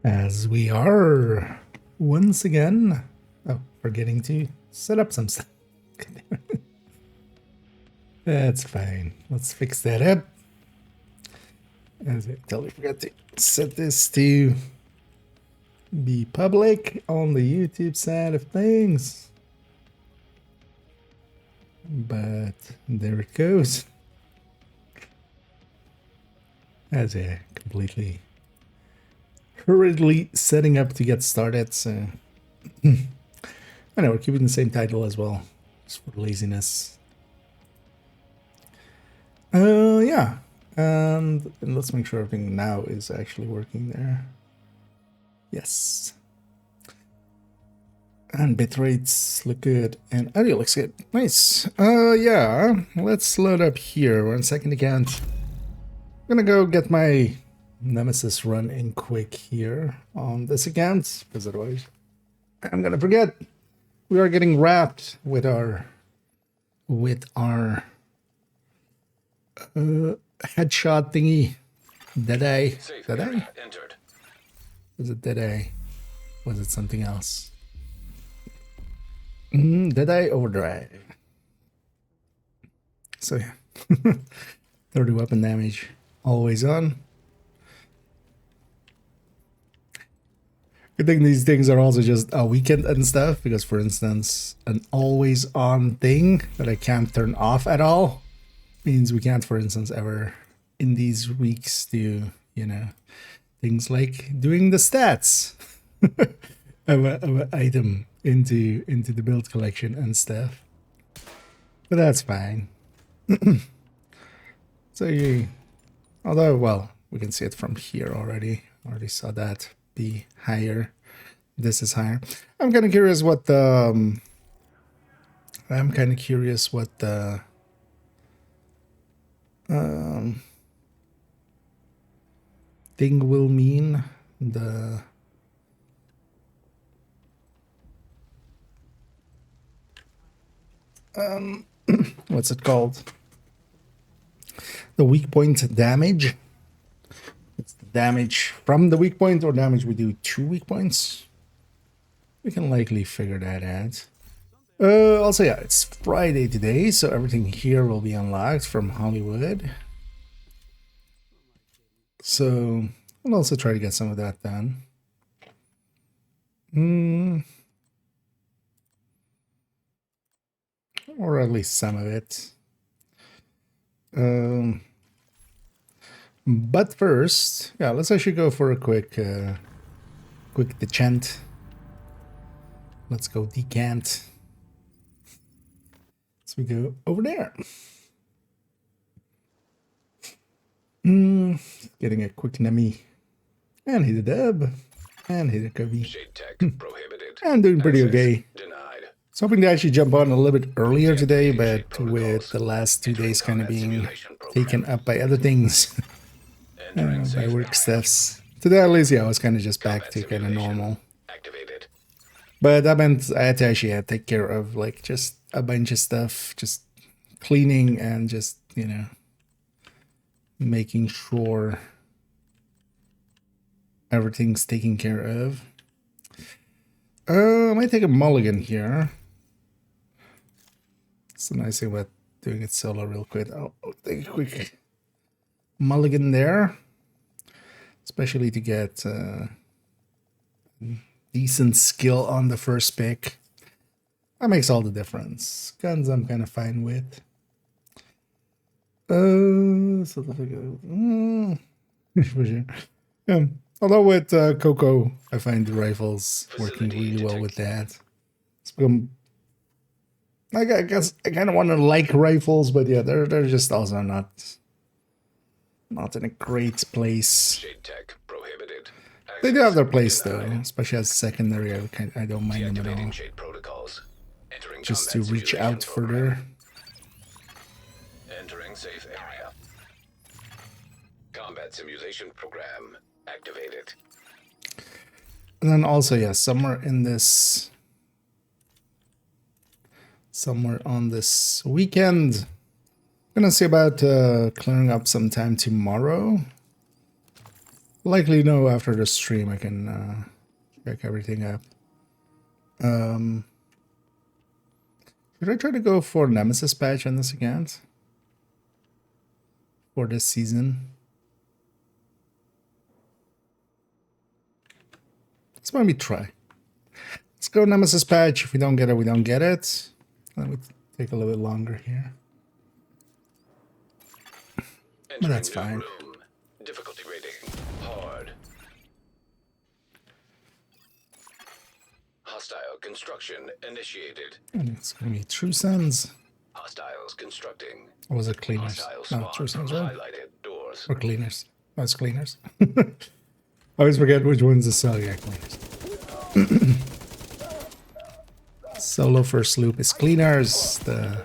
As we are once again forgetting to set up some stuff. That's fine. Let's fix that up. As I totally forgot to set this to be public on the YouTube side of things. But there it goes. As I completely hurriedly setting up to get started, so I know we're keeping the same title as well, just for laziness. Yeah, and let's make sure everything now is actually working there. Yes. And bitrates look good, and audio looks good. Nice. Yeah, let's load up here. 1 second again. I'm gonna go get my Nemesis run in quick here on this account, because otherwise I'm gonna forget. We are getting wrapped with our headshot thingy. Deadeye. Deadeye? Was it Deadeye? Was it something else? Deadeye Overdrive. So yeah. 30 weapon damage. Always on. Good thing these things are also just a weekend and stuff, because for instance, an always on thing that I can't turn off at all means we can't, for instance, ever in these weeks do, you know, things like doing the stats of an item into the build collection and stuff. But that's fine. So you, although, well, we can see it from here already. Already saw that be higher. This is higher. I'm kind of curious what the thing will mean. The what's it called? The weak point damage. It's the damage from the weak point or damage we do to weak points. We can likely figure that out. Also, yeah, it's Friday today, so everything here will be unlocked from Hollywood. So I'll also try to get some of that done. Or at least some of it. But first, yeah, let's actually go for a quick decant. Let's go decant. So we go over there. Getting a quick Nemi. And hit a dub. And hit a Covey. I'm doing pretty okay. I was hoping to actually jump on a little bit earlier today, but with the last 2 days kind of being taken up by other things. By work stuffs. Today at least, yeah, I was kind of just back to kind of normal. But that meant I had to actually take care of like just a bunch of stuff, just cleaning and just, you know, making sure everything's taken care of. I might take a mulligan here. It's a nice thing about doing it solo real quick. I'll take a quick mulligan there. Especially to get decent skill on the first pick. That makes all the difference. Guns I'm kind of fine with. So for sure. Yeah. Although with Coco, I find the rifles working really well with that. I guess I kind of want to like rifles, but yeah, they're just also not in a great place. They do have their place though, especially as secondary. I don't mind them at all. Just to reach out further. Entering safe area. Combat simulation program activated. And then also, yeah, somewhere on this weekend, I'm gonna see about clearing up some time tomorrow. likely know after the stream I can check everything up. Should I try to go for Nemesis patch on this account? For this season? Let's maybe try. Let's go Nemesis patch. If we don't get it, we don't get it. Let me take a little bit longer here. But that's fine. Difficulty rating hard. Hostile construction initiated. And it's gonna be True Sons. Hostiles constructing. Or was it Cleaners? Hostiles No, True Sons, right? highlighted doors. Or Cleaners. Oh, it's Cleaners. I always forget which one's the cell. Yeah, Cleaners. Solo first loop is Cleaners. The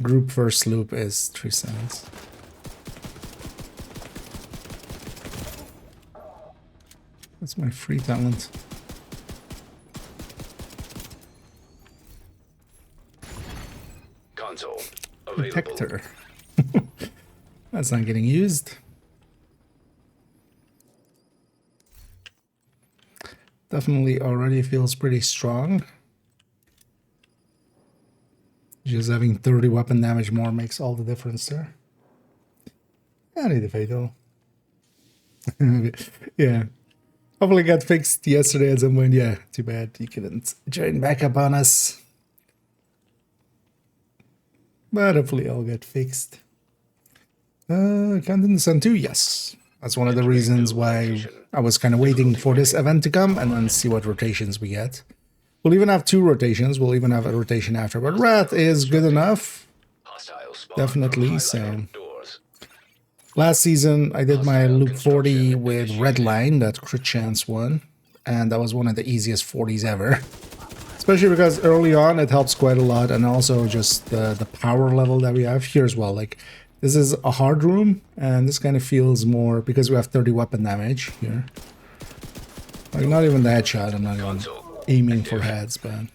group first loop is True Sons. That's my free talent. Console available. Protector. That's not getting used. Definitely already feels pretty strong. Just having 30 weapon damage more makes all the difference there. I need a fatal. Yeah. Hopefully got fixed yesterday at some point. Yeah, too bad you couldn't join back up on us. But hopefully I'll get fixed. Counting the Sun 2, yes. That's one of the reasons why I was kind of waiting for this event to come and then see what rotations we get. We'll even have 2 rotations. We'll even have a rotation after. But Wrath is good enough. Definitely, so... Last season, I did my loop 40 with Redline, that crit chance one. And that was one of the easiest 40s ever. Especially because early on, it helps quite a lot. And also just the power level that we have here as well. Like, this is a hard room. And this kind of feels more... Because we have 30 weapon damage here. Like, not even the headshot. I'm not even aiming for heads, but...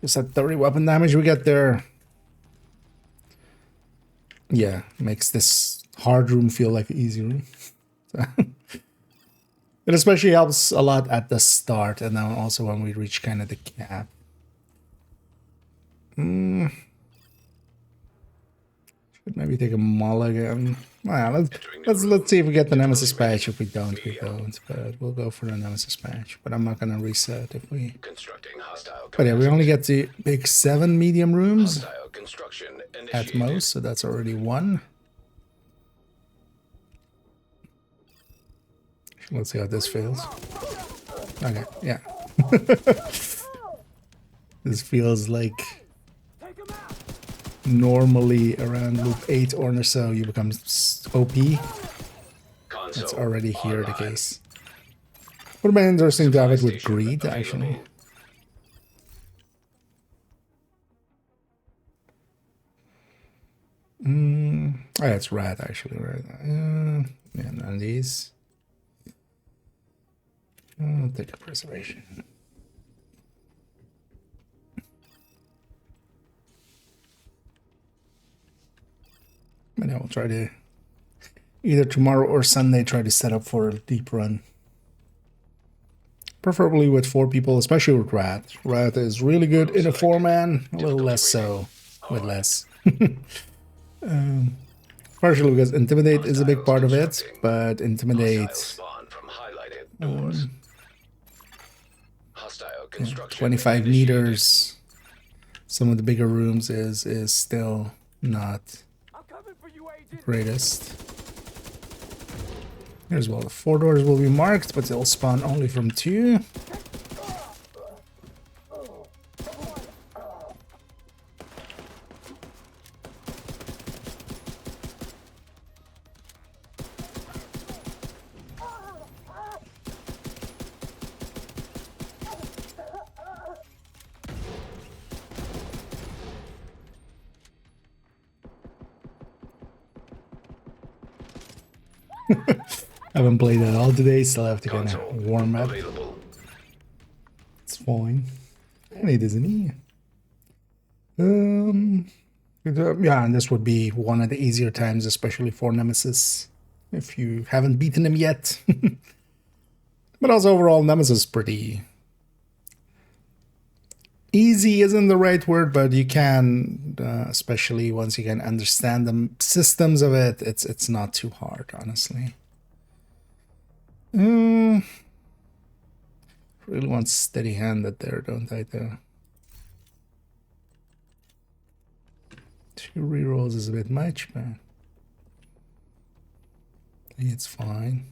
Just that 30 weapon damage we get there. Yeah, makes this... hard room feel like an easy room. It especially helps a lot at the start and then also when we reach kind of the cap. Should maybe take a mulligan. Well, let's see if we get the Nemesis patch. If we don't, we don't. But we'll go for the Nemesis patch. But I'm not gonna reset if we. But yeah, we only get the big 7 medium rooms at most, so that's already 1. Let's see how this feels. Okay, yeah. This feels like normally around loop 8 or so you become OP. That's already here the case. Would have been interesting to have it with greed, actually. Oh, yeah, it's rat actually, right? Yeah, none of these. I'll take a preservation. And I will try to either tomorrow or Sunday try to set up for a deep run. Preferably with 4 people, especially with Rat. Rat is really good in a 4-man, a little less so with less. Partially because Intimidate is a big part of it, but Intimidate... 25 meters. Some of the bigger rooms is still not greatest. Here's well, the 4 doors will be marked, but they'll spawn only from 2. I haven't played at all today, still have to kind of warm up. It's fine. And it isn't he. Yeah, and this would be one of the easier times, especially for Nemesis. if you haven't beaten him yet. But also overall, Nemesis is pretty easy isn't the right word, but you can, especially once you can understand the systems of it, it's not too hard, honestly. Really want steady-handed there, don't I, though? 2 rerolls is a bit much, but it's fine.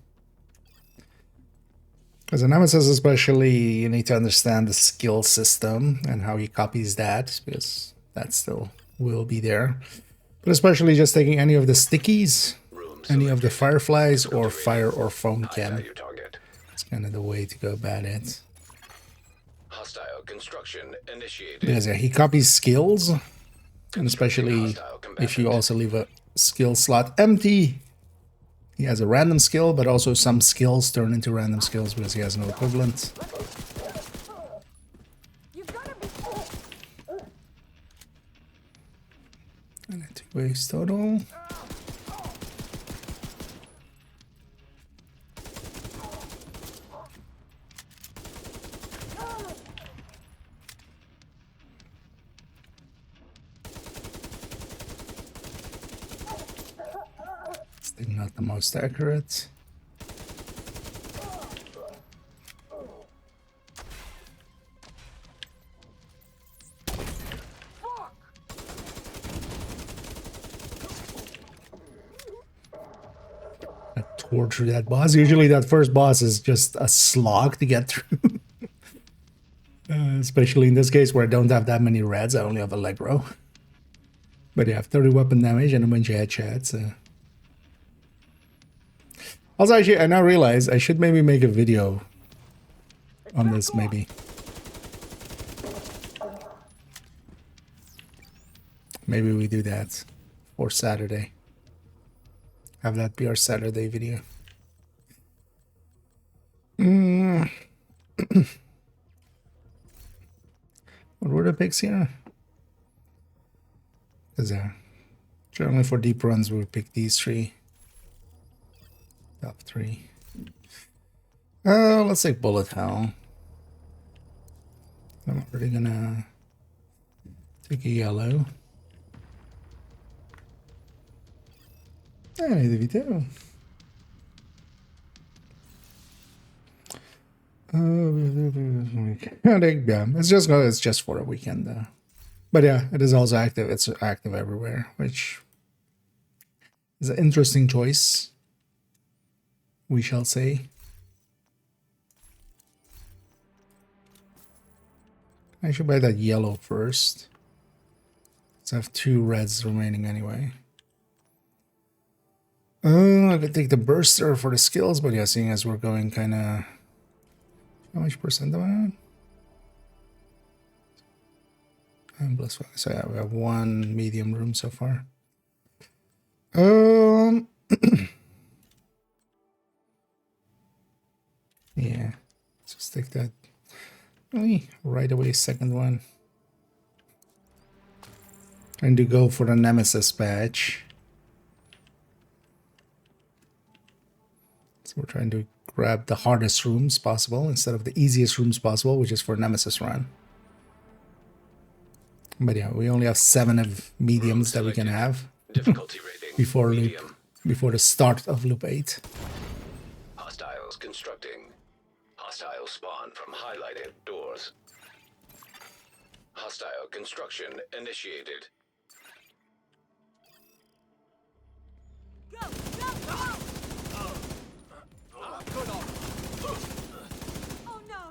As a Nemesis especially, you need to understand the skill system and how he copies that, because that still will be there. But especially just taking any of the stickies, any of the fireflies, or fire or foam can. It's kind of the way to go about it. Hostile construction initiated. Because yeah, he copies skills, and especially if you also leave a skill slot empty, he has a random skill, but also some skills turn into random skills because he has no equivalent. And 2 waves total. Not the most accurate. I torture that boss. Usually that first boss is just a slog to get through. Especially in this case where I don't have that many reds, I only have Allegro. But you have 30 weapon damage and a bunch of headshots. Also, actually, I now realize I should maybe make a video on this, maybe. Maybe we do that for Saturday. Have that be our Saturday video. What were the picks here? Because generally for deep runs, we would pick these 3. Top 3. Let's take Bullet Hell. I'm already gonna take a yellow. And either we do. Yeah, it's just for a weekend though. But yeah, it is also active. It's active everywhere, which is an interesting choice, we shall say. I should buy that yellow first. Let's have 2 reds remaining anyway. I could take the burster for the skills, but yeah, seeing as we're going kind of... How much percent am I on? I'm +5. So yeah, we have 1 medium room so far. Yeah, let's just take that. Right away, second one. Trying to go for the Nemesis badge. So we're trying to grab the hardest rooms possible instead of the easiest rooms possible, which is for Nemesis run. But yeah, we only have 7 of mediums that we can have Difficulty rating before medium. before the start of loop 8. Hostiles constructing. Hostile spawn from highlighted doors. Hostile construction initiated. Go! Go! Go! Oh no!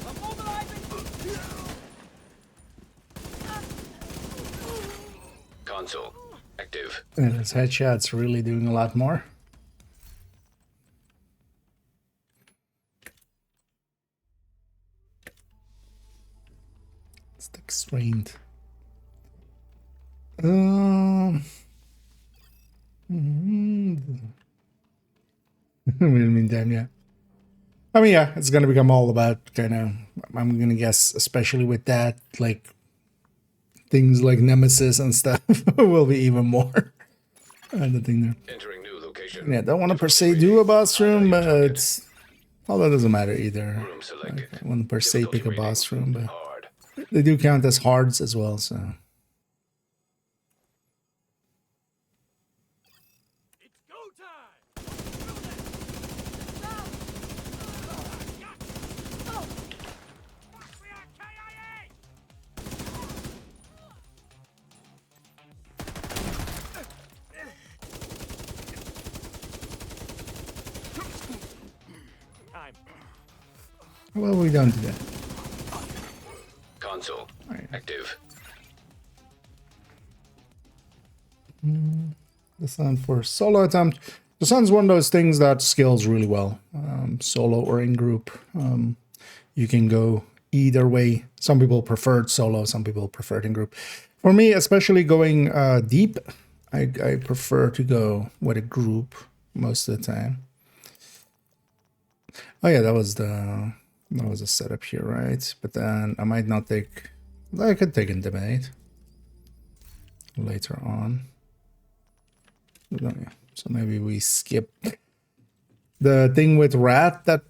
I'm mobilizing! Console active. And his headshot's really doing a lot more. Stick strained. Meantime, yeah. I mean, yeah, it's gonna become all about kind of. I'm gonna guess, especially with that, like things like Nemesis and stuff, will be even more. The thing there. Entering new location. location. Yeah, don't want to per se do a boss room, but all that doesn't matter either. Room selected. I want to per se pick a Difficulty boss room, but hard. they do count as hards as well, so. It's go time. We are KIA. Time. What have we done today? Console active. The Sun for solo attempt. The Sun's one of those things that scales really well, solo or in group. You can go either way. Some people preferred solo, some people preferred in group. For me, especially going deep, I prefer to go with a group most of the time. Oh yeah, that was a setup here, right? But then I might not take. I could take Intimidate later on. So maybe we skip the thing with Rat. That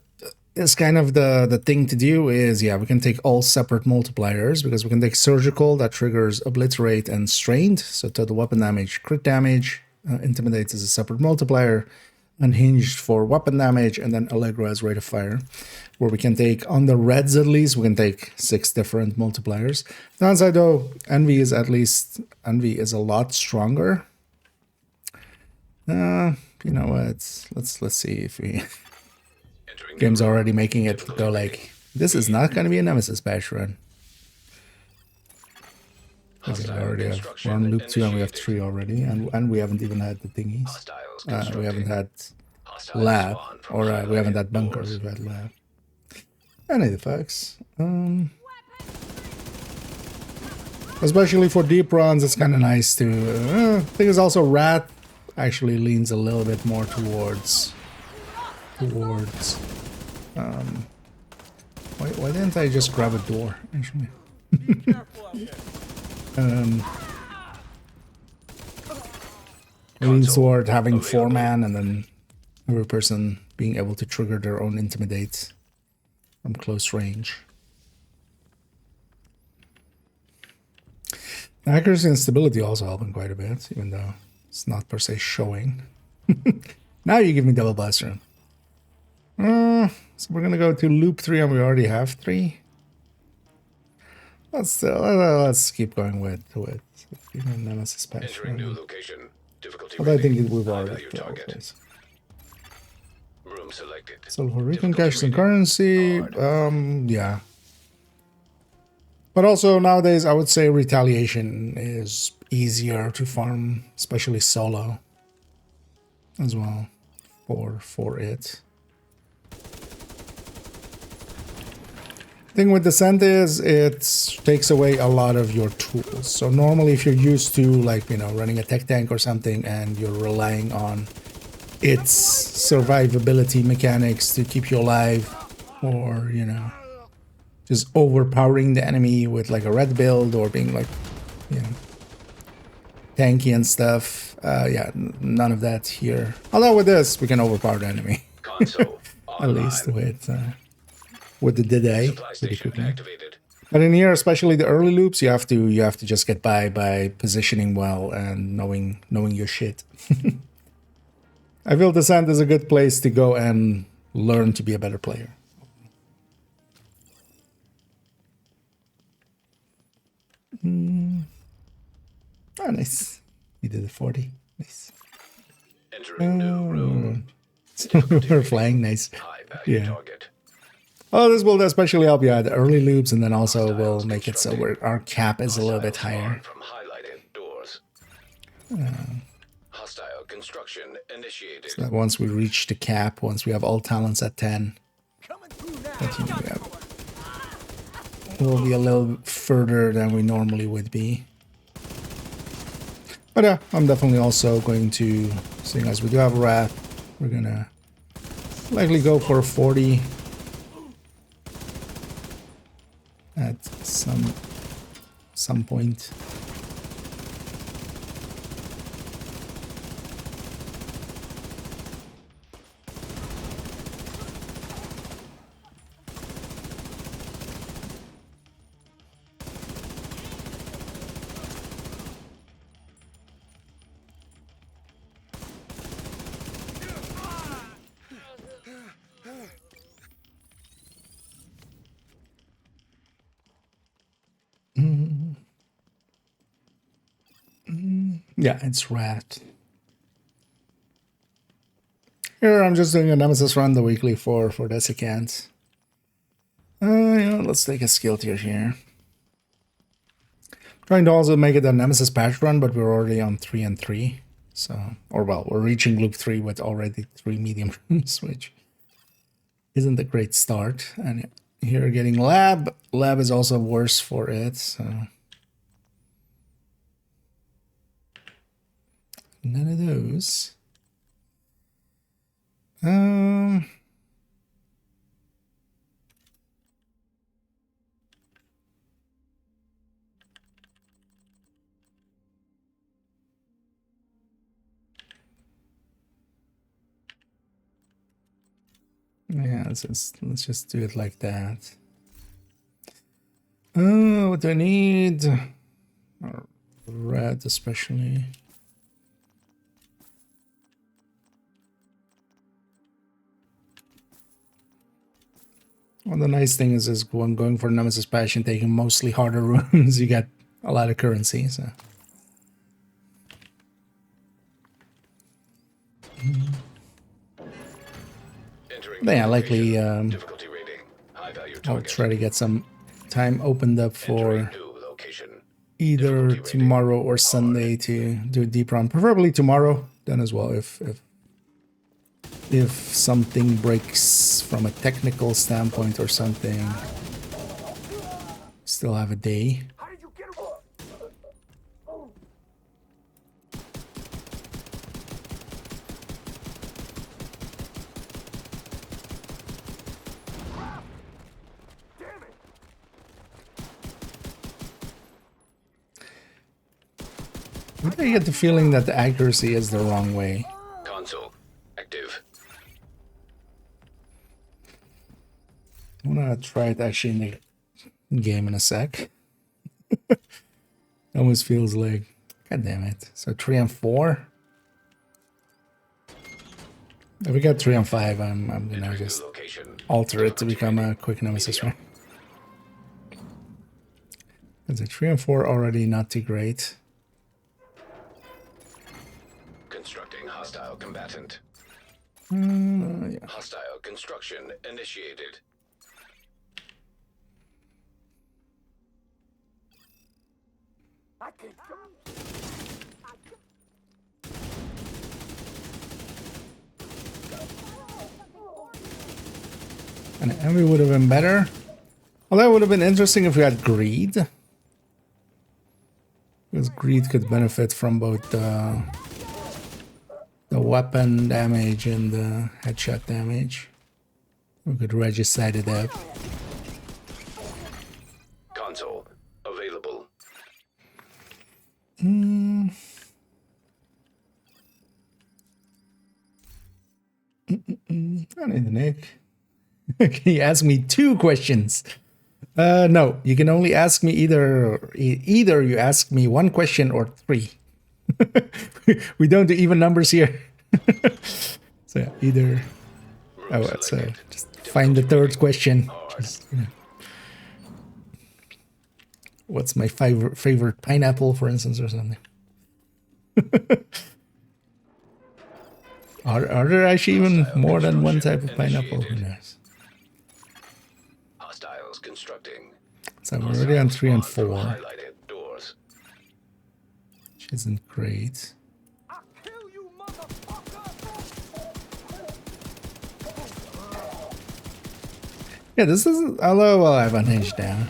is kind of the thing to do is, yeah, we can take all separate multipliers because we can take Surgical that triggers Obliterate and Strained. So total weapon damage, crit damage, Intimidates as a separate multiplier, Unhinged for weapon damage, and then Allegro as rate of fire, where we can take, on the reds at least, we can take 6 different multipliers. Downside though, Envy is a lot stronger. You know what? Let's see if we game's already making it go like this is not going to be a Nemesis patch run. Because we already have we're on loop 2 and we have 3 already, and we haven't even had the thingies. We haven't had lab, or we haven't had bunker. We've had lab. Any of the facts. Especially for deep runs, it's kind of nice to. I think it's also Rat actually leans a little bit more towards. Why didn't I just grab a door? Actually. Leans toward having 4-man and then every person being able to trigger their own Intimidate from close range. Accuracy and stability also helping quite a bit, even though it's not per se showing. Now you give me double blast room. So we're gonna go to loop 3 and we already have 3. Let's keep going with Nemesis patch. Entering new location. Difficulty But I think rating. we've High already value target. Room selected. So for we can Difficulty cash some rating. currency. Hard. Yeah. But also nowadays I would say retaliation is easier to farm, especially solo as well for it. Thing with Descent is it takes away a lot of your tools. So normally if you're used to, like, you know, running a tech tank or something and you're relying on its survivability mechanics to keep you alive, or, you know, just overpowering the enemy with like a red build or being like, you know, tanky and stuff. Yeah, none of that here. Although with this, we can overpower the enemy. Console At least with the Dede. Supply station activated. But in here, especially the early loops, you have to just get by positioning well and knowing your shit. I feel Descent is a good place to go and learn to be a better player. Oh, nice. You did a 40. Nice. Entering new room. We're flying. Nice. High value Yeah. target. Oh, this will especially help you at the early loops, and then also will make it so our cap is a little bit higher. From highlighted doors. Hostile construction initiated. So that once we reach the cap, once we have all talents at 10, Coming through now. that, you know, we'll be a little further than we normally would be. But yeah, I'm definitely also going to, seeing as we do have Wrath, we're gonna likely go for a 40 at some point. Yeah, it's rat. Here I'm just doing a nemesis run the weekly for desiccant. Yeah, let's take a skill tier here. Trying to also make it a nemesis patch run, but we're already on 3 and 3. So, or well, we're reaching loop 3 with already 3 medium rooms, which isn't a great start. And here getting lab. Lab is also worse for it, so none of those. Yeah, let's just do it like that. What do I need? Red especially. Well, the nice thing is when going for Nemesis Passion, taking mostly harder rooms, you get a lot of currency, so. Yeah, likely Difficulty rating. High value I'll target. try to get some time opened up for Entering new location. either Difficulty rating. tomorrow or Sunday to do a deep run. Preferably tomorrow, then as well, if something breaks from a technical standpoint or something. Still have a day. How did you get away? Damn it! I get the feeling that the accuracy is the wrong way. Console active. I'm gonna try it actually in the game in a sec. Almost feels like, god damn it. So 3 and 4. If we get 3 and 5, I'm gonna Entering just new location. alter it to become a quick nemesis run. Is it 3 and 4 already not too great? Constructing hostile combatant. Yeah. Hostile construction initiated. I can't go. And envy would have been better. Well, that would have been interesting if we had greed. Because greed could benefit from both the weapon damage and the headshot damage. We could regicide it up. Console available. I need the Nick. Can you ask me 2 questions? No, you can only ask me either you ask me 1 question or 3. We don't do even numbers here. So yeah, either. Oh, let's just find the 3rd question. Just, you know. What's my favorite pineapple, for instance, or something? Are there actually even more than one type of pineapple? Who knows? Hostiles constructing. So we're already on 3 and 4, Highlighted doors. which isn't great. I'll kill you, motherfucker! Yeah, this isn't. Although I have unhinged down.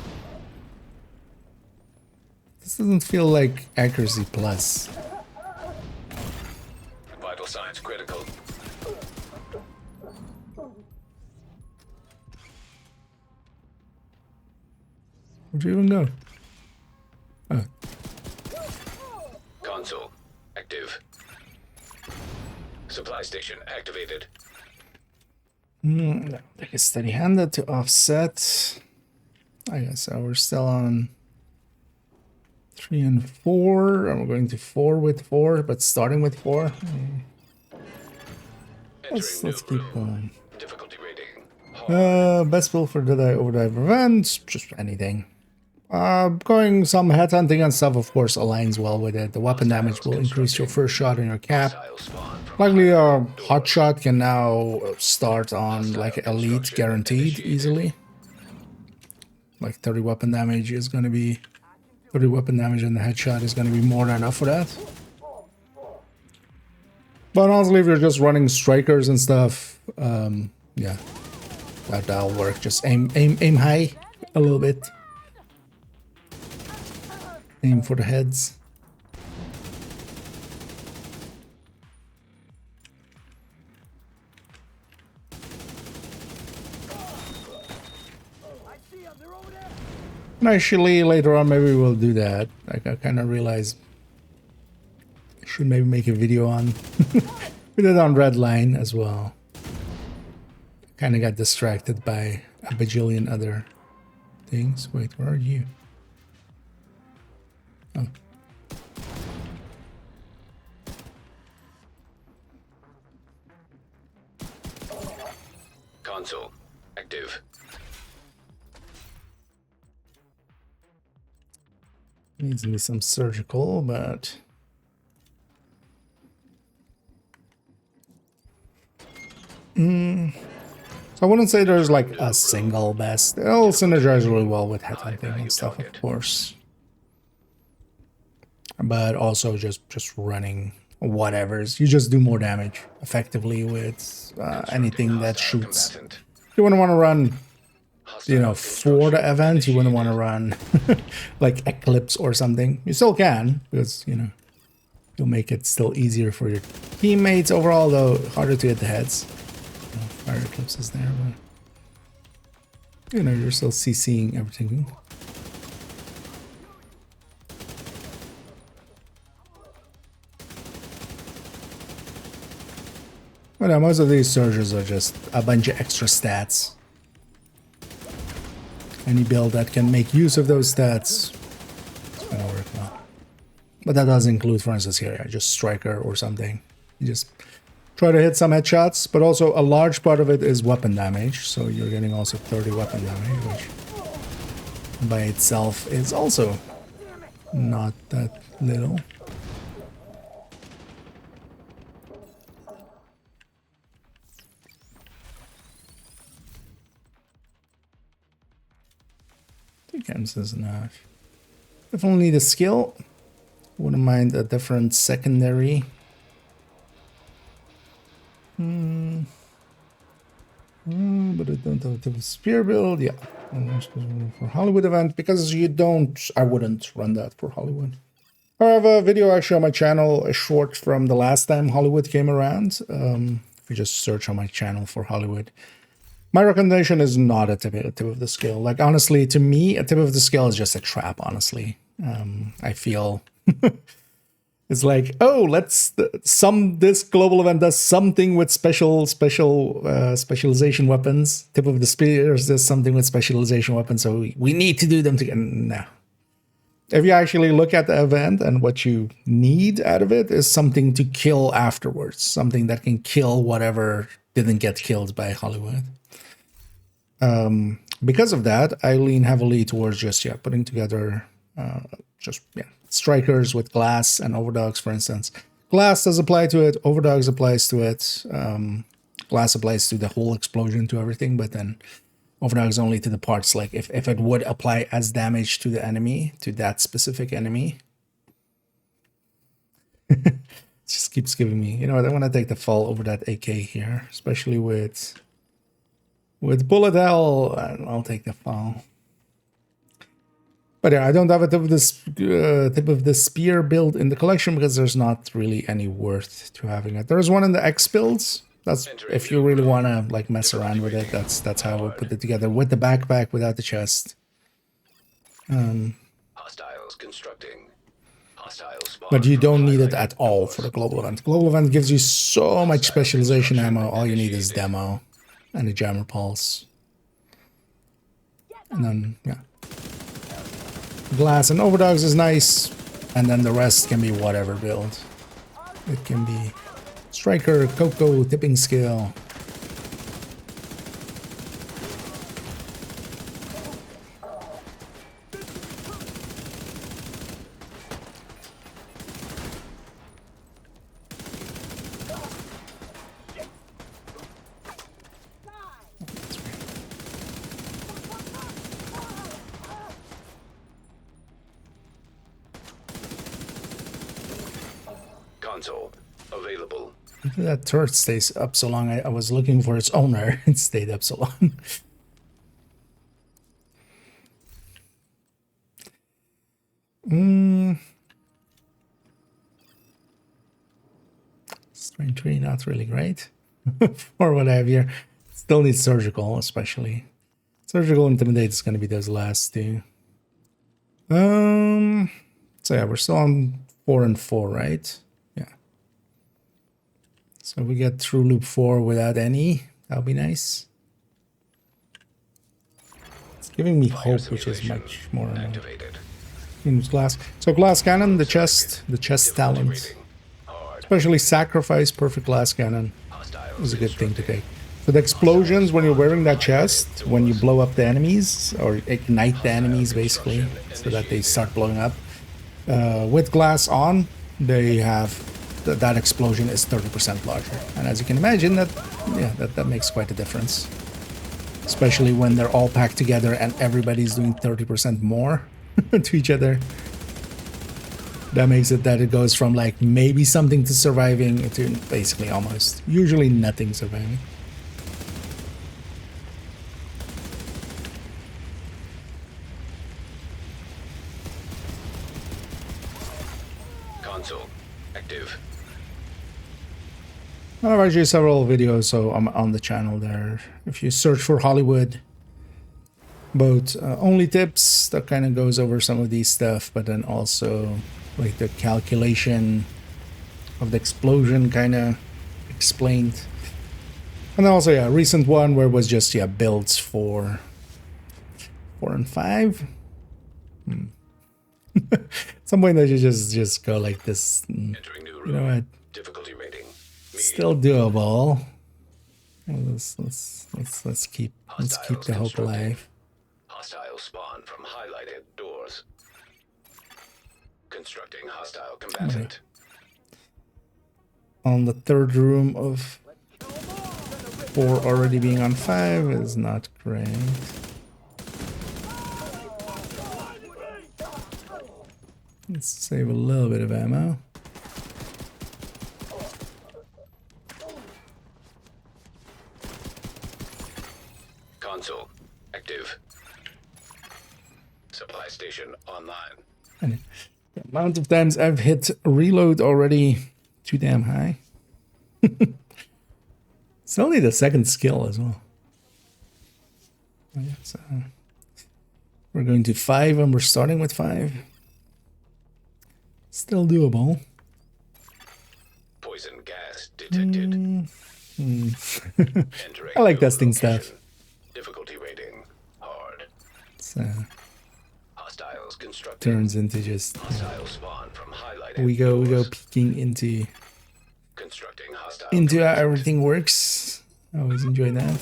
This doesn't feel like accuracy plus. Vital signs critical. Where'd you even go? Oh, Console active. Supply station activated. take a steady handed to offset. I guess so. We're still on 3 and 4. I'm going to 4 with 4, but starting with 4. Let's Entering keep new room. going. Difficulty rating. Hard. Best build for Deadeye Overdrive Revenge, just anything. Going some headhunting and stuff, of course, aligns well with it. The weapon damage will increase your first shot in your cap. Hostile spawn from Likely, hot shot can now start on like elite guaranteed easily. Like 30 weapon damage is going to be 30 weapon damage, and the headshot is going to be more than enough for that. But honestly, if you're just running strikers and stuff, yeah, that'll work. Just aim high a little bit. Aim for the heads. And actually, later on, maybe we'll do that. Like, I kind of realized I should maybe make a video on. We did it on Redline as well. Kind of got distracted by a bajillion other things. Wait, where are you? Oh. console active. Needs me some surgical, but so I wouldn't say there's like a single best. It'll synergize really well with headhunting and stuff, of course. But also just running whatever's. You just do more damage effectively with anything that shoots. You wouldn't want to run, you know, for the event. You wouldn't want to run like Eclipse or something. You still can, because, you know, you'll make it still easier for your teammates overall, though harder to hit the heads. You know, Fire Eclipse is there, but, you know, you're still CCing everything. But yeah, most of these surges are just a bunch of extra stats. Any build that can make use of those stats is gonna work well. But that does include, for instance, here, just Striker or something. You just try to hit some headshots, but also a large part of it is weapon damage. So you're getting also 30 weapon damage, which by itself is also not that little. Games is enough. Definitely need a skill. Wouldn't mind a different secondary. But I don't have the spear build. Yeah, for Hollywood event, because you don't. I wouldn't run that for Hollywood. I have a video actually on my channel, a short from the last time Hollywood came around. If you just search on my channel for Hollywood. My recommendation is not a tip of the scale. Like, honestly, to me, a tip of the scale is just a trap, honestly. I feel it's like, oh, let's this global event does something with specialization weapons. Tip of the spears does something with specialization weapons, so we need to do them together. No. If you actually look at the event, and what you need out of it is something to kill afterwards, something that can kill whatever didn't get killed by Hollywood. Because of that, I lean heavily towards just, putting together strikers with glass and overdogs, for instance. Glass does apply to it, overdogs applies to it, glass applies to the whole explosion, to everything, but then overdogs only to the parts, like if it would apply as damage to the enemy, to that specific enemy. It just keeps giving me, you know what, I want to take the fall over that AK here, especially with bullet hell. I'll take the fall. But yeah, I don't have a tip of the spear build in the collection because there's not really any worth to having it. There's one in the X builds. That's if you really want to like mess around with it. That's how I would put it together, with the backpack, without the chest. Hostiles constructing. But you don't need it at all for the global event. Global event gives you so much specialization ammo. All you need is demo and the jammer pulse. And then, yeah. Glass and overdogs is nice. And then the rest can be whatever build. It can be striker, Coco, tipping skill. console available. That turret stays up so long. I was looking for its owner. It stayed up so long. Strength 3, not really great. For what I have here. Still needs surgical, especially. Surgical intimidate is going to be those last two. So yeah, we're still on 4 and 4, right? Yeah. So we get through loop 4 without any. That would be nice. It's giving me hope, which is much more Activated. glass. So glass cannon, the chest talent, Rating. Hard. especially sacrifice perfect glass cannon Hostiles is a good thing to instructing. take. So the explosions when you're wearing that chest, when you blow up the enemies or ignite the enemies basically, so that they start blowing up. With glass on, they have that explosion is 30% larger, and as you can imagine, that makes quite a difference, especially when they're all packed together and everybody's doing 30% more to each other. That makes it that it goes from like maybe something to surviving to basically almost usually nothing surviving. Console active. I've actually several videos so I'm on the channel there. If you search for Hollywood, both only tips that kind of goes over some of these stuff, but then also like the calculation of the explosion kind of explained. And then also, yeah, recent one where it was just, yeah, builds for 4 and 5. Some point that you just go like this. Entering new room. You know what? Difficulty rating. Still doable. Let's keep the hope alive. Hostile spawn from highlighted doors. Constructing hostile combatant. On the third room of 4 already being on 5 is not great. Let's save a little bit of ammo. Console active. Supply station online. And the amount of times I've hit reload already too damn high. It's only the second skill as well. Oh, yeah, so we're going to 5 and we're starting with 5. Still doable. Poison gas detected. Entering I like new testing location. stuff. Difficulty rating hard. So Hostiles constructing. turns into just Hostile spawn from highlighted we go doors. peeking into Constructing hostile how combatant. everything works. I always enjoy that.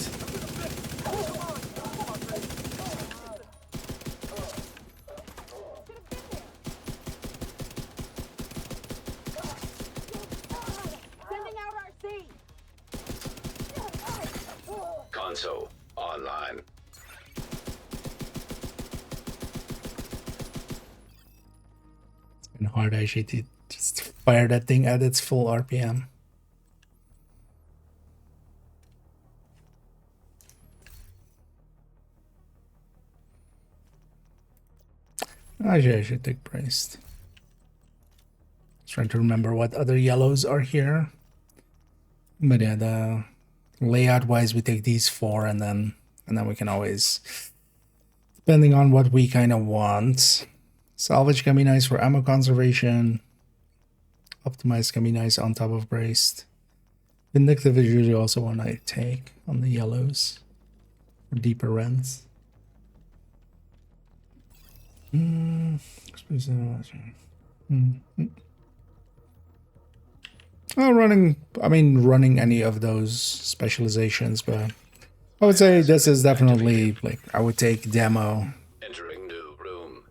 Sending out RC. Console online. It's been hard actually to just fire that thing at its full RPM. Actually, I should take braced. Trying to remember what other yellows are here. But yeah, the layout wise, we take these 4 and then we can always, depending on what we kind of want. Salvage can be nice for ammo conservation. Optimized can be nice on top of braced. Vindictive is usually also one I take on the yellows for deeper runs. Running any of those specializations, but I would say this is definitely like I would take demo. Entering new room.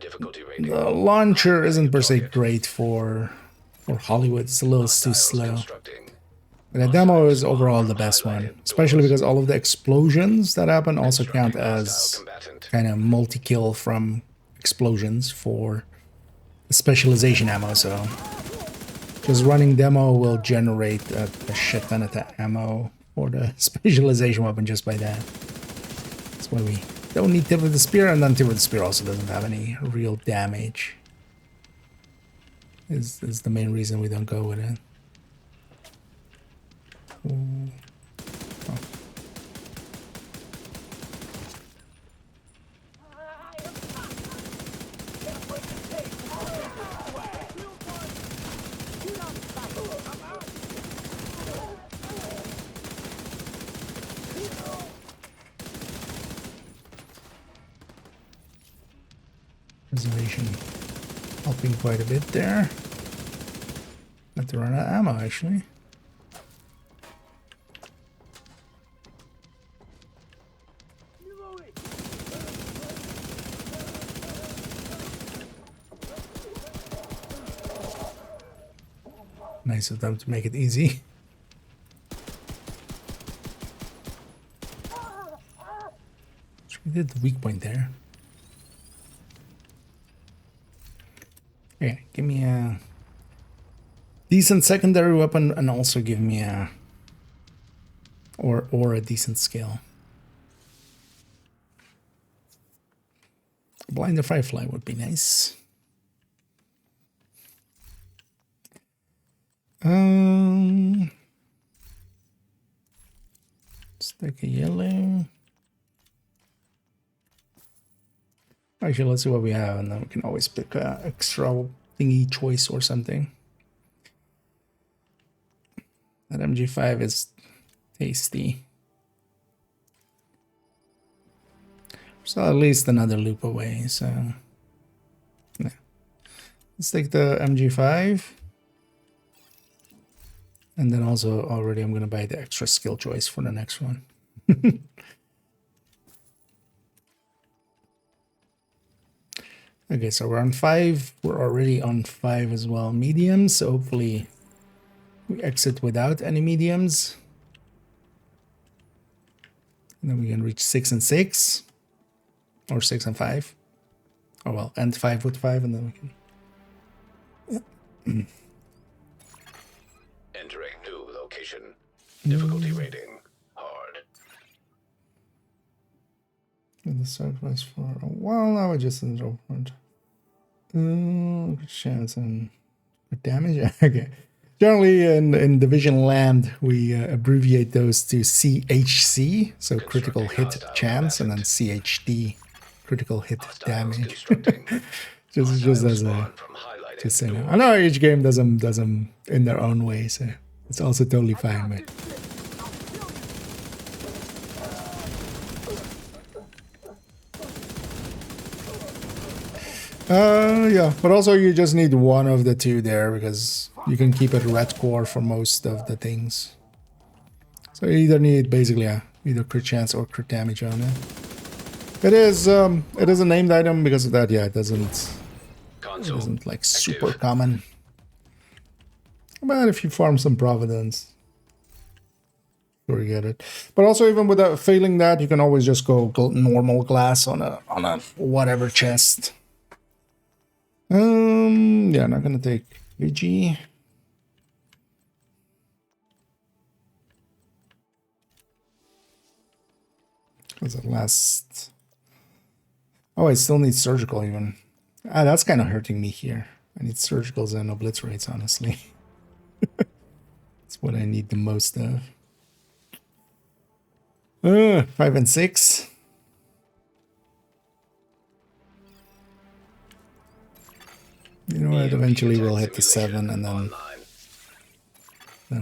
Difficulty rating. The launcher isn't per se great for Hollywood. It's a little too Hostiles slow. constructing. But the demo is overall the best one, especially because all of the explosions that happen also count Constructing as hostile combatant. kind of multi-kill from explosions for specialization ammo. So Just running demo will generate a shit ton of ammo for the specialization weapon just by that. That's why we don't need Tip of the Spear, and then Tip of the Spear also doesn't have any real damage. Is the main reason we don't go with it. Ooh. Oh. Preservation helping quite a bit there. Not to run out of ammo actually. Nice of them to make it easy. So we did the weak point there. Okay, give me a decent secondary weapon and also give me a or a decent skill. Blind the Firefly would be nice. Let's take a yellow. Actually, let's see what we have, and then we can always pick a extra thingy choice or something. That MG5 is tasty. So at least another loop away, so yeah. Let's take the MG5. And then also already I'm gonna buy the extra skill choice for the next one. Okay, so we're on 5. We're already on 5 as well. Mediums, so hopefully we exit without any mediums. And then we can reach 6 and 6. Or 6 and 5. Oh well, and 5 with 5, and then we can... Yeah. Entering new location. Difficulty rating hard. In the southwest for a while now, I just in the front. Good chance and good damage. Okay. Generally in Division Land, we abbreviate those to CHC, so critical hit chance, and then CHD, critical hit damage. just as a just saying. I know each game does them in their own way, so it's also totally fine. But yeah, but also you just need one of the two there because you can keep it red core for most of the things. So you either need basically either crit chance or crit damage on it. It is a named item because of that. Yeah, it isn't like super common. But if you farm some Providence, sure you get it. But also even without failing that, you can always just go normal glass on a whatever chest. Yeah, not gonna take VG. What's the last? Oh, I still need surgical even. That's kind of hurting me here. I need surgicals and obliterates, honestly. That's what I need the most of. 5 and 6. You know what? Eventually we'll hit the 7 and then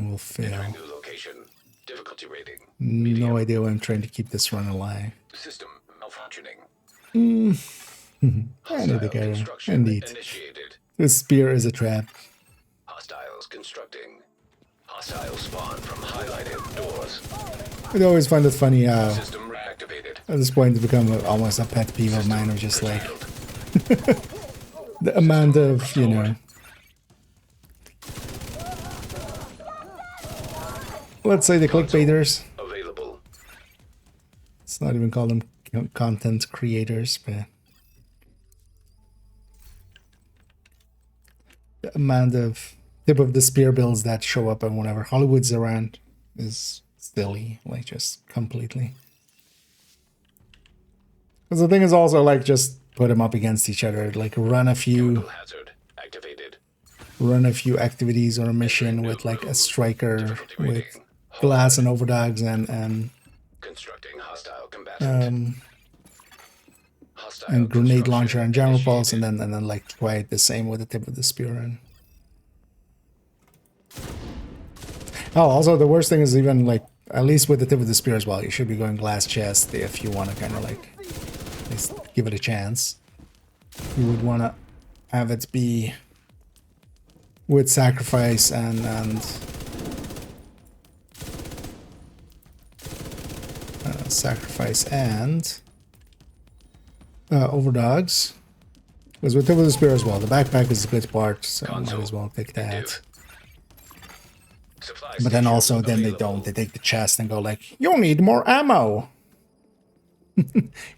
we'll fail. Difficulty rating. No idea why I'm trying to keep this run alive. System malfunctioning. I know the guy. Indeed. This spear is a trap. Hostiles constructing. Hostile spawn from highlighted doors. I always find it funny how System reactivated. at this point it's become almost a pet peeve of mine of just like the amount of, you know, let's say the clickbaiters. Available. Let's not even call them content creators, but the amount of tip of the spear builds that show up and whenever Hollywood's around is silly, like just completely. Because the thing is also like just put them up against each other, like run a few activities or a mission with like a striker with glass and overdogs and constructing hostile combatant. and grenade launcher and jammer pulse, and then like try it the same with the tip of the spear. And oh, also the worst thing is even like at least with the tip of the spear as well, you should be going glass chest if you want to kind of like at least give it a chance. You would want to have it be with sacrifice and sacrifice and overdogs. Because with tip of the spear as well, the backpack is a good part, so I might as well pick that. But then also, then they don't. They take the chest and go like, you need more ammo.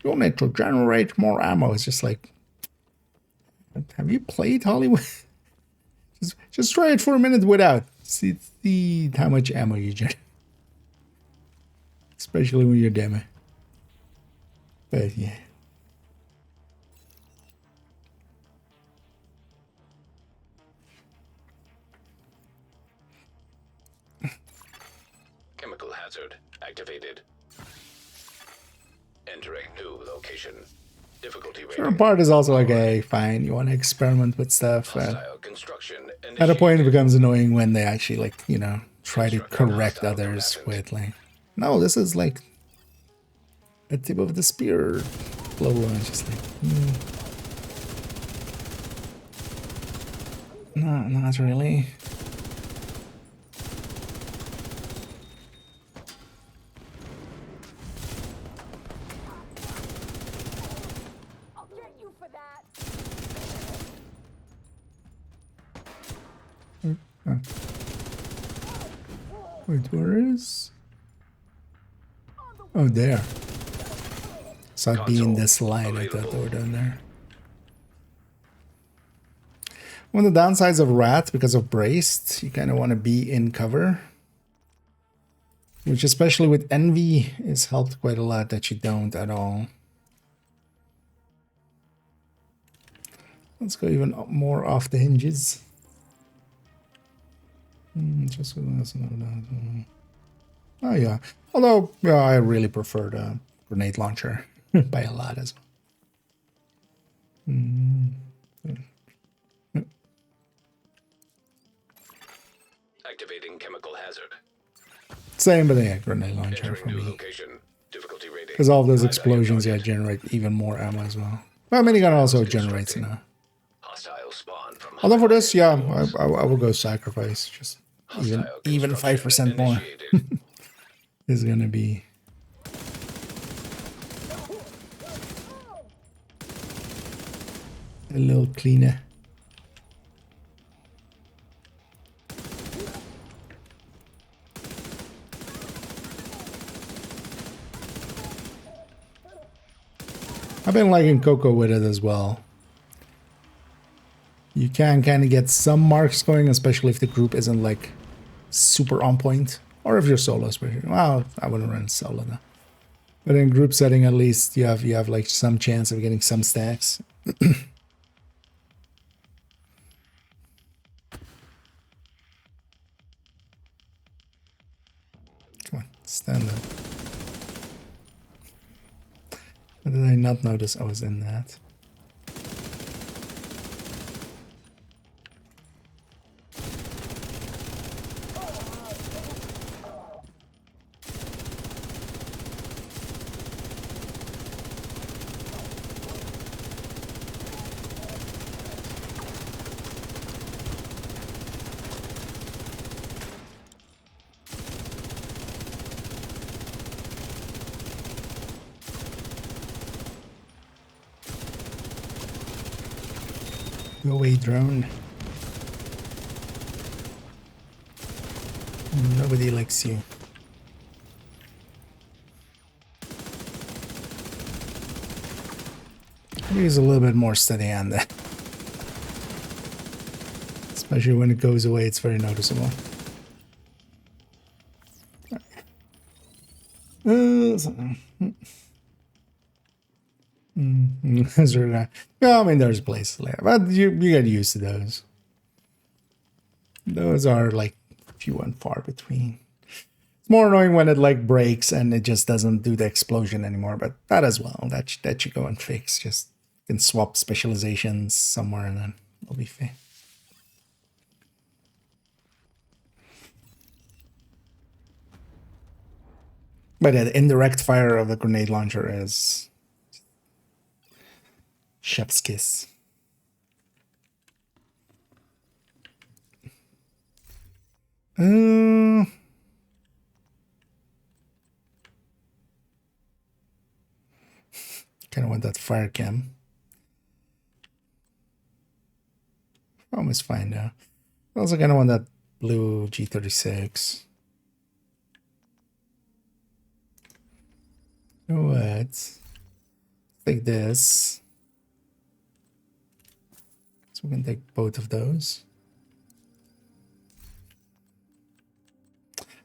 You'll need to generate more ammo. It's just like, have you played Hollywood? just try it for a minute without. See how much ammo you generate. Especially when you're demo. But yeah. Chemical hazard activated. Entering new location. Difficulty rating. Certain part is also like, hey, fine, you want to experiment with stuff. At a point it becomes annoying when they actually like, you know, try to correct others with like, no, this is like a tip of the spear blow. And just like, no, not really. I'll get you for that. Wait, where is? Oh, there. So I'd be in this line. I thought they were down there. One of the downsides of Rat, because of Braced, you kind of want to be in cover. Which, especially with Envy, is helped quite a lot that you don't at all. Let's go even more off the hinges. Just oh yeah. Although yeah, I really prefer the grenade launcher by a lot as well. Activating chemical hazard. Same, but yeah, grenade launcher for me. Because all of those explosions, yeah, generate even more ammo as well. Well, minigun also generates, you know. Although for this, yeah, I will go sacrifice. Just even 5% more is gonna be a little cleaner. I've been liking Coco with it as well. You can kind of get some marks going, especially if the group isn't like super on point. Or if you're solo, especially. Well, I wouldn't run solo though. But in group setting, at least you have like some chance of getting some stacks. Come on, stand up. How did I not notice I was in that? Go away, drone. Nobody likes you. Use a little bit more steady on that. It's Especially when it goes away, it's very noticeable. Yeah, I mean, there's places there, but you get used to those. Those are like few and far between. It's more annoying when it like breaks and it just doesn't do the explosion anymore, but that as well. That you go and fix. Just can swap specializations somewhere and then it'll be fine. But yeah, the indirect fire of the grenade launcher is chef's kiss. Kind of want that fire cam. Almost fine now. Also kind of want that blue G36. You know what? Take this. So we can take both of those.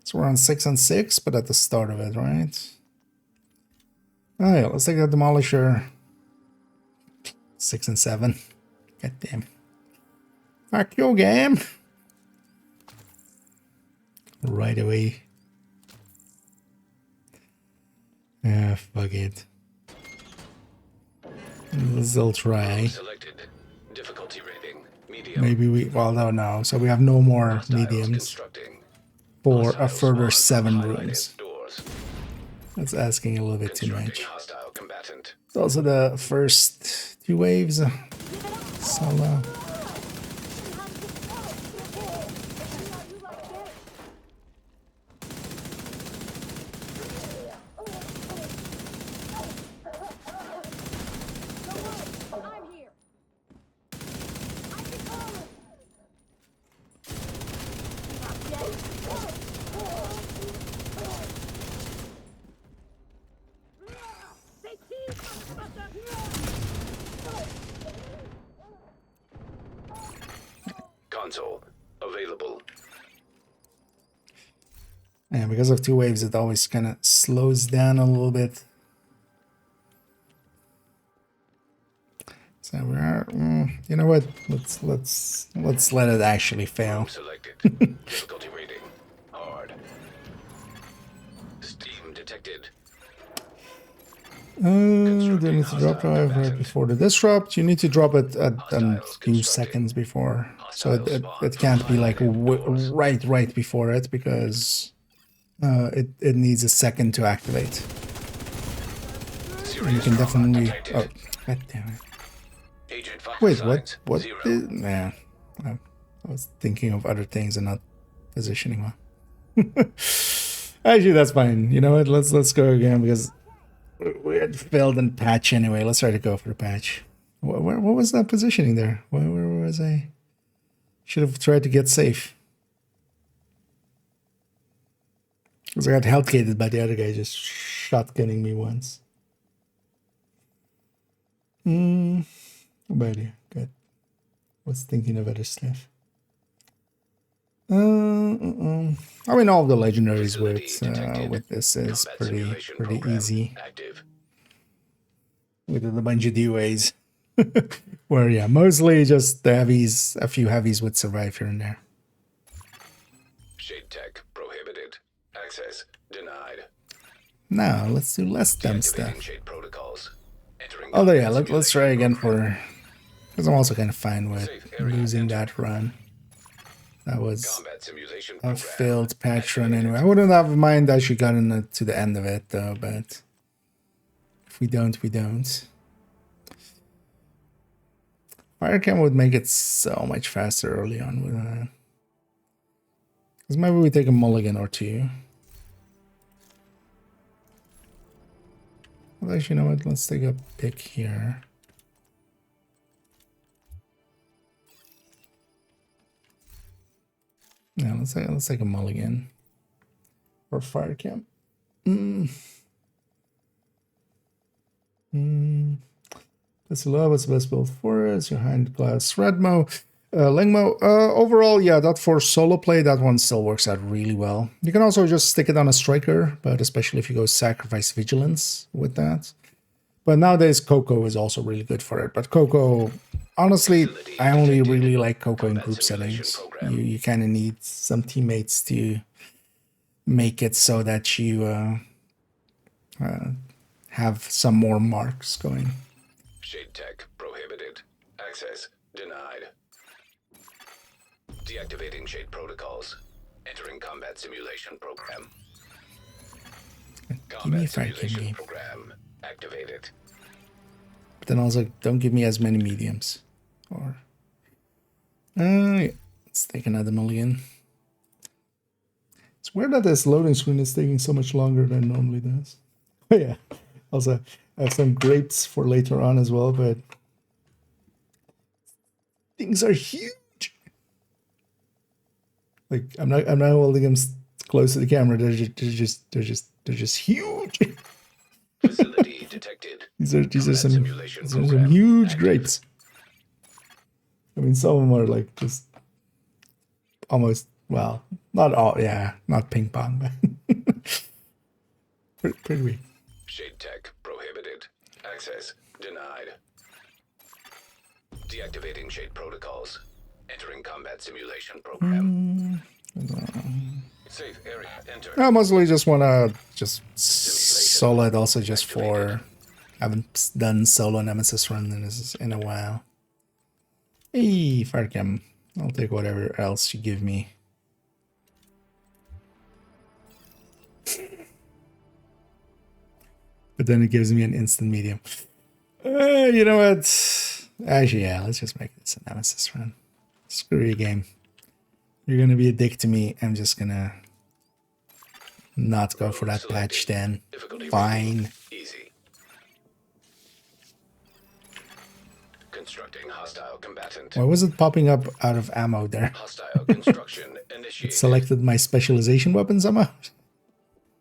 So we're on 6 and 6, but at the start of it, right? Oh yeah, let's take the Demolisher. 6 and 7. God damn. Fuck your game. Right away. Ah, fuck it. Let's try. Selected. Difficulty rating. Medium. Maybe we, well, no. So we have no more Hostiles mediums constructing. for a Hostiles further spawn 7 from rooms. doors. That's asking a little bit too Constructing much. hostile combatant. It's also the first 2 waves. Solo. I'm here. I can call it. They keep Console available. Yeah, because of 2 waves, it always kind of slows down a little bit. So we are, you know what? Let's let it actually fail. Selected. Difficulty rating. Hard. Steam detected. Do you need to drop drive right before the disrupt? You need to drop it at a few seconds before, so it can't be like right before it, because it needs a second to activate. And you can definitely. Oh, god damn it! Agent vital Wait, signs, what? 0. Nah, I was thinking of other things and not positioning well. Actually, that's fine. You know what? Let's go again, because we had failed in patch anyway. Let's try to go for the patch. What was that positioning there? Where was I? Should have tried to get safe. Because I got health-gated by the other guy just shotgunning me once. Buddy, good. Was thinking of other stuff. I mean, all the legendaries with this is pretty easy. Active. With a bunch of DOAs. Where, yeah, mostly just the heavies, a few heavies would survive here and there. Shade tech prohibited. Access denied. Now, let's do less dumb stuff. Deactivating shade protocols. Entering Although, yeah, combat let's try again simulation for... Because I'm also kind of fine with Safe area losing entered. that run. That was combat simulation a program. failed patch run anyway. I wouldn't have mind actually gotten to the end of it, though, but... If we don't, we don't. Firecam would make it so much faster early on with that. Because maybe we take a mulligan or two. Well, actually, you know what? Let's take a pick here. Yeah, let's take a mulligan for Firecam. That's low. What's the best build for us? Behind glass Redmo. Lingmo, overall, yeah, that for solo play, that one still works out really well. You can also just stick it on a striker, but especially if you go sacrifice vigilance with that. But nowadays, Coco is also really good for it. But Coco, honestly, I only really like Coco in group settings. You kind of need some teammates to make it so that you have some more marks going. Shade tech prohibited. Access denied. Deactivating shade protocols. Entering combat simulation program. Give me a Combat fight simulation game. program activated. But then also, don't give me as many mediums. Or yeah. Let's take another million. It's weird that this loading screen is taking so much longer than it normally does. Oh yeah. Also, I have some grapes for later on as well, but things are huge. Like I'm not holding them close to the camera. They're just huge. Facility detected. These are some simulation huge active. grapes. I mean, some of them are like just almost, well, not all, yeah, not ping pong, but pretty weak. Shade tech prohibited. Access denied. Deactivating shade protocols. Entering combat simulation program. Safe area enter. I mostly just want to just solo it also just for, I haven't done solo Nemesis run in a while. Hey, Farcam, I'll take whatever else you give me. But then it gives me an instant medium. You know what? Actually, yeah, let's just make this a Nemesis run. Screw your game. You're gonna be a dick to me. I'm just gonna not go for that patch then. Fine. Easy. Constructing hostile combatant. Why was it popping up out of ammo there? Hostile construction initiated. It selected my specialization weapon somehow?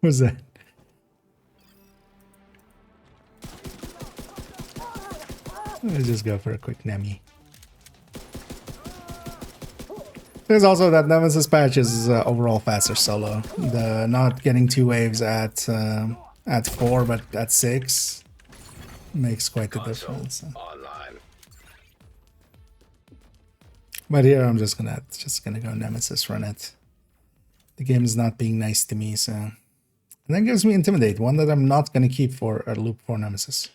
What was that? Let's just go for a quick Nemi. There's also that Nemesis patch is overall faster solo. The not getting 2 waves at 4 but at 6 makes quite the difference. Online. But here I'm just gonna go Nemesis run it. The game is not being nice to me, so, and that gives me Intimidate, one that I'm not gonna keep for a loop for Nemesis.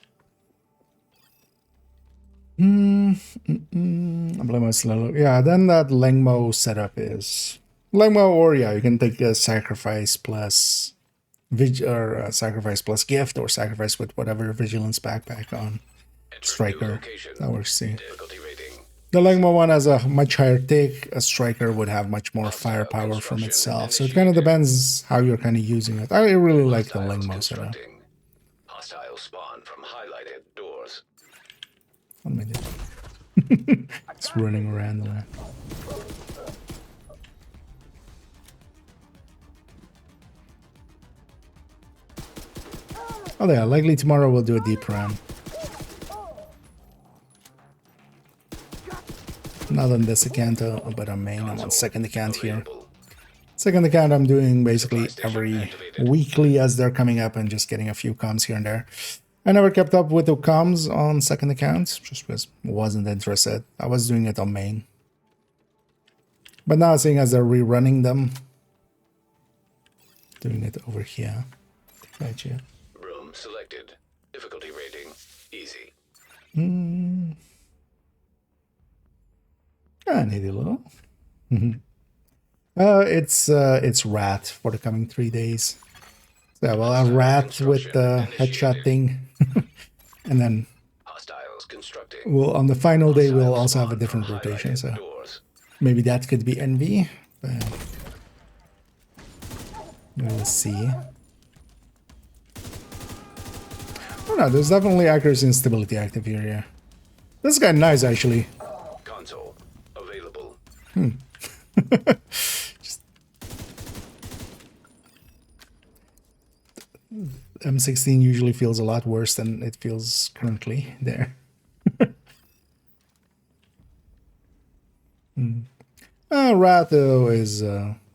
Yeah, then that Lengmo setup is Lengmo, or yeah, you can take a sacrifice plus sacrifice plus gift, or sacrifice with whatever vigilance backpack on striker. That works too. The Lengmo one has a much higher tick. A striker would have much more firepower from itself, so it kind of depends how you're kind of using it. I really like the Lengmo setup. Hostile spawn from highlighted doors. What am I doing? It's running around the land. Oh yeah, likely tomorrow we'll do a deep run. Not on this account, but on main. I'm on second account here. Second account I'm doing basically every weekly as they're coming up and just getting a few comms here and there. I never kept up with the comms on second account, just because I wasn't interested. I was doing it on main. But now seeing as they're rerunning them, doing it over here. Gotcha. Room selected. Difficulty rating easy. I need a little. It's Rat for the coming 3 days. So we'll have Rat with the headshot thing. And then we'll, on the final day, we'll also have a different rotation. So maybe that could be NV, but we'll see. Oh no, there's definitely accuracy and stability active here. Yeah, this is kind of nice actually. Console available. Just M16 usually feels a lot worse than it feels currently there. Ratho is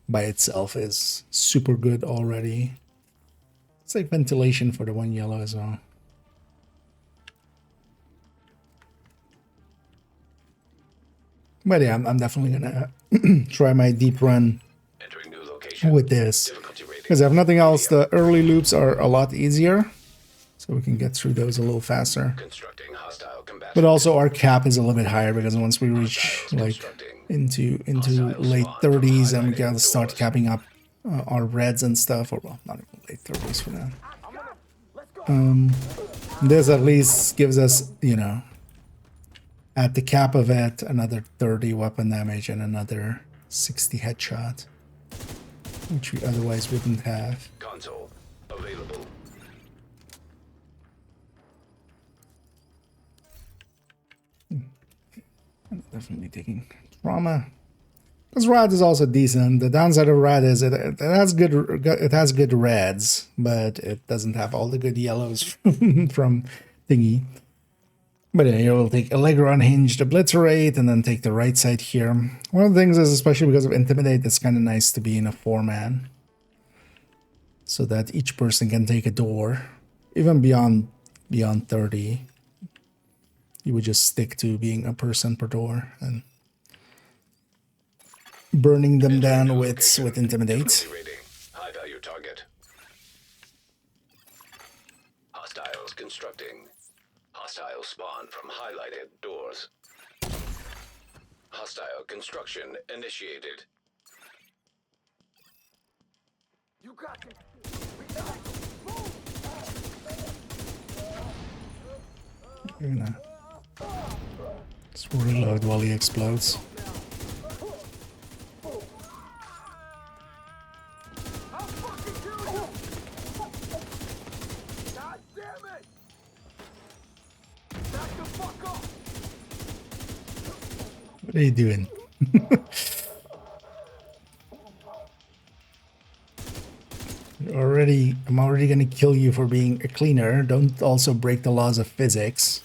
by itself is super good already. It's like ventilation for the one yellow as well. But yeah, I'm definitely gonna try my deep run Entering new location. with this. Difficulty rating. Because if nothing else, the early loops are a lot easier. So we can get through those a little faster. Constructing hostile combatant. But also our cap is a little bit higher because once we reach like into late 30s and we gotta start capping up our reds and stuff, or well, not even late 30s for now. This at least gives us, you know, at the cap of it, another 30 weapon damage and another 60 headshot, which we otherwise wouldn't have. Console available. Definitely taking trauma. Because red is also decent. The downside of red is it has good reds, but it doesn't have all the good yellows from thingy. But yeah, you will take Allegro Unhinged, Obliterate, and then take the right side here. One of the things is, especially because of Intimidate, it's kind of nice to be in a 4-man. So that each person can take a door. Even beyond 30. You would just stick to being a person per door and burning them down with Intimidate. High value target. Hostiles constructing. Hostile spawn from highlighted doors. Hostile construction initiated. You got this. We got it. You're gonna just reload while he explodes. I'll fucking kill you. God damn it. Back the fuck up. What are you doing? I'm already gonna kill you for being a cleaner. Don't also break the laws of physics.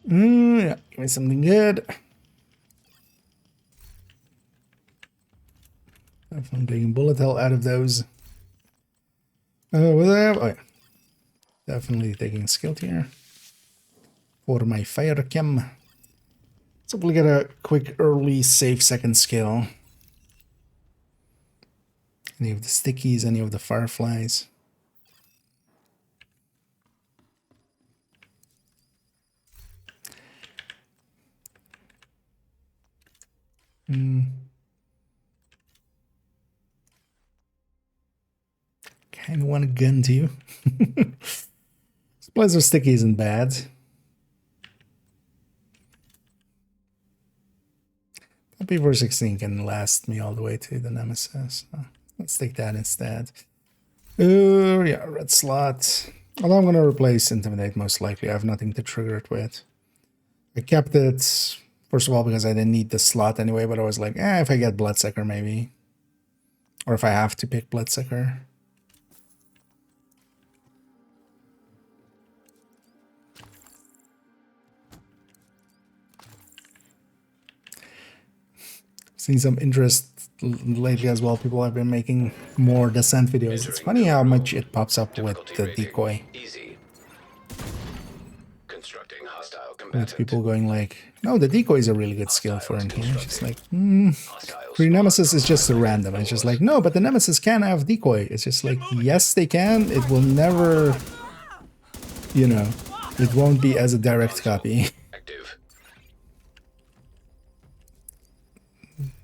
Yeah, give me something good. I'm taking bullet hell out of those. What do I have? Oh, yeah. Definitely taking skill tier for my fire chem. Let's hopefully get a quick early safe second skill. Any of the stickies, any of the fireflies. Kind of want a gun too. Supplies of sticky isn't bad. That P416 can last me all the way to the Nemesis. So let's take that instead. Oh yeah, red slot. Although I'm gonna replace Intimidate most likely. I have nothing to trigger it with. I kept it first of all because I didn't need the slot anyway, but I was like, if I get Bloodsucker maybe. Or if I have to pick Bloodsucker. Seen some interest lately as well. People have been making more descent videos. It's funny how much it pops up with the decoy. Easy. Constructing hostile With combatant. people going like, no, the decoy is a really good skill for in here. It's just like, Hostile free Nemesis is just a random. It's just like, no, but the Nemesis can have decoy. It's just like, yes, they can. It will never, you know, it won't be as a direct copy. active.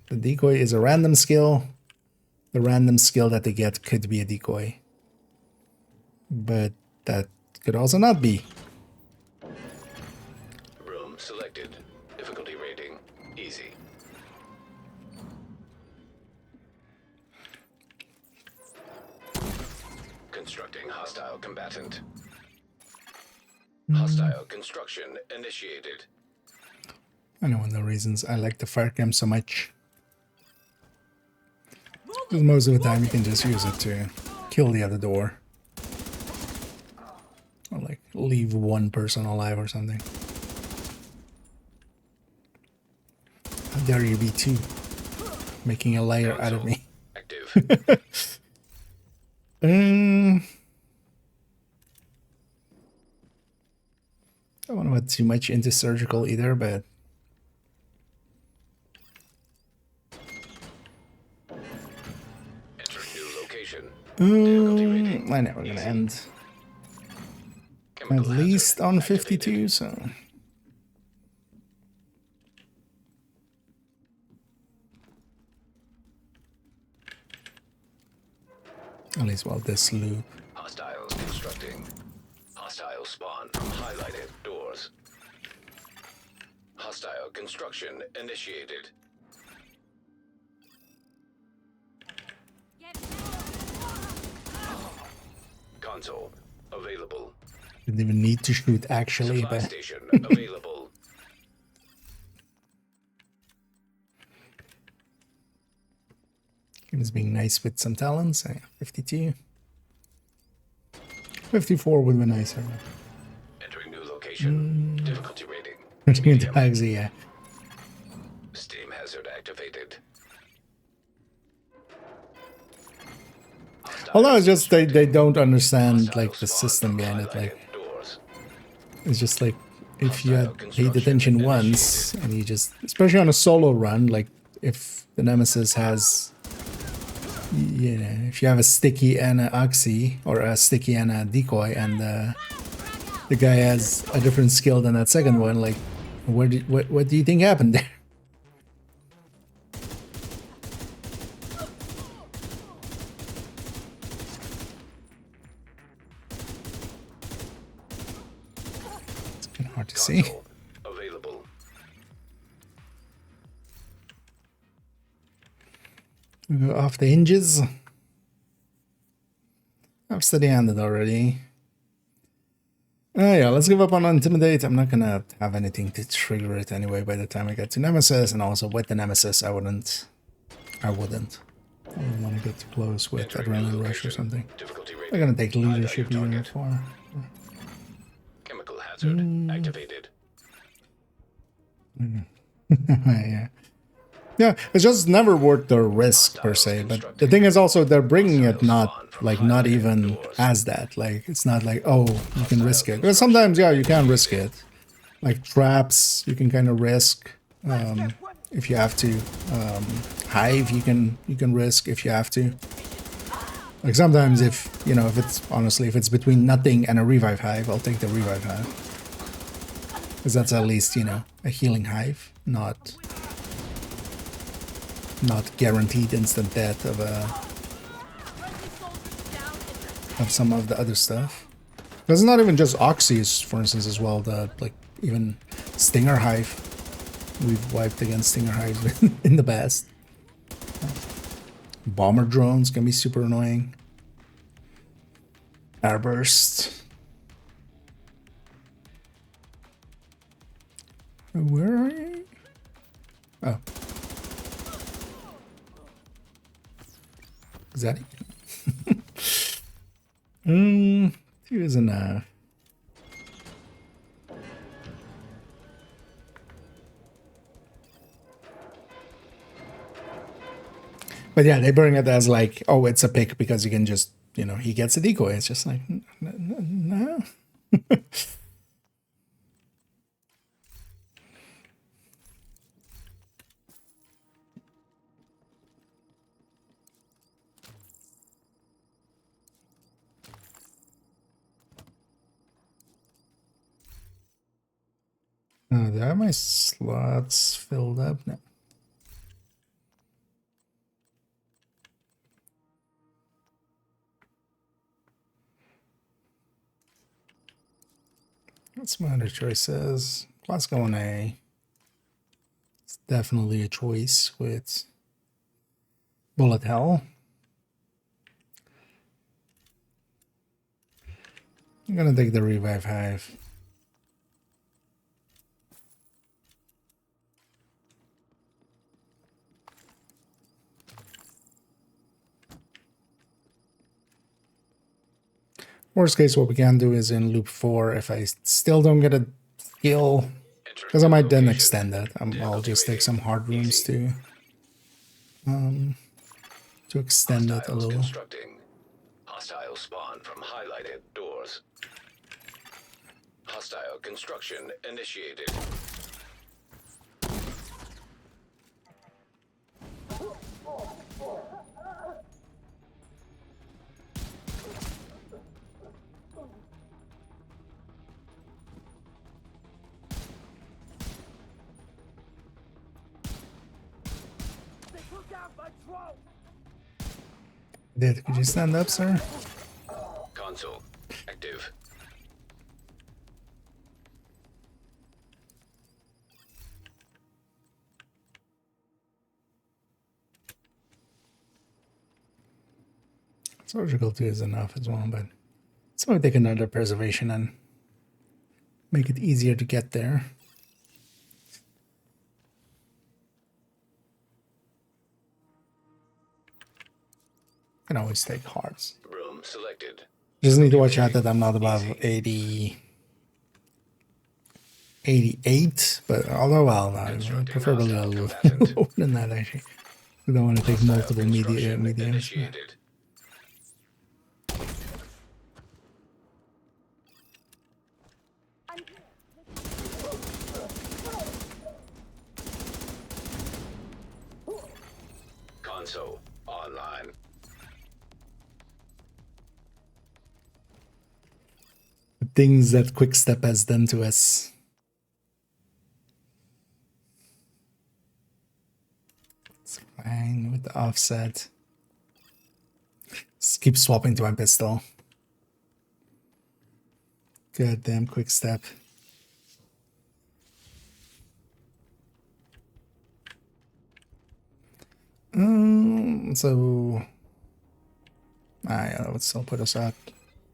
The decoy is a random skill. The random skill that they get could be a decoy. But that could also not be. Room selected. Difficulty rating easy. Constructing hostile combatant. Hostile construction initiated. I know one of the reasons I like the fire cam so much. Because most of the time you can just use it to kill the other door. Or like leave one person alive or something. How dare you be two? Making a liar out of me. Active. I don't want to put too much into surgical either, but Entering new location. Difficulty rating. I know we're gonna end Chemical at hazard least on activated. 52, so at least while this loop. Hostiles constructing. Hostile spawn from highlighted doors. Hostile construction initiated. Console available. Didn't even need to shoot actually, Supply but station available. he was being nice with some talents. 52. 54 would be nicer. Entering new location. Difficulty rating. Continuing to Hagsy, yeah. Steam hazard activated. Although it's just they don't understand like the system behind it. Like Doors. it's just like if you had paid attention once and you just, especially on a solo run, like if the nemesis has, you know, if you have a sticky and an oxy or a sticky and a decoy, and the guy has a different skill than that second one, like what do you think happened there? It's kind of hard to see. Console available. We go off the hinges. I'm steady-handed already. Yeah, let's give up on Intimidate. I'm not gonna have anything to trigger it anyway by the time I get to Nemesis, and also with the Nemesis, I wouldn't. I wouldn't want to get too close with Adrenaline Rush or something. Difficulty I'm rating. gonna take leadership High value even target. for. Chemical hazard activated. Yeah. Yeah, it's just never worth the risk per se. But the thing is also they're bringing it not even as that. Like it's not like, oh, you can risk it. Because sometimes yeah, you can risk it. Like traps, you can kind of risk if you have to. Hive, you can risk if you have to. Like sometimes if you know if it's between nothing and a revive hive, I'll take the revive hive. Because that's at least, you know, a healing hive, not guaranteed instant death of some of the other stuff. Because it's not even just Oxys, for instance, as well. The like even Stinger Hive, we've wiped against Stinger Hives in the past. Bomber drones can be super annoying. Airburst. Where are you? Oh. Is that it? Two is enough. But yeah, they bring it as like, oh, it's a pick because you can just, you know, he gets a decoy. It's just like, no. Do I have my slots filled up now? What's my other choices? Classical 1A. It's definitely a choice with Bullet Hell. I'm gonna take the Revive Hive. Worst case, what we can do is in loop 4, if I still don't get a skill, because I might then extend that. I'll just take some hard rooms to extend it a Hostiles little. constructing. Hostile spawn from highlighted doors. Hostile construction initiated. They took out my drone. Could you stand up, sir? Console active. Surgical 2 is enough as well, but let's maybe take another preservation and make it easier to get there. Can always take hearts. Room selected. Just need to watch out that I'm not above 88, but although, well, no, preferably a little lower than that, actually. We don't want to take multiple mediums. Initiated. I'm here. Console online. The things that Quickstep has done to us. It's fine with the offset. Just keep swapping to my pistol. Goddamn Quickstep. So yeah, that would still put us up.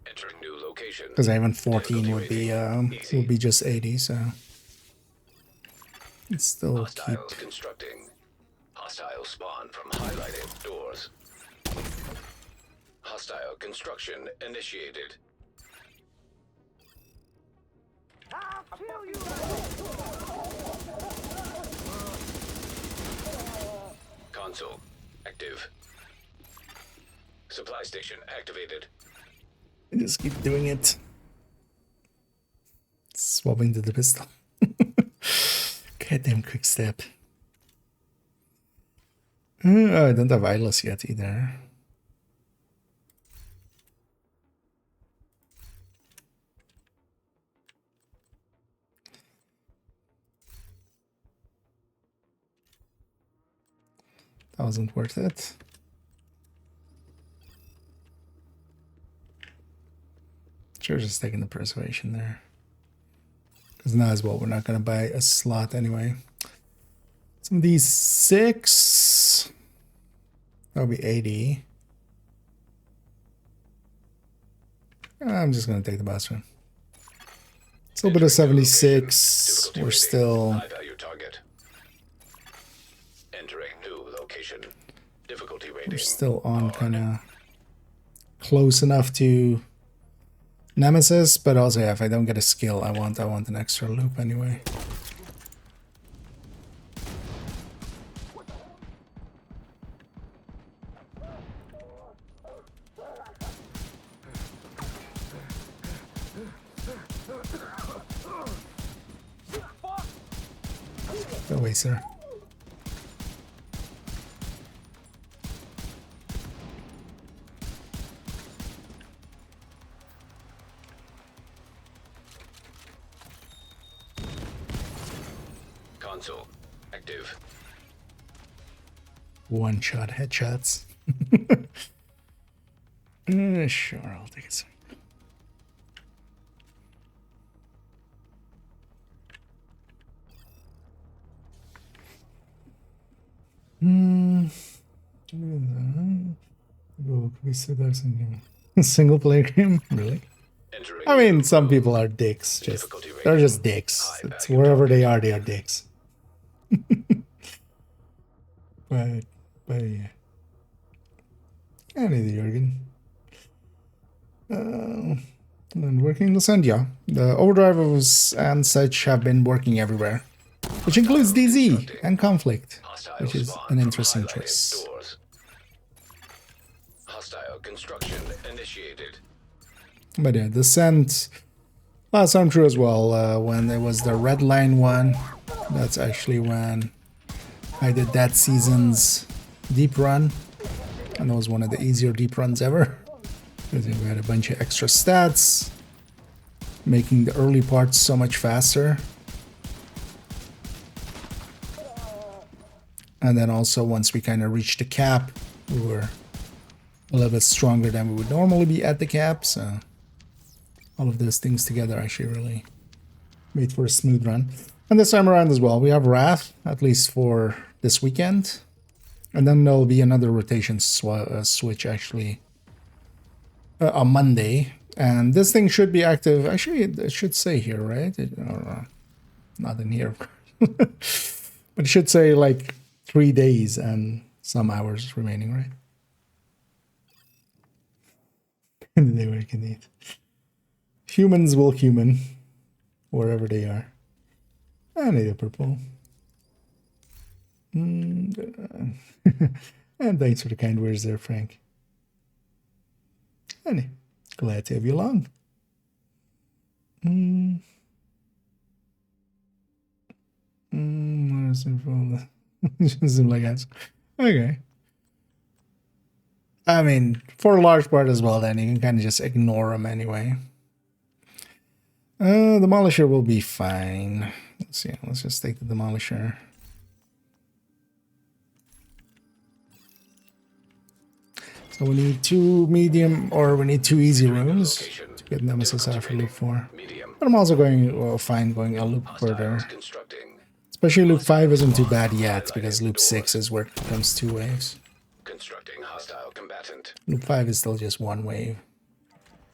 Entering new location. Because even 14 would be just 80, so it's still keep. Hostiles constructing. Hostile spawn from highlighted doors. Hostile construction initiated. I'll kill you. Console active. Supply station activated. I just keep doing it. Swapping to the pistol. Goddamn Quickstep. Oh, I don't have eyeless yet either. That wasn't worth it. Sure, just taking the preservation there. Because now as well, we're not going to buy a slot anyway. Some of these 6. That'll be 80. I'm just going to take the bastard. It's a little bit of 76. We're still... High value target. Entering new location. Difficulty rating. We're still on kind of close enough to Nemesis, but also yeah, if I don't get a skill, I want an extra loop anyway. Go away, sir. Console active. One-shot headshots. Sure, I'll take it. Oh, could we sit there single player game? Really? Entering I mean, some people are dicks. They're just dicks. It's wherever they are dicks. but yeah. I need the Jurgen. And working in the sand, yeah. The overdrivers and such have been working everywhere, which includes DZ and Conflict, Hostile which is spawn an from interesting highlighted choice. doors. Hostile construction initiated. But yeah, the sand last time true as well. When there was the red line one, that's actually when I did that season's deep run, and it was one of the easier deep runs ever. Because we had a bunch of extra stats, making the early parts so much faster. And then also once we kind of reached the cap, we were a little bit stronger than we would normally be at the cap, so all of those things together actually really made for a smooth run. And this time around as well, we have Wrath, at least for this weekend. And then there'll be another rotation switch actually on Monday. And this thing should be active. Actually, it should say here, right? Not in here. But it should say like 3 days and some hours remaining, right? And they work indeed. Humans will human, wherever they are. I need a purple. And thanks for the kind words there, Frank. And glad to have you along. Seems like that. Okay. I mean, for a large part as well, then you can kind of just ignore them anyway. Demolisher will be fine. Let's see. Let's just take the Demolisher. So we need 2 medium, or we need 2 easy rooms to get Nemesis out for loop 4. But I'm also going fine going a loop further. Especially loop 5 isn't too bad yet, because loop 6 is where it becomes 2 waves. Constructing hostile combatant. Loop 5 is still just 1 wave.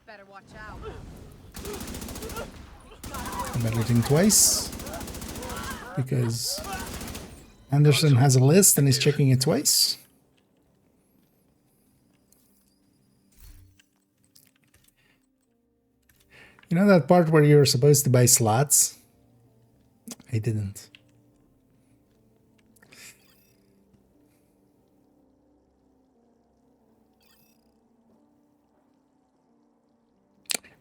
Better watch out. I'm editing twice, because Anderson has a list and he's checking it twice. You know that part where you're supposed to buy slots? I didn't.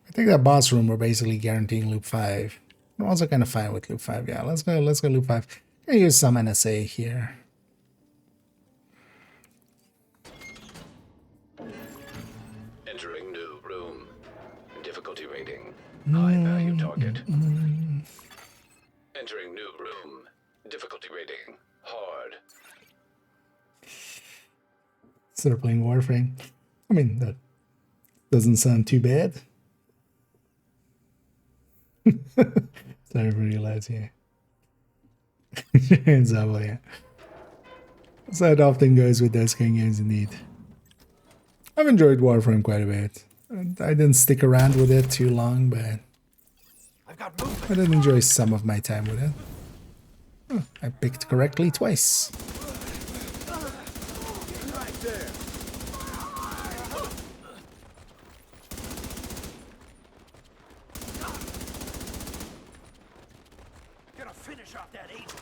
I think that boss room we're basically guaranteeing loop 5. I'm also kind of fine with loop 5. Yeah, let's go loop 5. I'm gonna use some NSA here. Entering new room. Difficulty rating. High value target. Entering new room. Difficulty rating. Hard. Start playing Warframe. I mean, that doesn't sound too bad. Sorry for your lads here. Exactly, yeah. So it often goes with those kind of games indeed. I've enjoyed Warframe quite a bit. I didn't stick around with it too long, but I did enjoy some of my time with it. Oh, I picked correctly twice. Gonna finish off that agent.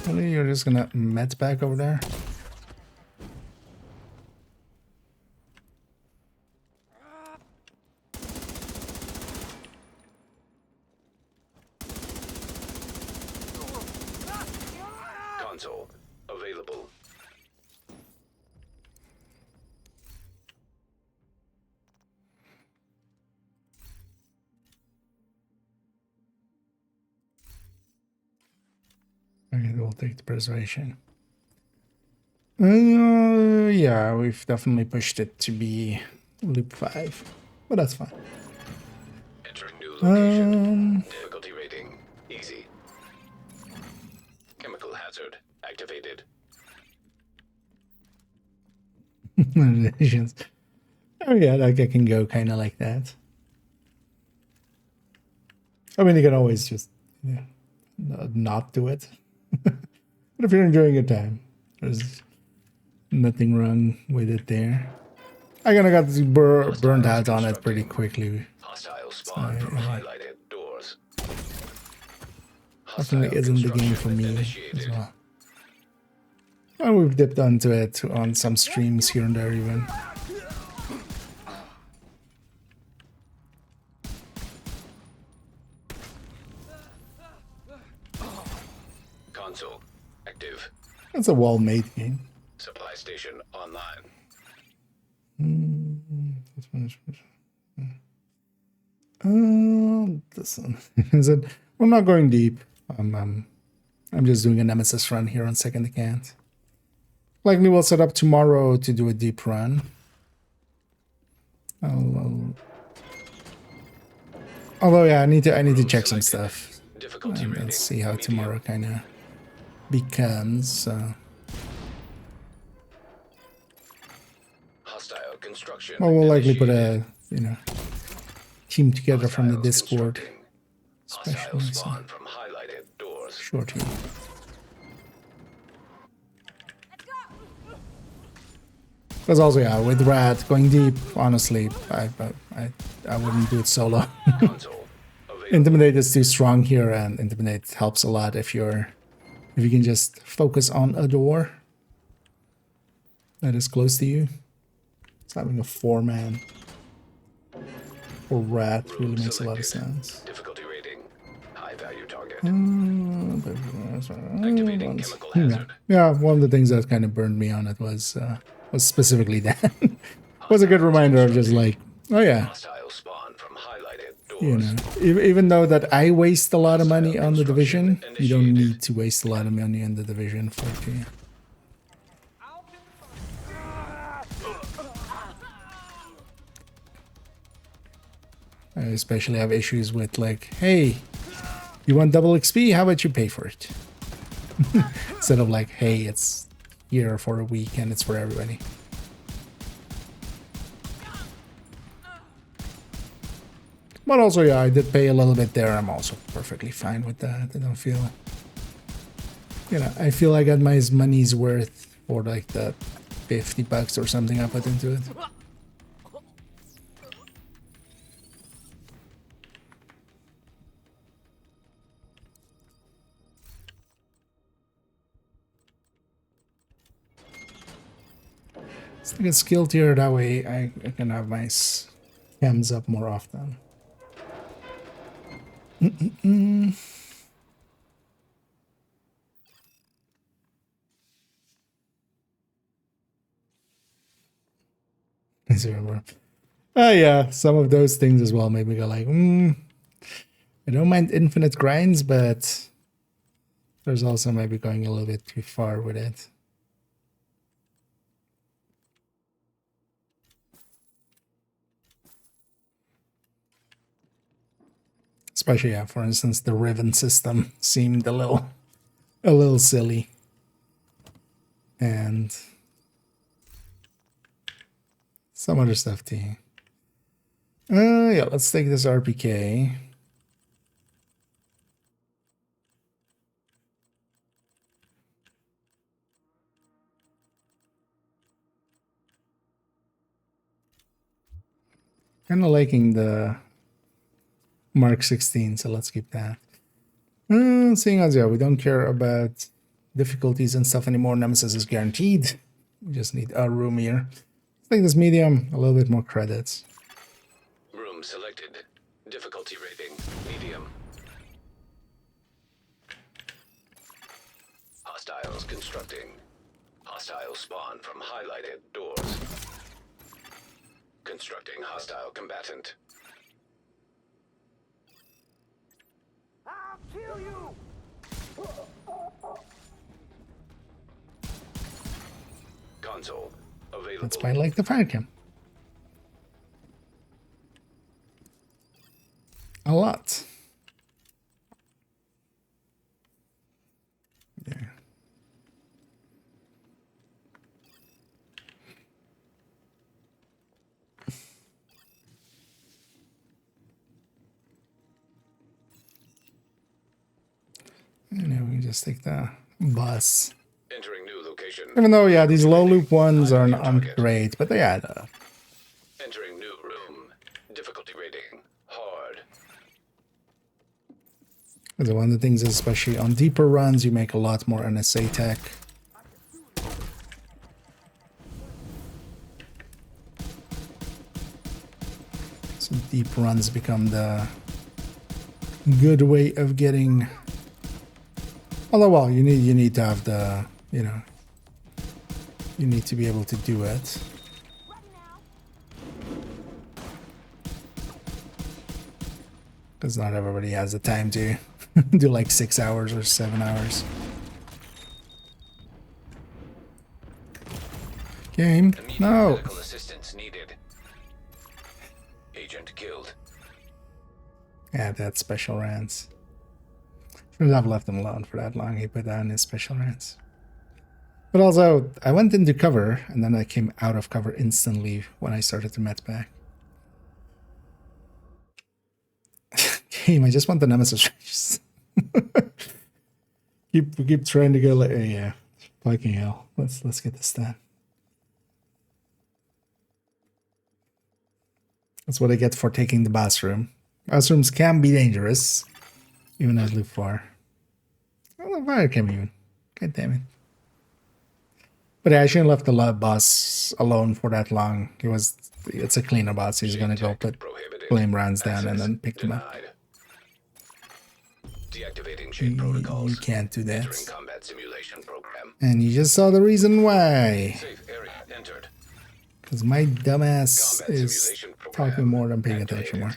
Really, you're just gonna met back over there? Console. Available. Okay, we'll take the preservation. Yeah, we've definitely pushed it to be loop 5, but that's fine. Entering new location. Difficulty rating. Easy. Chemical hazard. Activated. Notifications. Oh yeah, like I can go kind of like that. I mean, you can always just not do it. But if you're enjoying your time, there's Nothing wrong with it there. I kind of got burned out on it pretty quickly. Hostile spawn from highlighted doors. Definitely isn't the game for me as well. Well, we've dipped onto it on some streams here and there even. Console active. It's a well-made game. Supply station online. This one is it? We're not going deep. I'm just doing a nemesis run here on second account. Likely we'll set up tomorrow to do a deep run. Although yeah, I need to check some stuff. And see how tomorrow kind of becomes. Hostile construction. Well, we'll likely put a team together from the Discord. Hostile spawn from highlighted doors. Short team. Because also, yeah, with Rat going deep, honestly, I wouldn't do it solo. Intimidate is too strong here, and Intimidate helps a lot if you can just focus on a door that is close to you. So having a 4-man or Rat really makes a lot of sense. Difficulty rating. High value target. Activating chemical hazard. Yeah, one of the things that kind of burned me on it was specifically that. Was a good reminder of just like, oh yeah, you know, even though that I waste a lot of money on the Division, you don't need to waste a lot of money on the Division for it to. I especially have issues with like, hey, you want double XP? How about you pay for it? Instead of like, hey, it's here for a week and it's for everybody. But also, yeah, I did pay a little bit there. I'm also perfectly fine with that. I don't feel, I feel I got my money's worth for like the $50 or something I put into it. It's like a skill tier, that way I can have my cams up more often. Yeah, some of those things as well made me go like, I don't mind infinite grinds, but there's also maybe going a little bit too far with it. Especially, yeah, for instance, the Riven system seemed a little silly. And some other stuff too. Yeah, let's take this RPK. Kind of liking the Mark 16, so let's keep that. Seeing as, yeah, we don't care about difficulties and stuff anymore. Nemesis is guaranteed. We just need a room here. Let's take this medium, a little bit more credits. Room selected. Difficulty rating, medium. Hostiles constructing. Hostile spawn from highlighted doors. Constructing hostile combatant. I'll kill you! Console available. That's why I like the fire cam. A lot. There. And now we can just take the bus. Entering new location. location. Even though, yeah, these low loop ones aren't great, but they add up. Entering new room. Difficulty rating. Hard. Because one of the things is, especially on deeper runs, you make a lot more NSA tech. So deep runs become the good way of getting. Although, well, you need to have the, you know, you need to be able to do it. Because not everybody has the time to do like 6 hours or 7 hours. Game? No. Medical assistance needed. Agent killed. Yeah, that's special rants. Should have left him alone for that long. He put down his special rants. But also, I went into cover, and then I came out of cover instantly when I started to met back. Game, I just want the Nemesis ranges. keep trying to go like, yeah, fucking hell. Let's get this done. That's what I get for taking the bathroom. Bathrooms can be dangerous, even as live far. Well, the fire came even. God damn it. But I shouldn't have left the boss alone for that long. It's a cleaner boss. He's gonna go put flame rounds down and then pick them up. Deactivating shade protocols. You can't do that. Entering combat simulation program. And you just saw the reason why. Safe area entered. Because my dumbass Combat is simulation program talking more than paying attention more.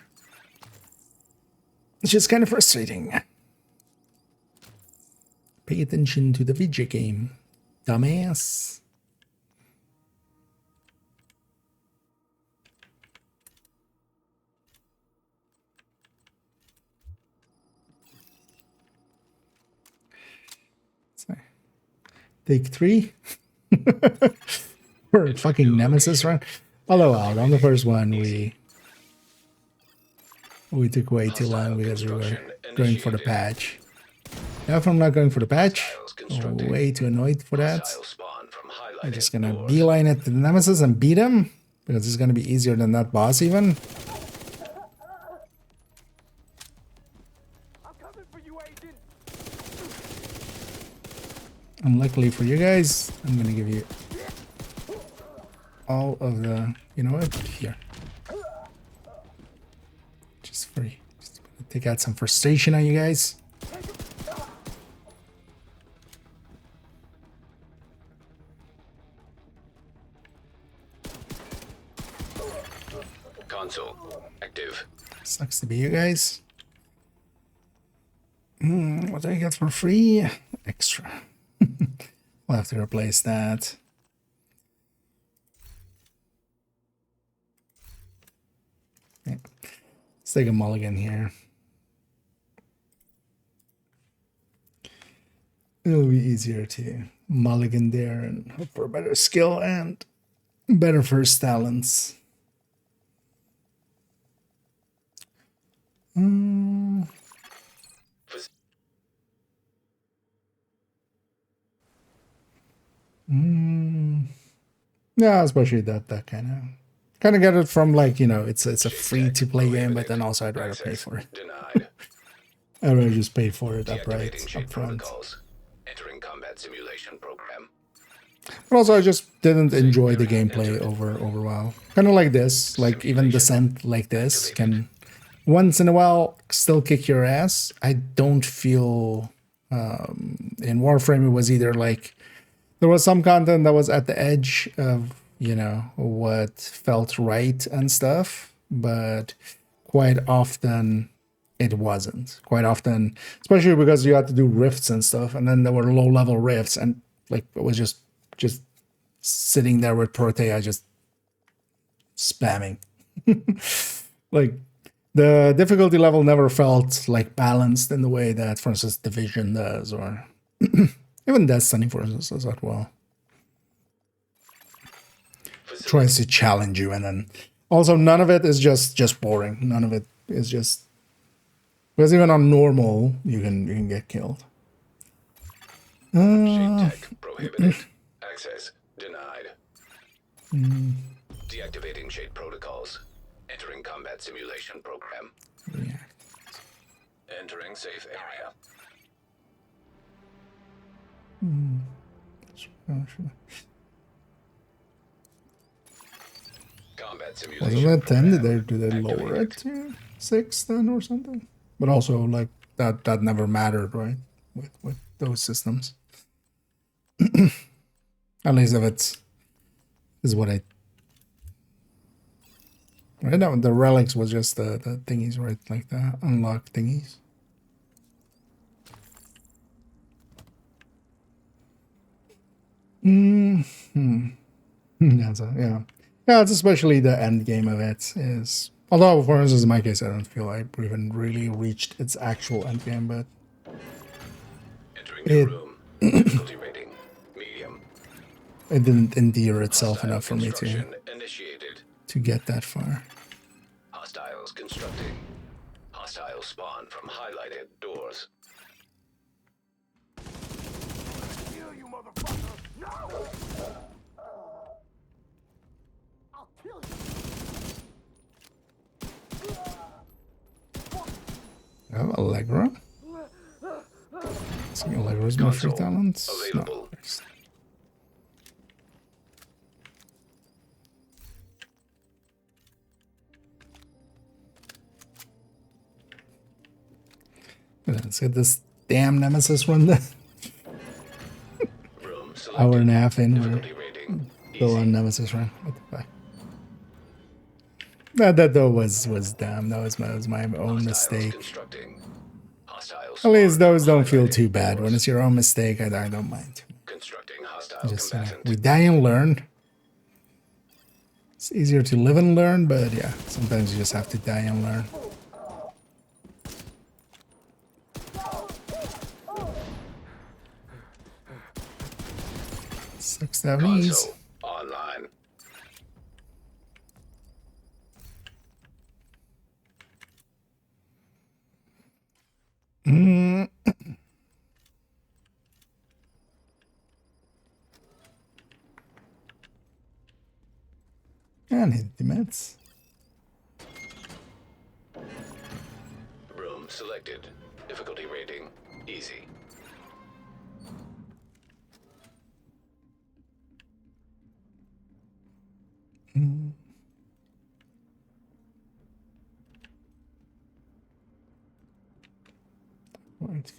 Which is kind of frustrating. Pay attention to the video game, dumbass. Take 3 for a fucking Nemesis run. Although out on the first one we took way too long because we were going for the patch. Now if I'm not going for the patch, I'm way too annoyed for that. I'm just gonna beeline it to the Nemesis and beat him because it's gonna be easier than that boss even. And luckily for you guys, I'm gonna give you all of the, you know what, here. Just free. Just gonna take out some frustration on you guys. Console active. Sucks to be you guys. What do I get for free? Extra. We'll have to replace that. Okay. Let's take a mulligan here. It'll be easier to mulligan there and hope for better skill and better first talents. Yeah, especially that kind of get it from, like, you know, it's a free to play game, but then also I'd rather pay for it. Denied. I'd rather just pay for it upright, Deactivating shade up front. protocols. Entering combat simulation program. But also I just didn't enjoy the gameplay over while. Kind of like this, like even Descent like this can once in a while still kick your ass. I don't feel in Warframe it was either like there was some content that was at the edge of, you know, what felt right and stuff, but quite often it wasn't. Quite often, especially because you had to do rifts and stuff, and then there were low-level rifts, and like it was just sitting there with Protea just spamming. Like the difficulty level never felt like balanced in the way that, for instance, Division does, or even Destiny, for instance, does that well. Tries to challenge you, and then also none of it is just boring. None of it is just, because even on normal you can get killed. Shade tech prohibited. Access denied. Deactivating shade protocols. Entering combat simulation program. Yeah. Entering safe area. Combat simulation. Wasn't that 10? program Do they lower it activated. to 6 then or something? But also like that never mattered, right? With those systems. At least if it's is what I right now the relics was just the thingies, right? Like the unlock thingies. Yeah, it's especially the end game of it is. Although, for instance, in my case, I don't feel I even really reached its actual end game, but Entering the room. Difficulty rating medium. it didn't endear itself Hostile enough for me construction initiated. to get that far. Hostiles constructing. Hostile spawn from highlighted doors. Kill you, motherfucker! No! I'll kill you! Oh, Allegra. See, Allegra's my free Console talents. No. available. Let's get this damn Nemesis run then. Room selected. Hour and a half in, we're Difficulty rating still easy. on Nemesis run. What the fuck? That though was damn. That was my own Hostiles mistake. constructing. Hostiles At least spawn those from don't feel highlighted too bad. When doors. it's your own mistake, I don't mind. Constructing hostile Just combatant. we die and learn. It's easier to live and learn, but yeah, sometimes you just have to die and learn. Sucks to have knees. Console online. And hit the meds. Room selected. Difficulty rating easy. Where'd it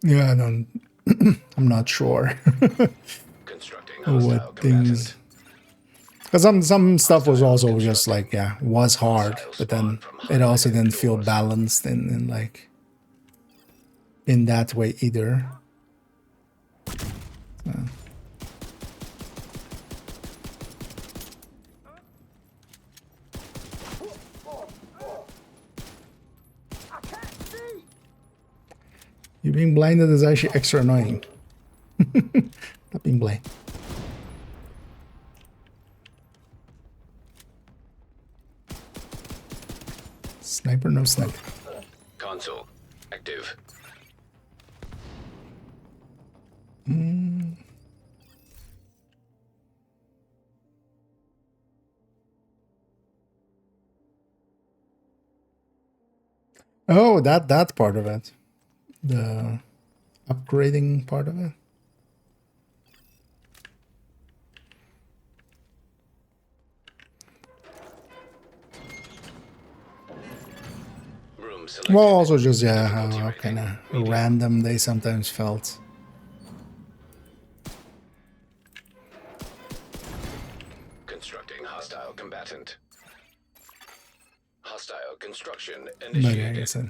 go? Yeah, I don't. I'm not sure Constructing hostile what things. combatant. Because some stuff was also just like was hard, but then it also didn't feel balanced in like in that way either. So. I can't see! You being blinded is actually extra annoying. Not being blind. Sniper, no sniper. Console active. Oh, that part of it. The upgrading part of it. Room selected. Well, also just how Difficulty kind rating, of medium. random they sometimes felt. Constructing hostile combatant. Hostile construction But I initiated. guess I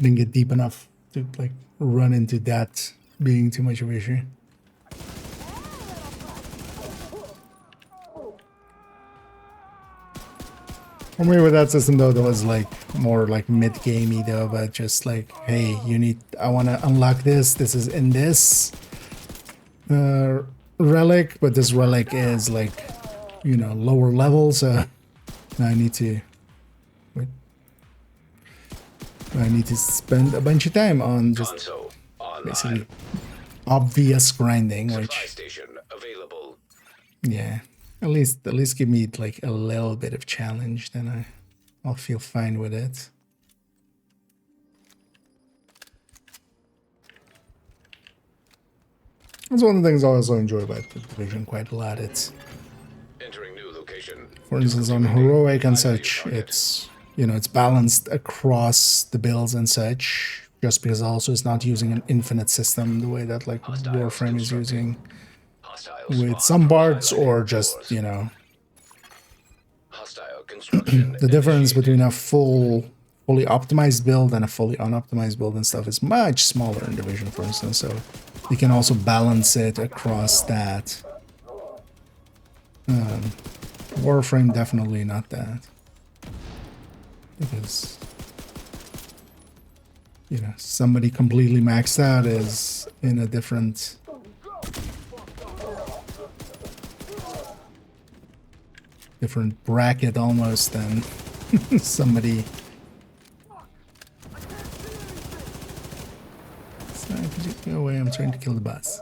didn't get deep enough to like run into that being too much of an issue. For me with that system though, that was like more like mid-gamey though, but just like, hey, I want to unlock this. This is in this relic, but this relic is like, lower level, so now I need to spend a bunch of time on just Console online. basically obvious grinding, Supply which station available. yeah, at least give me like a little bit of challenge, then I'll feel fine with it. That's one of the things I also enjoy about the Division quite a lot. It's, Entering new location. for instance, on heroic and such, it's, you know, it's balanced across the builds and such. Just because also it's not using an infinite system the way that like Warframe is using with some parts, or just, you know, Hostile construction. the difference between a fully optimized build and a fully unoptimized build and stuff is much smaller in Division, for instance. So you can also balance it across that. Warframe definitely not that, because you know somebody completely maxed out is in a different bracket almost than somebody. Sorry, could you go away? I'm trying to kill the boss.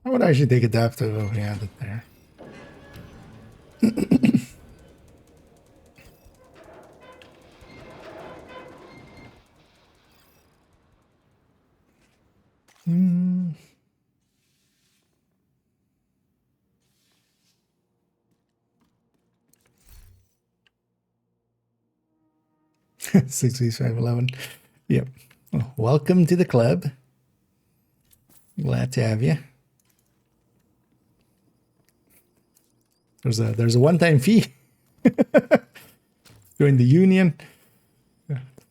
I would actually take a depth to go hand it there. Six weeks 511. Yep. Well, welcome to the club. Glad to have you. There's a one-time fee. Join the union.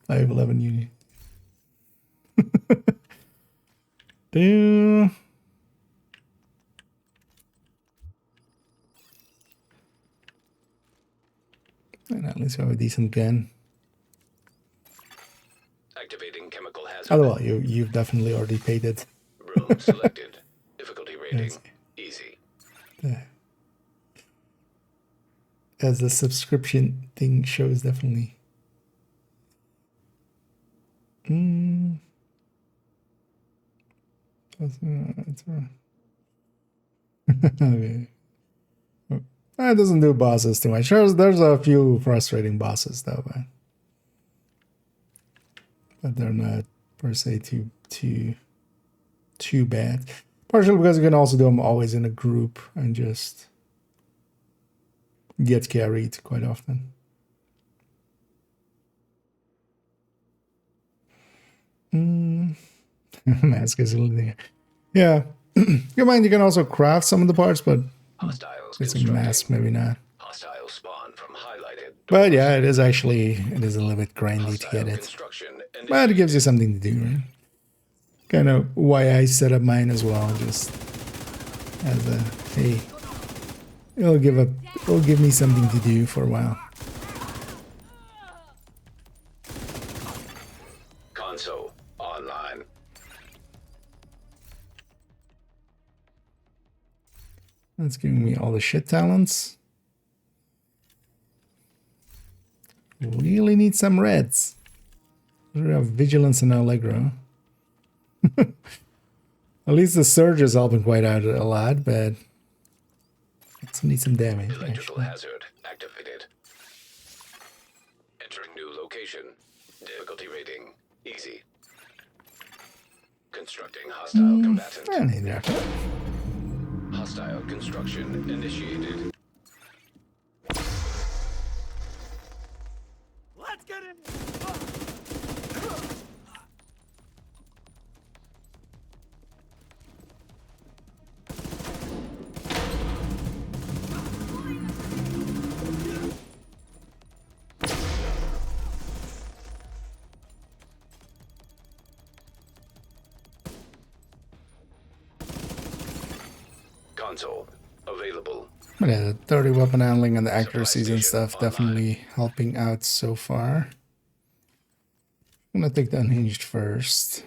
511 union. Damn. And at least we have a decent gun. Activating chemical hazard. Oh well, you've definitely already paid it. Room selected. Difficulty rating. Easy. As the subscription thing shows, definitely. Okay. It doesn't do bosses too much. There's a few frustrating bosses though, but they're not per se too bad. Partially because you can also do them always in a group and just get carried quite often. Mask is a little thing. Yeah. You mind, you can also craft some of the parts, but it's a mask, maybe not. Hostile spawn from highlighted. But yeah, it is a little bit grindy to get it. But it gives you something to do, right? Kind of why I set up mine as well, just as a hey, it'll give me something to do for a while. Console online. That's giving me all the shit talents. Really need some reds. We have vigilance and Allegro. At least the surge is helping quite out a lot, but let's need some damage. Electrical hazard activated. Entering new location. Difficulty rating easy. Constructing hostile combatant. I need that. Hostile construction initiated. Let's get in. Console available. But yeah, the 30 weapon handling and the Supply accuracies and station stuff online. definitely helping out so far. I'm gonna take the unhinged first.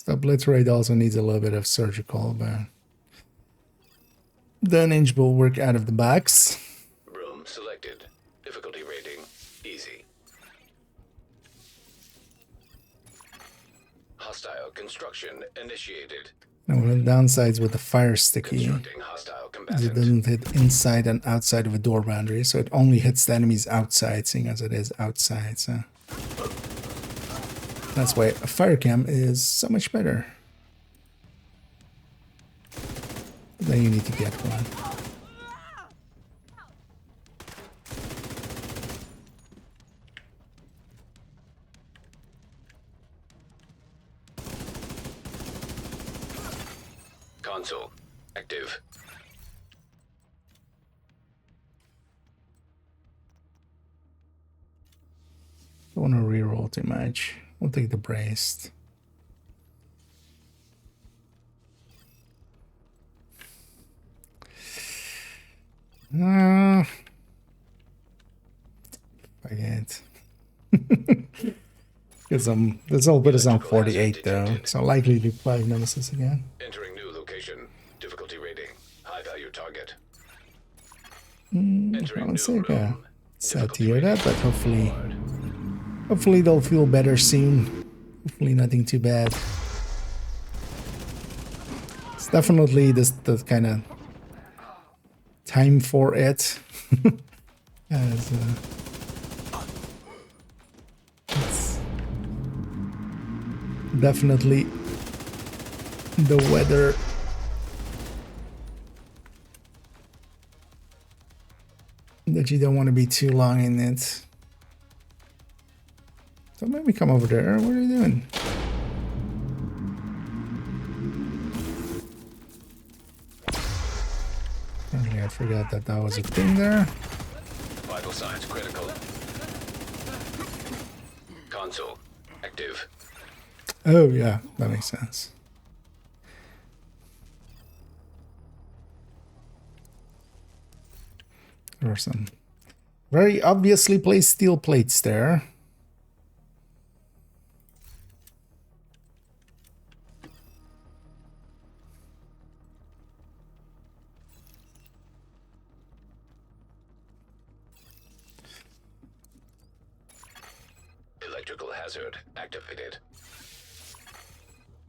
The blitz rate also needs a little bit of surgical, but the unhinged will work out of the box. Room selected. Difficulty rating easy. Hostile construction initiated. Now, one of the downsides with the fire sticky Constructing hostile is combatant. it doesn't hit inside and outside of a door boundary, so it only hits the enemies outside, seeing as it is outside. So that's why a fire cam is so much better. But then you need to get one. Console active. Don't want to reroll too much. We'll take the braced. Forget. Because this will put us on 48 though, so likely to play Nemesis again. Entering new location. Difficulty rating high value target. I Entering don't new say room. sad to hear that, but hopefully they'll feel better soon. Hopefully nothing too bad. It's definitely the kind of time for it. As it's definitely the weather. That you don't want to be too long in it. Don't make me come over there. What are you doing? Apparently I forgot that that was a thing there. Vital signs critical. Console active. Oh yeah, that makes sense. There are some very obviously placed steel plates there. Electrical hazard activated.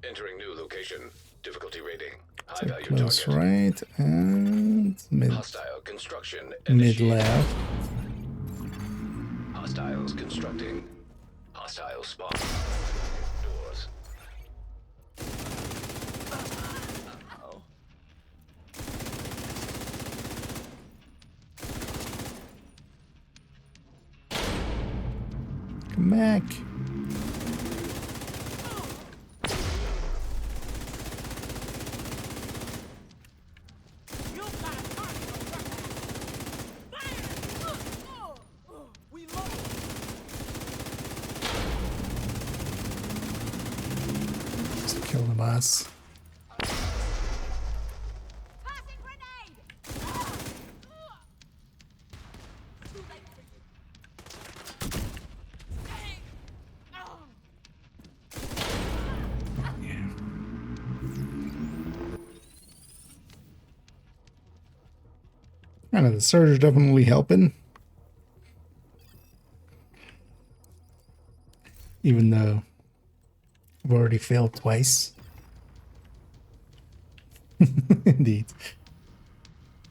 Entering new location. Difficulty rating high value Close target. right and mid Hostile construction mid initiated. left. Hostiles constructing. Hostile spawn. Doors. Come back. Just kill the boss. Passing grenade! Kind of the surge definitely helping. Even though I've already failed twice. Indeed.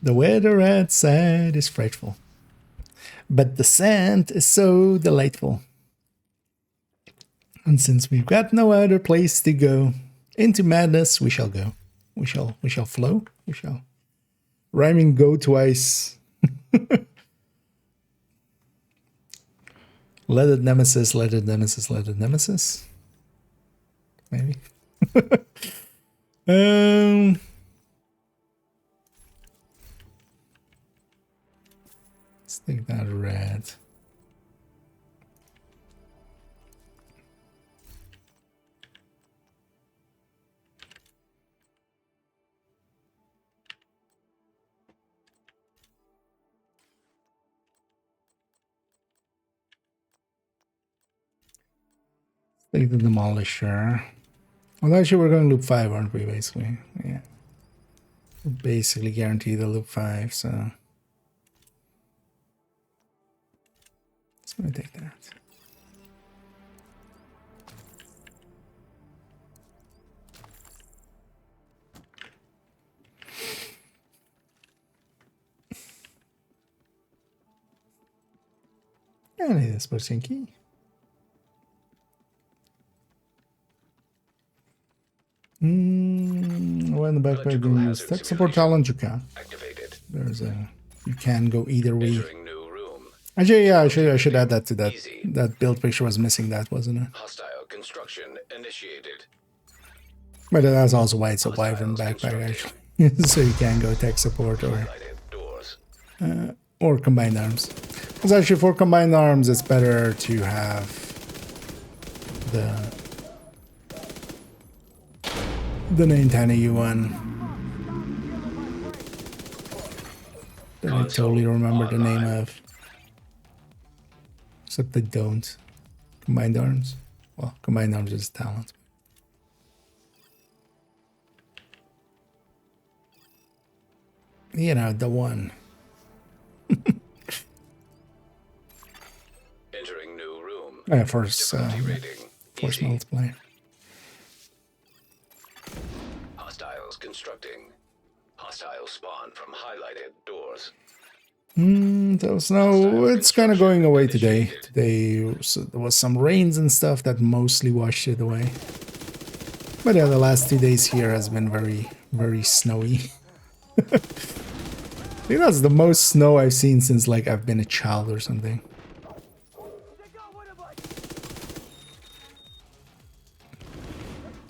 The weather outside is frightful, but the scent is so delightful. And since we've got no other place to go, into madness we shall go. We shall flow. We shall rhyming go twice. Let it nemesis, let it nemesis, let it nemesis. Maybe. Let's take that red. Take the demolisher. Well, actually, we're going loop 5, aren't we, basically? Yeah. We're basically guaranteed the loop 5, so... Let me take that. I need this person key. When the backpack being used tech support talent, you can. Activated. There's a you can go either way. Entering new room. Actually, yeah, I should add that to that. Easy. That build picture was missing that, wasn't it? Hostile construction initiated. But that's also why it's a wyvern backpack, actually. So you can go tech support Highlighted doors. or combined arms. Because actually for combined arms, it's better to have the Nintendo U1. That I totally remember the name of. Except they don't. Combined arms. Well, combined arms is talent. You know, the one. Entering new room. Force Rating. Easy. multiplier. Hostiles constructing. Hostile spawn from highlighted doors. So it's kind of going away today. Today there was some rains and stuff that mostly washed it away. But yeah, the last 2 days here has been very, very snowy. I think that's the most snow I've seen since like I've been a child or something.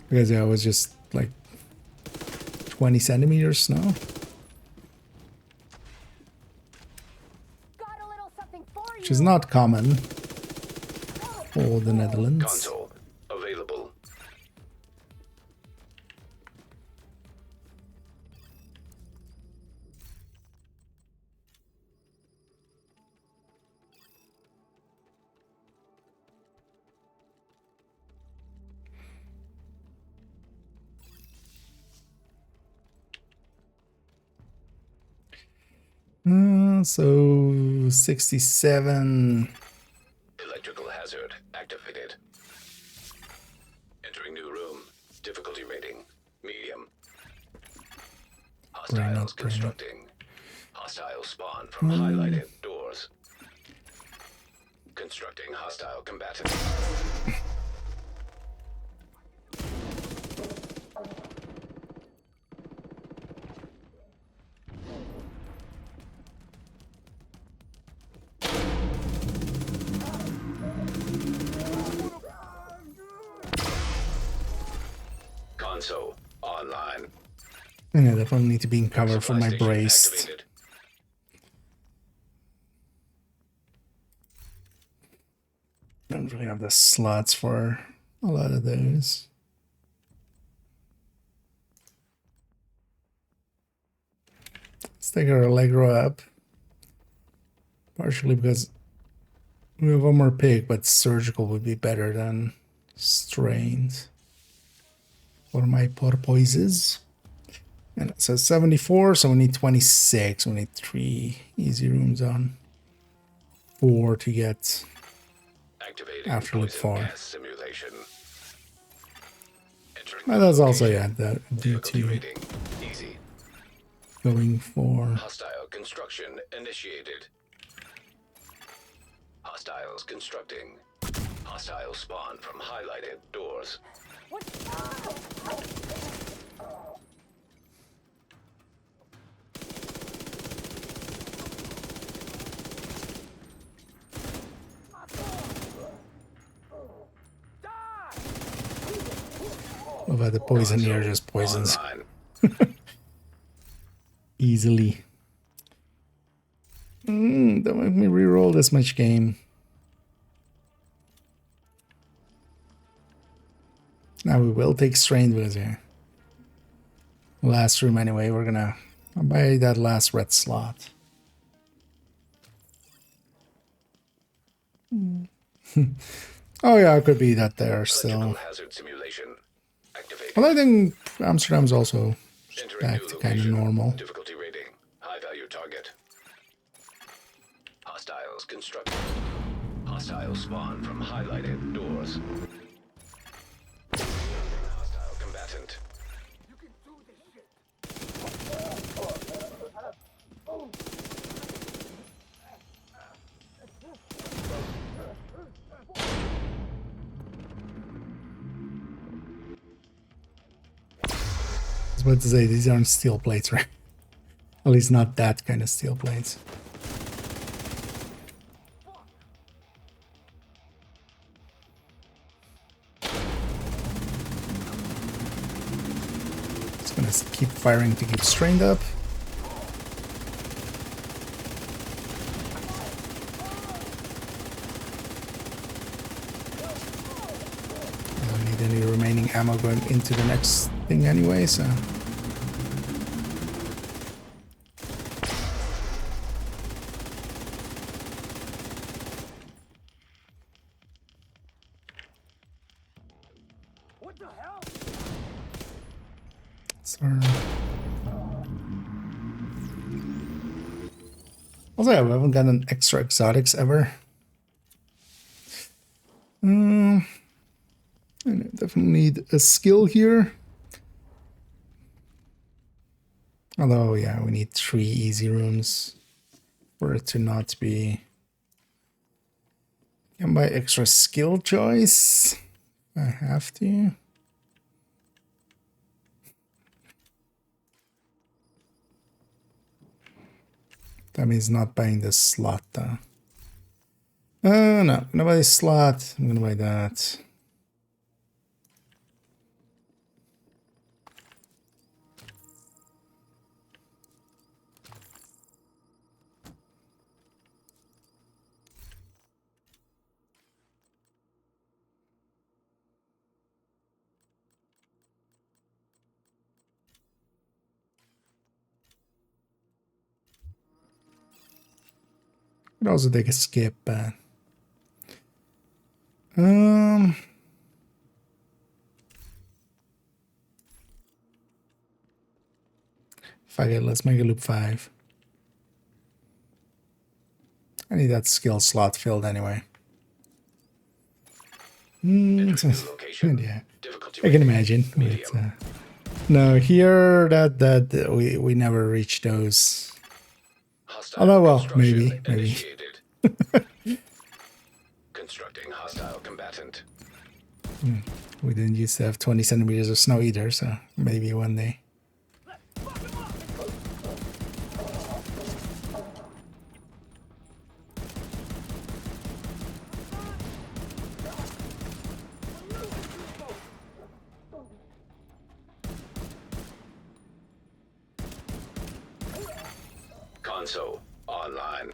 Because yeah, it was just like 20 centimeters snow. Got a little something for you. Which is not common for the Netherlands. Console available. So 67. Electrical hazard activated. Entering new room. Difficulty rating. Medium. Hostiles constructing. Hostile spawn from highlighted doors. Constructing hostile combatant. Console online. Yeah, definitely need to be in cover for my Supply station braced. activated. Don't really have the slots for a lot of those. Let's take our Allegro up. Partially because we have one more pick, but surgical would be better than strained for my porpoises. And it says 74, so we need 26. We need 3 easy rooms on 4 to get Activating after loop poison 4. gas simulation. Entering Well, that's also, location. yeah, that due Difficulty to rating. Easy. going for Hostile construction initiated. Hostiles constructing. Hostile spawn from highlighted doors. about the poison here, just poisons Online. easily. Don't make me reroll this much game. Now we will take strained because here. Last room anyway, we're gonna buy that last red slot. Oh yeah, it could be that there Electrical still. hazard simulation activated. Well, I think Amsterdam's also Entering back new to kind of location. normal. Difficulty rating. High value target. Hostiles constructed. Hostiles spawn from highlighted doors. Hostile combatant. I was about to say, these aren't steel plates, right? At least not that kind of steel plates. Just gonna keep firing to keep strained up. I don't need any remaining ammo going into the next thing anyway, so... What the hell? Sorry. Also, yeah, we haven't gotten extra exotics ever. I definitely need a skill here. Although, yeah, we need 3 easy rooms for it to not be... Can buy extra skill choice. I have to. That means not buying this slot though. No, I'm gonna buy this slot. I'm gonna buy that. Could also take a skip, but fuck it, let's make a loop 5. I need that skill slot filled anyway. Entering new location. Yeah, Difficulty I can rating. imagine. Medium. But, no, here that we never reach those. Hostile Although, well, construction maybe. initiated. Constructing hostile combatant. We didn't used to have 20 centimeters of snow either, so maybe one day. Console online.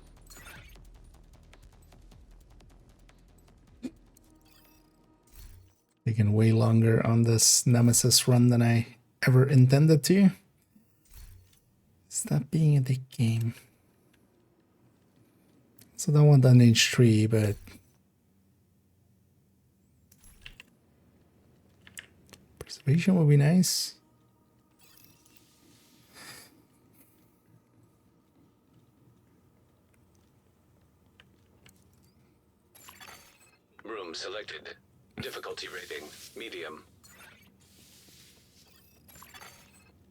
Taking way longer on this Nemesis run than I ever intended to. Stop being a dick game. So don't want an H3, but preservation would be nice. Room selected. Difficulty rating. Medium.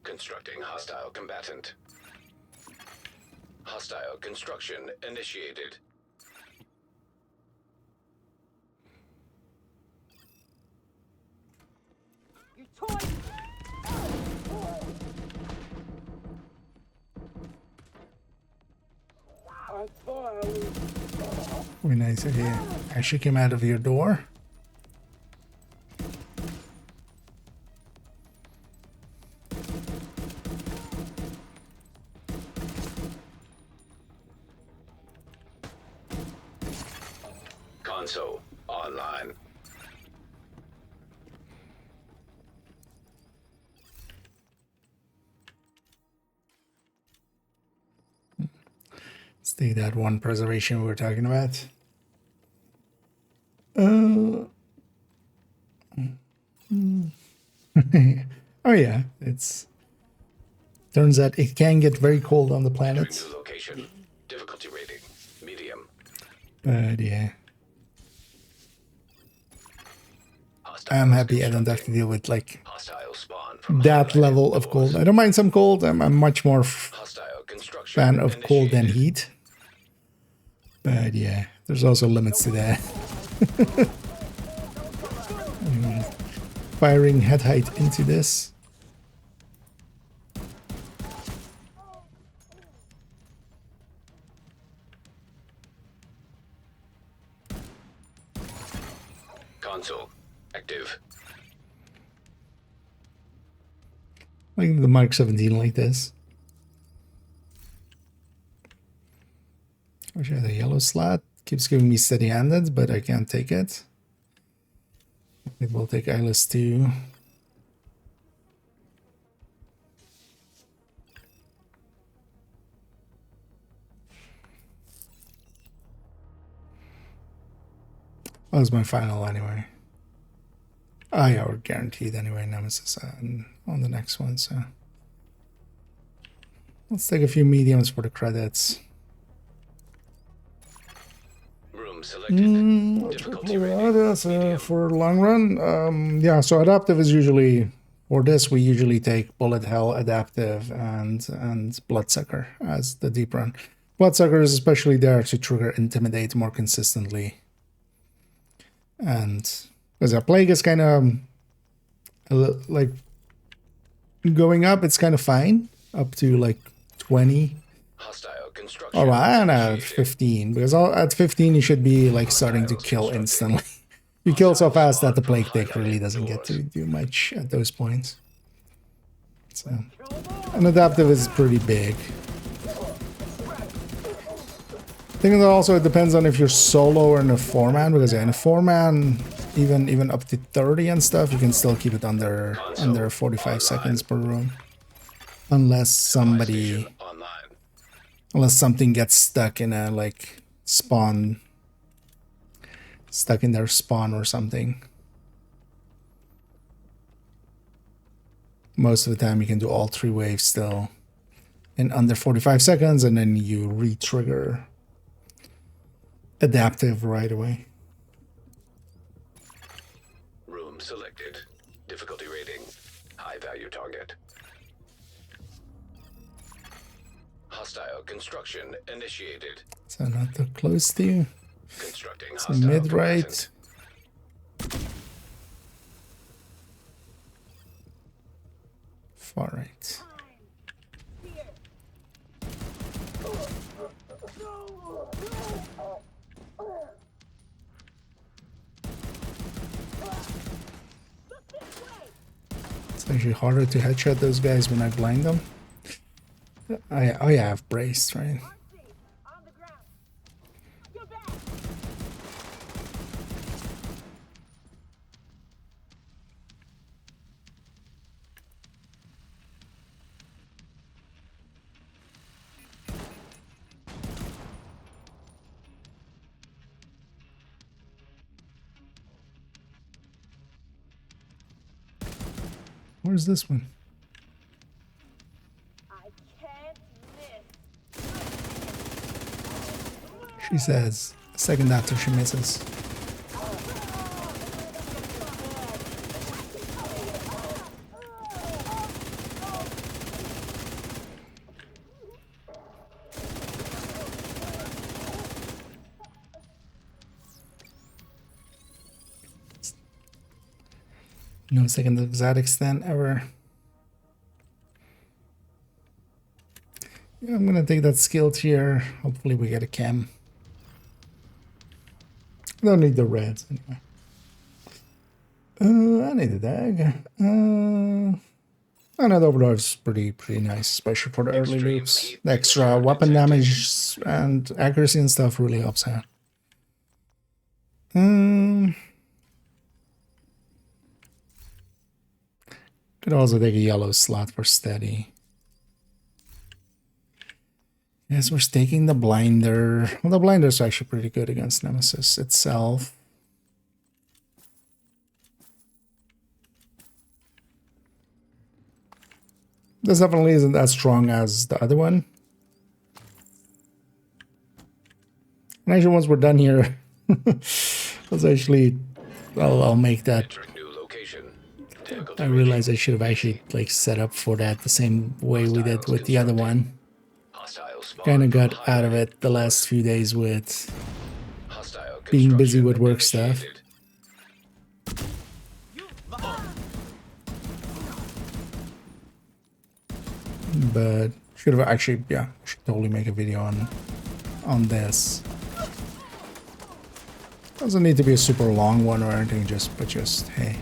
Constructing hostile combatant. Hostile construction initiated. You toy! I thought I was... Would be nice if you actually came out of your door. Console online. Let's take that one preservation we were talking about. yeah, it's turns out it can get very cold on the planet. Entering new location. Difficulty rating medium. But yeah, Hostile I'm happy I don't have to deal with like Hostile spawn from that highlighted level of doors. cold. I don't mind some cold. I'm much more Hostile construction fan of cold than initiated. heat. But yeah, there's also limits to that. Firing head height into this. Console active. Like the Mark 17 like this. Wish I had a yellow slot. Keeps giving me steady-handed, but I can't take it. It will take eyeless too. That was my final anyway. Oh yeah, we're guaranteed anyway, Nemesis on the next one, so. Let's take a few mediums for the credits. Room selected. Difficulty rating. For long run, yeah, so adaptive is usually, for this we usually take Bullet Hell, Adaptive, and Bloodsucker as the deep run. Bloodsucker is especially there to trigger Intimidate more consistently. And because a Plague is kind of like going up, it's kind of fine up to like 20. Hostile construction. All right, and at initiated. 15, because at 15 you should be like starting to kill instantly. You kill so fast that the Plague Tick really doesn't get to do much at those points. So, an adaptive is pretty big. I think that also it depends on if you're solo or in a 4-man, because in a 4-man, even up to 30 and stuff, you can still keep it under 45 seconds per room, unless somebody. Online. Unless something gets stuck in a, like, spawn. Stuck in their spawn or something. Most of the time you can do all 3 waves still in under 45 seconds, and then you re-trigger adaptive right away. Room selected. Difficulty rating high value target. Hostile construction initiated. So not too close to you. Constructing So hostile mid-right. Far right. It's actually harder to headshot those guys when I blind them. Oh yeah, I have braced, right? On the ground. You're back. Where's this one? I can't miss. She says, a second after she misses. No second exotic stand ever. Yeah, I'm gonna take that skill tier. Hopefully we get a chem. I don't need the reds anyway. I need a dag. I know the overdrive's pretty nice, especially for the early Extreme loops. heat The extra extract weapon detected. damage and accuracy and stuff really helps out. Could also take a yellow slot for steady. Yes, we're staking the blinder. Well, the blinder's actually pretty good against Nemesis itself. This definitely isn't as strong as the other one. And actually, once we're done here, let's actually, I'll make that. Entering new location. I Difficulty realized I rating should have actually like set up for that the same way we did with the other one. hostile spawn Kind of from got out of highlighted it the last doors. few days with Hostile being busy construction with work stuff. initiated. But should have actually, yeah, should totally make a video on this. Doesn't need to be a super long one or anything, but just hey,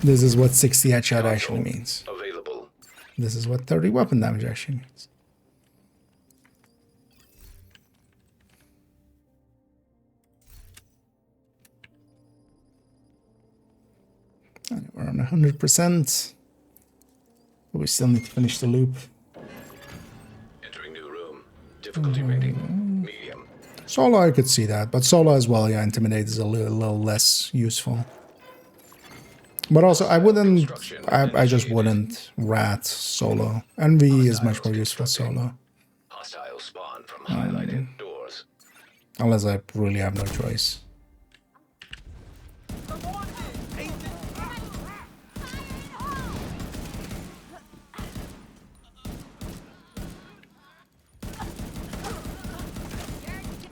this is what 60 headshot actually means. Available. This is what 30 weapon damage actually means. And we're on 100%. But we still need to finish the loop. Entering new room. Difficulty rating. Medium. Solo, I could see that, but solo as well, yeah, Intimidate is a little less useful. But also, I wouldn't, I just wouldn't rat solo. Envy is much more useful solo. Hostile spawn from highlighted doors. Unless I really have no choice.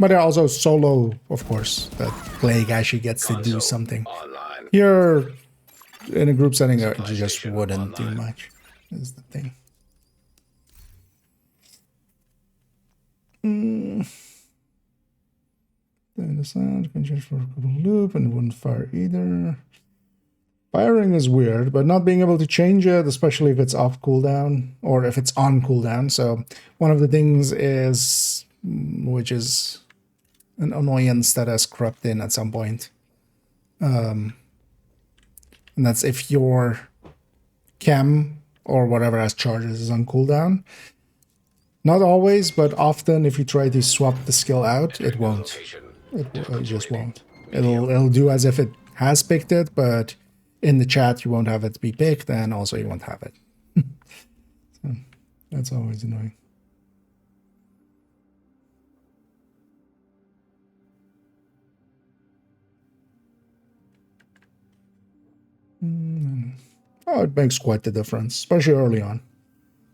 But also solo, of course, that Plague actually gets to do something. Online. Here, in a group setting, you just wouldn't do much, is the thing. Then the sound can change for a couple loop and it wouldn't fire either. Firing is weird, but not being able to change it, especially if it's off cooldown or if it's on cooldown. So one of the things is, which is an annoyance that has crept in at some point. And that's if your chem or whatever has charges is on cooldown. Not always, but often if you try to swap the skill out, it won't. It just won't. It'll do as if it has picked it, but in the chat you won't have it be picked, and also you won't have it. So that's always annoying. Oh, it makes quite the difference, especially early on.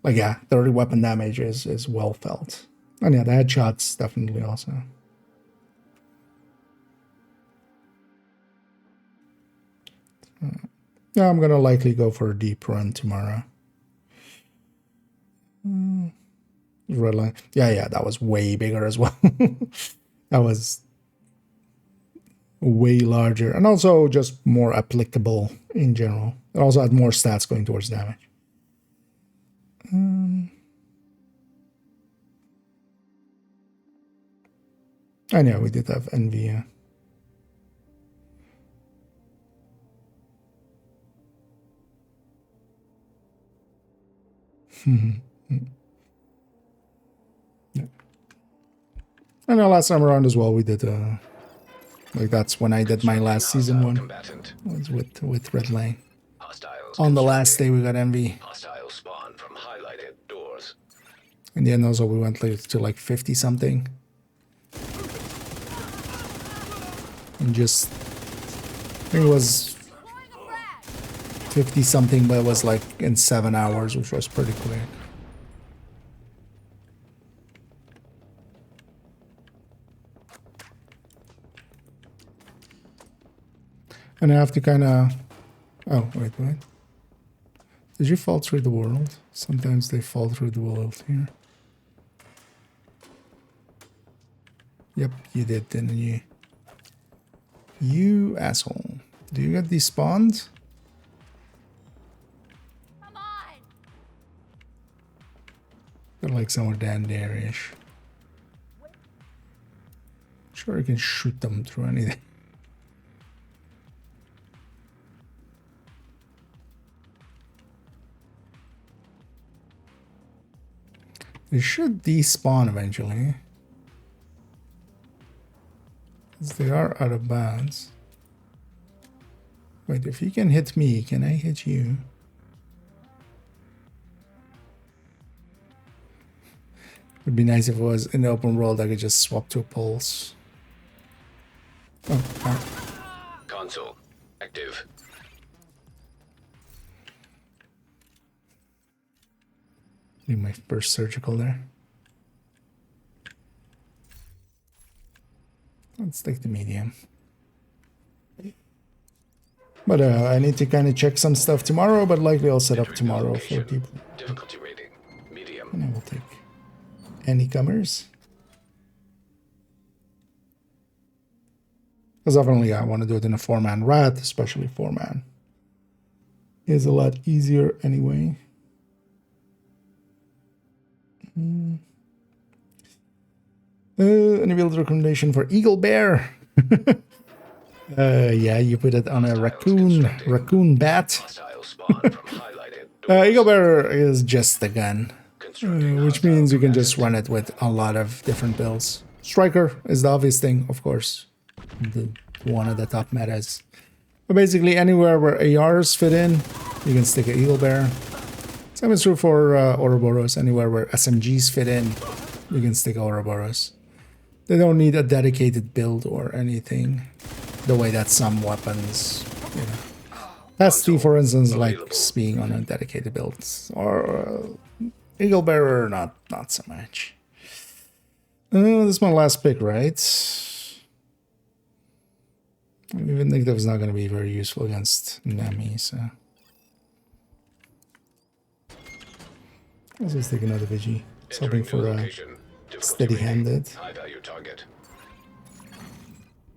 Like, yeah, 30 weapon damage is well felt. And yeah, the headshots definitely also. Yeah, I'm gonna likely go for a deep run tomorrow. Red line. Yeah, that was way bigger as well. That was way larger and also just more applicable in general. It also had more stats going towards damage. And yeah, we did have envy. Yeah. And the last time around as well, we did like that's when I did my last season one. Was with Red Lane. On the last day we got envy. Hostile spawn from highlighted doors. In the end also we went like to like 50 something. And just I think it was 50 something, but it was like in 7 hours, which was pretty quick. And I have to kind of... Oh, wait. Did you fall through the world? Sometimes they fall through the world here. Yep, you did, didn't you? You asshole. Do you get despawned? Come on! They're like somewhere down there-ish. Sure, you can shoot them through anything. They should despawn eventually. Because they are out of bounds. Wait, if you can hit me, can I hit you? Would be nice if it was in the open world. I could just swap to a pulse. Oh, Console active. do my first surgical there. Let's take the medium. But I need to kind of check some stuff tomorrow, but likely I'll set up tomorrow for people. Difficulty rating medium. And I will take any comers. Because definitely I want to do it in a 4-man rat, especially 4-man. Is a lot easier anyway. Any build recommendation for Eagle Bear? Yeah, you put it on a raccoon bat. Hostile spawn from highlighted doors. Eagle Bear is just a gun, Constructing which hostile means you can just combatant. run it with a lot of different builds. Striker is the obvious thing, of course, one of the top metas. But basically, anywhere where ARs fit in, you can stick an Eagle Bear. Same is true for Ouroboros. Anywhere where SMGs fit in, you can stick Ouroboros. They don't need a dedicated build or anything, the way that some weapons, you know. Pesty, for instance, likes being on a dedicated build, or Eagle Bearer, not so much. This is my last pick, right? I even think that was not going to be very useful against Nami, so let's just take another Vigi. Something for Location. Difficulty steady-handed. rating, high value target.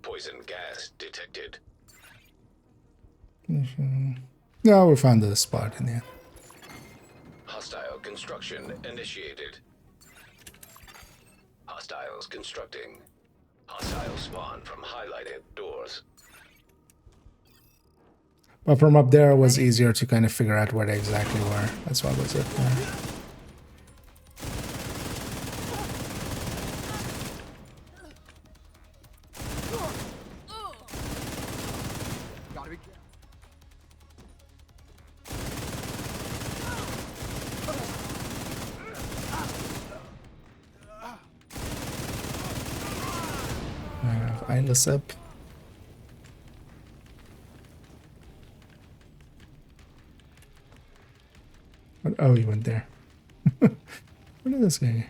Poison gas detected. No, we found the spot in the end. Hostile construction initiated. Hostiles constructing. Hostile spawn from highlighted doors. But from up there, it was easier to kind of figure out where they exactly were. That's why I was up there. Gotta be careful. Eyeless up. Oh, he went there. Where did this guy?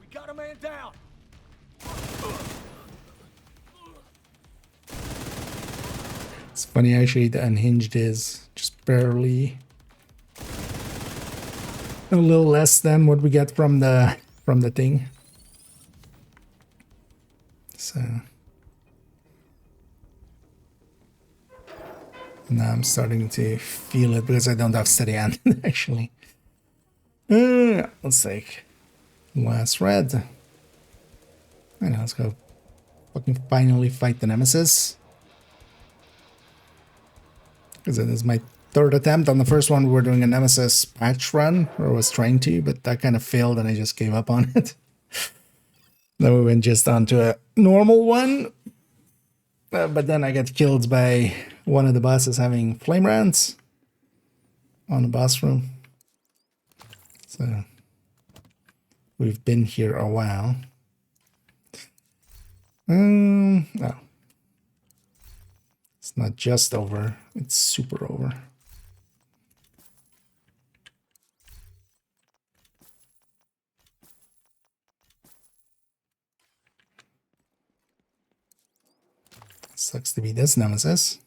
We got a man down. It's funny actually. The unhinged is just barely a little less than what we get from the thing. So now I'm starting to feel it because I don't have steady hand actually. Let's take last red. I know, let's go fucking finally fight the Nemesis. Because it is my third attempt. On the first one, we were doing a Nemesis patch run, or was trying to, but that kind of failed and I just gave up on it. Then we went just onto a normal one. But then I got killed by one of the bosses having flame rounds on the boss room. So we've been here a while. No. It's not just over, it's super over. Sucks to be this Nemesis.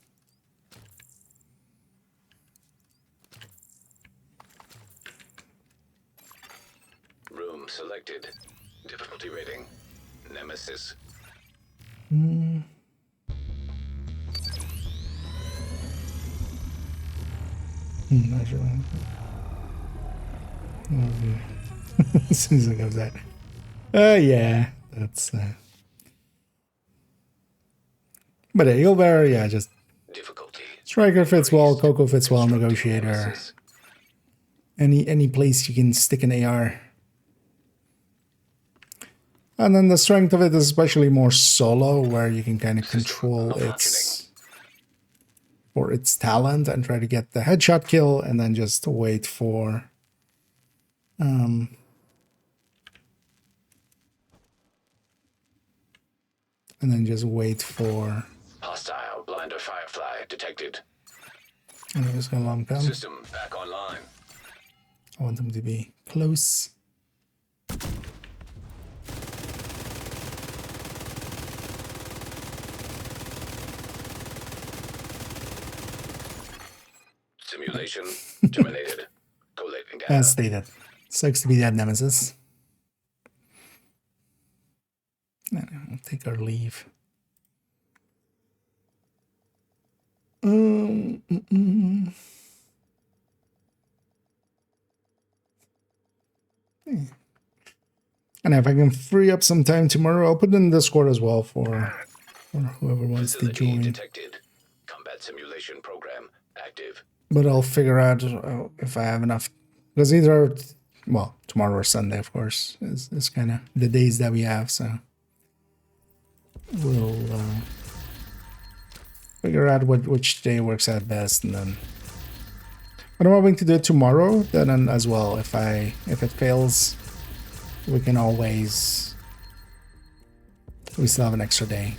Room selected. Difficulty rating. Nemesis. Not sure. As soon as it comes out. Yeah, that's. But Eagle Bear, yeah, just Difficulty. Striker fits well, Increased. Coco fits well, Constructing Negotiator. Nemesis. Any place you can stick an AR. And then the strength of it is especially more solo, where you can kind of control its for its talent and try to get the headshot kill, and then just wait for and then just wait for Hostile blinder firefly detected. and I'm just gonna let him come. System back online. I want them to be close. Simulation terminated. Collating data. As stated, sucks to be that nemesis. We'll take our leave. Mm, mm, mm. Yeah. And if I can free up some time tomorrow, I'll put it in Discord as well for whoever wants to Facility join. detected. Combat simulation program active. But I'll figure out if I have enough. Because either, well, tomorrow or Sunday, of course, is kind of the days that we have. So we'll figure out which day works out best, and then. But I'm hoping to do it tomorrow. Then as well, if it fails, we can always. We still have an extra day.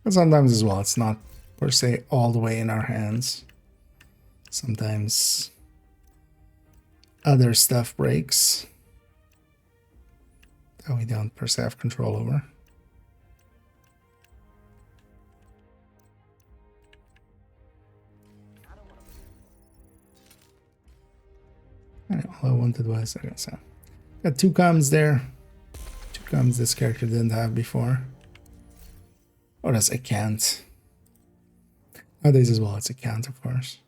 And sometimes as well, it's not per se all the way in our hands. Sometimes other stuff breaks that we don't per se have control over. All I wanted was, I guess, got 2 comms there. 2 comms this character didn't have before. Or that's a can't. Nowadays as well, it's a can't, of course.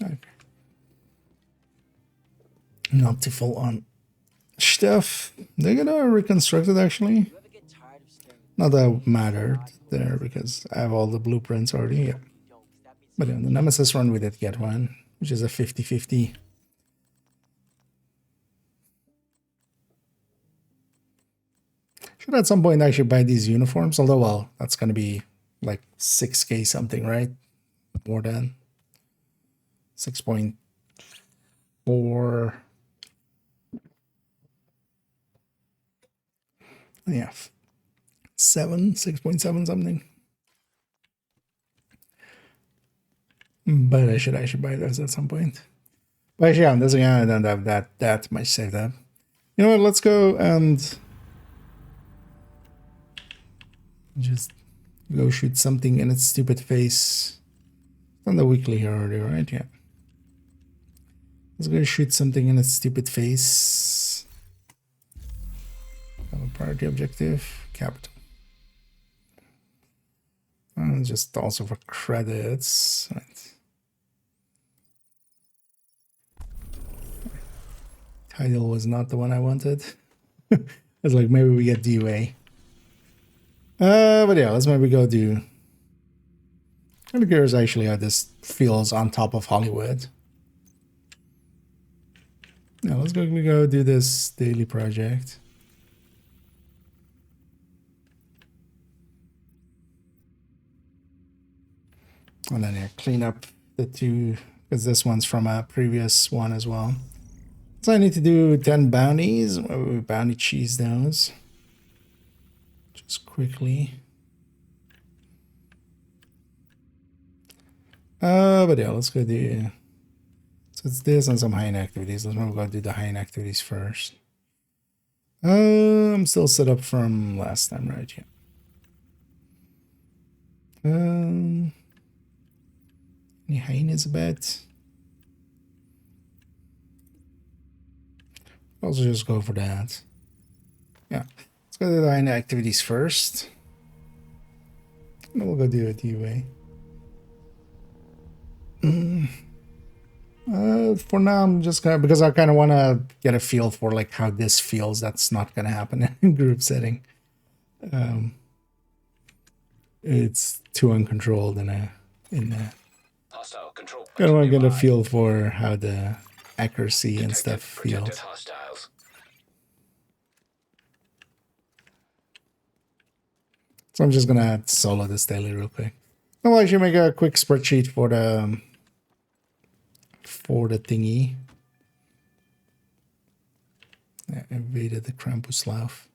Okay. Not too full on stuff. They're gonna reconstruct it actually. Not that it mattered there because I have all the blueprints already. Yeah. But in the Nemesis run, we did get one, which is a 50-50. Should at some point actually buy these uniforms, although, well, that's going to be like 6K something, right? More than 6.4. Yeah, 6.7 something. But I should buy those at some point. But actually, yeah, this again, I don't have that much saved up. You know what? Let's go and just go shoot something in its stupid face. On the weekly here already, right? Yeah. Let's go shoot something in its stupid face. Have a priority objective. Capital. And just also for credits. Right. Title was not the one I wanted. I was like, maybe we get DUA. But yeah, let's maybe go do. I'm curious actually how this feels on top of Hollywood. Now let's go do this daily project. And then yeah, clean up the 2, because this one's from a previous one as well. So I need to do 10 bounties. We bounty cheese those. Just quickly. But yeah, let's go do. So it's this and some high-end activities. Let's go do the high-end activities first. I'm still set up from last time, right? Yeah. Any hyenas a bit? Also just go for that. Yeah. Let's go do the high-end activities first. And then we'll go do a DUA. For now, I'm just gonna, because I kind of want to get a feel for like how this feels. That's not gonna happen in group setting. It's too uncontrolled in a Hostile control point Kind of want to get a nearby. feel for how the accuracy and Detected stuff protected feels. hostiles. So I'm just gonna solo this daily real quick. Oh, I should make a quick spreadsheet for the thingy. I invaded the Krampuslauf.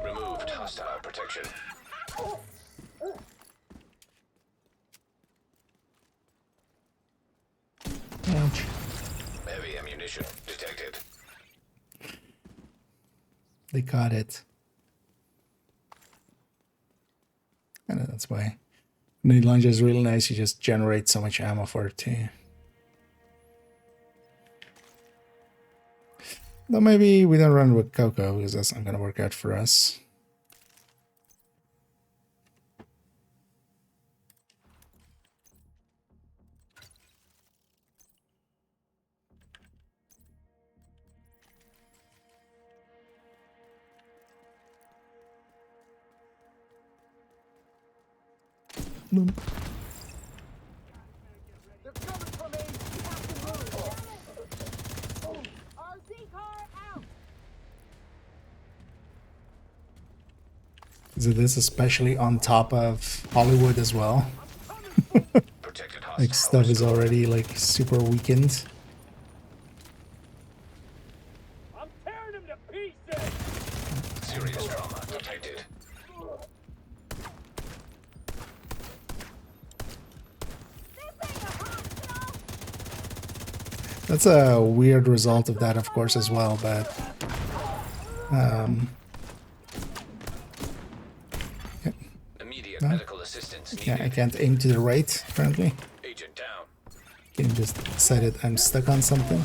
Removed hostile protection. Ouch. Heavy ammunition detected. They caught it. And that's why grenade launcher is really nice. You just generate so much ammo for it too. Though maybe we don't run with Coco because that's not gonna work out for us. Boom. They're coming for me. Have to move. RC car out. So this especially on top of Hollywood as well. Protected Like hostile stuff is restored. already like super weakened. I'm tearing him to pieces. Serious trauma detected. This ain't a hospital. That's a weird result of that, of course, as well, but Immediate No. medical assistance yeah, needed. I can't aim to the right, apparently. Agent down. Game just decided I'm stuck on something.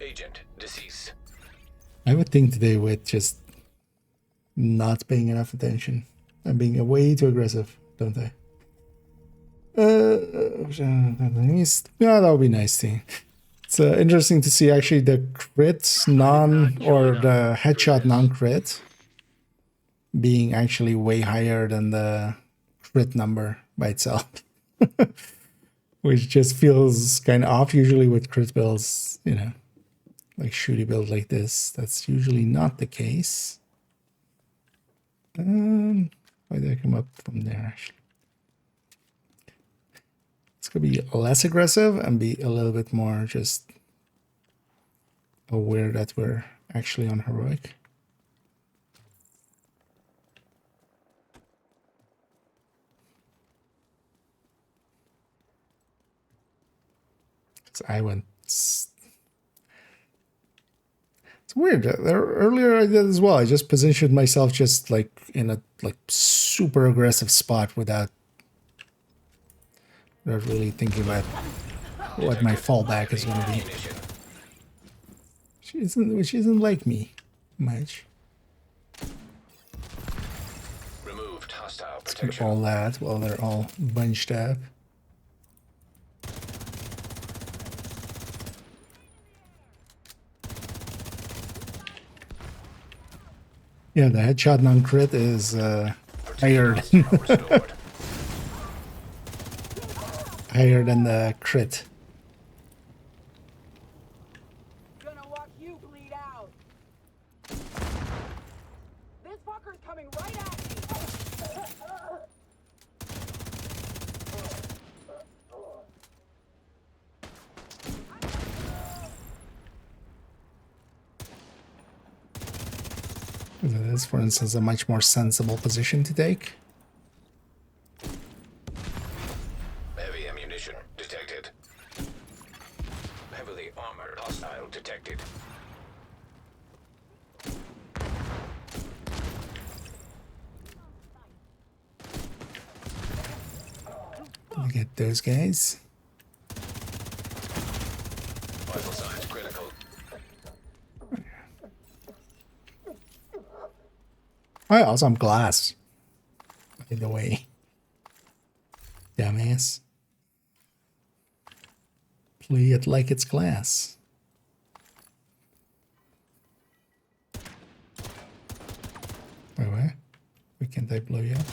Agent deceased. I have a thing today with just not paying enough attention. I'm being way too aggressive, don't I? Yeah, that would be nice too. It's interesting to see actually the crit non or the headshot non-crit being actually way higher than the crit number by itself. Which just feels kind of off. Usually with crit builds, you know, like shooty build like this, that's usually not the case. Why did I come up from there actually? It's gonna be less aggressive and be a little bit more just aware that we're actually on heroic. So I went. It's weird. Earlier I did as well. I just positioned myself just like in a like super aggressive spot without really thinking about what my fallback is going to be. Ammunition. She isn't like me much. Removed hostile And protection. all that while they're all bunched up. Yeah, the headshot non-crit is higher Hostile restored. higher than the crit. Gonna watch you bleed out. This fucker's coming right at me. That is, for instance, a much more sensible position to take. Heavy ammunition detected. Heavily armored hostile detected. Let me get those guys. Vital signs critical. Oh, also I'm glass. By the way. Dumbass. Play it like it's glass. By the way, we can't I blow you up?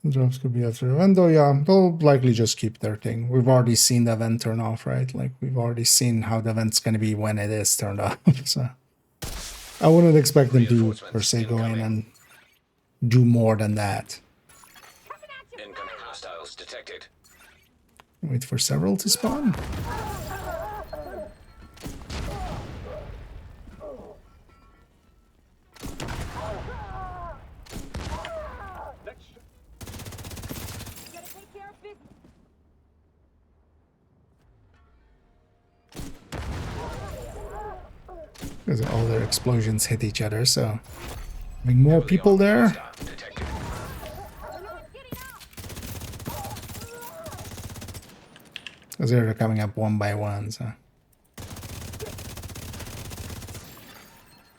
Drops could be after the event, though. Yeah, they'll likely just keep their thing. We've already seen the event turn off, right? Like, we've already seen how the event's going to be when it is turned off. So I wouldn't expect them to, per se, go in and do more than that. Incoming hostiles detected. Wait for several to spawn. Gotta take care of business. Because all their explosions hit each other, so having more people there. Hostile detected. Because they're coming up one by one, so.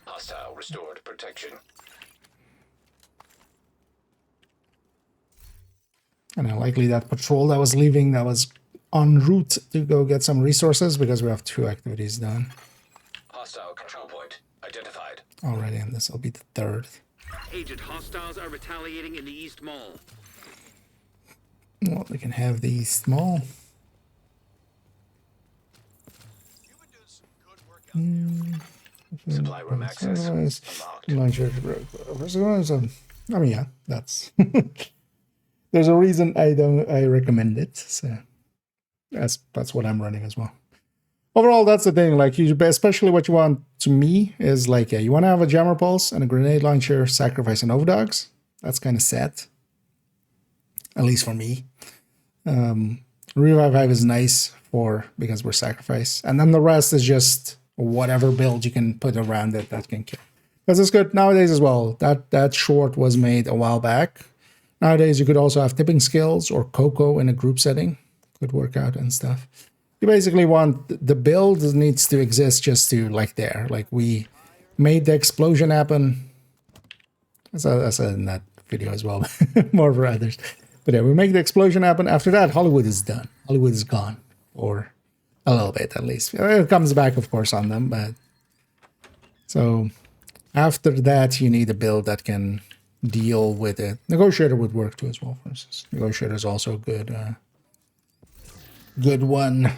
Hostile restored protection. And likely that patrol that was leaving, that was en route to go get some resources, because we have 2 activities done Hostile control point identified. already, and this will be the 3rd. Agent, hostiles are retaliating in the East Mall. Well, we can have these small. Supply room access Otherwise, unlocked. launcher. I mean, yeah, that's. There's a reason I recommend it. So that's what I'm running as well. Overall, that's the thing. Like, you, especially what you want to me is like, yeah, you want to have a jammer pulse and a grenade launcher, sacrifice and overdogs. That's kind of set, at least for me. Revive 5 is nice because we're sacrifice, and then the rest is just whatever build you can put around it that can kill. Because it's good nowadays as well. That short was made a while back. Nowadays, you could also have tipping skills or Coco in a group setting. Could work out and stuff. You basically want the build needs to exist just to like there. Like, we made the explosion happen. As I said in that video as well, more for others. But yeah, we make the explosion happen. After that, Hollywood is done. Hollywood is gone, or a little bit at least. It comes back, of course, on them. But so after that, you need a build that can deal with it. Negotiator would work too as well. For instance, Negotiator is also a good one.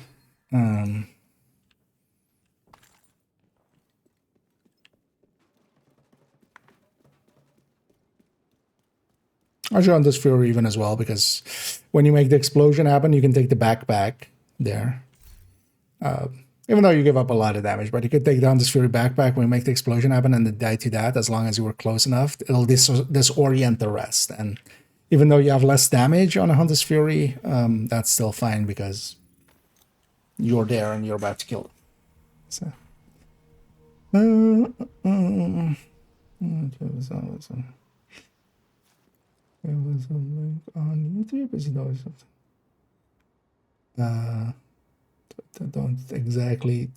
Actually, on this Fury even as well, because when you make the explosion happen, you can take the backpack there. Even though you give up a lot of damage, but you could take down this Fury backpack when you make the explosion happen and then die to that, as long as you were close enough. It'll disorient the rest. And even though you have less damage on a Hunter's Fury, that's still fine because you're there and you're about to kill it. So. There was a link on YouTube. Is it always something? I don't exactly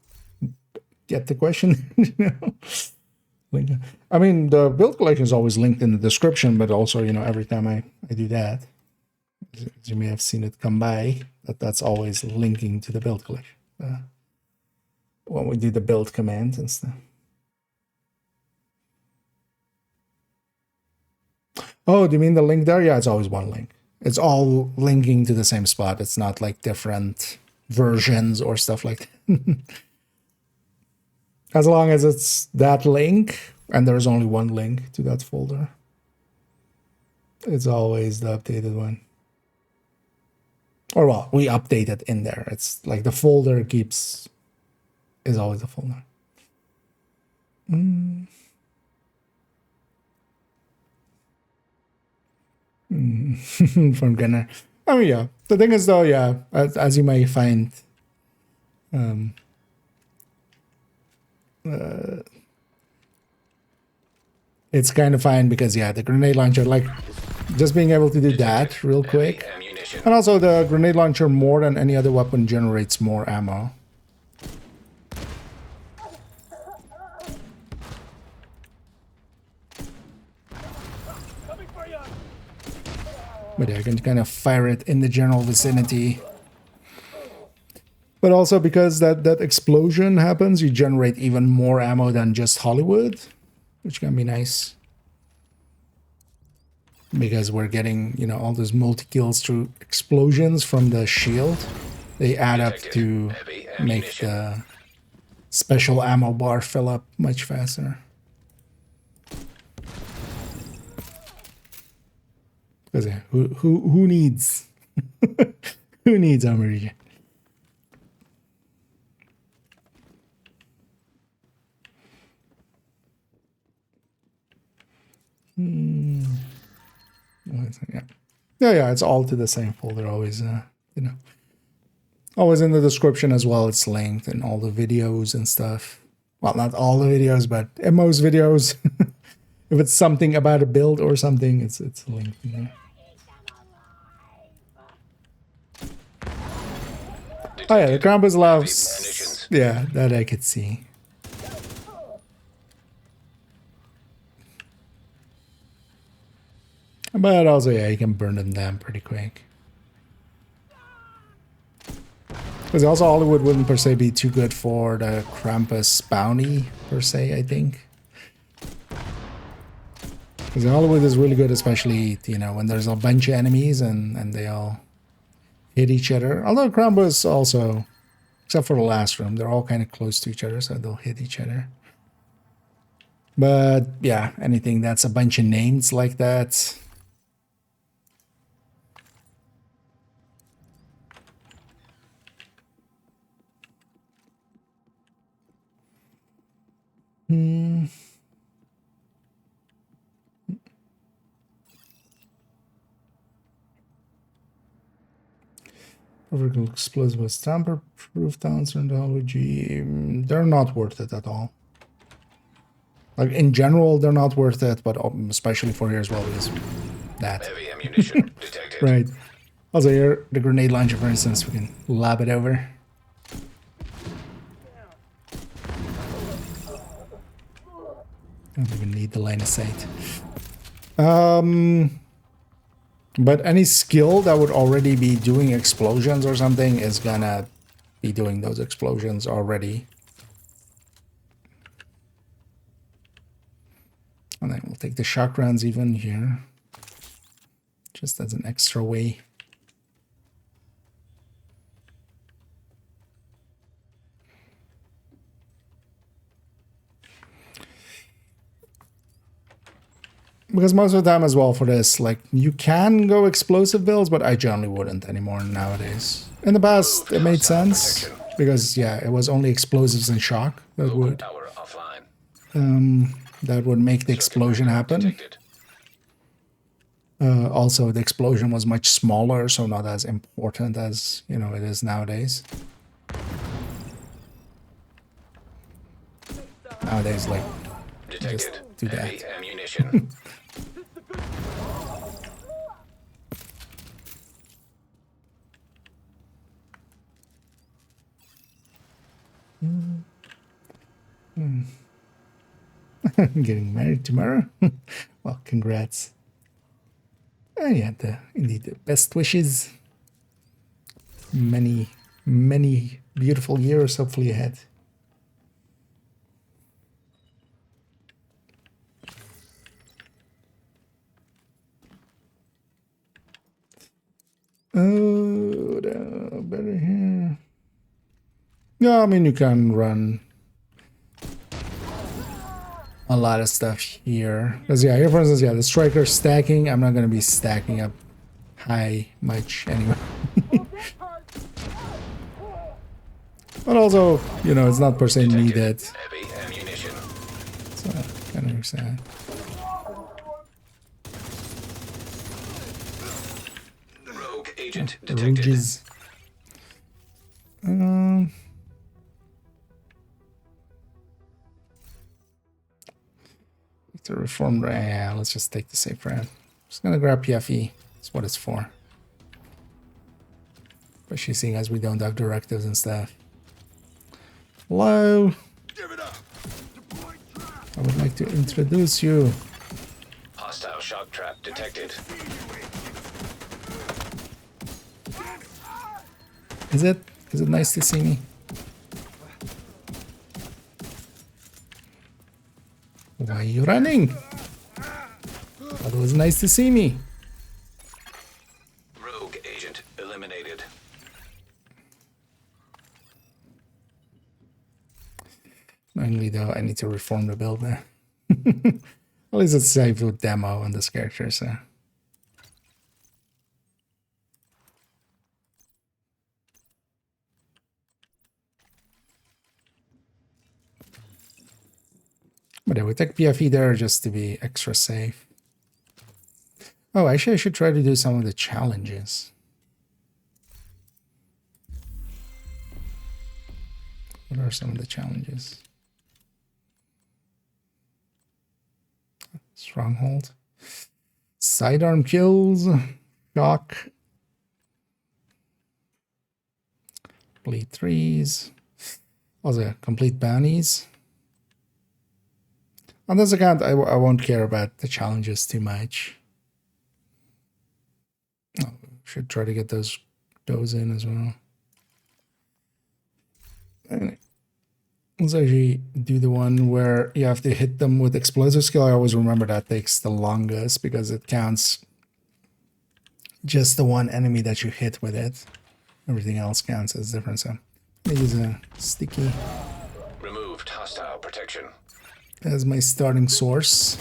get the question. Link. I mean, the build collection is always linked in the description, but also, every time I do that, as you may have seen it come by, that's always linking to the build collection. When we do the build commands and stuff. Oh, do you mean the link there? Yeah, it's always one link. It's all linking to the same spot. It's not like different versions or stuff like that. As long as it's that link, and there's only one link to that folder, it's always the updated one. Or, well, we update it in there. It's like the folder is always the folder. From Gunner. I mean, yeah. The thing is, though, yeah, as you may find, it's kind of fine because, yeah, the grenade launcher, like, just being able to do that real quick. Ammunition. And also, the grenade launcher, more than any other weapon, generates more ammo. But yeah, I can kind of fire it in the general vicinity. But also because that explosion happens, you generate even more ammo than just Hollywood, which can be nice. Because we're getting, you know, all those multi-kills through explosions from the shield. They add up to make the special ammo bar fill up much faster. Because yeah, who needs who needs armor regen? Yeah, it's all to the same folder. Always, you know, always in the description as well. It's linked in all the videos and stuff. Well, not all the videos, but in most videos, if it's something about a build or something, it's linked in there. Oh yeah, the Krampus loves. Yeah, that I could see. But also, yeah, you can burn them down pretty quick. Because also Hollywood wouldn't per se be too good for the Krampus bounty, per se, I think. Because Hollywood is really good, especially, you know, when there's a bunch of enemies and they all hit each other. Although Krampus also, except for the last room, they're all kind of close to each other, so they'll hit each other. But yeah, anything that's a bunch of names like that. Vertical explosive with tamper-proof downstream technology. They're not worth it at all. Like in general, they're not worth it, but especially for here as well, because that. Heavy ammunition detected. Right. Also here, the grenade launcher, for instance, we can lob it over. Don't even need the line of sight. But any skill that would already be doing explosions or something is gonna be doing those explosions already. And then we'll take the shock rounds even here. Just as an extra way. Because most of the time as well for this, like, you can go explosive builds, but I generally wouldn't anymore nowadays. In the past, it made sense, because, yeah, it was only explosives and shock that would, make the explosion happen. Also, the explosion was much smaller, so not as important as, you know, it is nowadays. Nowadays, like, just do that. Getting married tomorrow? Well, congrats. And yeah, indeed, the best wishes. Many, many beautiful years hopefully ahead. Oh, better here. Yeah, I mean, you can run a lot of stuff here. Because, yeah, here, for instance, yeah, the striker stacking. I'm not going to be stacking up high much anyway. But also, you know, it's not per se needed. So, I kind of understand. Rogue agent detected. Rouges. To reform, yeah, let's just take the safe route. Just gonna grab PFE. That's what it's for. Especially seeing as we don't have directives and stuff. Hello. I would like to introduce you. Hostile shock Smoke trap detected. Is it? Is it nice to see me? Why are you running? It was nice to see me. Rogue agent eliminated. Mainly though, I need to reform the build there. At least it's safe with demo on this character, so. But I would take PFE there just to be extra safe. Oh, actually I should try to do some of the challenges. What are some of the challenges? Stronghold. Sidearm kills. Shock. Bleed threes. Also, complete bounties. On this account, I won't care about the challenges too much. Oh, should try to get those in as well. And let's actually do the one where you have to hit them with explosive skill. I always remember that takes the longest because it counts just the one enemy that you hit with it. Everything else counts as different. So I use a sticky Removed hostile protection. as my starting source.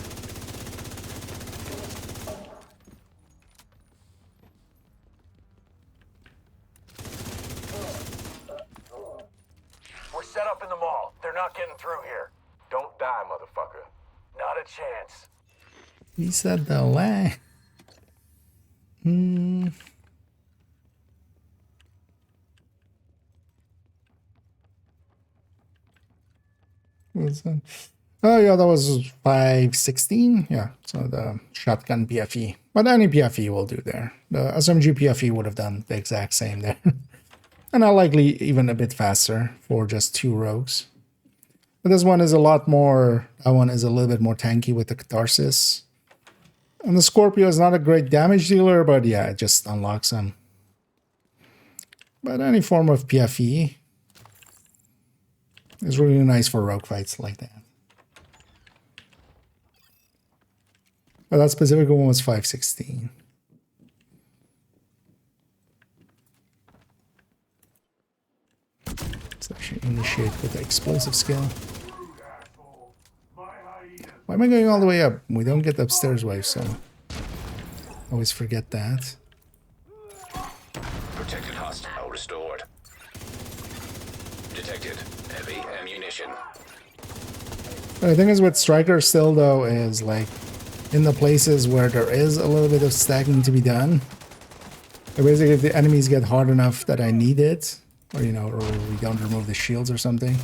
We're set up in the mall. They're not getting through here. Don't die, motherfucker. Not a chance. He said the lie. What was that? Oh yeah, that was 516. Yeah, so the shotgun PFE. But any PFE will do there. The SMG PFE would have done the exact same there. And likely even a bit faster for just 2 rogues. But this one is a lot more, that one is a little bit more tanky with the Catharsis. And the Scorpio is not a great damage dealer, but yeah, it just unlocks them. But any form of PFE is really nice for rogue fights like that. But that specific one was 516. Let's actually initiate with the explosive skill. Why am I going all the way up? We don't get the upstairs wave, so always forget that. Protected hostile restored. Detected heavy ammunition. The thing is with Striker still though is like in the places where there is a little bit of stacking to be done. So basically if the enemies get hard enough that I need it, or you know, or we don't remove the shields or something,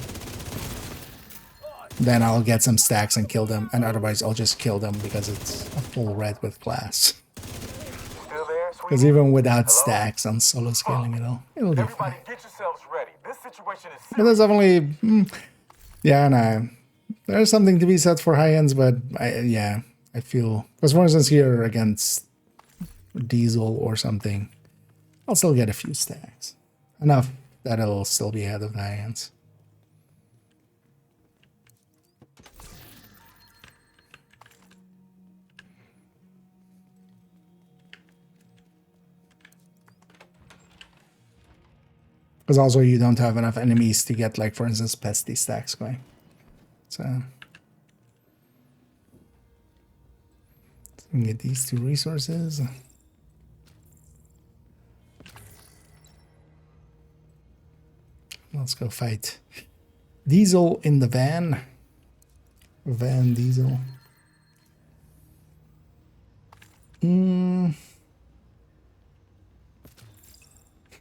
then I'll get some stacks and kill them, and otherwise I'll just kill them because it's a full red with class. Still there, Because sweetie? even without stacks on solo scaling it'll do Everybody fine. get yourselves ready. This situation is But there's serious. definitely, yeah, no, there's something to be said for high ends, but I feel, because for instance here against Diesel or something, I'll still get a few stacks. Enough that it'll still be ahead of the high ends. Because also you don't have enough enemies to get, like, for instance, pesty stacks going. So we can get these 2 resources. Let's go fight Diesel in the van. Van Diesel.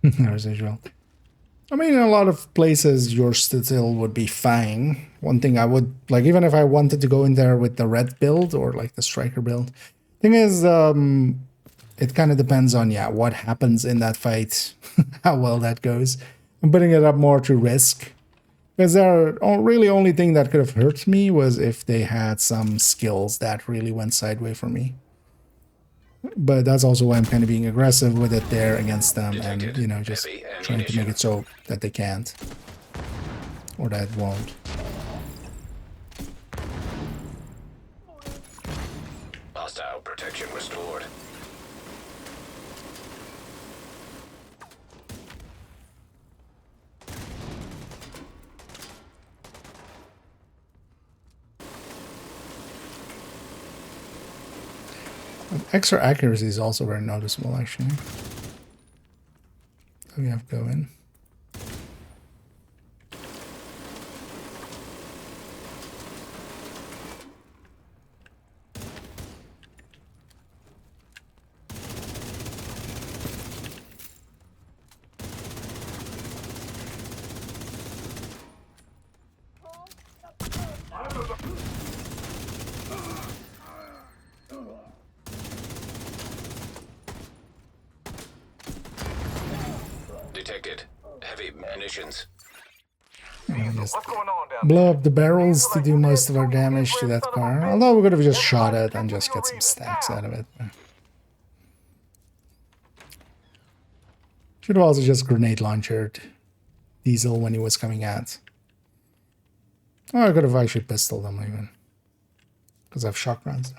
There's Israel. I mean, in a lot of places, your still would be fine. One thing I would, like, even if I wanted to go in there with the red build or, like, the striker build. Thing is, it kind of depends on, yeah, what happens in that fight, how well that goes. I'm putting it up more to risk. Because there really only thing that could have hurt me was if they had some skills that really went sideways for me. But that's also why I'm kind of being aggressive with it there against them, and you know, just trying to make it so that they can't, or that it won't. Hostile protection restored. Extra accuracy is also very noticeable, actually. So we have to go in. Detected. Heavy munitions. Just What's going on down blow up the barrels to do most of our damage to that car. Although we could have just shot it and just get some stacks out of it. Should have also just grenade launched Diesel when he was coming out. Or I could have actually pistoled him even. Because I have shock rounds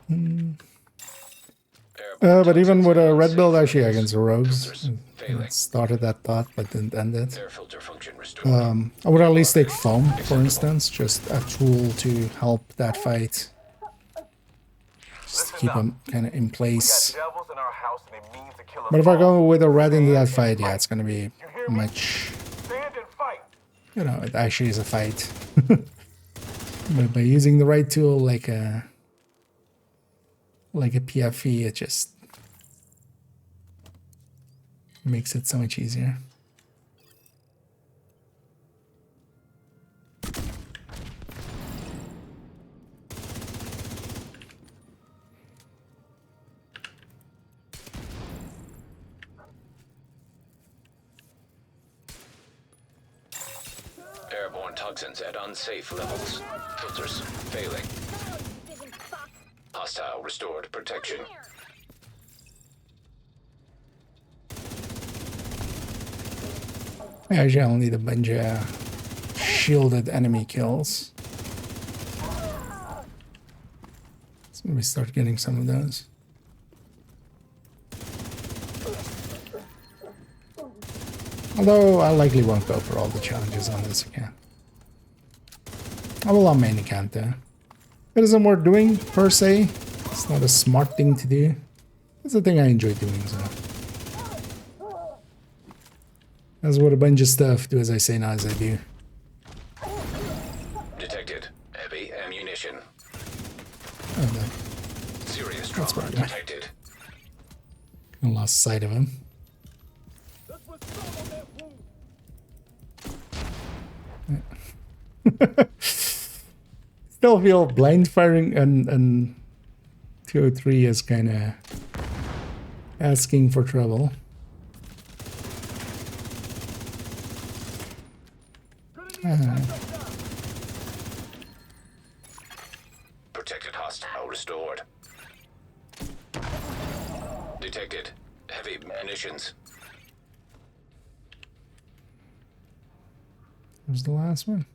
there. But even with a red build, actually against the rogues, it started that thought but didn't end it. Air filter function restored. I would at least take foam, for instance, just a tool to help that fight. Just to keep them kind of in place. devils in our house and they mean to kill us But if I all. go with a red into that fight, yeah, it's going to be much, Stand and fight. you know, it actually is a fight. But by using the right tool, like a PFE, it just makes it so much easier. Airborne toxins at unsafe levels. Filters failing. Hostile restored protection. I actually only need a bunch of shielded enemy kills. So maybe start getting some of those. Although I likely won't go for all the challenges on this account. I will on main account though. It isn't worth doing per se. It's not a smart thing to do. It's a thing I enjoy doing, so. That's what a bunch of stuff, do as I say, not as I do. Detected. Heavy ammunition. Oh, no. Serious That's trauma right. detected. I lost sight of him. Still feel blind firing and 203 is kind of asking for trouble. Protected hostile restored. Detected. Heavy munitions. Where's the last one?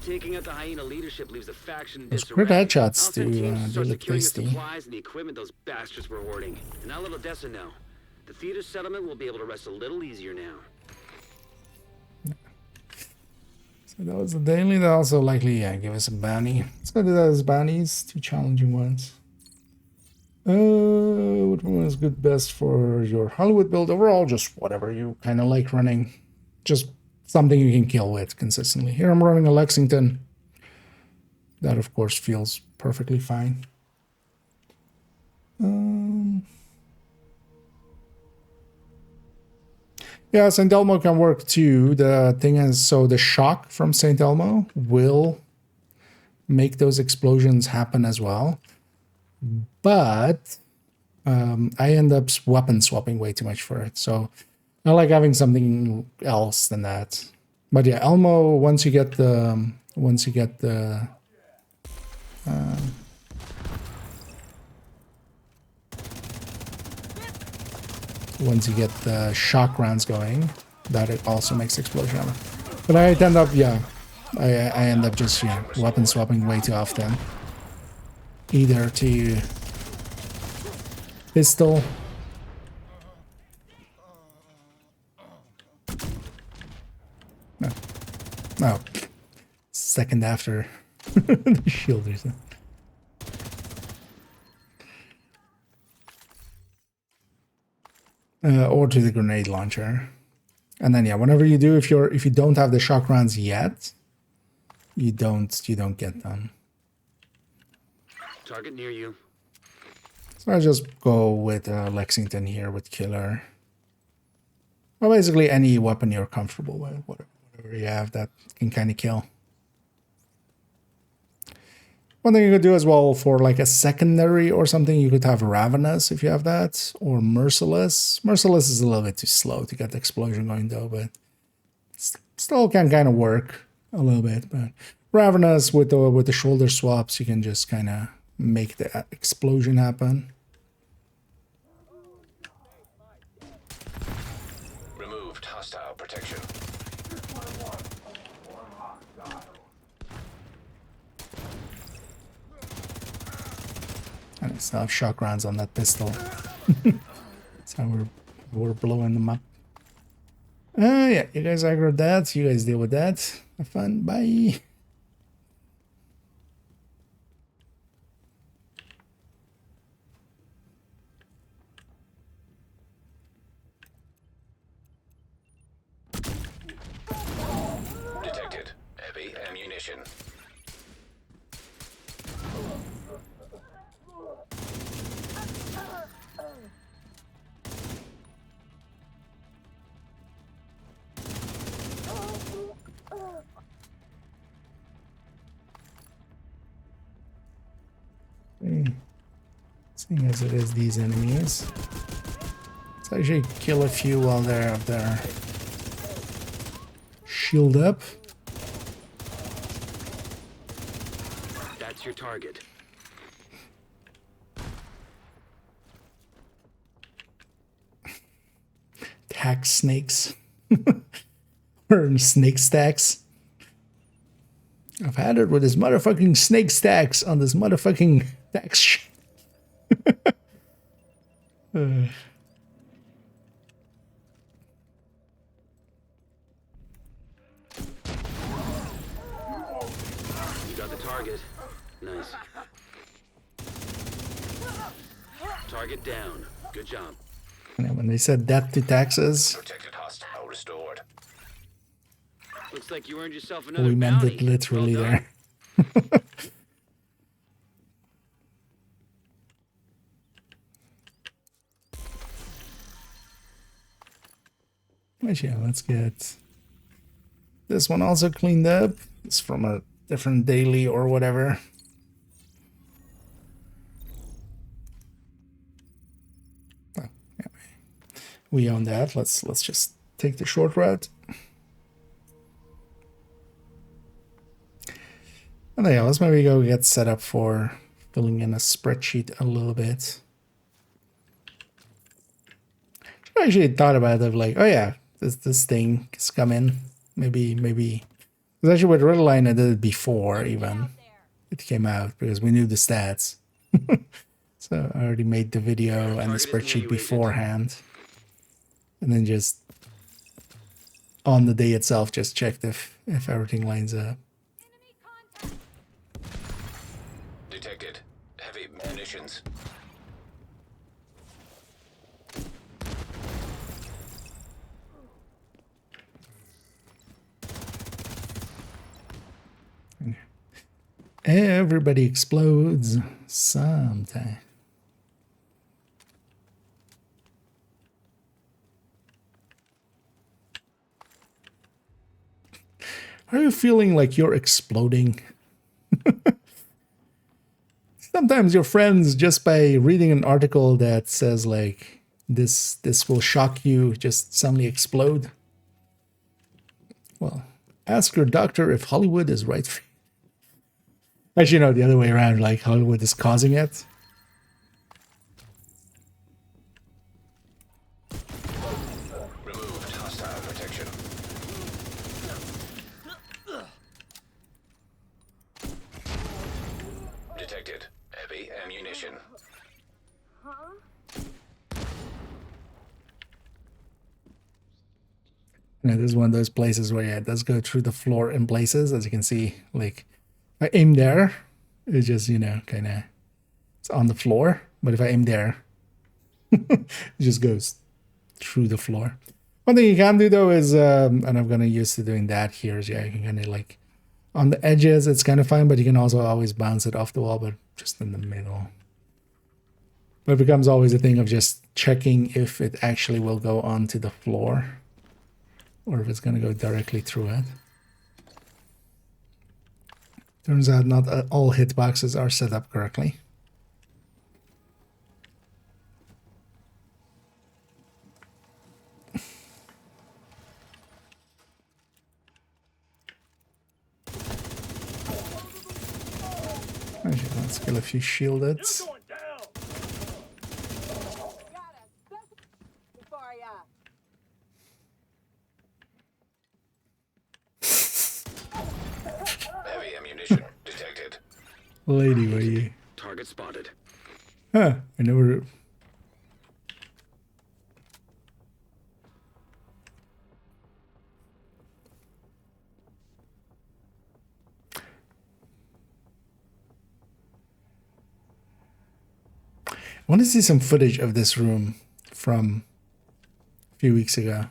Taking out the hyena leadership leaves the faction in Those disarray. crit headshots I'll send do, teams to do start look securing the tasty. supplies and the equipment those bastards were hoarding. And I'll let Odessa know. The theater settlement will be able to rest a little easier now. So that was the daily. That also likely, yeah, give us a bounty. Let's go do that as bounties. 2 challenging ones. What one is good best for your Hollywood build? Overall, just whatever you kind of like running. Just something you can kill with consistently. Here I'm running a Lexington. That, of course, feels perfectly fine. Yeah, St. Elmo can work too. The thing is, so the shock from St. Elmo will make those explosions happen as well. But I end up weapon swapping way too much for it. So I like having something else than that. But yeah, Elmo, once you get the once you get the shock rounds going, that it also makes explosion ammo. But I end up, yeah, I end up just, yeah, weapon swapping way too often. Either to pistol. No. No. Second after the shield or something. Or to the grenade launcher. And then yeah, whenever you do, if you don't have the shock rounds yet, you don't get them. Target near you. So I just go with Lexington here with killer. Well, basically any weapon you're comfortable with, whatever you have that can kind of kill. One thing you could do as well for like a secondary or something, you could have Ravenous if you have that, or Merciless. Merciless is a little bit too slow to get the explosion going though, but still can kind of work a little bit. But Ravenous with the shoulder swaps, you can just kind of make the explosion happen. Removed hostile protection. And I still have shock rounds on that pistol. That's how we're blowing them up. Yeah, you guys aggroed that. You guys deal with that. Have fun. Bye. Detected. Heavy ammunition. Seeing as it is these enemies, let's actually kill a few while they're up there. Shield up. That's your target. Tax snakes. Or snake stacks. I've had it with this motherfucking snake stacks on this motherfucking tax shit. You got the target. Nice. Target down. Good job. And when they said death to taxes, Protected hostile restored. Looks like you earned yourself another we meant bounty. it literally Well done. there. But yeah, let's get this one also cleaned up. It's from a different daily or whatever. Oh, yeah. We own that. Let's just take the short route. And yeah, let's maybe go get set up for filling in a spreadsheet a little bit. I actually thought about it, like, oh yeah, this thing is coming. Maybe. Because actually with Redline I did it before even it came out because we knew the stats. So I already made the video and the spreadsheet beforehand. And then just on the day itself, just checked if everything lines up. Detected. Heavy munitions. Everybody explodes sometime. Are you feeling like you're exploding? Sometimes your friends, just by reading an article that says like this will shock you, just suddenly explode. Well, Ask your doctor if Hollywood is right for you. Actually, no, the other way around. Like Hollywood is causing it. Removed hostile protection. Detected heavy ammunition. This is one of those places where yeah, it does go through the floor in places, as you can see. Like, if I aim there, it's just, you know, kind of, it's on the floor. But if I aim there, it just goes through the floor. One thing you can do though is, and I'm gonna used to doing that here, is yeah, you can kind of like, on the edges, it's kind of fine, but you can also always bounce it off the wall, but just in the middle. But it becomes always a thing of just checking if it actually will go onto the floor, or if it's going to go directly through it. Turns out not all hitboxes are set up correctly. Actually, let's kill a few shielded. Heavy ammunition detected. Lady, were you? Target spotted. Huh, I never... I want to see some footage of this room from a few weeks ago.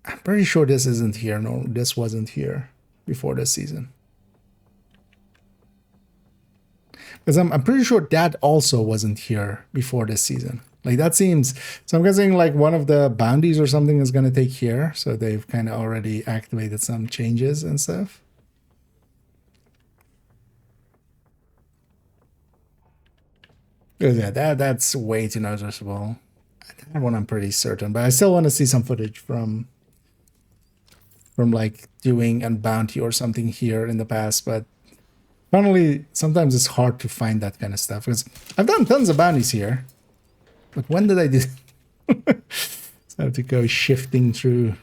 I'm pretty sure this isn't here. No, this wasn't here before this season. Because I'm pretty sure that also wasn't here before this season. Like that seems... So I'm guessing like one of the bounties or something is going to take here. So they've kind of already activated some changes and stuff. Yeah, that's way too noticeable. That one I'm pretty certain, but I still want to see some footage from like doing a bounty or something here in the past. But finally, sometimes it's hard to find that kind of stuff because I've done tons of bounties here. But when did I do? So I have to go shifting through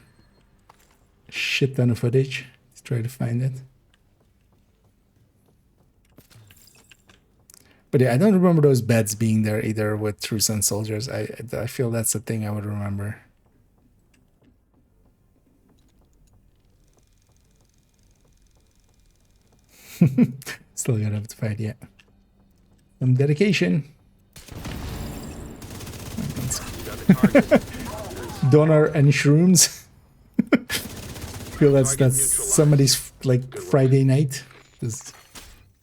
a shit ton of footage to try to find it. But yeah, I don't remember those beds being there either with True Sun soldiers. I feel that's the thing I would remember. Still gotta have to fight yet. Some dedication. Donor and shrooms. Feel that's somebody's like Friday night. Just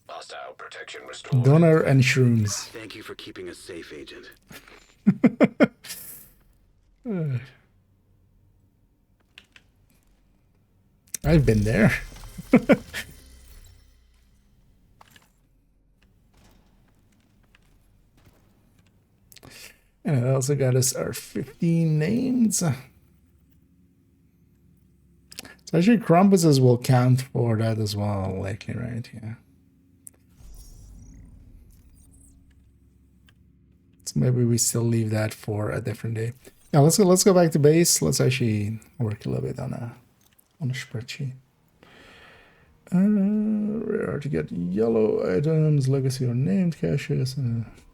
Hostile protection restored. Donor and shrooms. Thank you for keeping us safe, Agent. I've been there. And it also got us our 15 names. So actually Krumpuses will count for that as well, likely, right? Yeah. So maybe we still leave that for a different day. Now let's go back to base. Let's actually work a little bit on a spreadsheet. Rare to get yellow items, legacy or named caches.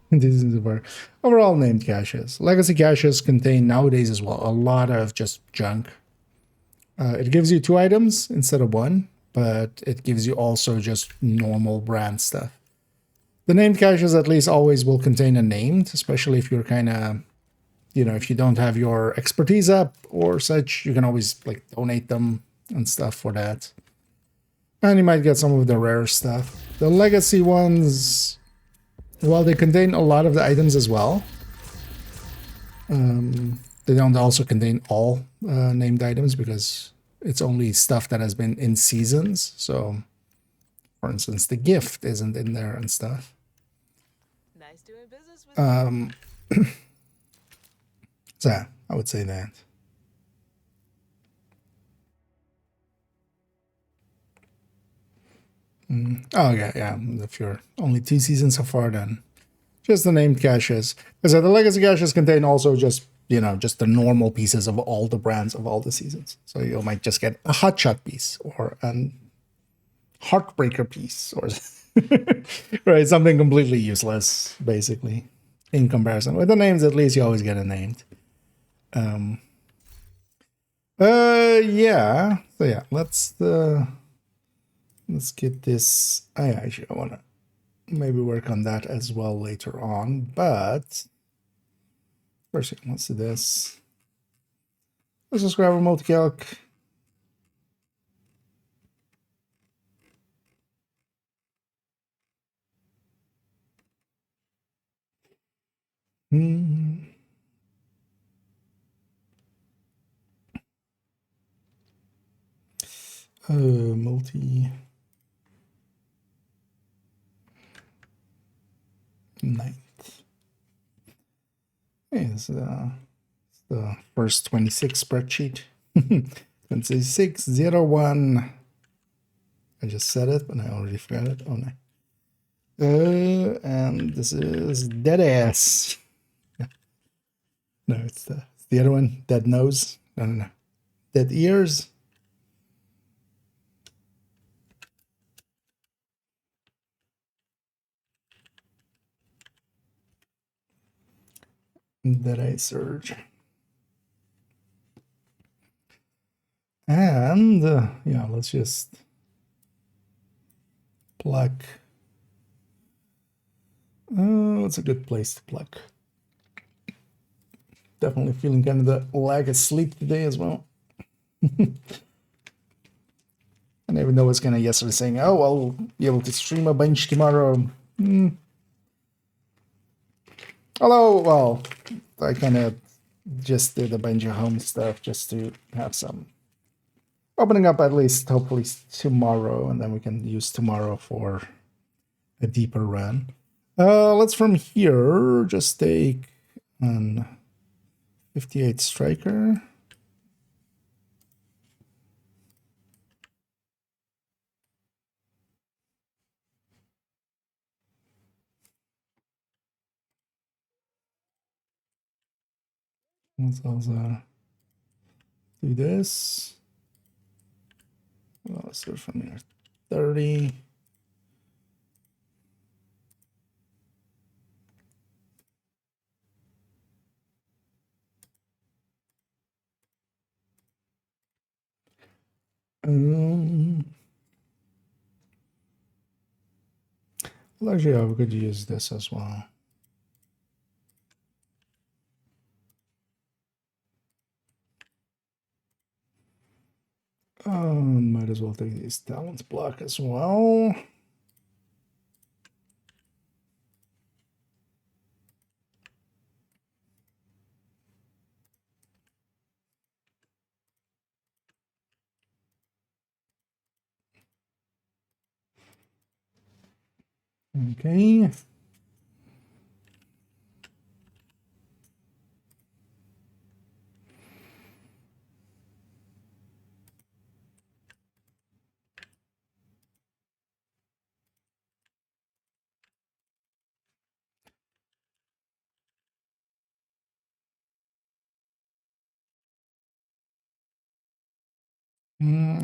This is our overall named caches. Legacy caches contain nowadays as well a lot of just junk. It gives you 2 items instead of 1, but it gives you also just normal brand stuff. The named caches at least always will contain a named, especially if you're kind of, you know, if you don't have your expertise up or such, you can always like donate them and stuff for that. And you might get some of the rare stuff. The legacy ones, well, they contain a lot of the items as well. They don't also contain all named items because it's only stuff that has been in seasons. So, for instance, the gift isn't in there and stuff. Nice doing business with you. So, I would say that. Oh yeah, yeah. If you're only 2 seasons so far, then just the named caches. Because the legacy caches contain also just just the normal pieces of all the brands of all the seasons. So you might just get a hotshot piece or a heartbreaker piece or right, something completely useless, basically, in comparison. With the names, at least you always get a named. Yeah. So yeah, let's get this. I wanna maybe work on that as well later on, but first let's do this. Let's just grab a multi-calc. Multi ninth. Is the first 26 spreadsheet. 2601. I just said it, but I already forgot it. Oh no. And this is dead ass. No, it's the other one. Dead nose. No. Dead ears. Dead eye surge. And yeah, let's just pluck. It's a good place to pluck. Definitely feeling kind of the lack of sleep today as well. And even though I was kind of yesterday saying, oh, I'll be able to stream a bunch tomorrow. Although, well, I kind of just did a bunch of home stuff just to have some opening up at least, hopefully tomorrow, and then we can use tomorrow for a deeper run. Let's from here just take an 58 striker. Let's also do this. Well, let's do it from here. 30. Well, actually, yeah, we could use this as well. Might as well take these talents block as well. Okay.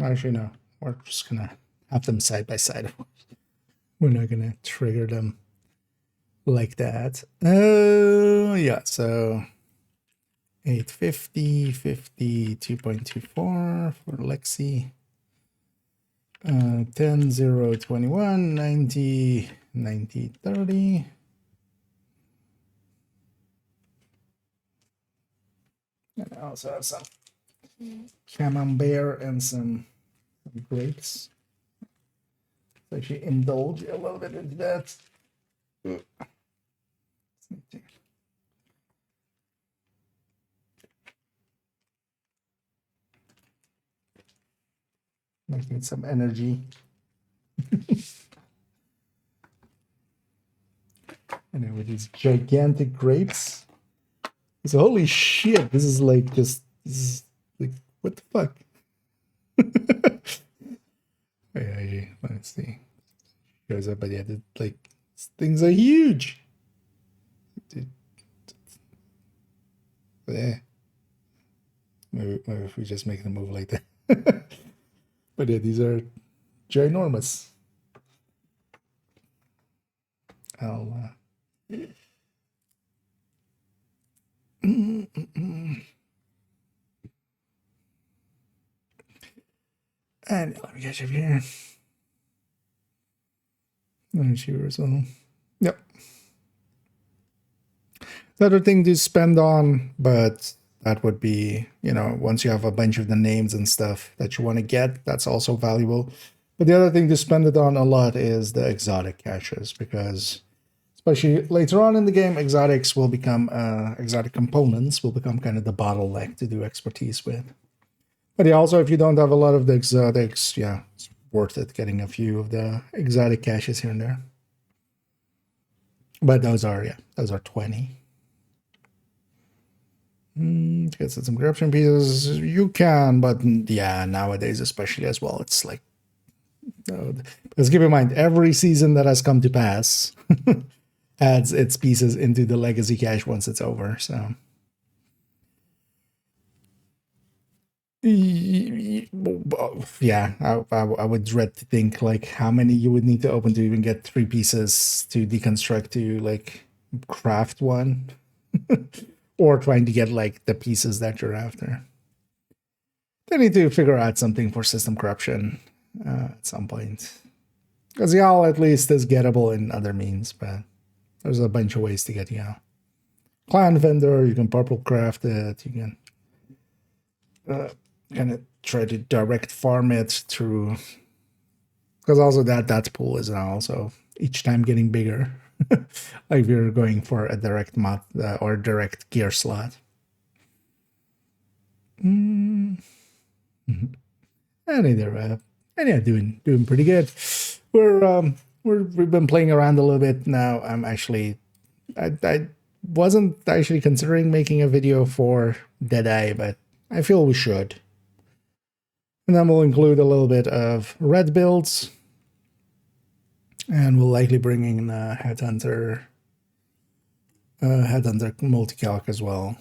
Actually, no. We're just gonna have them side by side. We're not gonna trigger them like that. Yeah, so 850, 50, 2.24 for Lexi. 10, 0, 21, 90, 90, 30. And I also have some camembert and some grapes. So actually indulge a little bit into that. Making some energy. And then with these gigantic grapes. So holy shit, this is like just, this is like, what the fuck? Wait, let's see. Shows up, but yeah, like things are huge. Yeah. Maybe if we just make them move like that. But yeah, these are ginormous. I'll and let me get you here. And sure as well. Yep. The other thing to spend on, but that would be, you know, once you have a bunch of the names and stuff that you want to get, that's also valuable. But the other thing to spend it on a lot is the exotic caches, because especially later on in the game, exotic components will become kind of the bottleneck to do expertise with. But yeah, also if you don't have a lot of the exotics, yeah, it's worth it getting a few of the exotic caches here and there. But those are 20. Get some corruption pieces. You can, but yeah, nowadays especially as well, it's like, because keep in mind, every season that has come to pass adds its pieces into the legacy cache once it's over. So yeah, I would dread to think like how many you would need to open to even get 3 pieces to deconstruct to like craft one. Or trying to get like the pieces that you're after. They need to figure out something for system corruption at some point. Because YAL at least is gettable in other means, but there's a bunch of ways to get YAL. Clan vendor, you can purple craft it, you can kind of try to direct farm it through. Because also that pool is now also each time getting bigger. Like if you're going for a direct mod or direct gear slot. And either yeah, doing pretty good. We've been playing around a little bit now. I'm actually I wasn't actually considering making a video for Deadeye, but I feel we should. And then we'll include a little bit of red builds. And we'll likely bring in Headhunter multi-calc as well.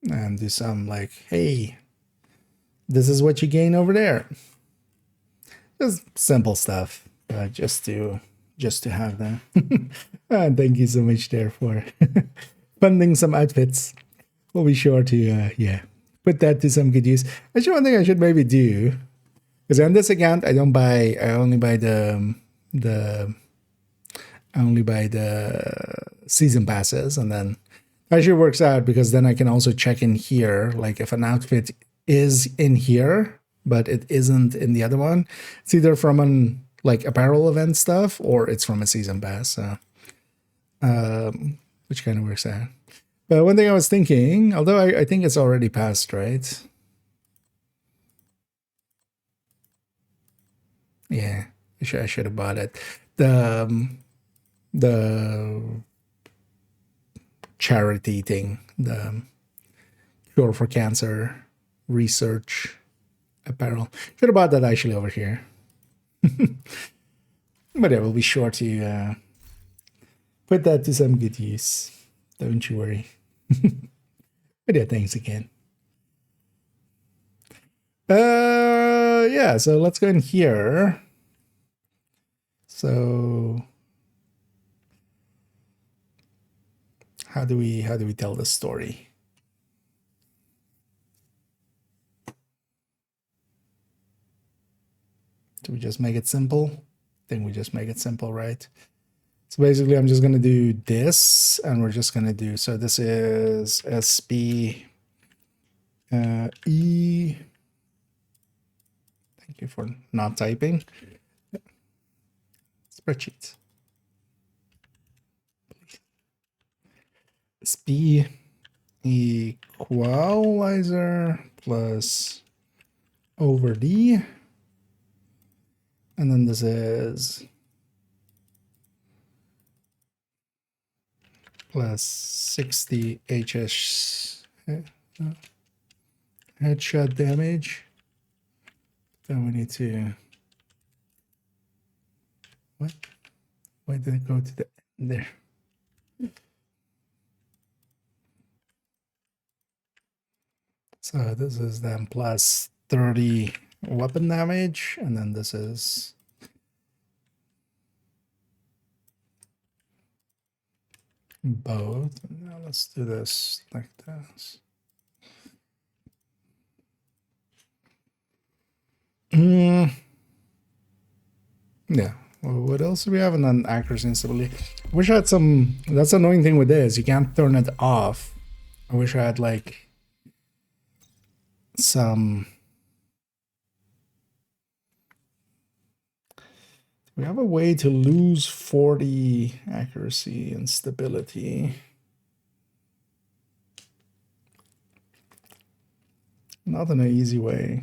And do some like, hey, this is what you gain over there. Just simple stuff, just to have them. And thank you so much there for funding some outfits. We'll be sure to put that to some good use. Actually, one thing I should maybe do, because on this account I only buy the season passes, and then actually works out because then I can also check in here, like if an outfit is in here but it isn't in the other one, it's either from an like apparel event stuff or it's from a season pass, so which kind of works out. But one thing I was thinking, although I think it's already passed, right? Yeah, I should have bought it. The charity thing, the cure for cancer research apparel. Should have bought that actually over here. But yeah, we'll be sure to put that to some good use. Don't you worry. But yeah, thanks again. Yeah, so let's go in here. So how do we tell this story? Do we just make it simple? I think we just make it simple, right? So basically I'm just gonna do this, and we're just gonna do, so this is SB E. Thank you for not typing. Spreadsheet. SB equalizer plus over D. And then this is plus 60 HS headshot damage. Then we need to, what? Why did it go to the end there? So this is then plus 30 weapon damage, and then this is both. Now let's do this like this. Yeah. Well, what else do we have? And then accuracy and stability. I wish I had some. That's the annoying thing with this. You can't turn it off. I wish I had like some. We have a way to lose 40 accuracy and stability. Not in an easy way.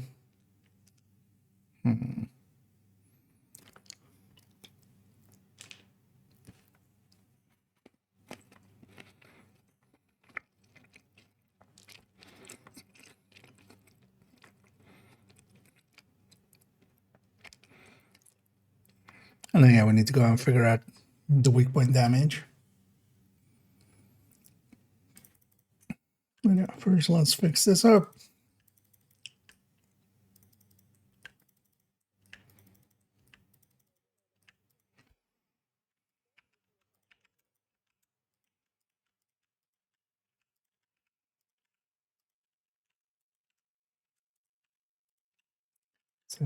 And then, yeah, we need to go and figure out the weak point damage. But yeah, first let's fix this up. So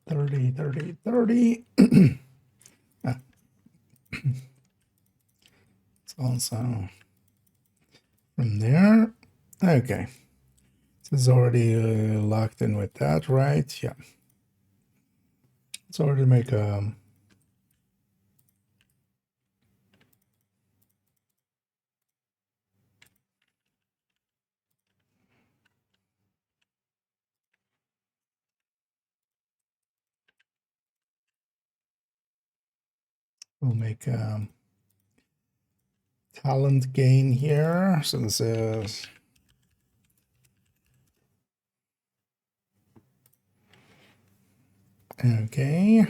30, 30, 30. It's also from there. Okay. This is already locked in with that, right? Yeah. Let's already make a... We'll make talent gain here. So this is... Okay.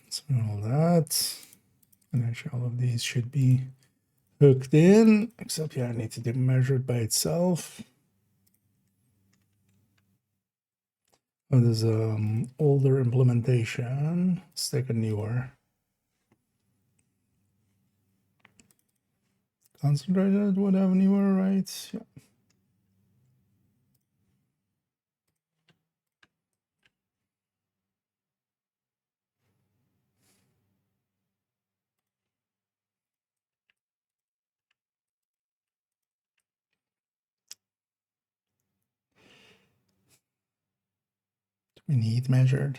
So all that. And actually all of these should be hooked in, except yeah, I need to do measured by itself. Oh, there's older implementation. Let's take a newer. Concentrated would have newer, right? Yeah. We need measured.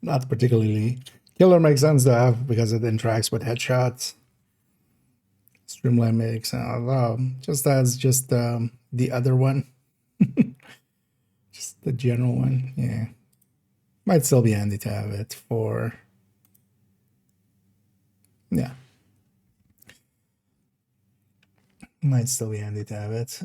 Not particularly. Killer makes sense to have because it interacts with headshots. Streamline makes just as the other one. Just the general one. Yeah. Might still be handy to have it for... Yeah. Might still be handy to have it.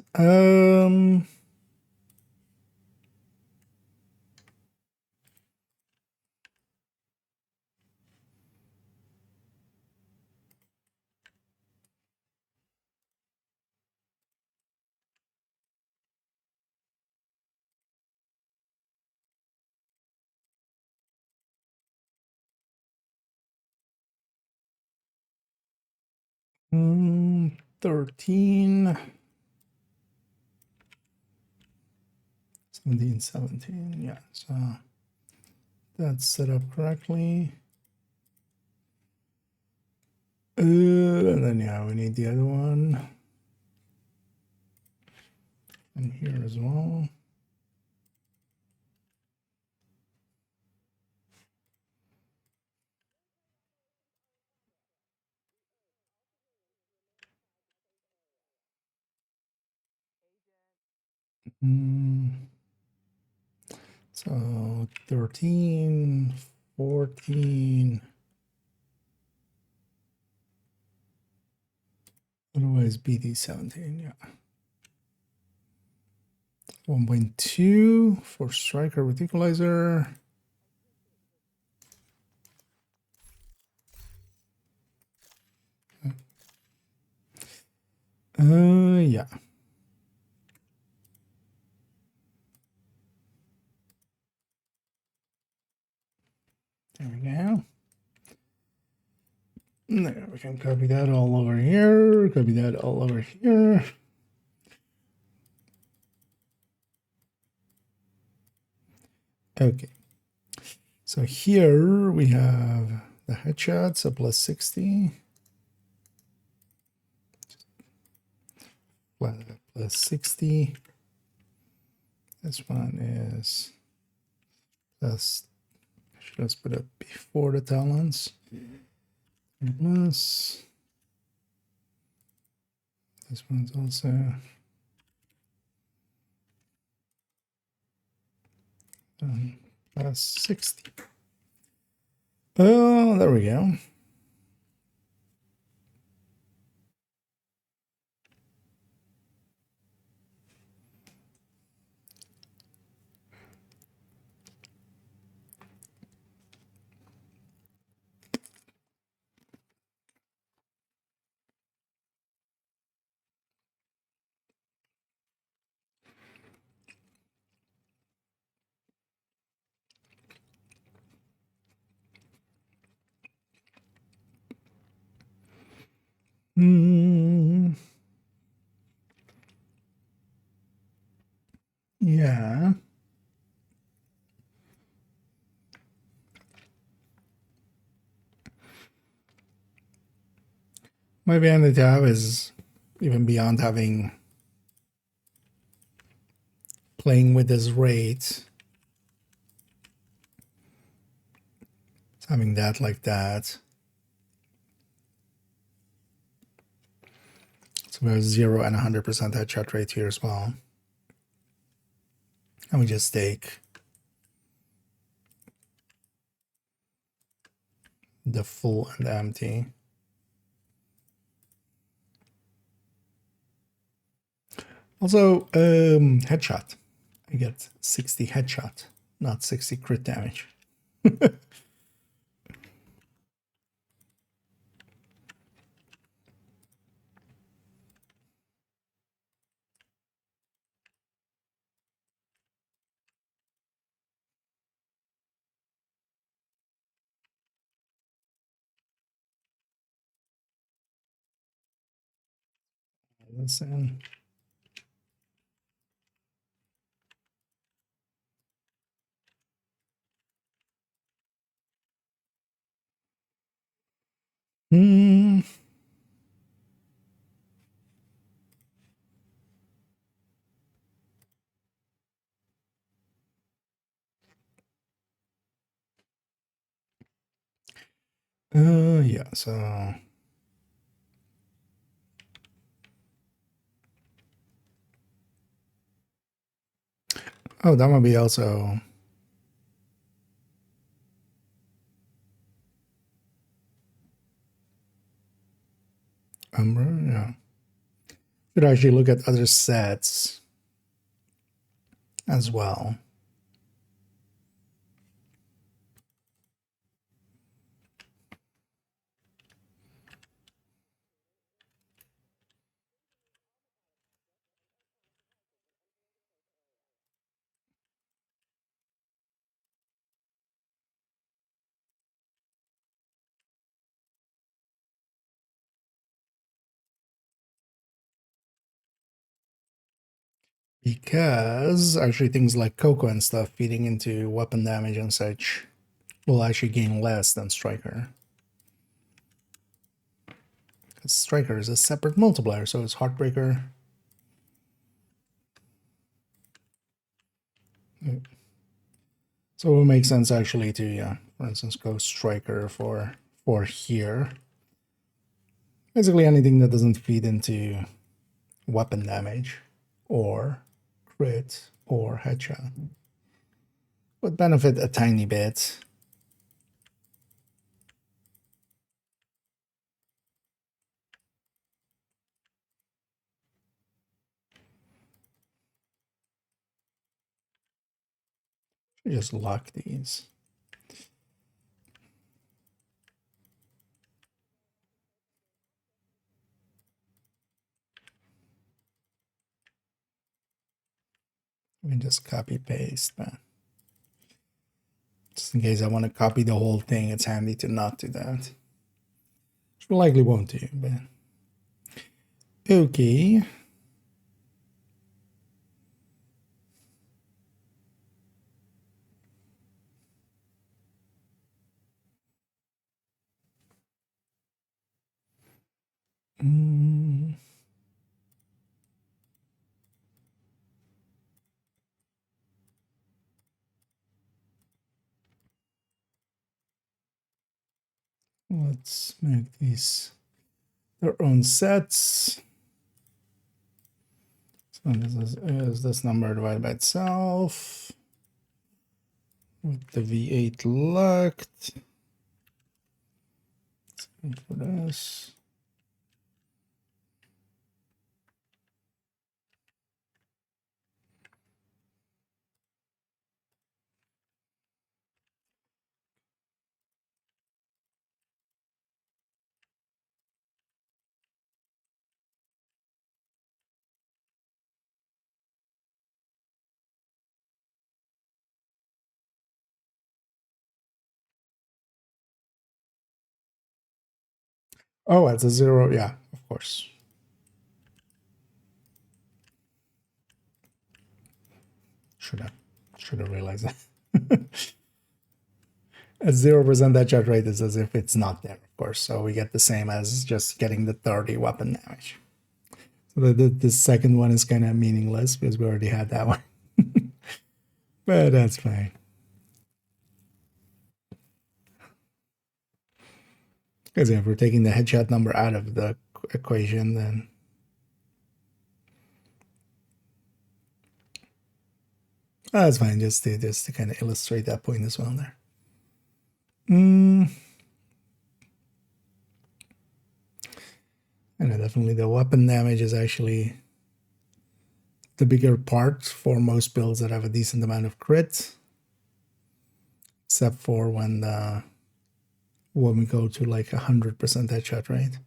13, 17, 17. Yeah, so that's set up correctly. And then, yeah, we need the other one. And here as well. So 13, 14. Otherwise, BD 17, yeah. 1.2 for striker with equalizer. Yeah. There we go. There, we can copy that all over here. Copy that all over here. Okay. So here we have the headshot, so plus 60. Plus 60. This one is plus, let's put it before the talents. Plus, this one's also plus 60. Oh, there we go. Yeah. My advantage have is even beyond having playing with this rate. It's having that like that. So we have 0 and 100% headshot rate here as well. And we just take the full and empty. Also, headshot. I get 60 headshot, not 60 crit damage. Listen. Yeah, so oh, that might be also Umbra, yeah. Should actually look at other sets as well. Because actually things like Coco and stuff feeding into weapon damage and such will actually gain less than Striker. Because Striker is a separate multiplier, so it's Heartbreaker. So it makes sense actually to, yeah, for instance, go Striker for here. Basically anything that doesn't feed into weapon damage or crit or headshot would benefit a tiny bit Just lock these. Let me just copy paste, but just in case I want to copy the whole thing, it's handy to not do that. Which we likely won't do, but okay. Let's make these their own sets. So this is this number divided by itself with the V8 locked. For this. Oh, it's a 0. Yeah, of course. Should have realized that. A 0% headshot rate is as if it's not there, of course. So we get the same as just getting the 30 weapon damage. So the second one is kind of meaningless because we already had that one. But that's fine. Because if we're taking the headshot number out of the equation, then that's fine. Just to kind of illustrate that point as well there. And definitely the weapon damage is actually the bigger part for most builds that have a decent amount of crit, except for when we go to like 100% headshot rate.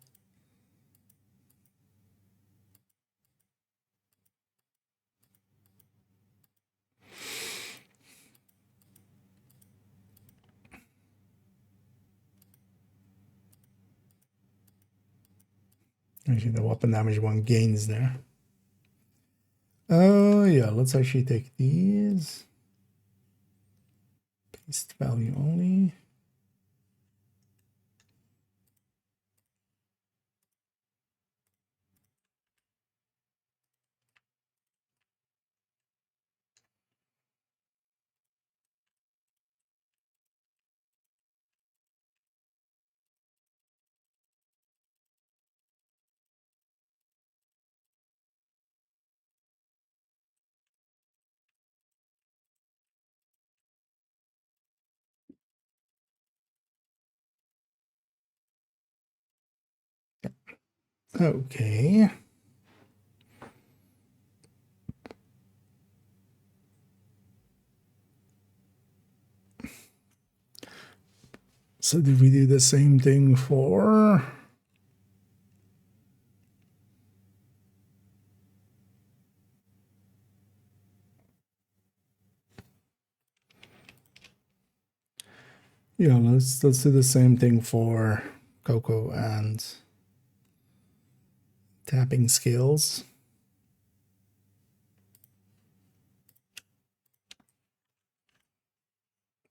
Actually, the weapon damage one gains there. Oh, yeah, let's actually take these. Paste value only. Okay. So did we do the same thing for... Yeah, let's do the same thing for Coco and tapping skills.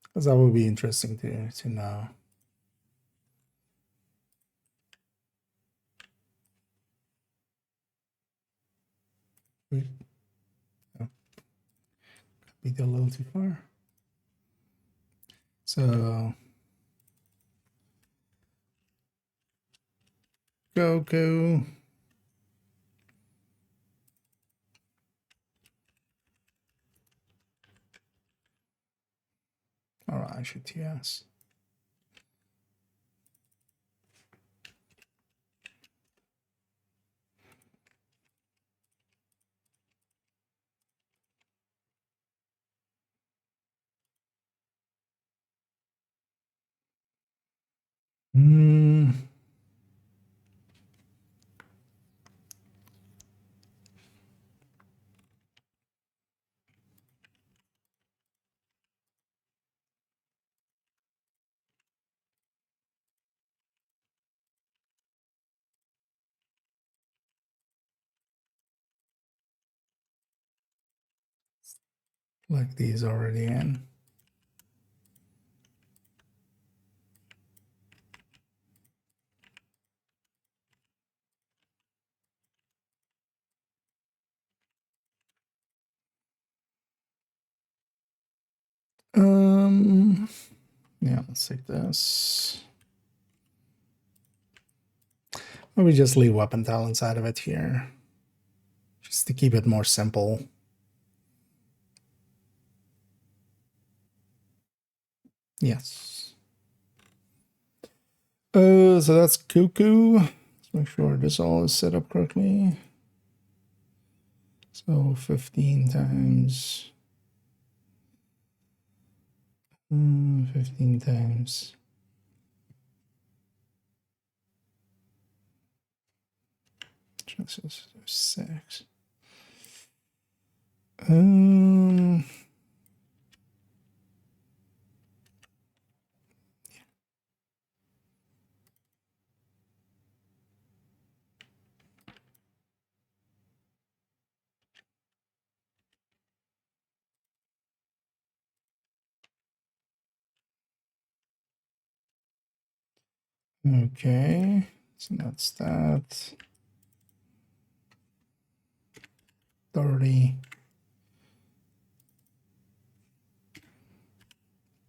Because that would be interesting to know. Wait. Oh. Copied a little too far. So Goku. All right, I should TS. Hmm. Like these already in. Yeah, let's take this. Or we just leave weapon tile inside of it here, just to keep it more simple. Yes. So that's cuckoo. Let's make sure this all is set up correctly. So 15 times 15 times. Just 6. Okay, so that's that. 30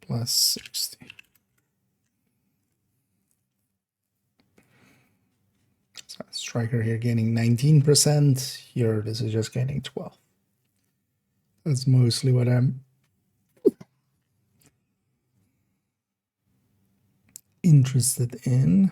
plus 60. So striker here gaining 19%. Here, this is just gaining 12. That's mostly what I'm interested in.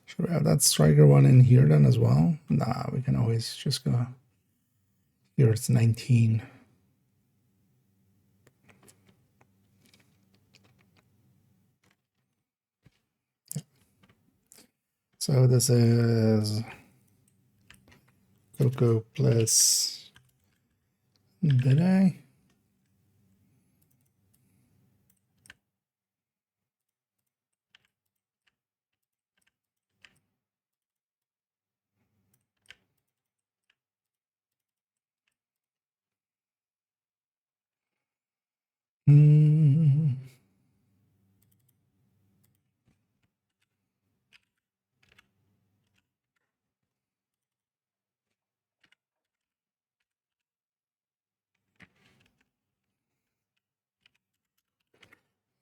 Should we have that striker one in here then as well? Nah, we can always just go. Here it's 19. So this is Coco plus did I?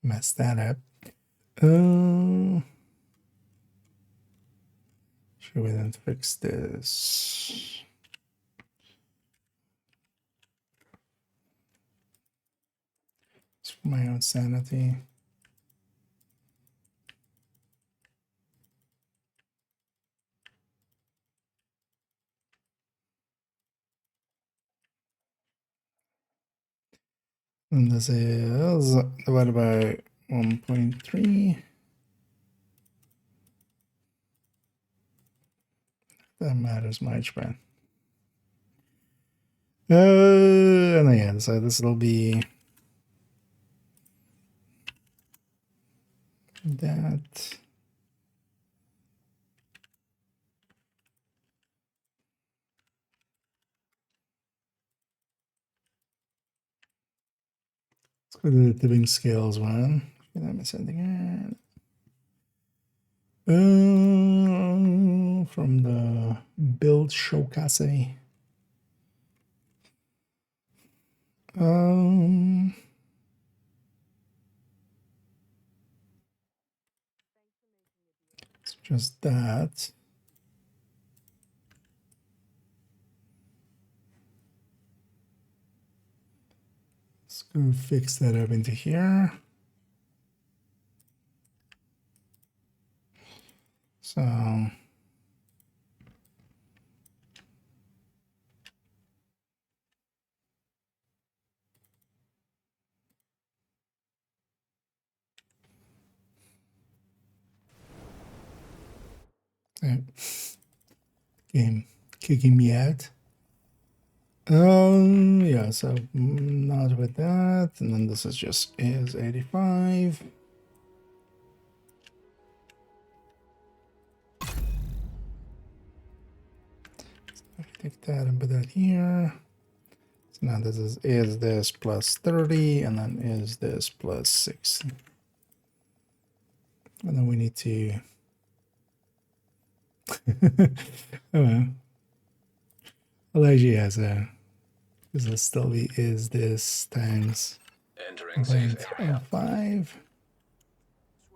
Mess that up. Should we then fix this? It's for my own sanity. And this is divided by 1.3. That matters much, man. And again, so this will be that. Let's go to the tipping scales one. Okay, let me send again. From the build showcase. It's just that. Let's go fix that up into here. So So, game kicking me out. Yeah, so not with that. And then this is just is 85. Take that and put that here. So now this is this plus 30, and then is this plus 6. And then we need to oh well. Elijah has a this will still be is this times Entering safe area. 0.05. Swear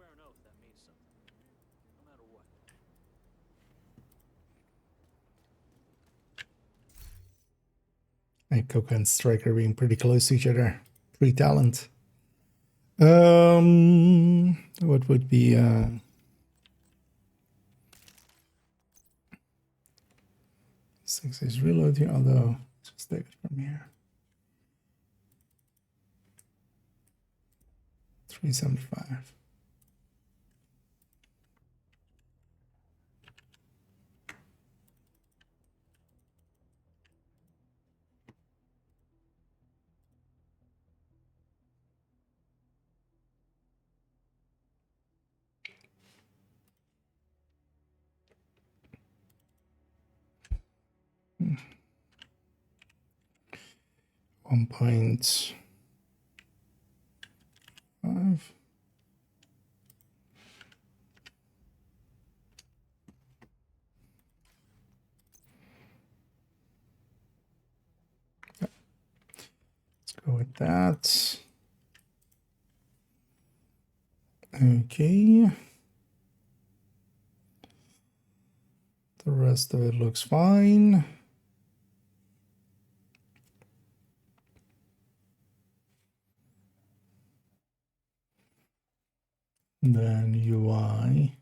an oath that means something. No matter what. And Coca and Striker being pretty close to each other. Free talent. What would be 6 is reloading, although let's just take it from here. 375. Hmm. 1.5. Let's go with that. Okay. The rest of it looks fine. And then UI.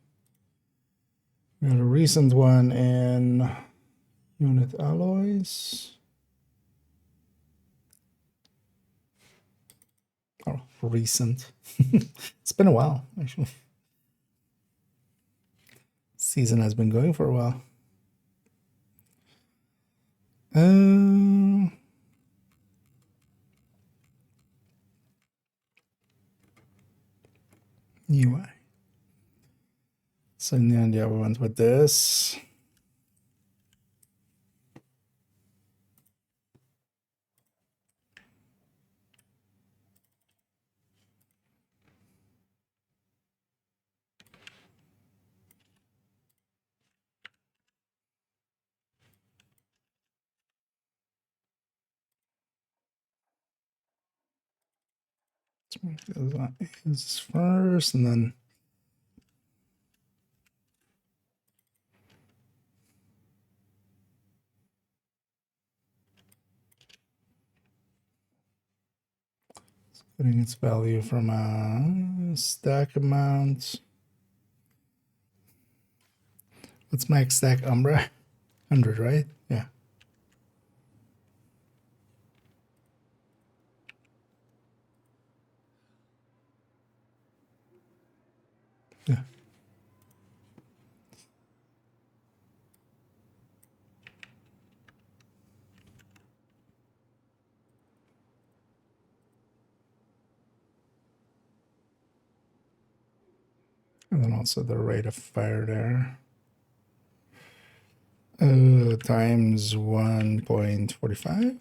We got a recent one in unit alloys. Oh, recent. It's been a while, actually. Season has been going for a while. UI. So in the end, yeah, we went with this. Is first, and then it's getting its value from a stack amount. What's max stack Umbra? 100, right? Yeah. Yeah. And then also the rate of fire there. Times 1.45.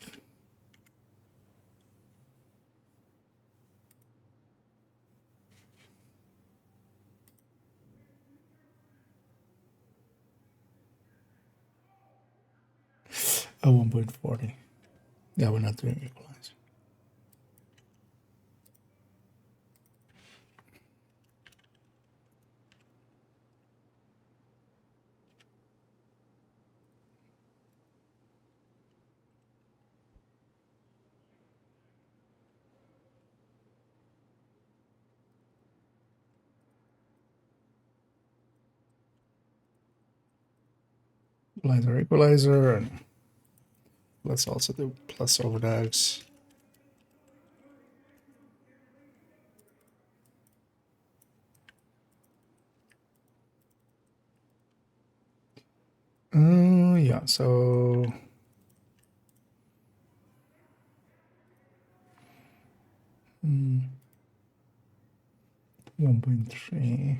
Oh, 1.40. Yeah, we're not doing equalizer. Equalizer, and let's also do plus overdogs. Yeah, so 1.3.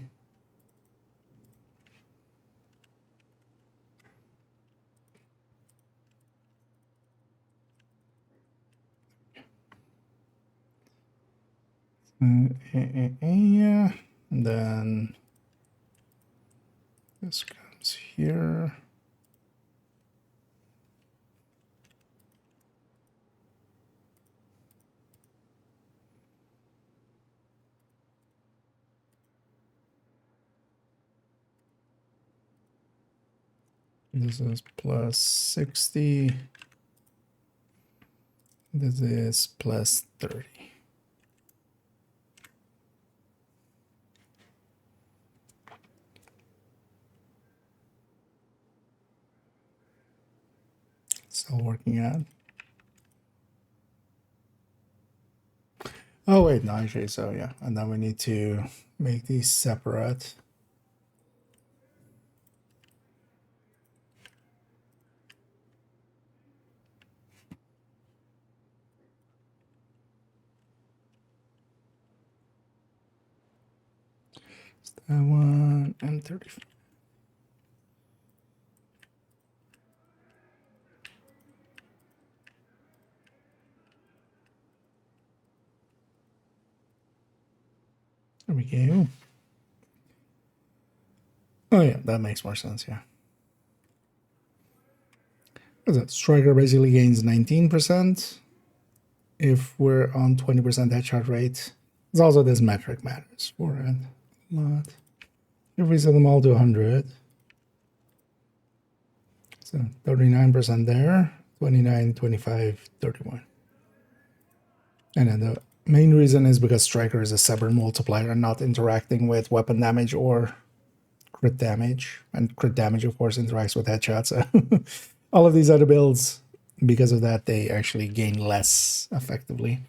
Yeah, and then this comes here. This is plus 60. This is plus 30. Still working out. Oh wait, no, actually, so yeah, and then we need to make these separate. That one and 35. There we go. Oh yeah, that makes more sense, yeah. What's that? Striker basically gains 19% if we're on 20% headshot rate. It's also this metric matters for it a lot. If we set them all to 100, so 39% there, 29, 25, 31. And then the main reason is because Striker is a separate multiplier and not interacting with weapon damage or crit damage. And crit damage, of course, interacts with headshots. So all of these other builds, because of that, they actually gain less effectively.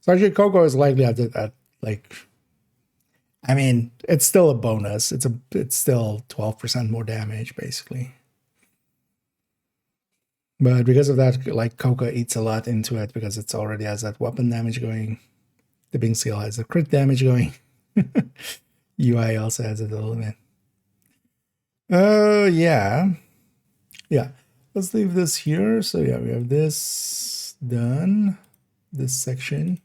So actually, Coco is likely at like, I mean, it's still a bonus. It's still 12% more damage, basically. But because of that, like Coco eats a lot into it because it already has that weapon damage going. The Bing Seal has the crit damage going. UI also has it a little bit. Yeah. Yeah. Let's leave this here. So yeah, we have this done. This section.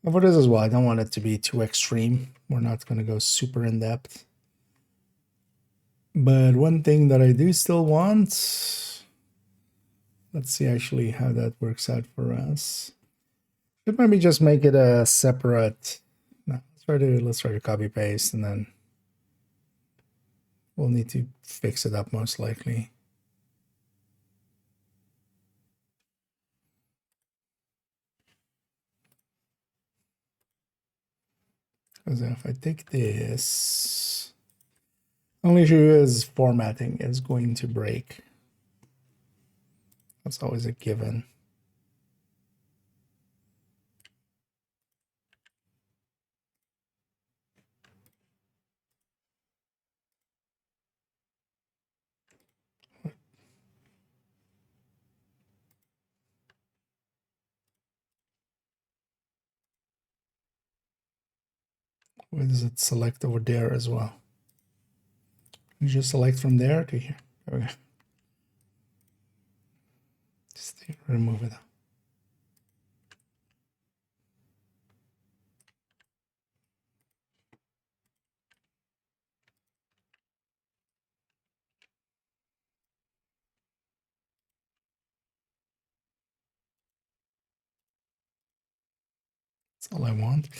And for this as well, I don't want it to be too extreme. We're not going to go super in depth. But one thing that I do still want, let's see actually how that works out for us. Should maybe just make it a separate. No, let's try to copy paste, and then we'll need to fix it up most likely. Because if I take this, only issue is formatting is going to break. That's always a given. Where does it select over there as well? You just select from there to here. Okay. Just remove it. That's all I want.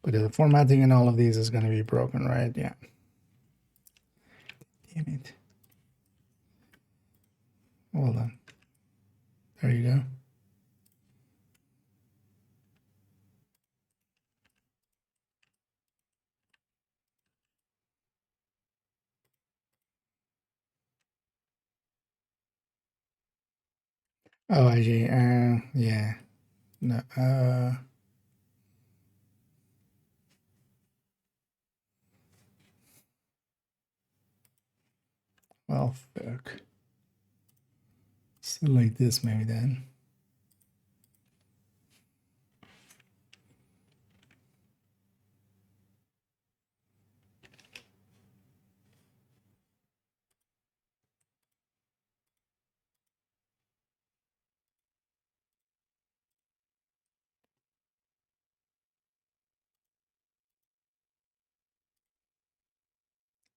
But the formatting and all of these is going to be broken, right? Yeah. Damn it. Well done. There you go. Oh, actually, yeah. No, Well, fuck. Still like this, maybe then.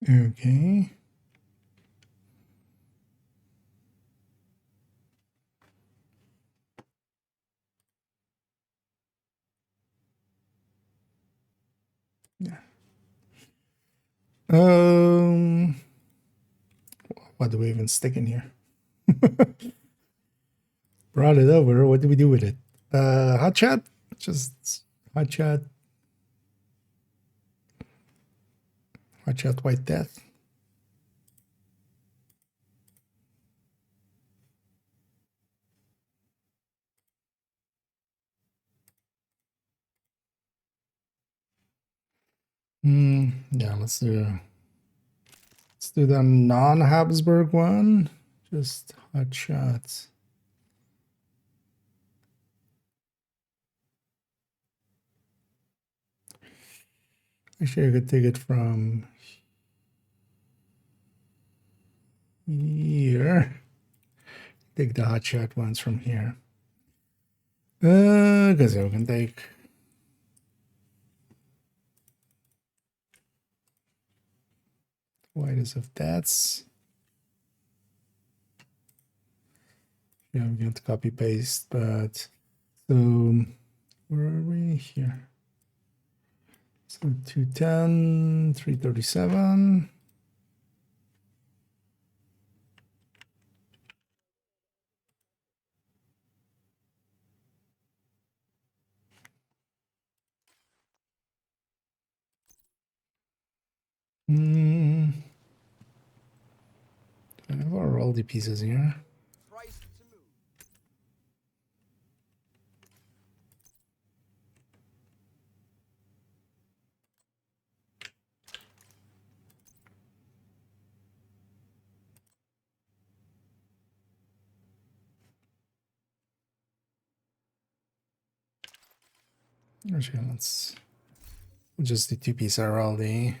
Okay. Yeah. What do we even stick in here? Brought it over. What do we do with it? Hot chat? Just hot chat. Hot chat white death. Yeah, let's do the non-Habsburg one. Just hot shots. Actually, I could take it from here. Take the hot shot ones from here. Because we can take whitest of that's. Yeah, we got to copy paste, but so where are we here? So 210, 337. I have our rolled pieces here. Actually, let's just the two piece RLD.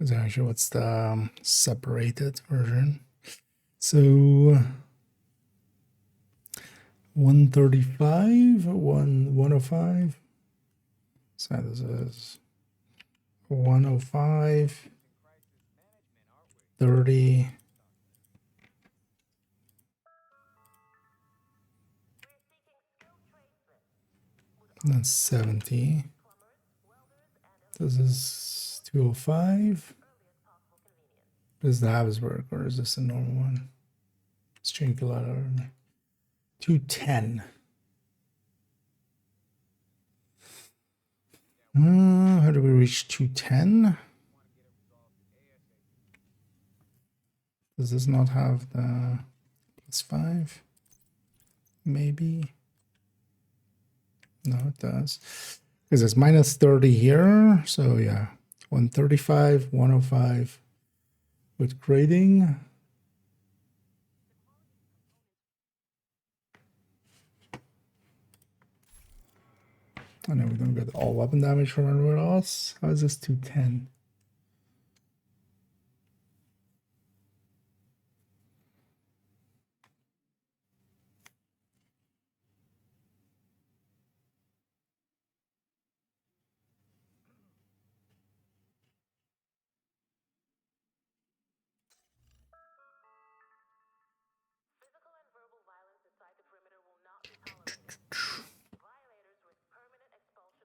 Is actually what's the separated version. So 135, 105. So this is 105, 30. And then 70. This is 205. This is the Habsburg, or is this a normal one? Let's change a lot of 210. How do we reach 210? Does this not have the +5? Maybe. No, it does. Because it's minus 30 here. So yeah, 135, 105 with grading. I know we don't get all weapon damage from everywhere else. How is this 210?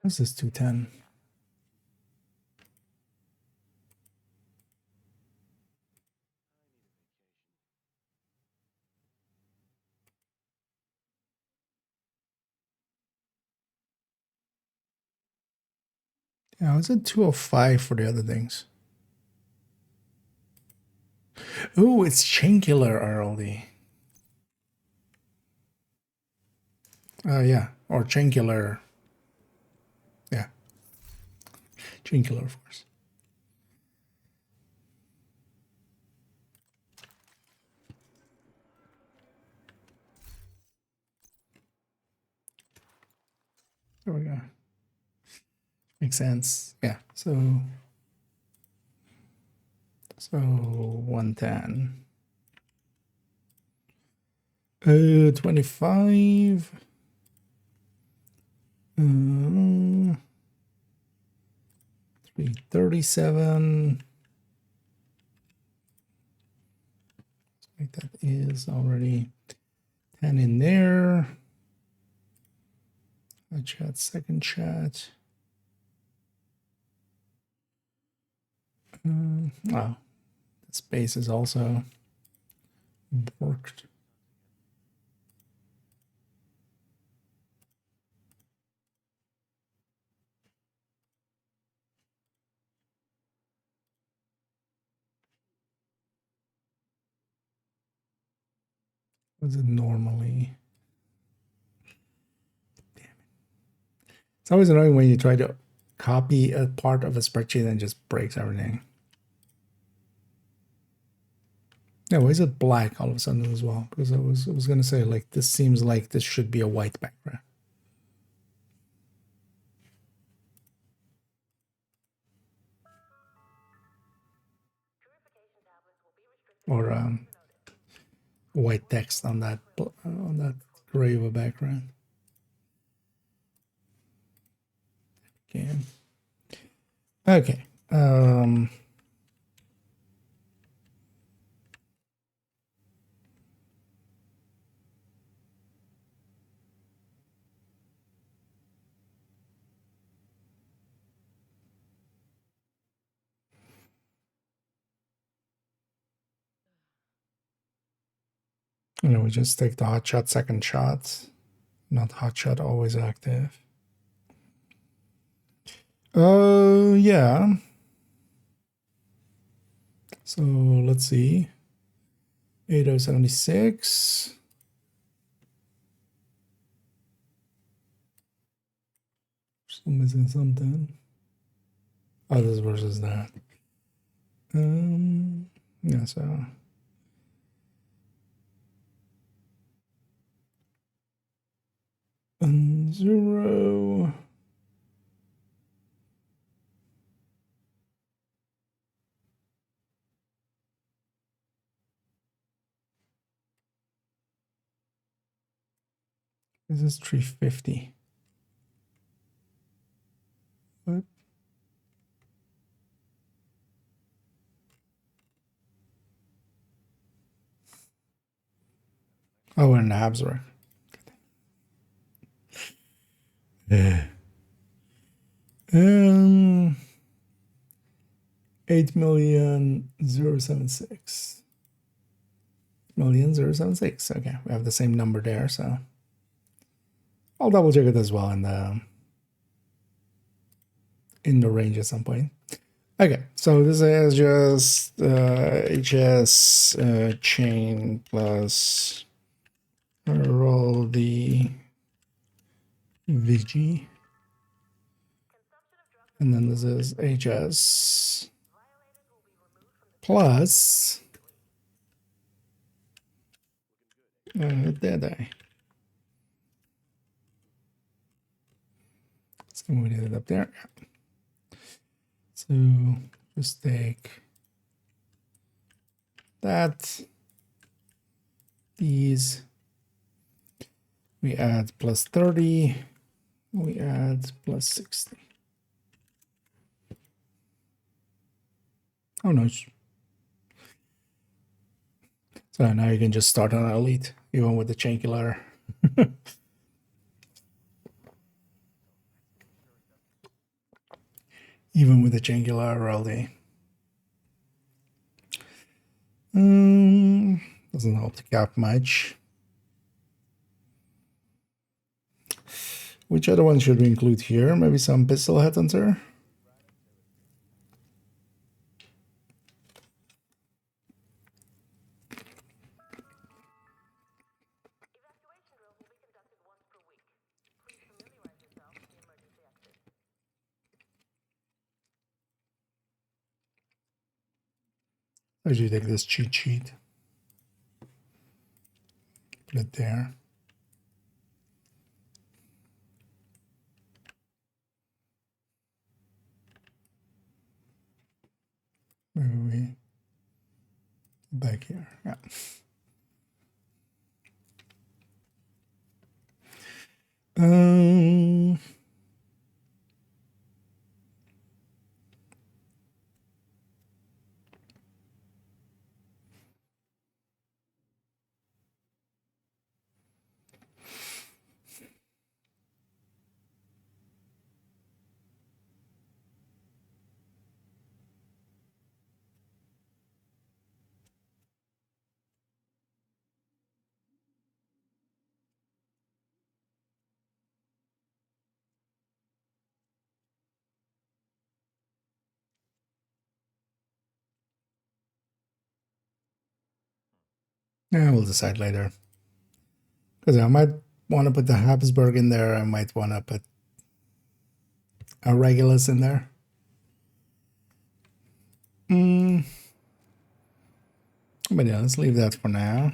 What's this 210? Yeah, I was at 205 for the other things. Oh, it's Chankular RLD. Yeah, or Chankular. Yeah, Chain killer, of course. There we go. Makes sense. Yeah. So 110. 25. 337. Like that is already 10 in there. A chat, second chat. Wow, the space is also worked. Was it normally? Damn it. It's always annoying when you try to copy a part of a spreadsheet and it just breaks everything. Yeah, why is it black all of a sudden as well? Because I was gonna say, like, this seems like this should be a white background. Or white text on that gray of a background. Okay. Okay. We just take the hot shot second shot, not hot shot always active. Yeah. So let's see. 8076. Still missing something. Oh, this versus that. Yeah, so 0. This is 350. What? Oh, and the abs were. Yeah. 8,000,076. 0,076. Okay, we have the same number there, so I'll double check it as well in the range at some point. Okay, so this is just HS chain plus roll the VG. And then this is HS plus dead. So we did it up there. So just take that, these, we add plus 30, we add plus 60. Oh, nice. So now you can just start on elite, even with the chain killer. Even with the chain killer RLD. Doesn't help the cap much. Which other one should we include here? Maybe some pistol headhunter? I should take this cheat sheet. Put it there. Maybe back here. Yeah. Um. Yeah, we'll decide later. Because I might want to put the Habsburg in there. I might want to put a Regulus in there. But yeah, let's leave that for now.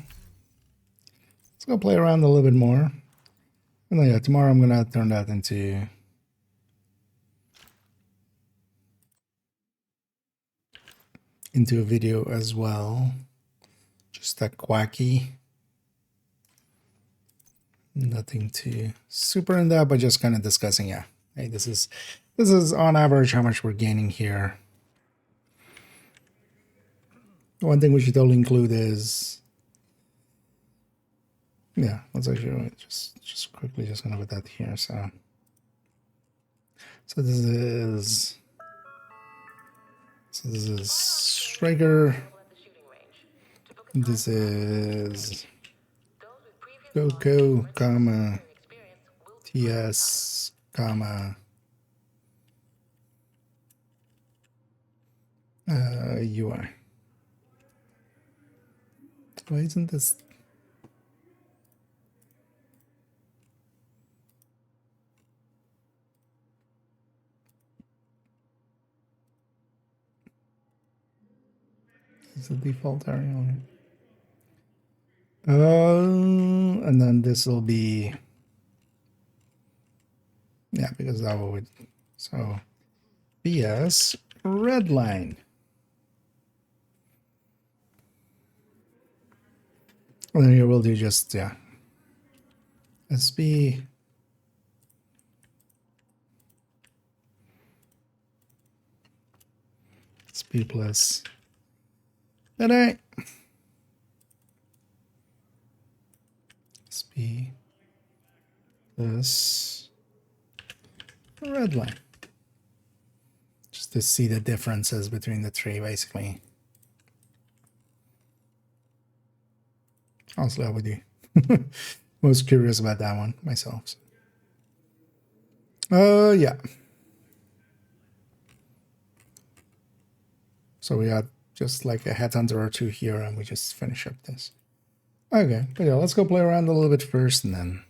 Let's go play around a little bit more. And then, yeah, tomorrow I'm going to turn that into a video as well. Just that quacky. Nothing too super in that, but just kind of discussing, yeah. Hey, this is on average how much we're gaining here. One thing we should totally include is, yeah, let's actually just quickly just gonna put that here. So this is Striker. This is Goku, comma TS, comma UI. Why isn't this? It's the default area. And then this will be, yeah, because that would, so BS red line. And then here we'll do just, yeah, SB SP plus NA SP plus red line. Just to see the differences between the three, basically. Honestly, I would be most curious about that one myself. Yeah. So we got just like a headhunter or two here, and we just finish up this. Okay, but yeah, let's go play around a little bit first, and then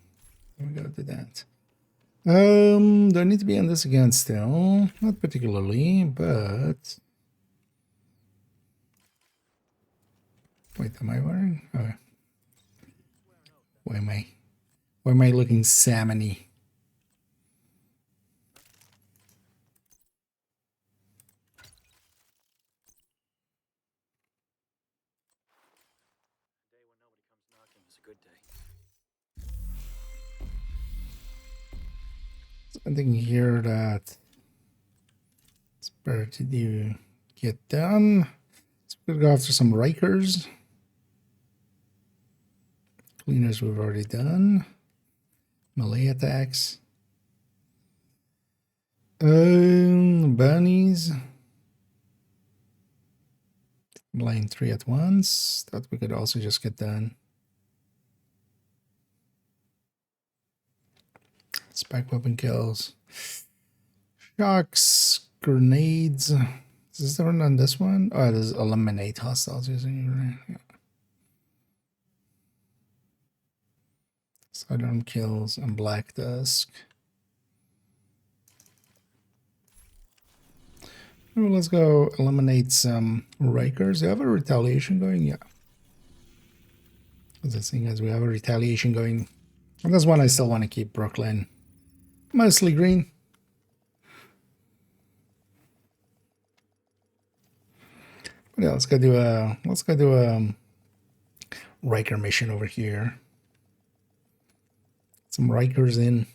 we gotta do that. Do I need to be on this again still? Not particularly, but wait, am I wearing? Okay. Why am I looking salmon-y? A day when nobody comes knocking is a good day. Something here that it's better to do get done. Let's go after some Rikers. Cleaners we've already done. Melee attacks. Bunnies. Line 3 at once. That we could also just get done. Spike weapon kills. Shocks. Grenades. Is this different on this one? Oh, it is eliminate hostiles using your. Yeah. Sidearm kills and Black Dusk. Well, let's go eliminate some Rikers. Do you have a retaliation going? Yeah. The thing is, we have a retaliation going. And this one I still want to keep Brooklyn. Mostly green. But yeah, let's go do a Riker mission over here. Some Rikers in.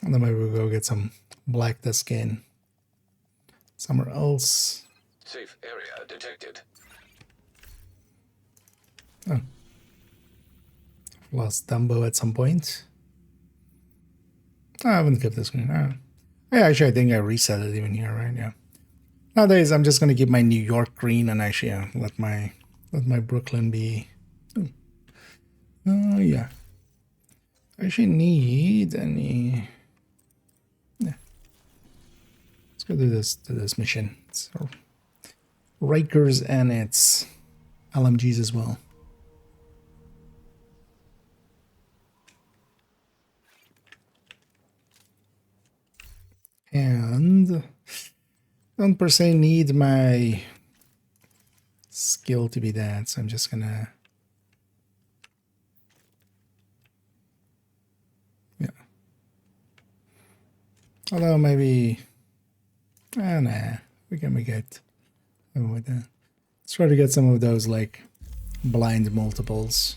And then maybe we'll go get some Black the Skin somewhere else. Safe area detected. Oh. Lost Dumbo at some point. I haven't kept this one. Yeah, actually, I think I reset it even here, right? Yeah. Nowadays, I'm just gonna keep my New York green and actually let my Brooklyn be. Oh, yeah. I actually need any. Yeah. Let's go do this mission. So, Rikers and its LMGs as well. And don't per se need my skill to be that, so I'm just gonna, yeah. Although maybe, nah, we can make it with that. Let's try to get some of those like blind multiples.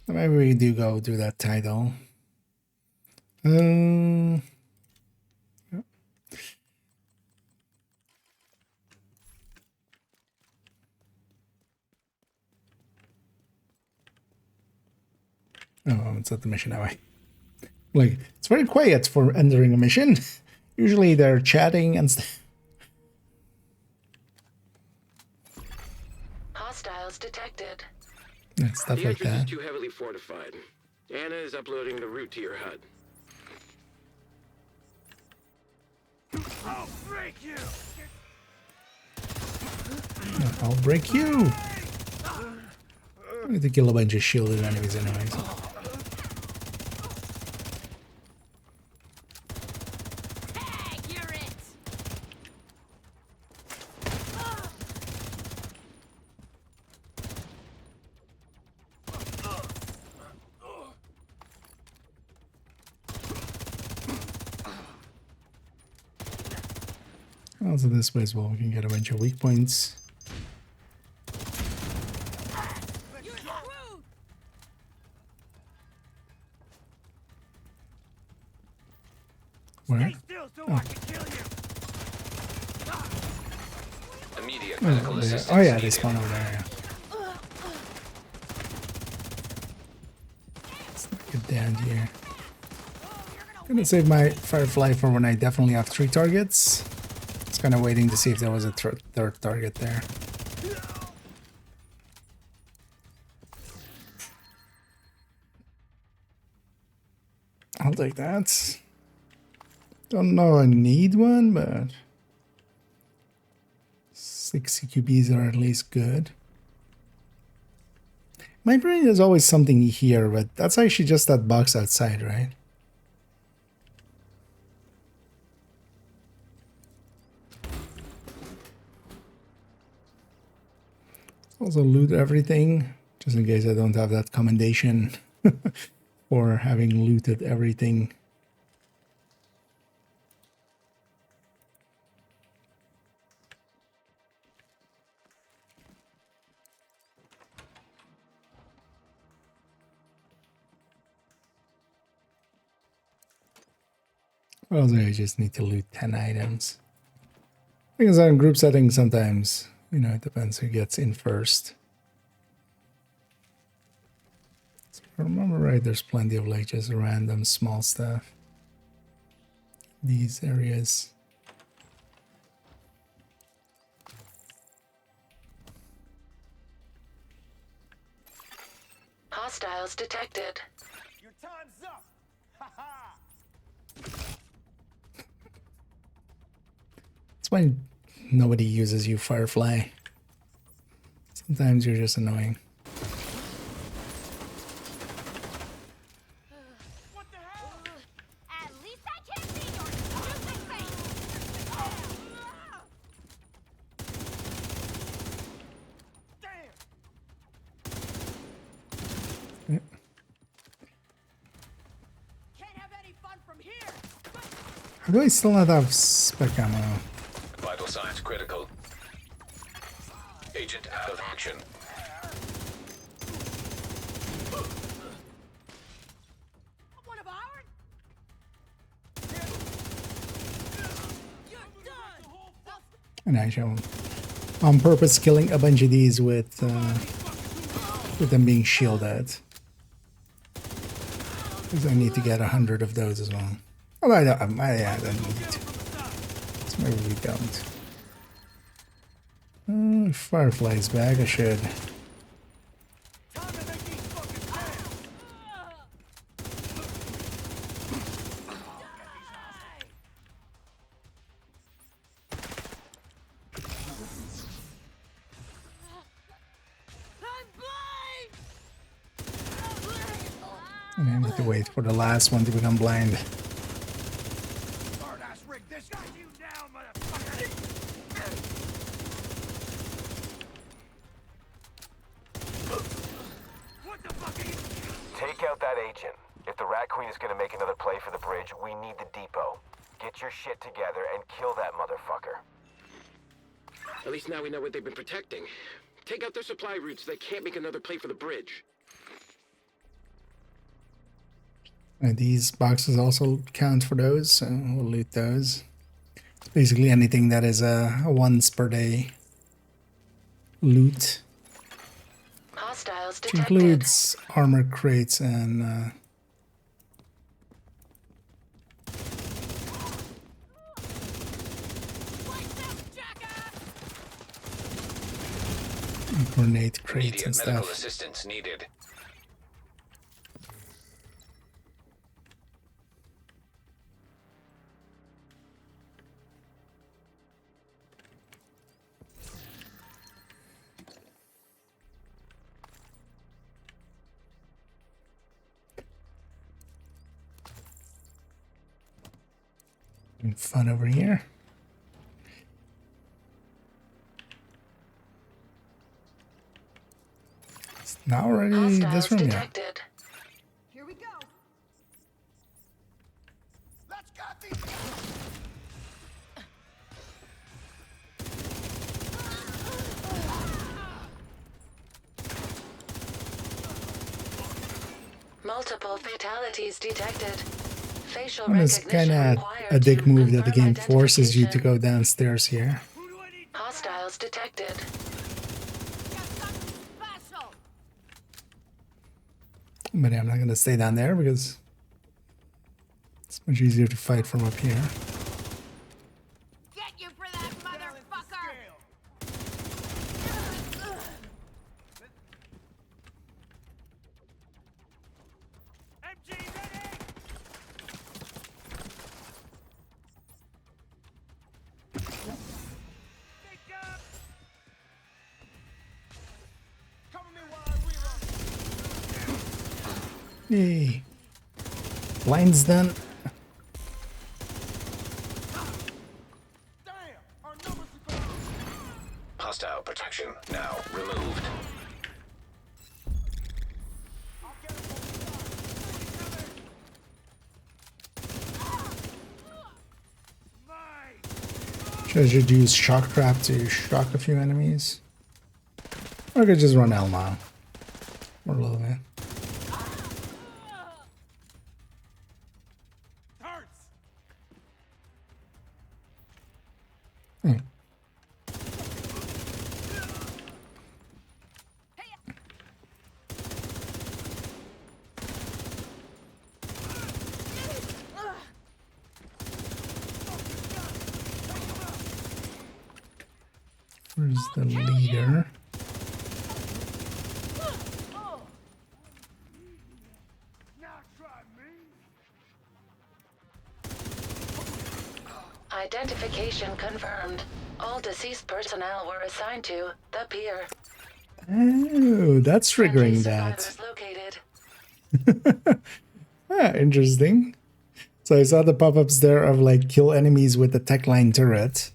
Maybe we do go do that title. Yeah. Oh, it's not the mission that way. Like, it's very quiet for entering a mission. Usually they're chatting and stuff. Hostiles detected. Yeah, stuff The like entrance that. is too heavily fortified. Anna is uploading the route to your HUD. I'll break you! I'll break you! I need to kill a bunch of shielded enemies anyways. Hey, you're it! Also this way as well, we can get a bunch of weak points. Where? Stay still so I can kill you! Immediate medical assistance. Oh yeah, they needed. spawn over there, yeah. Let's get down here. I'm gonna save my Firefly for when I definitely have 3 targets. Just kind of waiting to see if there was a third target there. I'll take that. Don't know I need one, but 6 CQBs are at least good. My brain is always something here, but that's actually just that box outside, right? Also loot everything, just in case I don't have that commendation for having looted everything. Also, I just need to loot 10 items. Because on group settings, sometimes, you know, it depends who gets in first. So if I remember right, there's plenty of like just random small stuff. These areas. Hostiles detected. Your time's up! Ha ha! That's why nobody uses you, Firefly. Sometimes you're just annoying. Can't have any fun from here. How do I still not have spec ammo? Vital signs critical. Agent out of action. One of ours? You're done. And I shall on purpose killing a bunch of these with them being shielded. Because I need to get 100 of those as well. Oh, I don't need. So maybe we don't. Firefly's back. I should. And I need to wait for the last one to become blind. Take out that agent. If the Rat Queen is gonna make another play for the bridge, we need the depot. Get your shit together and kill that motherfucker. At least now we know what they've been protecting. Take out their supply routes so they can't make another play for the bridge. And these boxes also count for those, so we'll loot those. It's basically anything that is a once per day loot. Hostiles Which detected. includes armor crates and grenade crates Immediate and medical stuff. assistance needed. Having fun over here. It's not already Hostiles this room, yeah. detected. Here we go. Let's got these. Multiple fatalities detected. Facial And it's recognition kind of required a dick to move that the confirm game forces you to identification. go downstairs here. Hostiles detected. Got something special. But yeah, I'm not going to stay down there because it's much easier to fight from up here. Get you for that motherfucker. MG ready! Pick up! Cover me while I reload. Yay. Blind's done. Damn, our numbers are going. Hostile protection now removed. I'll get him on the Mine! Should use shock trap to shock a few enemies. Or I could just run Elma. Or a little bit. Hurts! Hmm. Where's the leader? Now try me! Identification confirmed. All deceased personnel were assigned to the pier. Oh, that's Friendly triggering that. survivors located. Ah, interesting. So I saw the pop-ups there of like kill enemies with the tech line turret.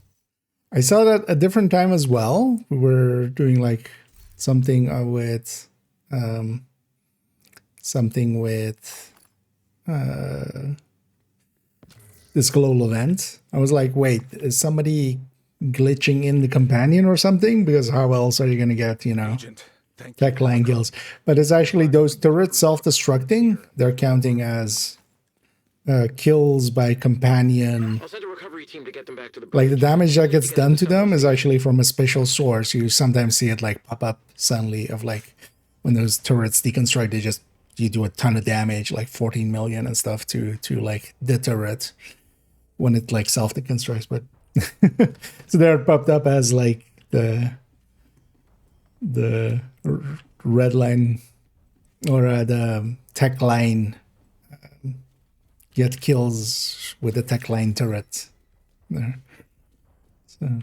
I saw that a different time as well. We were doing like something with something with this global event. I was like, wait, is somebody glitching in the companion or something? Because how else are you going to get, you know, tech line kills? But it's actually those turrets self-destructing. They're counting as kills by companion. I'll send a recovery team to get them back to the Like the bridge. damage that gets done to them is actually from a special source. You sometimes see it like pop up suddenly of like when those turrets deconstruct, they just, you do a ton of damage, like 14 million and stuff to like the turret when it like self deconstructs. But so there it popped up as like the red line or the tech line get kills with the tech line turret there. So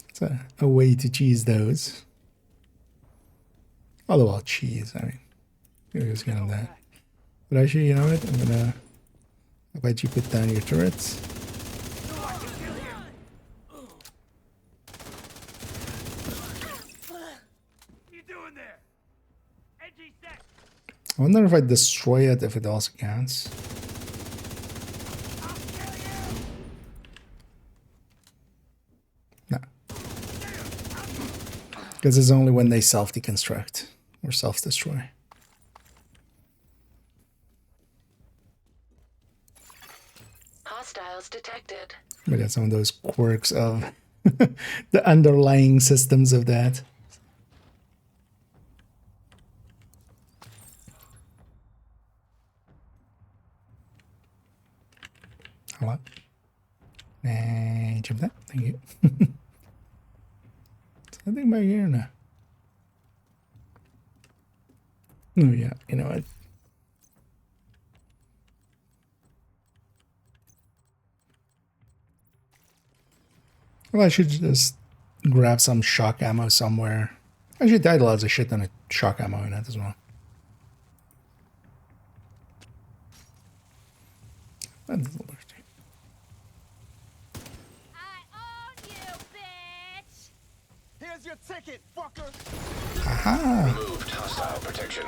it's a way to cheese those. Although I'll cheese, I mean, you're just gonna that. But actually, you know what? I'm gonna. How about you put down your turrets? I wonder if I destroy it, if it also counts. No. Because it's only when they self-deconstruct or self-destroy. Hostiles detected. But that's some of those quirks of the underlying systems of that. Hello. And jump that. Thank you. Something back here now. Oh yeah, you know what? Well, I should just grab some shock ammo somewhere. Actually, Tidal has a shit ton of shock ammo in it as well. That's a little bit. Here's your ticket, fucker. Aha! Removed hostile protection.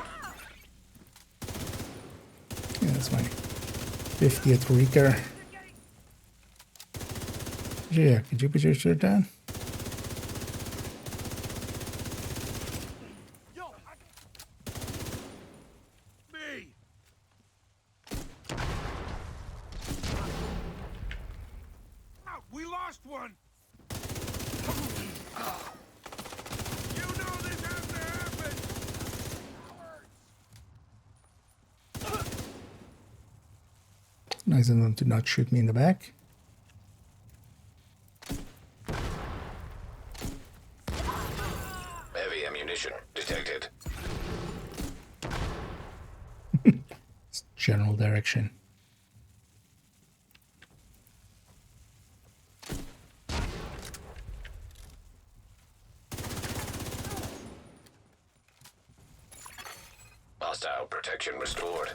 Yeah, that's my 50th Reeker. Yeah, could you put your shirt down? Yo, me. Out, we lost one. You know this has to happen. Nice of them to not shoot me in the back. Heavy ammunition detected. General direction. Hostile protection restored.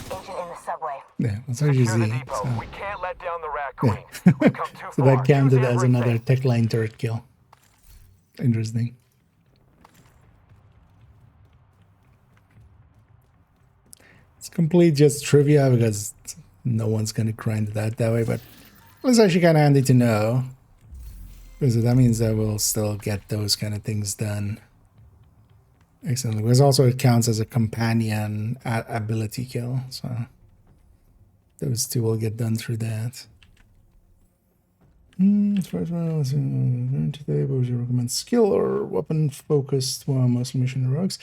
Agent in the subway. Yeah, that's actually Secure the Z. depot. So, We can't let down the Rat yeah. Queen. We've come too So far. that counted Use as everything. another tech line turret kill. Interesting. It's complete just trivia because no one's gonna grind it out that way, but it's actually kind of handy to know because that means that we'll still get those kind of things done. Excellent. Because also it counts as a companion ability kill, so those two will get done through that. As far as today, what would you recommend? Skill or weapon focused? Well, mostly mission heroics.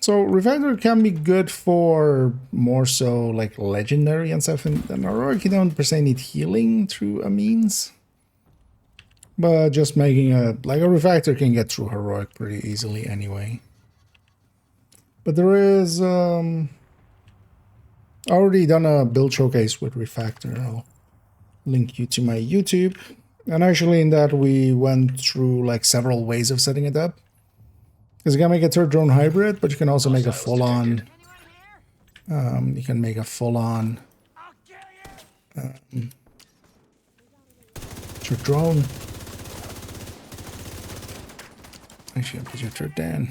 So Refactor can be good for more so like legendary and stuff. And heroic, you don't per se need healing through a means. But just making a Refactor can get through heroic pretty easily anyway. But there is already done a build showcase with Refactor. I'll link you to my YouTube. And actually in that we went through like several ways of setting it up. Because you can make a third drone hybrid, but you can also make a full-on. You can make a full-on Extra drone. Actually, I'll put your turret down.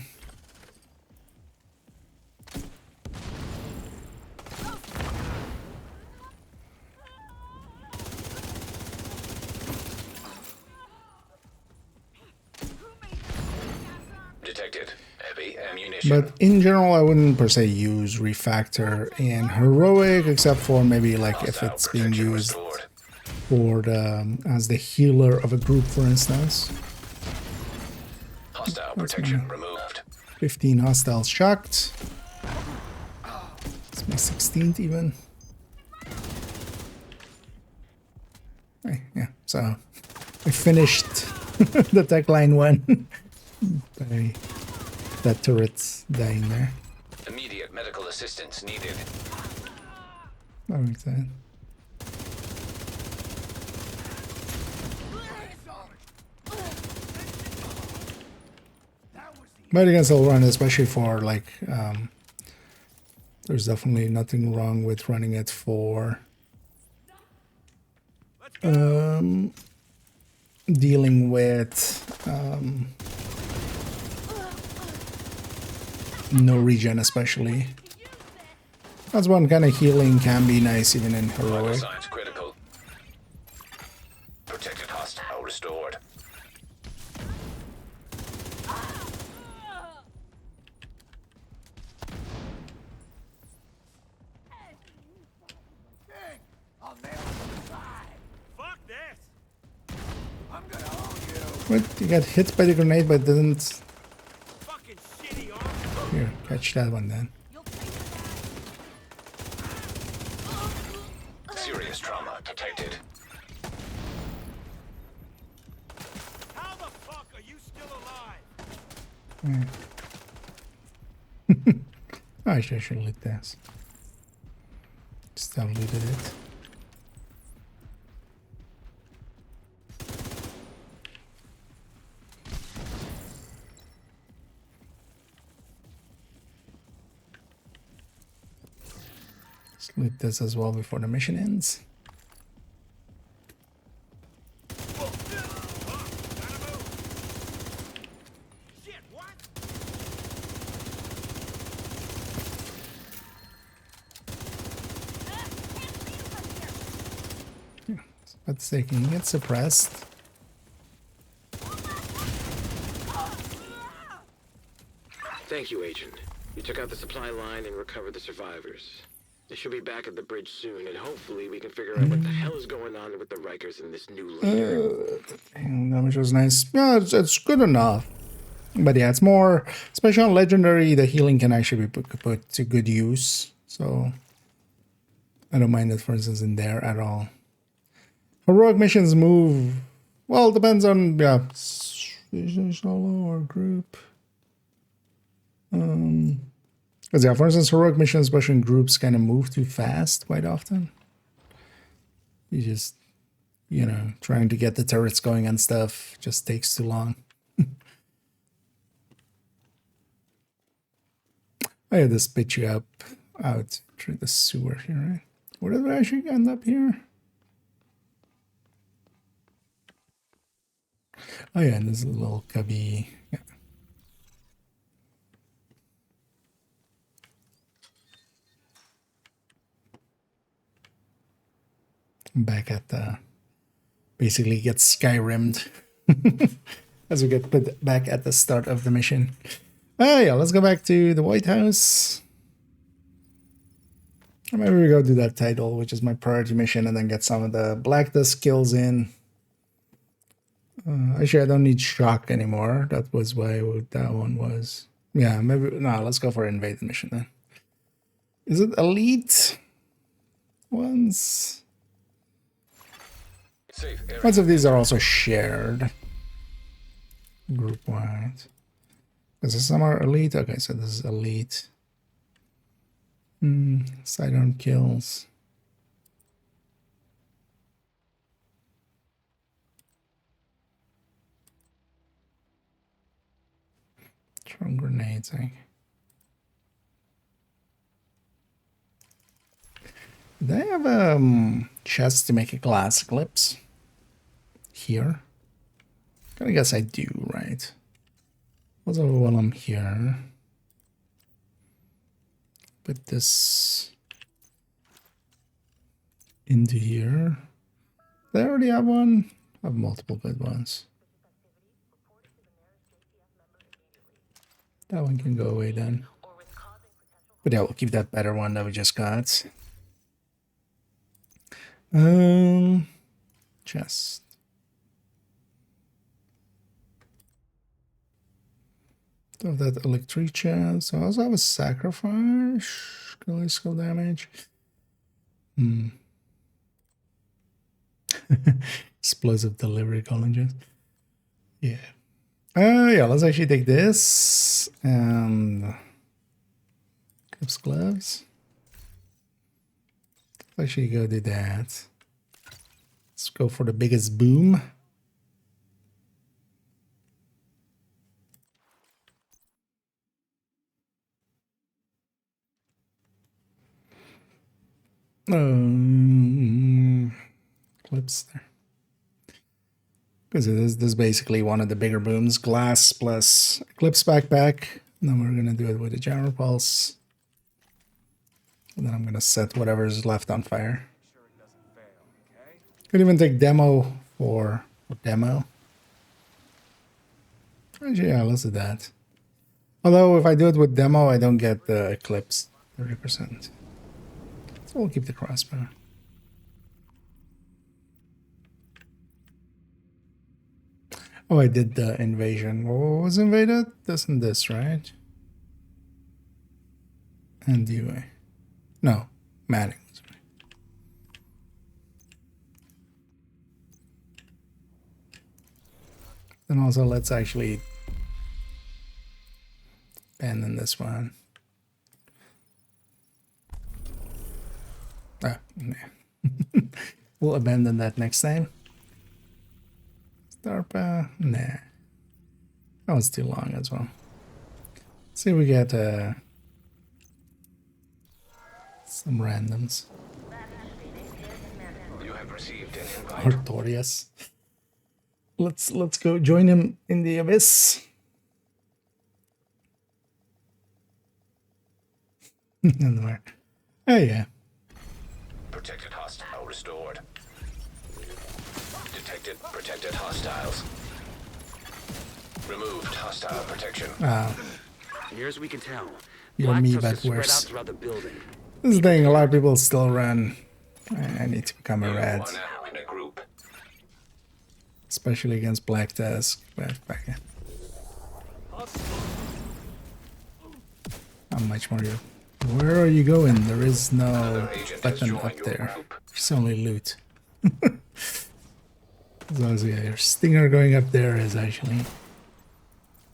Detected heavy ammunition. But in general, I wouldn't per se use refactor in heroic, except for maybe like if Hostile it's being protection used restored. for the as the healer of a group, for instance. Hostile protection removed. 15 hostiles shocked. It's my 16th even. Hey, yeah, so I finished the tech line one by that turret dying there. Immediate medical assistance needed. That makes sense. But again, still run, especially for like, there's definitely nothing wrong with running it for dealing with no regen, especially. That's one kind of healing can be nice even in Vital heroic. signs critical. Protected hostile restored. Fuck this! What? You got hit by the grenade but didn't. Fucking shitty arm! Here, catch that one then. Serious trauma detected. How the fuck are you still alive? I should loot this. Just have looted it. Let's loot this as well before the mission ends. Shit, what? Let's say, can you get suppressed? Thank you, Agent. You took out the supply line and recovered the survivors. They should be back at the bridge soon, and hopefully we can figure out what the hell is going on with the Rikers and this new leader. Damage was nice. Yeah, it's good enough. But yeah, it's more, especially on Legendary, the healing can actually be put to good use. So I don't mind it, for instance, in there at all. Heroic missions move, well, it depends on, yeah, solo or group. Because yeah, for instance, heroic missions, especially in groups, kind of move too fast quite often. You just, you know, trying to get the turrets going and stuff just takes too long. I had to spit you up out through the sewer here, right? Where did I actually end up here? Oh yeah, and there's a little cubby. Yeah. Back at the, basically get Skyrimmed as we get put back at the start of the mission. Oh yeah, let's go back to the White House. Or maybe we go do that title, which is my priority mission, and then get some of the Black Dust kills in. Actually, I don't need shock anymore. That was why that one was. Yeah, maybe, no, let's go for invade the mission then. Is it elite ones? Safe area. Lots of these are also shared group-wide. Because some are elite. Okay, so this is elite. Sidearm kills. Throw grenades, eh? They have chest to make a glass clips. here? I guess I do, right? Also, while I'm here, put this into here. Did I already have one? I have multiple good ones. That one can go away then. But yeah, we'll keep that better one that we just got. Chest. Of that electric chest. I also have a sacrifice. Skill damage. Explosive delivery colleges. Yeah. Yeah, let's actually take this and gloves. Let's actually go do that. Let's go for the biggest boom. Clips there. Because this is basically one of the bigger booms. Glass plus Eclipse backpack. And then we're going to do it with a Gyro Pulse. And then I'm going to set whatever is left on fire. Could even take Demo for demo. Actually, yeah, let's do that. Although if I do it with Demo, I don't get the Eclipse 30%. So we'll keep the crossbow. Oh, I did the invasion. What was invaded? This and this, right? And UA. No, Manning. Then also let's actually abandon this one. Ah, nah. We'll abandon that next time. DARPA, nah. That was too long as well. Let's see if we get some randoms. You have received an invite. Artorias. Let's go join him in the abyss. Nowhere. Oh yeah. Protected hostile restored. Detected protected hostiles. Removed hostile protection. Near as we can tell, You're Black me, Tusk but is spread out worse. throughout the building. This is the thing, a lot of people still run. I need to become a red. One now in a group. Especially against Black Tusk. But back how much more you? Where are you going? There is no Another agent has weapon joined up your there. group. There's only loot. So yeah, your stinger going up there is actually.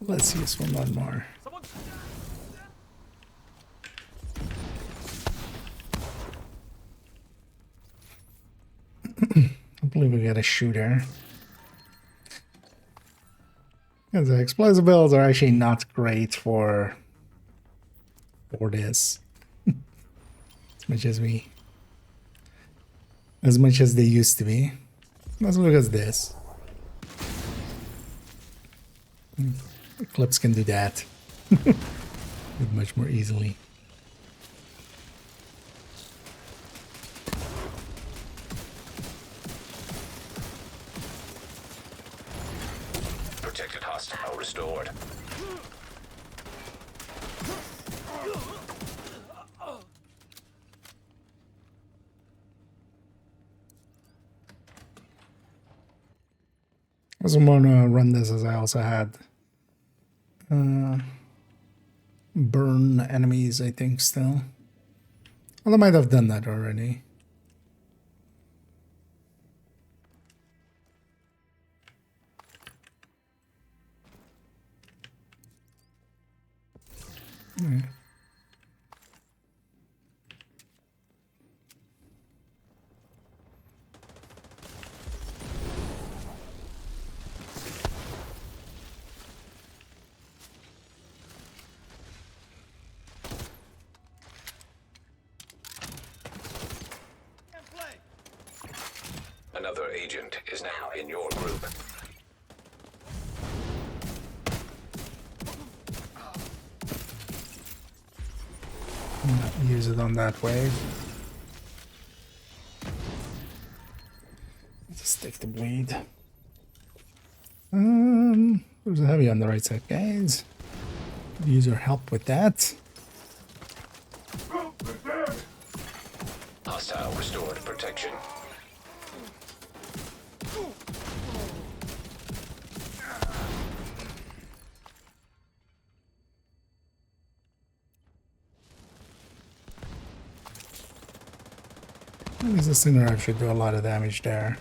Let's use one more. I believe we got a shooter. Because the explosive builds are actually not great for this. As much as they used to be. Let's look at this. Eclipse can do that much more easily. Protected hostile restored. I also want to run this as I also had burn enemies, I think, still. Well, I might have done that already. Yeah. Another agent is now in your group. Use it on that wave. Just take the bleed. There's a heavy on the right side, guys. Use your help with that. Hostile restored protection. At least the Cinder should do a lot of damage there.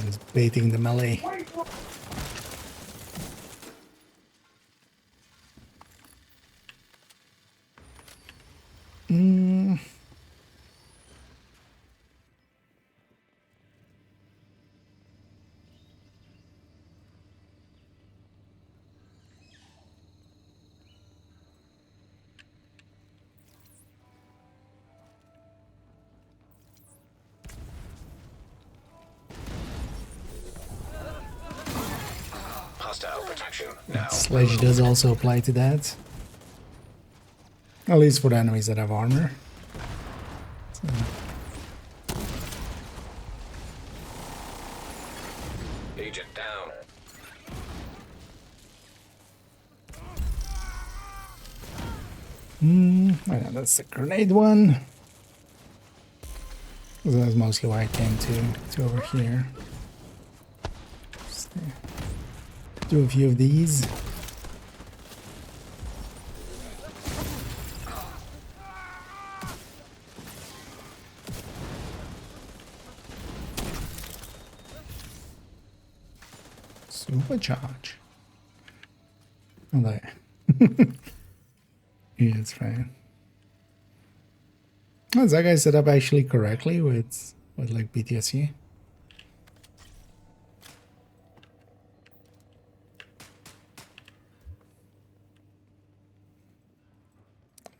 Just baiting the melee. Hostile protection now. Sledge does also apply to that. At least for the enemies that have armor. So. Agent down. Yeah, that's the grenade one. That's mostly why I came to over here. Just, do a few of these. Supercharge. Oh, there. Yeah, it's fine. Oh, is that guy set up actually correctly with like PTSD?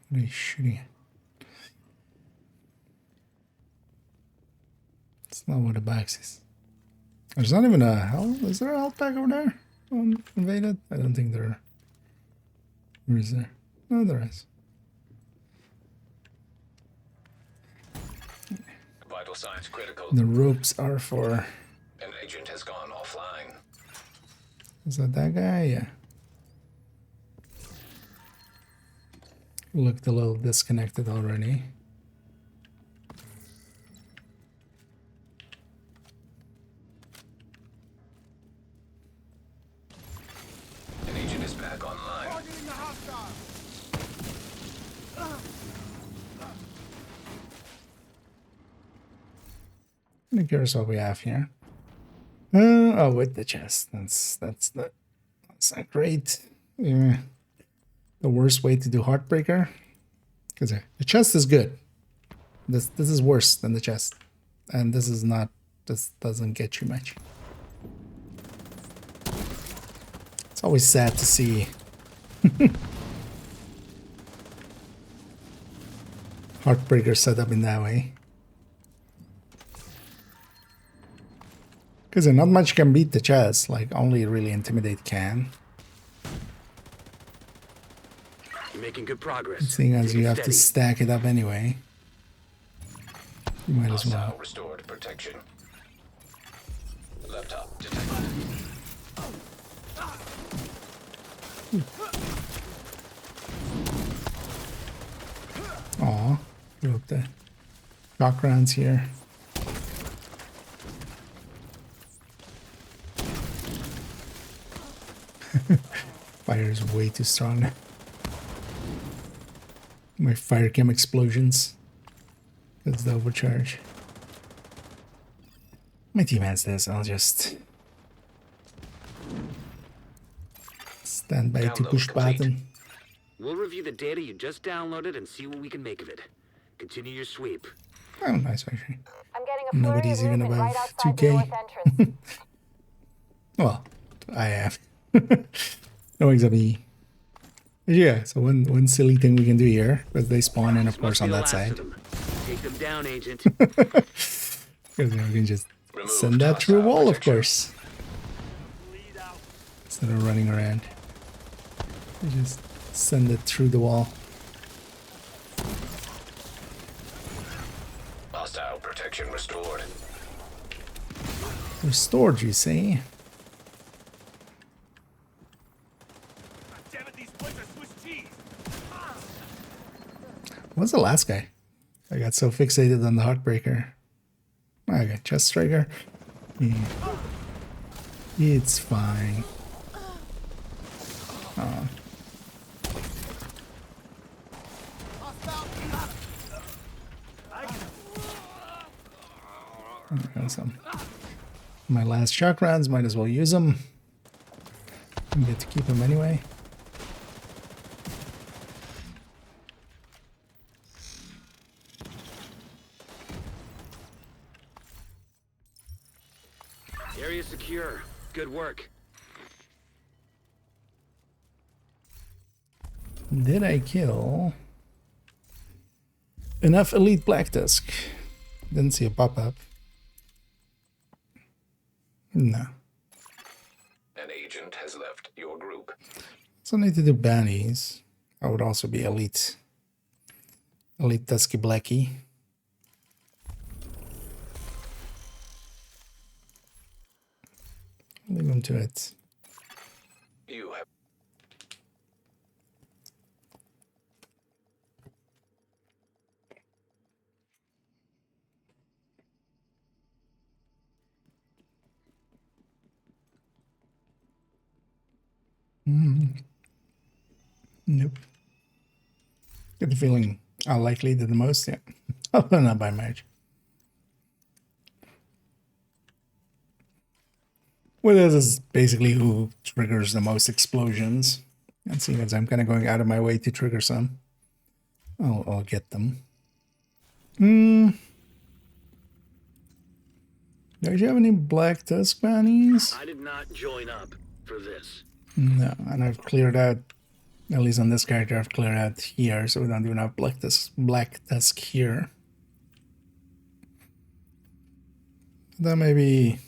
What are you shooting at? It's not what the box is. There's not even a health. Is there a health pack over there? Invaded? I don't think there. Where is there? No, there is. Vital signs critical. The ropes are for. An agent has gone offline. Is that guy? Yeah. Looked a little disconnected already. An agent is back online. I'm curious what we have here. With the chest. That's not great. Yeah. The worst way to do Heartbreaker. Because the chest is good. This is worse than the chest. And this is not. This doesn't get you much. It's always sad to see Heartbreaker set up in that way. Because not much can beat the chest, like only really Intimidate can. You're making good progress. Seeing as Take you it have to steady. stack it up anyway. You might as well. Hostile restored protection. Laptop detected. Aw, look the shock rounds here. Fire is way too strong. My fire chem explosions. That's the overcharge. My team has this. I'll just stand by to Download push complete. button. We'll review the data you just downloaded and see what we can make of it. Continue your sweep. Oh, nice actually. I'm getting a flurry Nobody's of even movement above right outside 2K. the north entrance. Well, I am. No, exactly. Yeah, so one silly thing we can do here, because they spawn in, of course, on that side. Take them down, Agent. Because we can just send that through a wall, of course. Instead of running around. We just send it through the wall. Hostile protection restored. Restored, you say? Damn it, these plates are Swiss cheese. What's the last guy? I got so fixated on the Heartbreaker. Okay, chest striker. Yeah. It's fine. Oh. Some. My last shock rounds, might as well use them. I get to keep them anyway. Area secure. Good work. Did I kill enough elite Black Tusk? Didn't see a pop-up. No. An agent has left your group. So I need to do bounties. I would also be elite. Elite Tusky Blackie. Leave him to it. You have Nope. Get the feeling I'll likely do the most, yeah. Although not by much. Well, this is basically who triggers the most explosions. And seeing as I'm kind of going out of my way to trigger some, I'll get them. Do you have any Black Tusk bounties? I did not join up for this. No, and I've cleared out, at least on this character, I've cleared out here, so we don't even have Black Tusk here. That may be...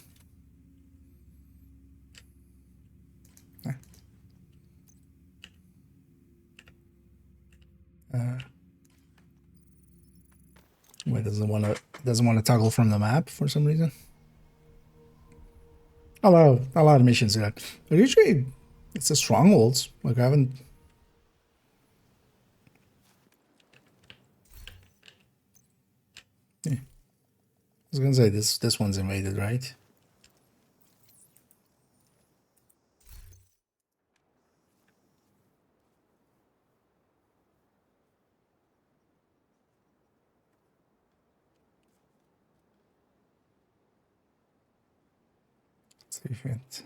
Wait, doesn't want to toggle from the map for some reason. A lot of missions do that. But usually it's the strongholds. Like I haven't. Yeah. I was gonna say this one's invaded, right? See if it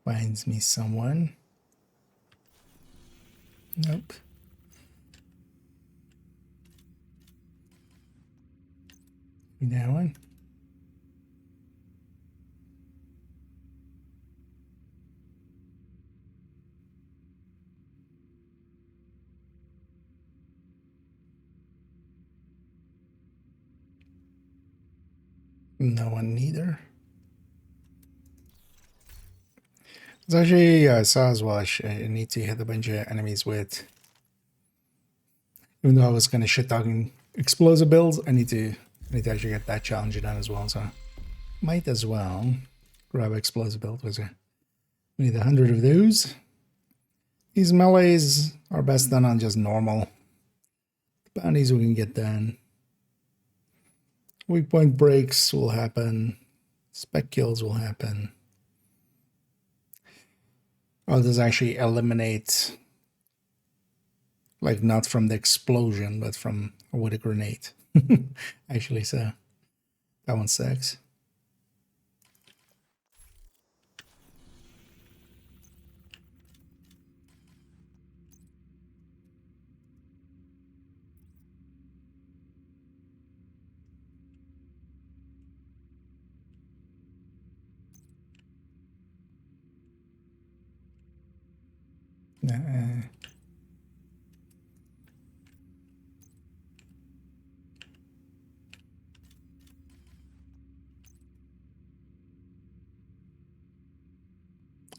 finds me someone. Nope. That one. No one neither. It's actually, I saw as well, I need to hit a bunch of enemies with, even though I was kind of shit-talking explosive builds, I need to actually get that challenge done as well, so might as well grab explosive build. We need 100 of those. These melees are best done on just normal. Bounties we can get done. Weak point breaks will happen. Spec kills will happen. I'll just actually eliminate, like not from the explosion, but from with a grenade. Actually, so that one sucks.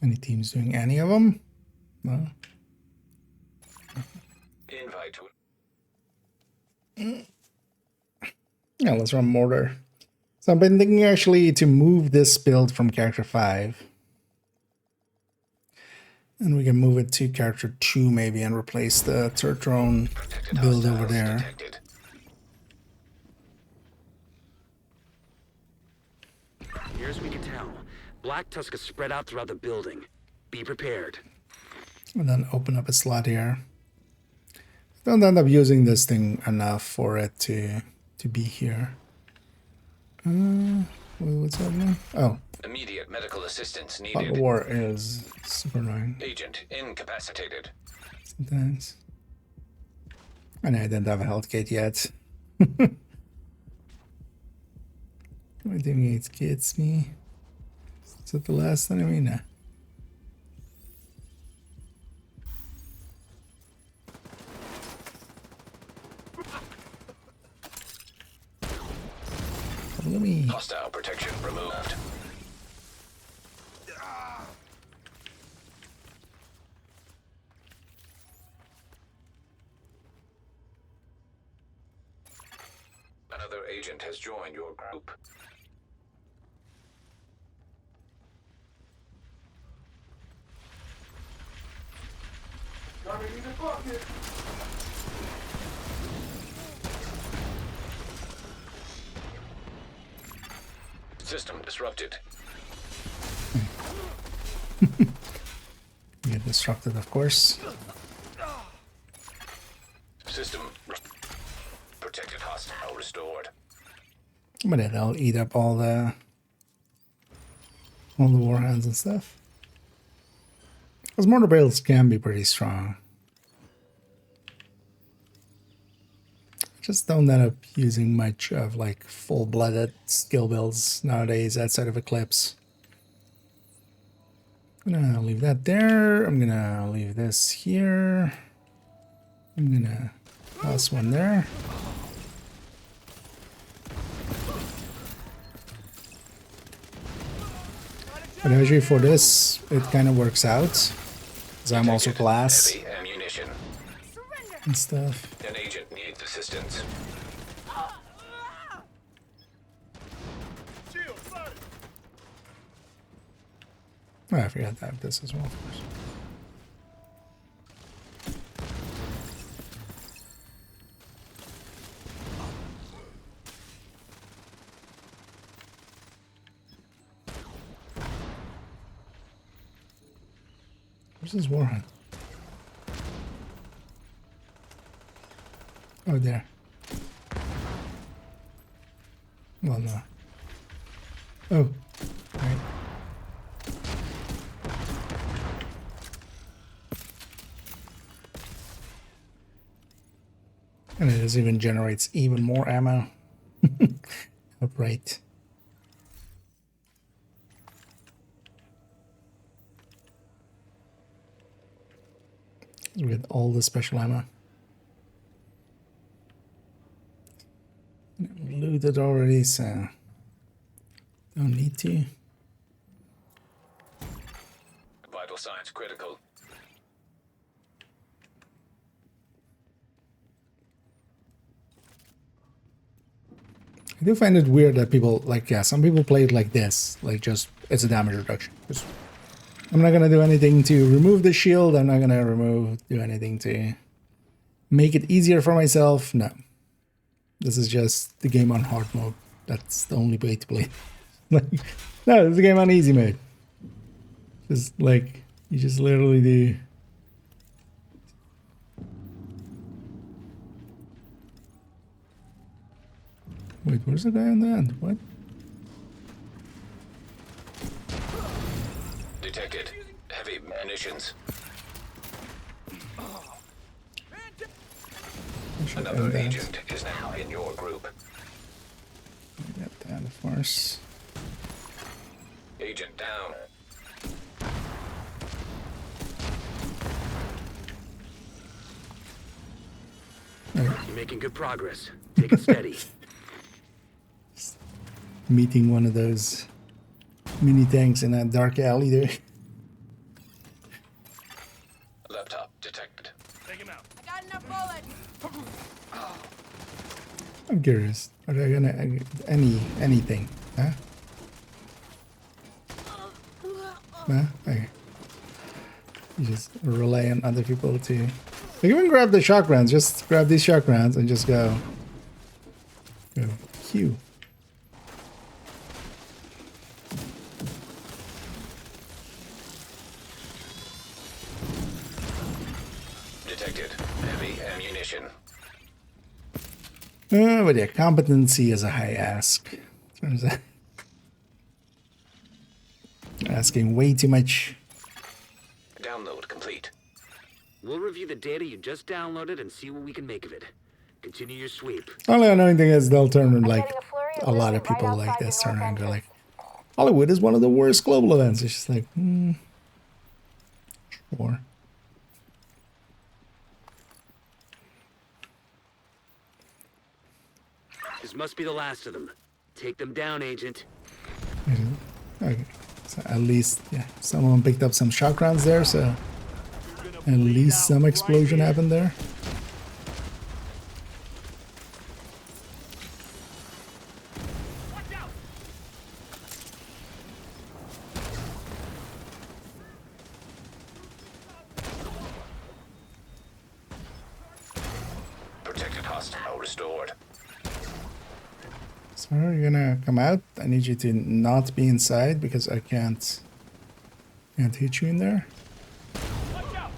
Any teams doing any of them? No. Invite to Yeah, let's run mortar. So I've been thinking actually to move this build from character 5. And we can move it to character 2 maybe and replace the third drone protected build over hostiles there. detected. Near as we can tell, Black Tusk is spread out throughout the building. Be prepared. And then open up a slot here. Don't end up using this thing enough for it to be here. What's happening? Oh, Immediate medical assistance fog needed. of war is super annoying Agent incapacitated. sometimes. And I didn't have a health kit yet. I think it gets me. Is that the last enemy? No. Let me. Hostile protection removed. Another agent has joined your group. System disrupted. Get disrupted, of course. System protected hostile restored. But then I'll eat up all the warhounds and stuff. Because mortar builds can be pretty strong. Just don't end up using much of like full-blooded skill builds nowadays outside of Eclipse. I'm gonna leave that there. I'm gonna leave this here. I'm gonna toss one there. But actually for this, it kind of works out. Because I'm also class Heavy ammunition. and stuff. An agent needs assistance. Oh, I forgot to have this as well, of course. Where's this warhound? Oh, there. Well, no. Oh, right. And it even generates even more ammo. Upright. With all the special ammo. Looted already, so don't need to. Vital signs critical. I do find it weird that people, like, yeah, some people play it like this, like just, it's a damage reduction. Just, I'm not gonna do anything to remove the shield, I'm not gonna do anything to make it easier for myself, no. This is just the game on hard mode. That's the only way to play it. Like, no, it's a game on easy mode. Just like, you just literally do. Wait, where's the guy on the end? What? Detected. Heavy munitions. Another agent is now in your group. Get that, of course. Agent down. You're making good progress. Take it steady. Meeting one of those mini tanks in that dark alley there. Laptop detected. Take him out. I got enough bullets. I'm curious. Are they gonna anything? Huh? Huh? Okay. You just rely on other people to. You can even grab the shock rounds. Just grab these shock rounds and just go. Go. Q. Detected. Heavy ammunition. But yeah, competency is a high ask. Turns out. Asking way too much. Download complete. We'll review the data you just downloaded and see what we can make of it. Continue your sweep. Only annoying thing is they'll turn like getting a flurry of a lot of movement right people like outside this the turn north around and go like, entrance. Hollywood is one of the worst global events. It's just like, sure. This must be the last of them. Take them down, Agent. Okay. So at least, yeah, someone picked up some shock rounds there, so at least some explosion happened there. Protected hostile restored. So you're gonna come out. I need you to not be inside because I can't hit you in there. Watch out.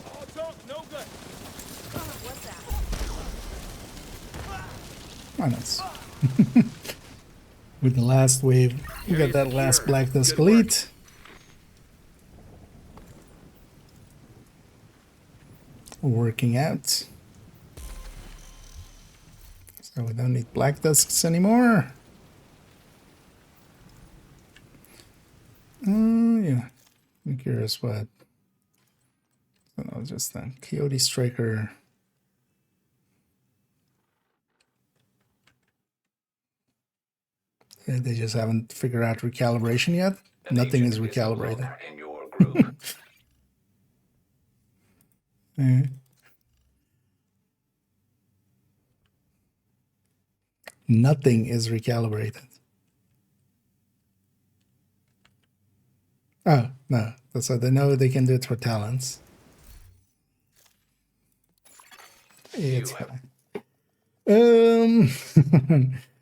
All talk, no good. What's that? Oh, nice. With the last wave, we got that last Black Dusk Elite. Working out. So we don't need Black Dusks anymore. Yeah. I'm curious what. I don't know, just a Coyote Striker. They just haven't figured out recalibration yet. An Nothing agent is no recalibrated. longer in your group. Nothing is recalibrated. Oh, no. So they know they can do it for talents. It's fine.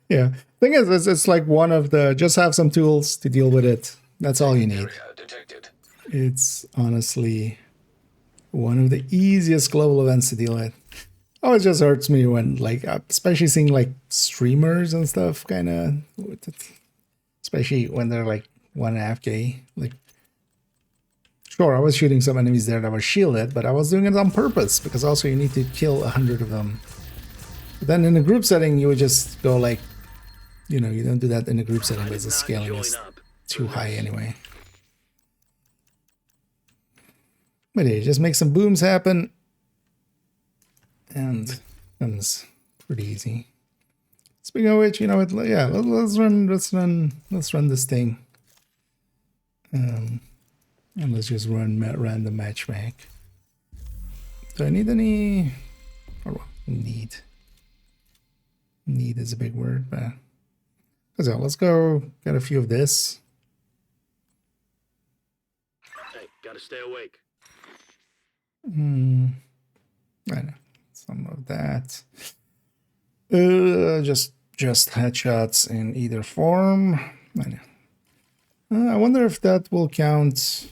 Yeah. Thing is, it's like one of the, just have some tools to deal with it. That's all you need. Area detected. It's honestly one of the easiest global events to deal with. Oh, it just hurts me when, like, especially seeing like streamers and stuff, kind of, especially when they're like 1.5K. Like, sure, I was shooting some enemies there that were shielded, but I was doing it on purpose because also you need to kill 100 of them. But then in a group setting, you would just go like, you know, you don't do that in a group setting because the scaling is too high anyway. But yeah, just make some booms happen. And it's pretty easy. Speaking of which, you know what? Yeah, let's run this thing. And let's just run random matchmake. Do I need any? Or need? Need is a big word, but let's go get a few of this. Hey, gotta stay awake. I know. Some of that. Just headshots in either form. I know. I wonder if that will count.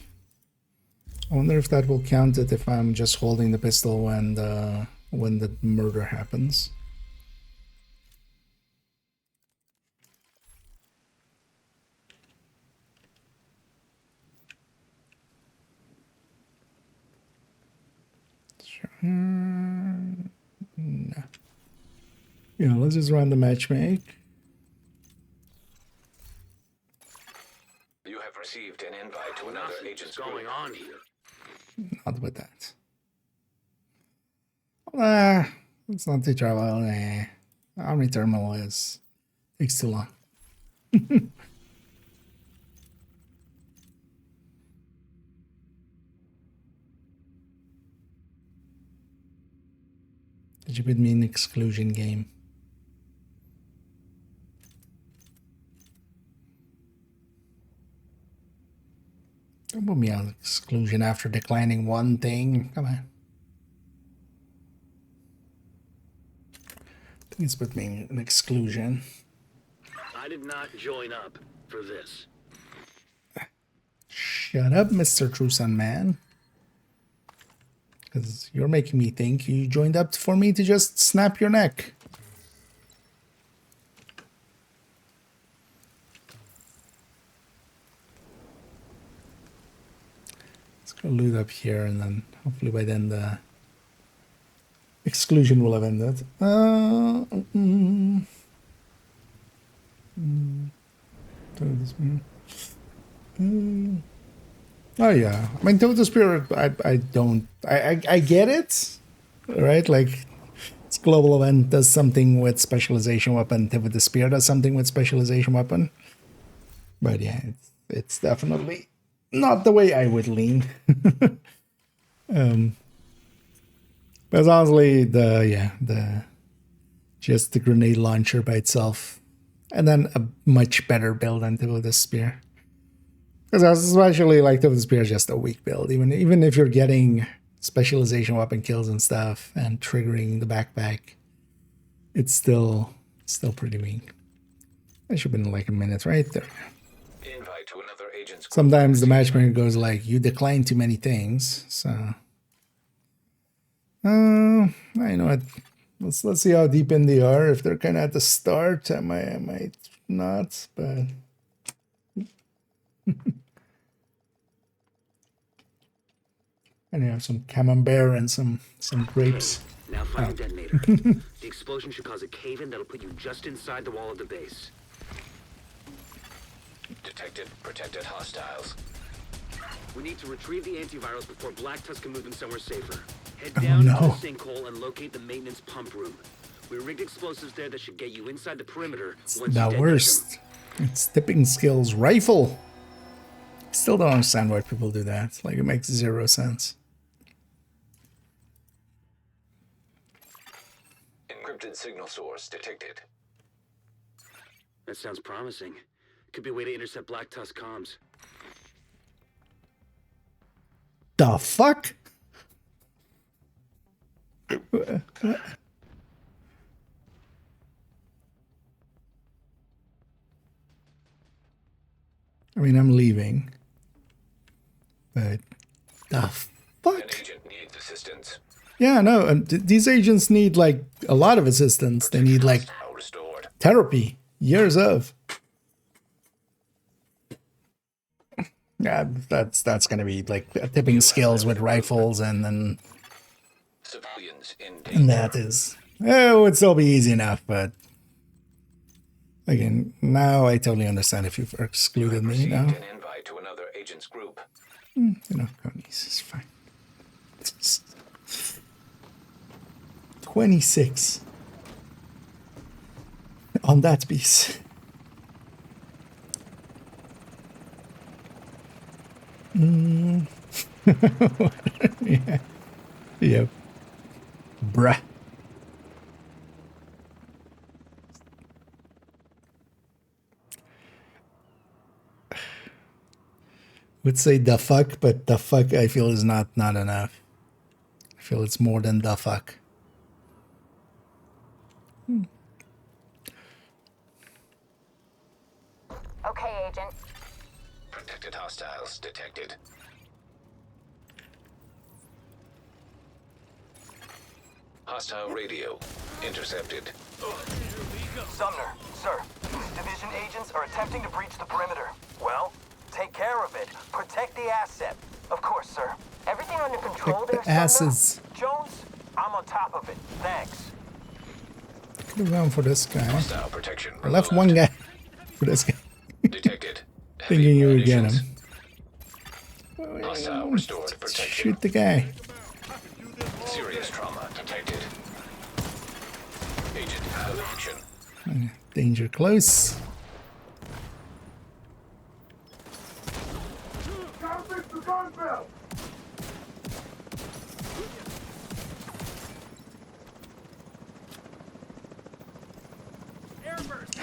I wonder if that will count it if I'm just holding the pistol when the murder happens. No. Yeah, let's just run the matchmake. You have received an invite to another Nothing's agent's going group. on here. Not with that. It's not too trouble. Omni terminal takes too long. Did you put me in exclusion game? Don't put me on exclusion after declining one thing. Come on. Please put me in exclusion. I did not join up for this. Shut up, Mr. Truson Man. Because you're making me think you joined up for me to just snap your neck. Let's go loot up here, and then hopefully by then the exclusion will have ended. Oh yeah, I mean, Total Spirit, I get it, right? Like, it's global event does something with specialization weapon, Tip of the Spear does something with specialization weapon. But yeah, it's definitely not the way I would lean. But honestly, just the grenade launcher by itself, and then a much better build on Tip of the Spear. Because especially like Tip of the Spear is just a weak build. Even if you're getting specialization weapon kills and stuff and triggering the backpack, it's still pretty weak. That should have been like a minute right there. Invite to another agent's group. Sometimes the matchmaker goes like, you decline too many things, so I know it. Let's see how deep in they are. If they're kind of at the start, I might not, but and you have some camembert and some grapes. Now find the detonator. The explosion should cause a cave-in that'll put you just inside the wall of the base. Detected protected hostiles. We need to retrieve the antivirals before Black Tusk can move them somewhere safer. Head down no. into the sinkhole and locate the maintenance pump room. We rigged explosives there that should get you inside the perimeter once you The detonate worst. It's tipping skills rifle. Still don't understand why people do that. Like, it makes zero sense. Encrypted signal source detected. That sounds promising. Could be a way to intercept Black Tusk comms. The fuck? I mean, I'm leaving. But the An fuck? agent needs assistance. Yeah, no, these agents need, like, a lot of assistance. They need, like, Now restored. therapy. Years of. Yeah, that's gonna be, like, tipping skills with rifles, and then Civilians in danger. and that is... it would still be easy enough, but... Again, now I totally understand if you've excluded me Received now. an invite to another agent's group. You know, Conies is fine. 26 on that piece. Yeah. Yep. Bruh. Would say the fuck, but the fuck I feel is not enough. I feel it's more than the fuck. Okay, Agent. Protected hostiles detected. Hostile radio intercepted. Sumner, sir, Division agents are attempting to breach the perimeter. Well, take care of it. Protect the asset. Of course, sir. Everything under control Like there, the asses. Jones, I'm on top of it. Thanks. Could have gone for this guy. Hostile protection I left removed. one guy for this guy. Detected. Heavy Thinking you would get munitions. him. Hostile restored protection. Shoot the guy. Serious trauma detected. Agent out of action. Danger close.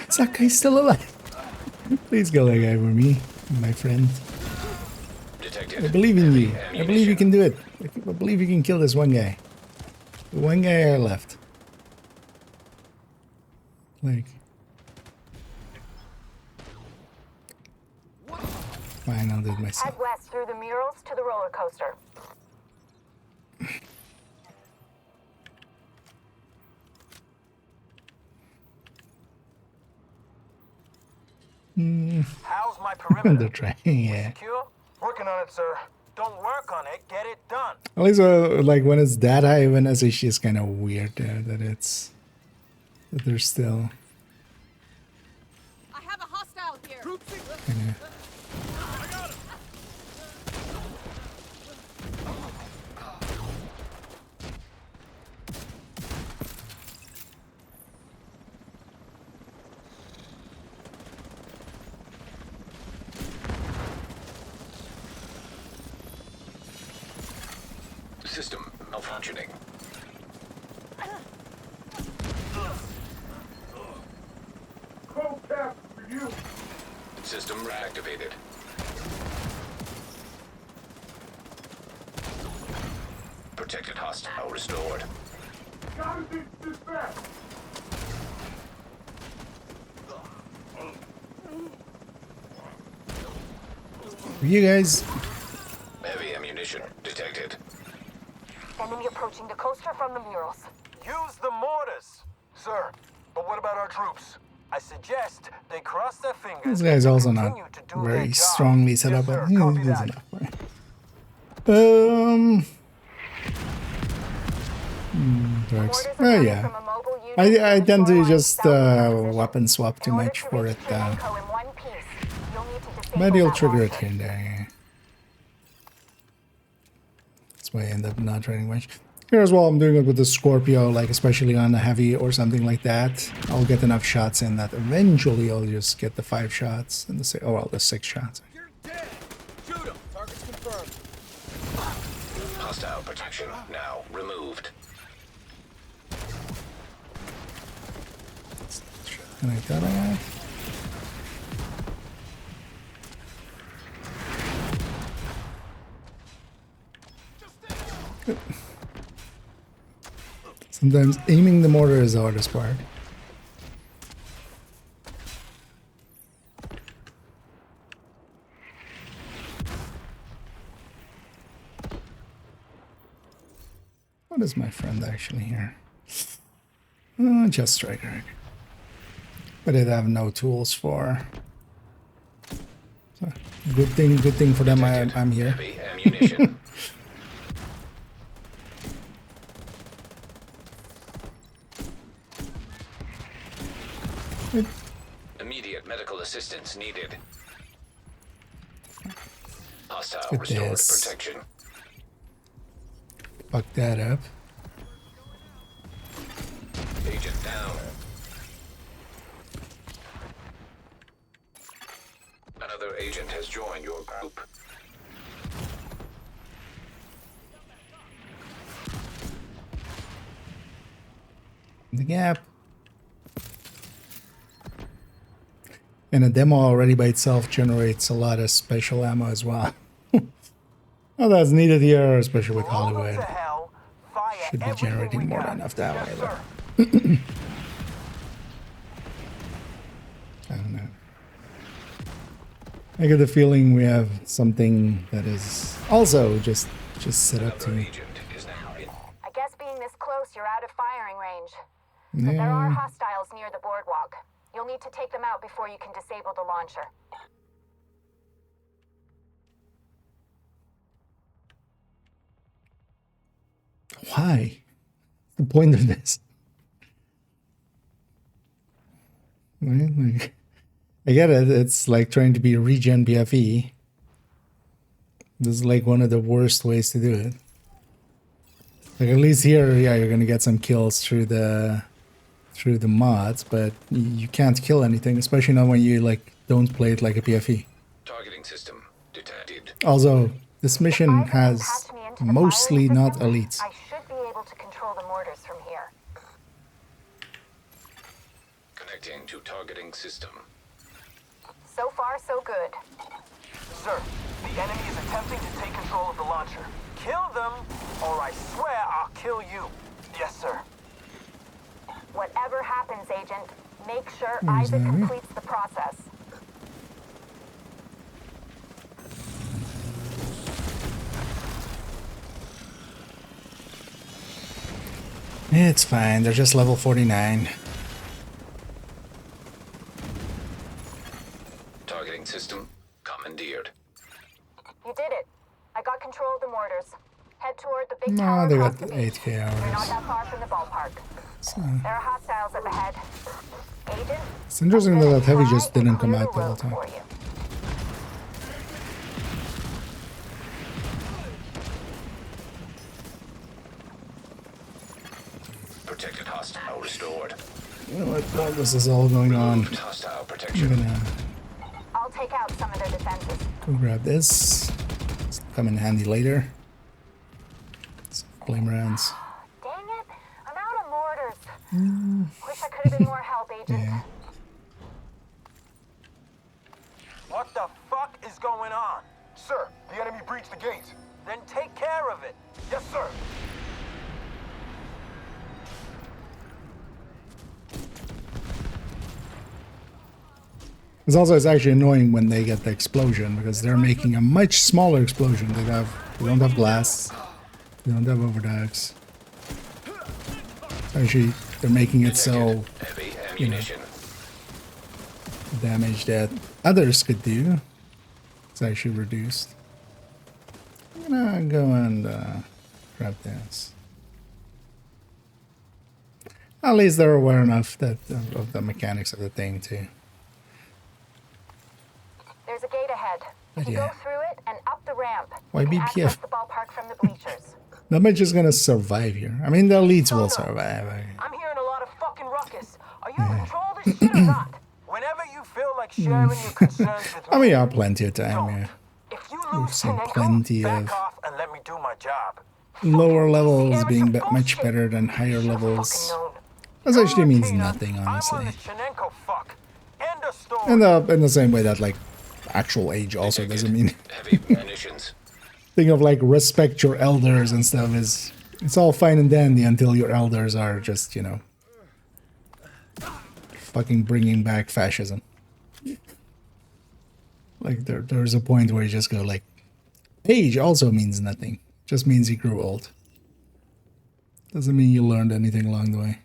Is that guy still alive? Please kill that guy for me, my friend. Detected. I believe in you. Heavy I believe you ammunition. can do it. I believe you can kill this one guy. The one guy I left. Like. Fine, I'll do it myself. Head west through the murals to the roller coaster. How's my They're perimeter? trying, yeah. Secure? Working on it, sir. Don't work on it, get it done. At least, like, when it's that high, when SH is kind of weird that it's... that they're still... I have a hostile here. kinda... System malfunctioning. System reactivated. Protected hostile restored. You guys... Heavy ammunition detected. Enemy approaching the coaster from the murals. Use the mortars. Sir, but what about our troops? I suggest they cross their fingers. This guy's also not continue to do their very job. strongly set Yes, up. sir. But Copy he's that. enough. Right? Works. Orders are Oh coming yeah. from a mobile unit I in the tend to shoreline just south position. weapon swap too In order much to for reach it. Trilenco in one piece, you'll need to disable But he'll that trigger it launcher. here and there. Yeah. That's why I end up not running much. Here as well, I'm doing it with the Scorpio, like especially on the heavy or something like that. I'll get enough shots in that eventually I'll just get the 5 shots and the the 6 shots. You're dead. Shoot him. Target's confirmed. Hostile protection now removed. Like that, I got. Good. Sometimes aiming the mortar is the hardest part. What is my friend actually here? Just striker. But it have no tools for. So, good thing for them. I'm here. Heavy ammunition. Immediate medical assistance needed. Hostile Look at restored this. protection. Fuck that up. Agent down. Another agent has joined your group. The gap. And a demo already by itself generates a lot of special ammo as well. Well, that's needed here, especially with Roll them Hollywood. to hell. Fire Should be everything generating we more got. than enough that Yes, way, sir. I don't know. I get the feeling we have something that is also just set up to Another me. agent is now in. I guess being this close, you're out of firing range. But there are Yeah. hostiles near the boardwalk. You'll need to take them out before you can disable the launcher. Why? The point of this. Right? Like, I get it. It's like trying to be regen BFE. This is like one of the worst ways to do it. Like at least here, yeah, you're gonna get some kills through the mods, but you can't kill anything, especially not when you like don't play it like a PFE. Targeting system detected. Also, this mission If I can has patch me into the mostly firing not system, elites. I should be able to control the mortars from here. Connecting to targeting system. So far, so good. Sir, the enemy is attempting to take control of the launcher. Kill them, or I swear I'll kill you. Yes, sir. Whatever happens, Agent, make sure Where's Isaac that? completes the process. It's fine, they're just level 49. Targeting system commandeered. You did it. I got control of the mortars. Head toward the big No, tower they across got the beach. 8k You're not hours. that far from the ballpark. There are hostiles up ahead. Agent? It's interesting I'm that gonna that heavy try just and didn't come clear out the whole road time. for you. Protected hostile restored. You know what? While this is all going on, Removed hostile I'm protection. gonna I'll take out some of their defenses. go grab this. It's come in handy later. Some flame rounds. Dang it! I'm out of mortars. Wish I could have been more help, Agent. Yeah. What the fuck is going on? Sir, the enemy breached the gate. Then take care of it. Yes, sir. It's actually annoying when they get the explosion because they're making a much smaller explosion. They don't have glass. They don't have overducts. Actually, they're making it so Heavy ammunition. damage that others could do. It's actually reduced. I'm gonna go and grab this. At least they're aware enough that of the mechanics of the thing too. There's a gate ahead. If you Yeah. go through it and up the ramp, Why you can BPF? access the ballpark from the bleachers. Not much is gonna survive here. I mean, the elites will survive. I'm hearing a lot of fucking ruckus. Are you in control of this shit or not? Whenever you feel like sharing your concerns with I me, mean, you have plenty of time don't. here. If you We've lose seen Chinenko, plenty back of off and let me do my job. Lower levels Amateur being much bullshit. better than higher Should've levels. fucking known. That actually means Tina, nothing, I'm on honestly. this Chinenko fuck. End of story. In the same way that like actual age also doesn't mean. Heavy munitions. Thing of like respect your elders and stuff is it's all fine and dandy until your elders are just, you know, fucking bringing back fascism. Like there's a point where you just go like, age also means nothing. Just means you grew old. Doesn't mean you learned anything along the way.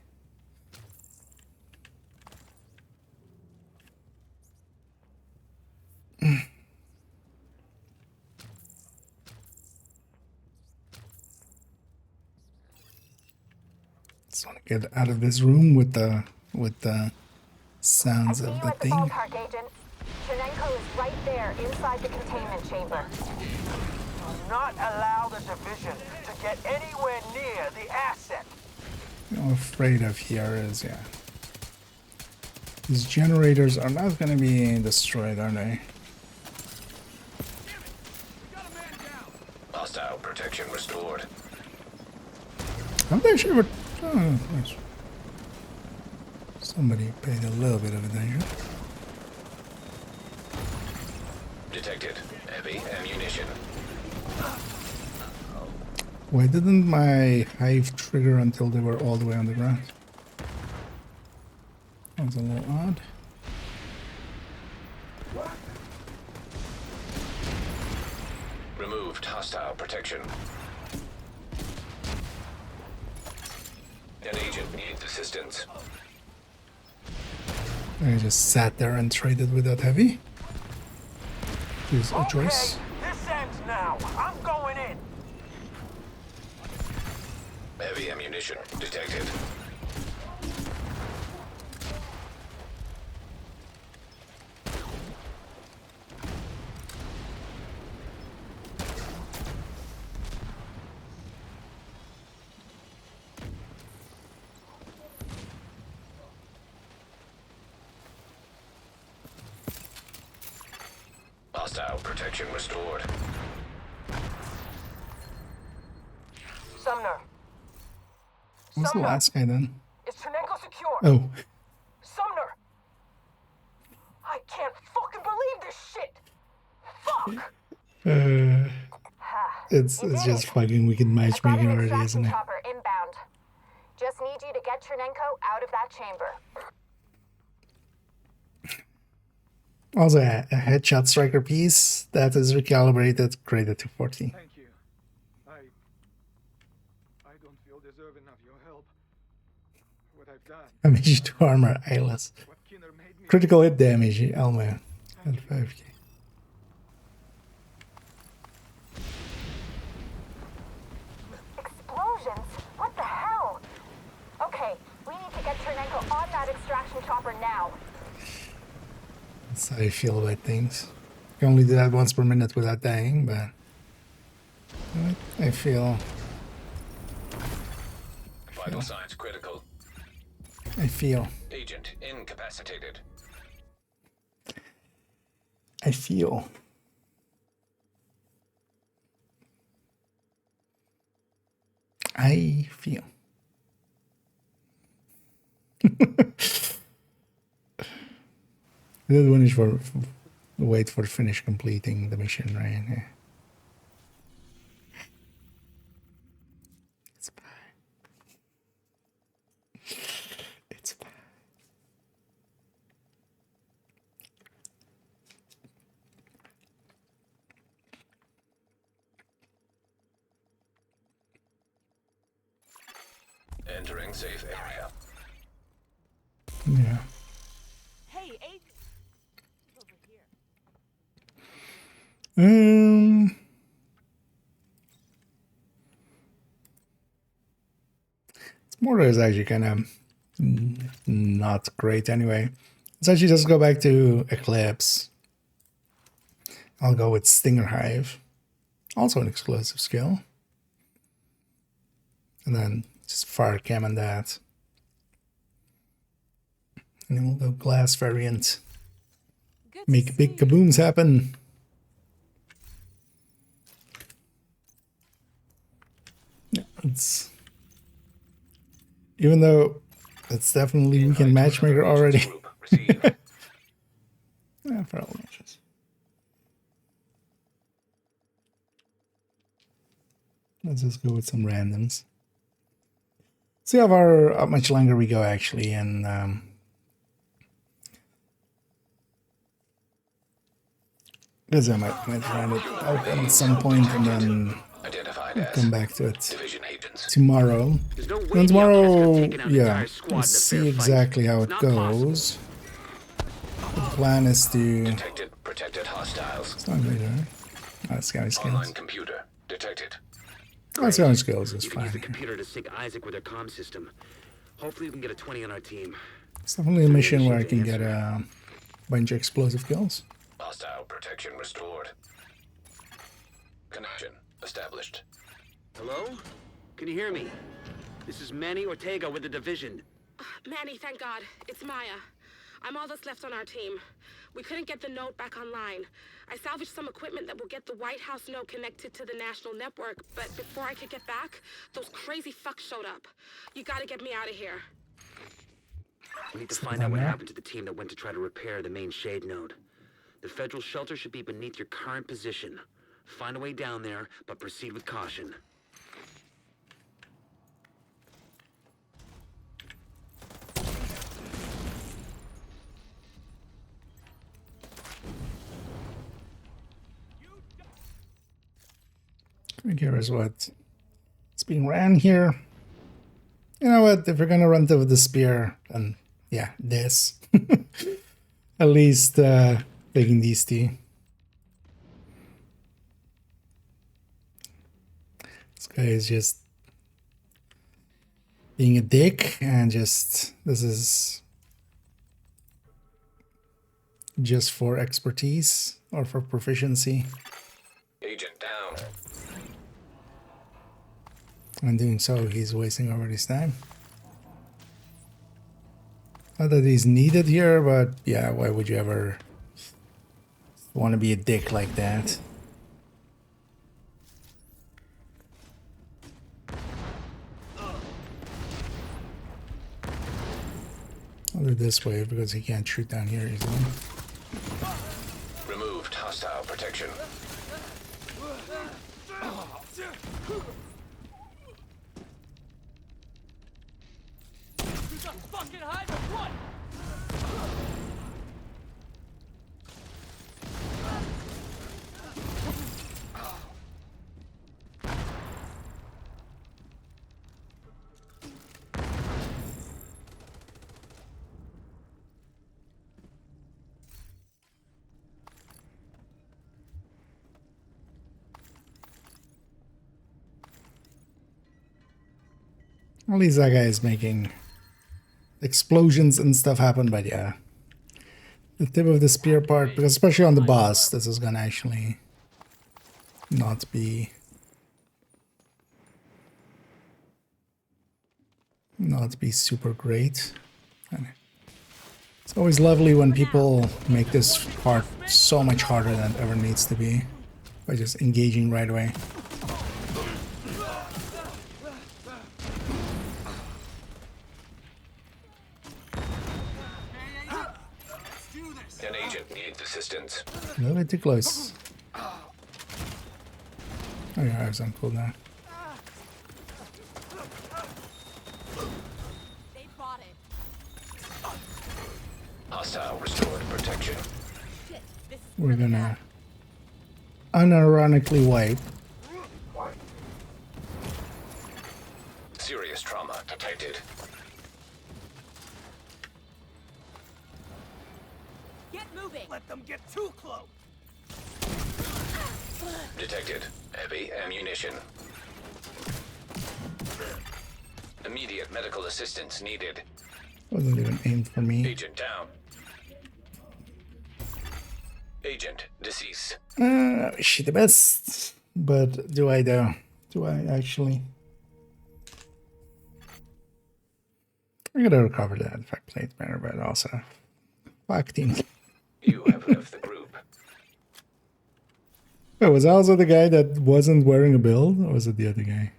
Just want to get out of this room with the sounds I see of you the at the thing. ballpark, Agent. Chinenko is right there, inside the containment chamber. Do not allow the division to get anywhere near the asset. I'm afraid of here is, yeah. These generators are not going to be destroyed, are they? Hostile protection restored. I'm not sure what... Oh, nice. Somebody paid a little bit of attention. Detected. Heavy ammunition. Why didn't my hive trigger until they were all the way on the ground? That was a little odd. Removed hostile protection. An agent needs assistance. I just sat there and traded with that heavy. Choose a choice. Okay, this ends now. I'm going in. Heavy ammunition detected. Hostile protection restored. Sumner. Who's the Sumner. last guy then? Is Chernenko secure? Oh, Sumner. I can't fucking believe this shit. Fuck. it's just fucking wicked matchmaking already, isn't it? Chopper inbound. Just need you to get Chernenko out of that chamber. Also, a headshot striker piece that is recalibrated, graded to 40. Thank you. I don't feel deserving of your help. What I've done. Damage to armor, eyeless. What Kinner made me. Critical hit damage, Elmo. At 5k. Explosions? What the hell? Okay, we need to get Chernenko on that extraction chopper now. That's how I feel about things. You can only do that once per minute without dying, but I feel Vital signs critical. Agent incapacitated. I feel The other one is for wait for finish completing the mission, right? Yeah. It's fine. It's fine. Entering safe area. Yeah. Hey, Aiden. Over here. This mortar is actually kind of not great anyway. Let's actually just go back to Eclipse. I'll go with Stinger Hive. Also an exclusive skill. And then just fire cam on that. And then we'll go glass variant. Make big kabooms happen. Yeah, it's even though it's definitely weekend matchmaker already. Yeah, for all matches. Let's just go with some randoms. See how much longer we go actually, and because I might run it out at some point and then come back to it tomorrow. And tomorrow, yeah, we'll see exactly how it goes. The plan is to. Protected hostiles. It's not good, right? Oh, scouting skills. Online computer detected. Oh, scouting skills is You can use the fine. computer to sync Isaac with their comm system. Hopefully we can get a 20 on our team. It's definitely a mission where I can get a bunch of explosive kills. Hostile protection restored. Connection established. Hello? Can you hear me? This is Manny Ortega with the division. Manny, thank God. It's Maya. I'm all that's left on our team. We couldn't get the node back online. I salvaged some equipment that will get the White House node connected to the national network, but before I could get back, those crazy fucks showed up. You gotta get me out of here. We need to find out what happened to the team that went to try to repair the main shade node. The federal shelter should be beneath your current position. Find a way down there, but proceed with caution. Here is what it's being ran here. You know what? If we're gonna run to the spear, then yeah, this. At least taking these two. This guy is just being a dick and this is just for expertise or for proficiency. Agent down. And doing so, he's wasting everybody's time. Not that he's needed here, but yeah, why would you ever want to be a dick like that? I'll do this way because he can't shoot down here easily. Removed hostile protection. Who's a fucking hide or what? At least that guy is making explosions and stuff happen, but yeah. The tip of the spear part, because especially on the boss, this is gonna actually not be super great. And it's always lovely when people make this part so much harder than it ever needs to be by just engaging right away. An agent needs assistance. A little bit too close. Oh yeah, I was on cooldown. They bought it. Hostile restored protection. Shit, this is We're gonna unironically wipe. Serious trauma detected. Get moving. Let them get too close. Detected. Heavy ammunition. Immediate medical assistance needed. Wasn't even aimed for me. Agent down. Agent deceased. She the best. But do I though? Do I actually? I gotta recover that if I played better, but also fuck team. You have left the group. Wait, was I also the guy that wasn't wearing a build, or was it the other guy?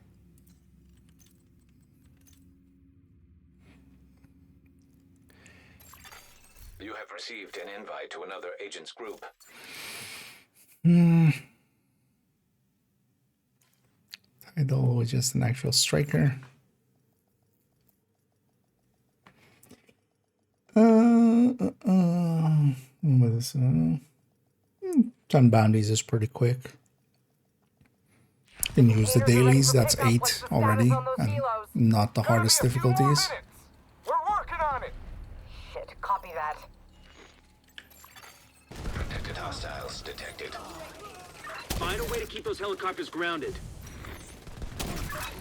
You have received an invite to another agent's group. Title was just an actual striker. What is Sun bounties is pretty quick. Can use the dailies, that's 8 already, and not the hardest difficulties. We're working on it. Shit, copy that. Protected hostiles detected. Find a way to keep those helicopters grounded.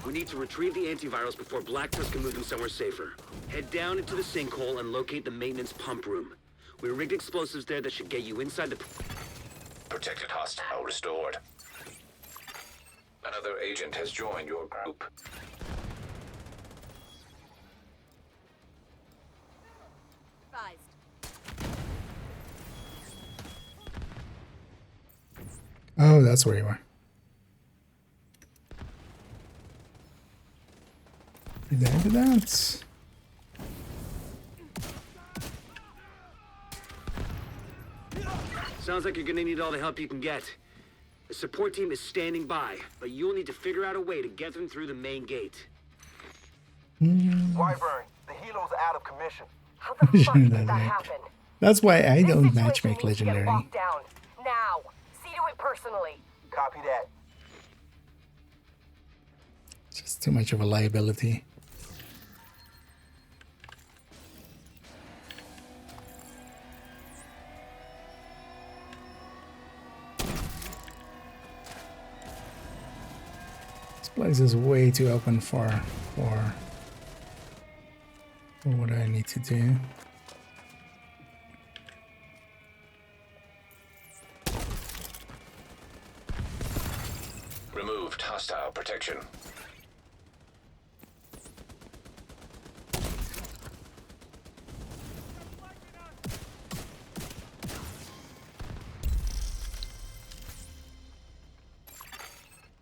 We need to retrieve the antivirals before Black Tusk can move them somewhere safer. Head down into the sinkhole and locate the maintenance pump room. We rigged explosives there that should get you inside the... Protected hostile restored. Another agent has joined your group. Advised. Oh, that's where you are. Did I do that? Sounds like you're gonna need all the help you can get. The support team is standing by, but you'll need to figure out a way to get them through the main gate. Wyvern, the helo's out of commission. How the fuck did that happen? That's why I This don't situation matchmake needs to get legendary. locked down. Now. See to it personally. Copy that. Just too much of a liability. This place is way too open for for what I need to do. Removed hostile protection.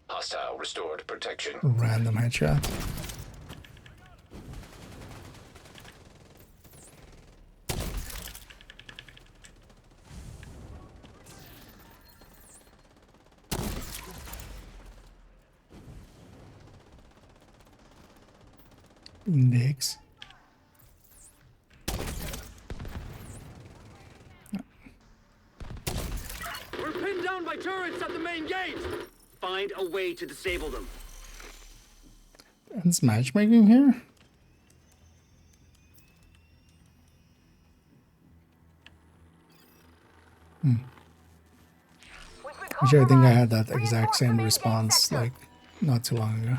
Hostile restored protection. Random headshot. Index. We're pinned down by turrets at the main gate! Find a way to disable them. It's matchmaking here? Actually, I think I had that exact same response like not too long ago.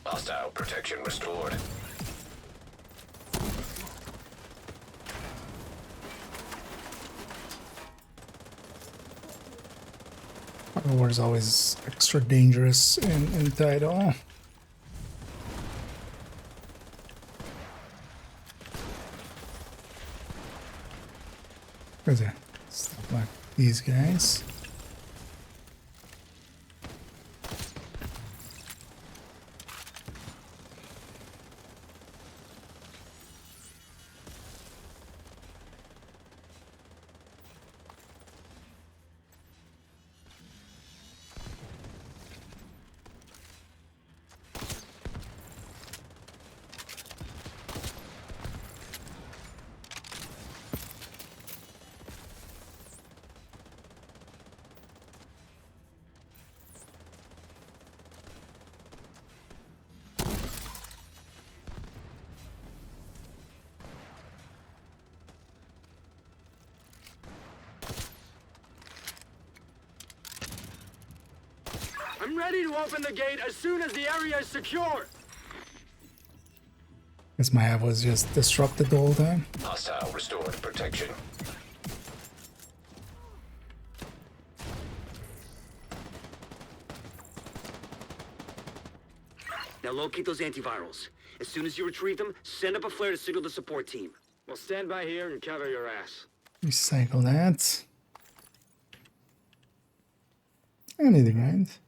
Hostile protection restored. War is always extra dangerous in title. Where's it? Stuff like these guys. I'm ready to open the gate as soon as the area is secure. Guess my app was just disrupted the whole time. Hostile restored protection. Now locate those antivirals. As soon as you retrieve them, send up a flare to signal the support team. We'll stand by here and cover your ass. Recycle that. Anything, right?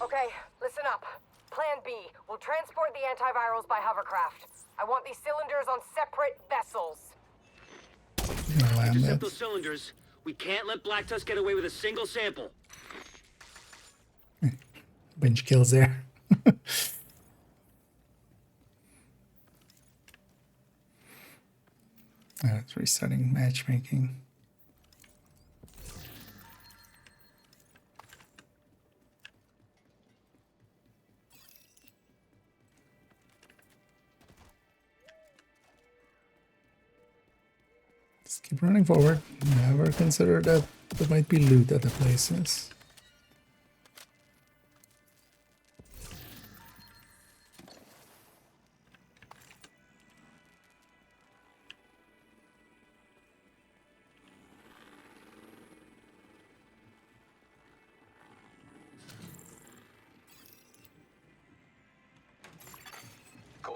Okay, listen up. Plan B. We'll transport the antivirals by hovercraft. I want these cylinders on separate vessels. Intercept those cylinders. We can't let Black Tusk get away with a single sample. Bunch kills there. It's resetting matchmaking. Just keep running forward. Never consider that there might be loot at the places.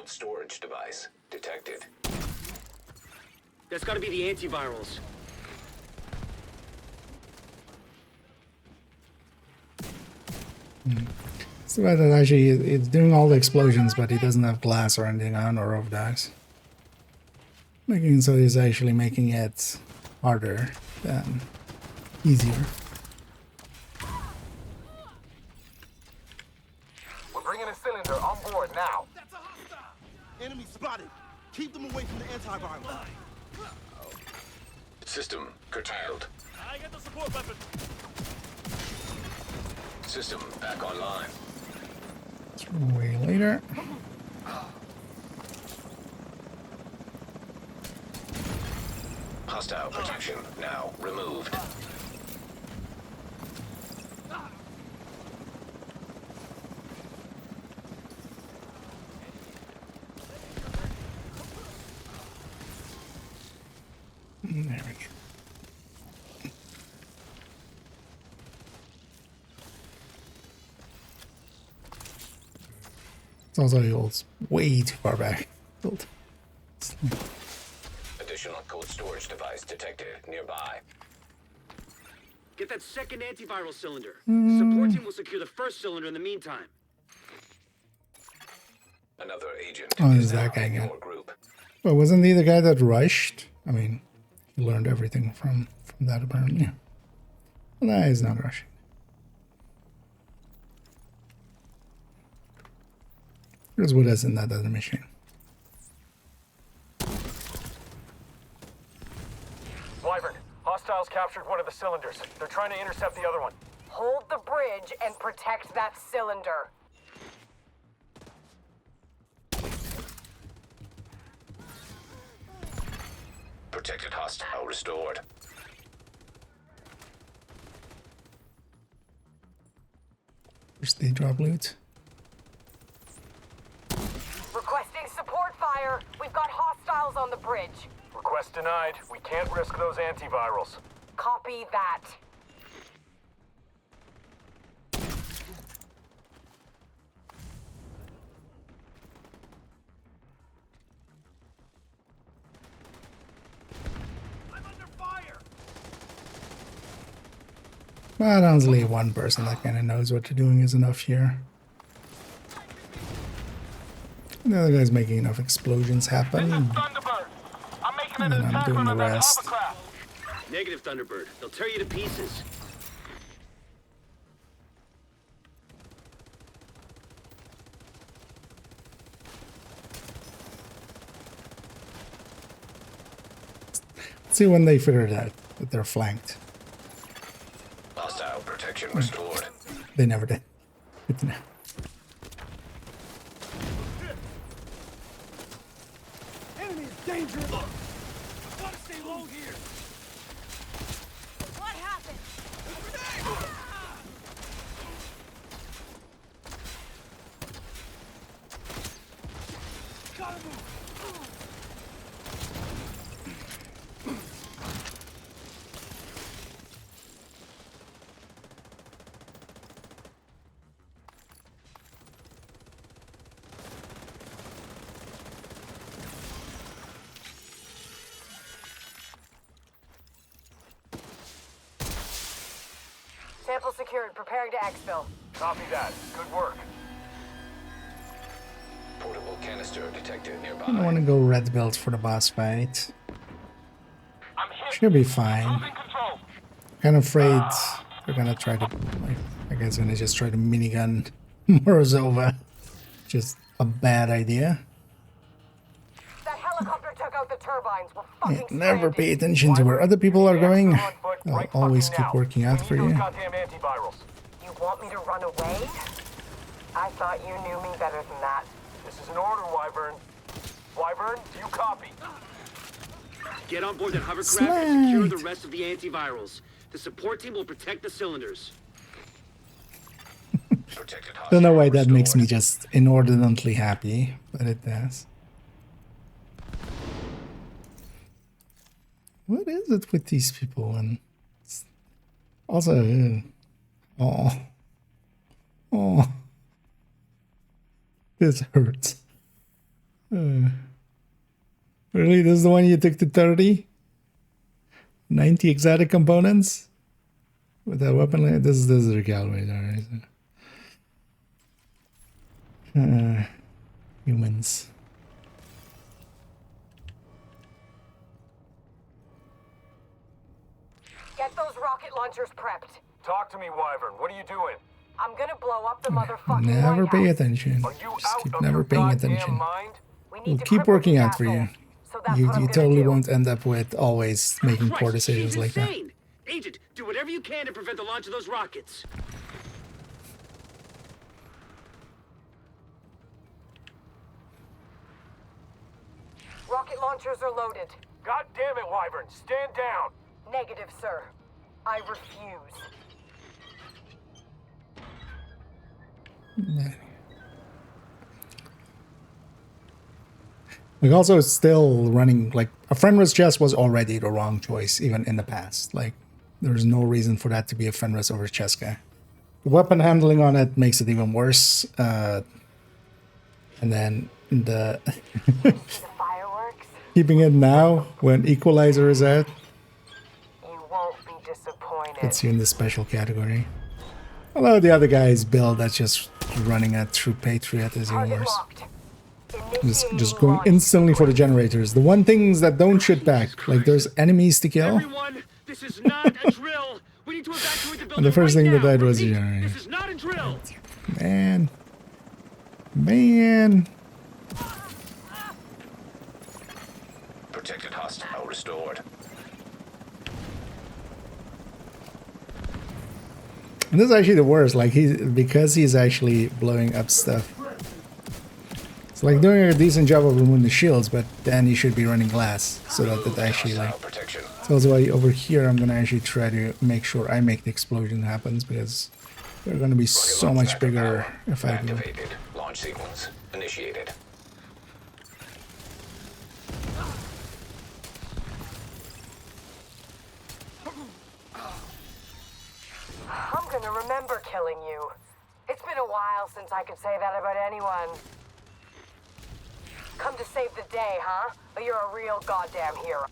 cold storage device detected. That's gotta be the antivirals. So that actually it's doing all the explosions, but he doesn't have glass or anything on or overdogs. Making so he's actually making it harder than easier. We're bringing a cylinder on board now. That's a hostile! Enemy spotted. Keep them away from the antiviral. System curtailed. I got the support weapon. System back online. Way later. Hostile protection now removed. There we go. It's also holds way too far back. Built. Additional cold storage device detected nearby. Get that second antiviral cylinder. The support team will secure the first cylinder in the meantime. Another agent Oh, is is that now guy in again? your group. Well, wasn't he the guy that rushed? I mean, he learned everything from that apparently. Well, that is not rushing. Here's what is in that other machine. Wyvern, hostiles captured one of the cylinders. They're trying to intercept the other one. Hold the bridge and protect that cylinder. Protected hostile restored. First they drop loot. Requesting support fire. We've got hostiles on the bridge. Request denied. We can't risk those antivirals. Copy that. I'm under fire! But honestly, one person that kind of knows what you're doing is enough here. The other guy's making enough explosions happen. Thunderbird! I'm making And then I'm doing the rest. Negative, Thunderbird. They'll tear you to pieces. Let's see when they figure it out that they're flanked. Hostile protection restored. They never did. Good to know. Enemy is dangerous! Gotta stay low here! What happened? Gotta move! Sample secured. Preparing to exfil. Copy that. Good work. Portable canister detected nearby. I don't want to go red belt for the boss fight. I'm hit! Should be fine. Losing control! Kind of afraid they're gonna try to, like, I guess gonna just try to minigun Morozova. Just a bad idea. That helicopter took out the turbines. We're Yeah, fucking never stranded. pay attention to where other people are going. Extra on foot They'll right always fucking keep now. working out We for need those you. goddamn antivirals. You want me to run away? I thought you knew me better than that. This is an order, Wyvern. Wyvern, do you copy? Get on board that hovercraft and secure the Slide. rest of the antivirals. The support team will protect the cylinders. Protected Don't know why that hostile makes me restored. just inordinately happy, but it does. What is it with these people? And also, oh, this hurts. Really? This is the one you took to 30? 90 exotic components? With that weapon? This is the recalibrator, right? Humans. Get those rocket launchers prepped. Talk to me, Wyvern. What are you doing? I'm gonna blow up the motherfucking Never White pay House. attention. Are you Just out keep of never your paying goddamn attention. mind? We need We'll to keep cripple working these out for you. assholes. So that's what I'm You gonna totally do. won't end up with always making poor Christ, decisions she's like that. insane. Agent, do whatever you can to prevent the launch of those rockets. Rocket launchers are loaded. God damn it, Wyvern. Stand down. Negative, sir. I refuse. Like also still running like a friendless chest was already the wrong choice even in the past. Like there's no reason for that to be a friendless over chest guy. The weapon handling on it makes it even worse. And then the The fireworks? keeping it now when equalizer is out You won't be disappointed. puts you in the special category. Although the other guy's build that's just running at true Patriot is even Target worse. locked. Just Initiating going launch instantly for the sequence. generators. The one things that don't shoot back. Like there's enemies to kill. Everyone, this is not a drill. We need to evacuate the building And the first right thing that now. died was the Repeat, generator. This is not a drill. Man. Protected hostile restored. And this is actually the worst. Like because he's actually blowing up stuff. It's like doing a decent job of removing the shields, but then he should be running glass so that it actually like. Hostile protection. So that's why over here I'm gonna actually try to make sure I make the explosion happens because they're gonna be so Rocket much launch bigger backup if I do. activated. Launch sequence initiated. I'm gonna remember killing you. It's been a while since I could say that about anyone. Come to save the day, huh? But you're a real goddamn hero.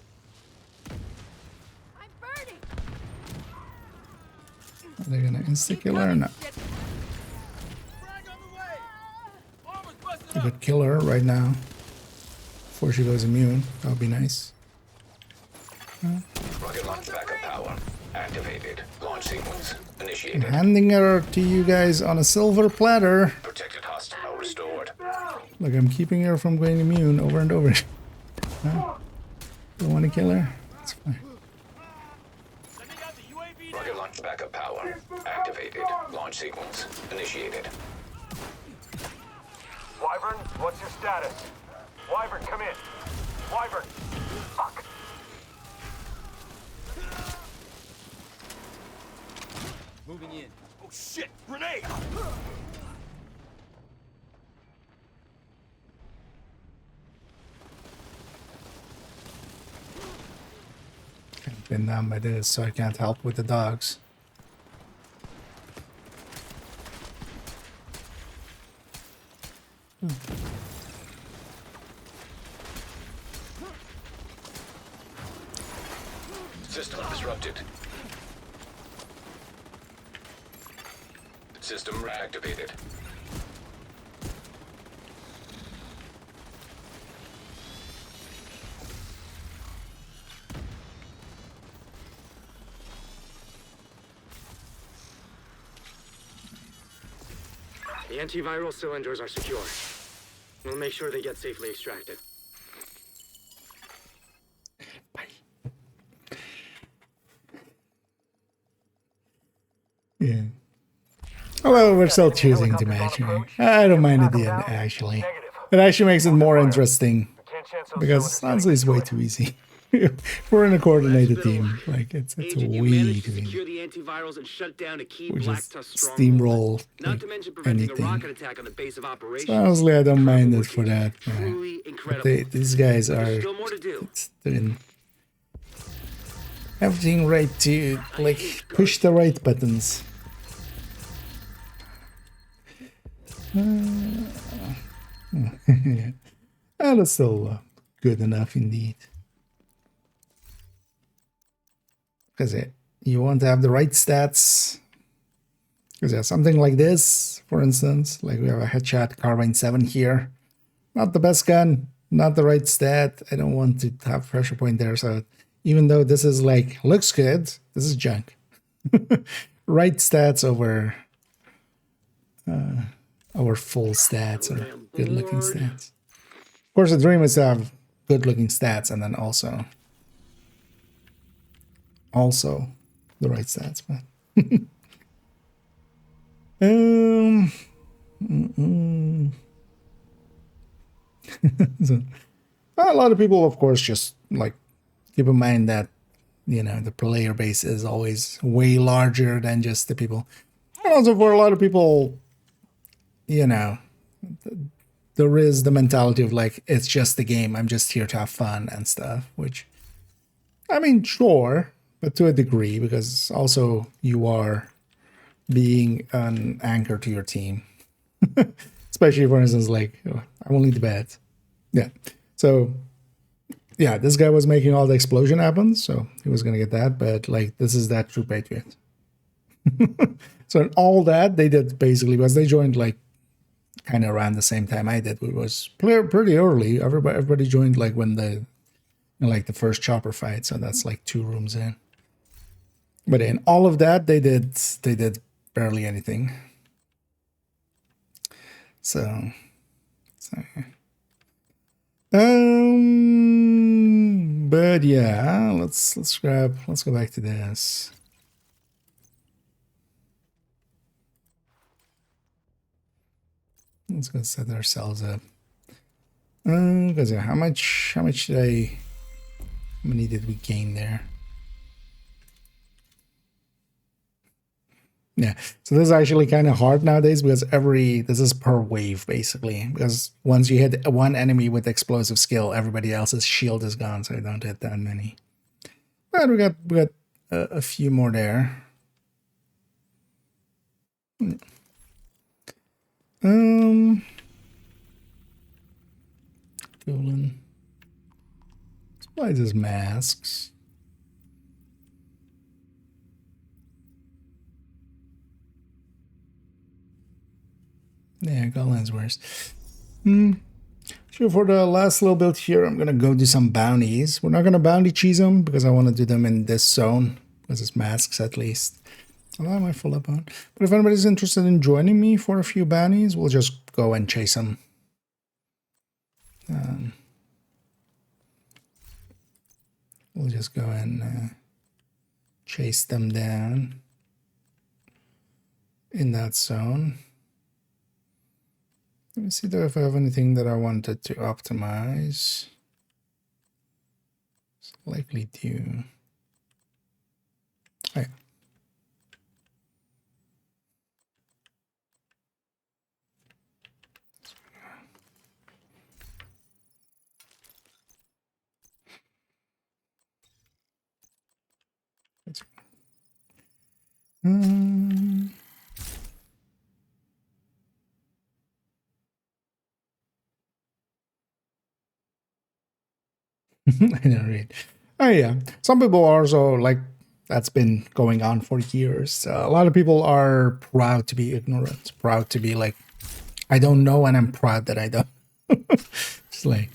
I'm burning. Are they gonna insta-kill her or not? Frag on the way. Armor's busted I up. could kill her right now before she goes immune. That would be nice. Rocket launch backup power activated. Launch sequence I'm initiated. handing her to you guys on a silver platter. Protected hostile restored. Look, I'm keeping her from going immune over and over. Huh? Don't want to kill her? That's fine. Sending out the UAV Rocket now. launch backup power activated. Launch sequence initiated. Wyvern, what's your status? Wyvern, come in. Wyvern. Fuck. Moving in. Oh shit! Grenade! I've been down by this, so I can't help with the dogs. System disrupted. System reactivated. The antiviral cylinders are secure. We'll make sure they get safely extracted. Yeah. Although we're still choosing to match her. I don't mind at the end, actually. It actually makes it more interesting. Can't chance those Because cylinders honestly, it's way too easy. We're in a coordinated team. Like, it's Agent, you way managed to too secure easy. the antivirals and shut down a key We Black just Tusk stronghold. steamroll Not like, to mention preventing a anything. rocket attack on the base of operations. So honestly, I don't mind it for that. Truly But incredible. these guys are There's still more to do. doing everything right to like push the right buttons. And it's still good enough indeed. Because you want to have the right stats. Because yeah, something like this, for instance, like we have a headshot carbine 7 here. Not the best gun, not the right stat. I don't want to have pressure point there. So even though this is like, looks good, this is junk. Right stats over full stats or good looking stats. Of course, the dream is to have good looking stats and then also the right stats, but so, a lot of people, of course, just like keep in mind that, you know, the player base is always way larger than just the people. And also for a lot of people, you know, there is the mentality of like, it's just a game, I'm just here to have fun and stuff, which, I mean, sure, but to a degree, because also you are being an anchor to your team. Especially, for instance, like, I will need the bed. Yeah. So, yeah, this guy was making all the explosion happen, so he was going to get that, but, like, this is that true patriot. So, all that they did basically was they joined, like, kind of around the same time I did. It was pretty early. Everybody joined, like, when the, you know, like, the first chopper fight, so that's, like, 2 rooms in. But in all of that, they did barely anything. So but yeah, let's go back to this. Let's go set ourselves up. Because how many did we gain there? Yeah, so this is actually kind of hard nowadays because this is per wave basically, because once you hit one enemy with explosive skill, everybody else's shield is gone, so I don't hit that many. But we got a few more there. Cooling. Supplies his masks. Yeah, Golan's worse. So for the last little bit here, I'm gonna go do some bounties. We're not gonna bounty cheese them because I want to do them in this zone, because it's masks at least. Oh, am I full up on? But if anybody's interested in joining me for a few bounties, we'll just go and chase them. We'll just go and chase them down in that zone. Let me see if I have anything that I wanted to optimize. It's likely do. Oh, yeah. I know, right? Oh yeah, some people are also like, that's been going on for years. A lot of people are proud to be ignorant, proud to be like, I don't know, and I'm proud that I don't. It's like,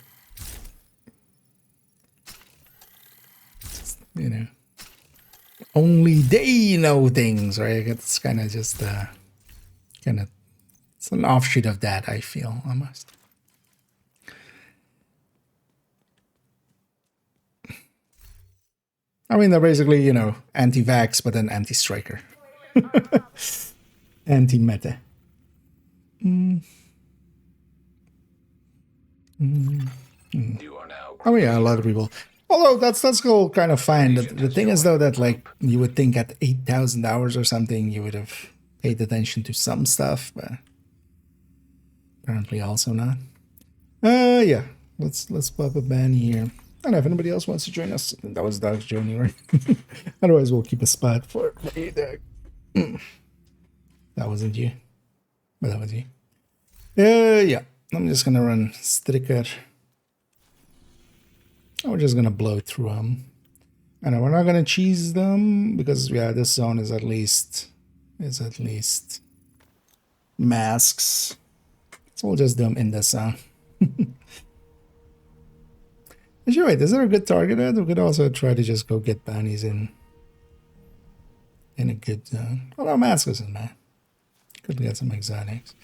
you know, only they know things, right? It's kind of just it's an offshoot of that, I feel, almost. I mean, they're basically, you know, anti-vax, but then anti-striker. Anti-meta. You are now. Oh yeah, a lot of people. Although that's still kind of fine. The thing is, though, that like you would think at 8,000 hours or something, you would have paid attention to some stuff, but apparently also not. Yeah. Let's pop a ban here. I don't know if anybody else wants to join us. That was Doug's joining, right? Otherwise, we'll keep a spot for you, Doug. That wasn't you, but that was you. Yeah. I'm just gonna run Striker we're just gonna blow through them. And we're not gonna cheese them because yeah, this zone is at least masks. So we'll just do them in this zone. Actually, wait, is there a good target at? We could also try to just go get bounties in a good zone. Although mask isn't bad. Could get some exotics.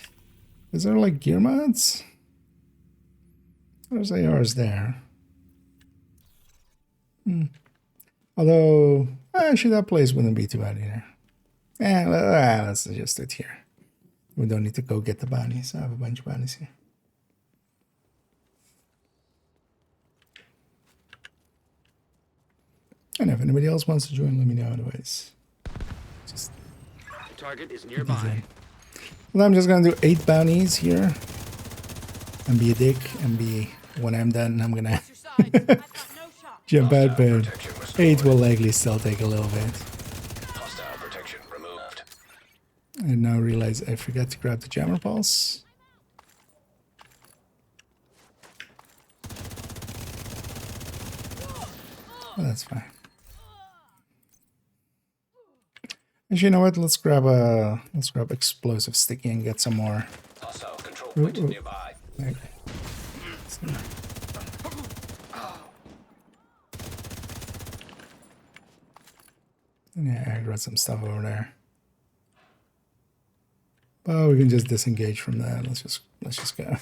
Is there like gear mods? There's ARs there. Although, actually that place wouldn't be too bad either. Let's just do it here. We don't need to go get the bounties. I have a bunch of bounties here. And if anybody else wants to join, let me know. Otherwise, just the target is nearby. Well, I'm just gonna do 8 bounties here, and be a dick, and when I'm done, I'm gonna jump out. But 8 will likely still take a little bit. Hostile protection removed. I now realize I forgot to grab the jammer pulse. Well, that's fine. Actually, you know what? Let's grab explosive sticky and get some more. Hostile control point nearby. Okay. Yeah, I got some stuff over there. Oh, we can just disengage from that. Let's just go.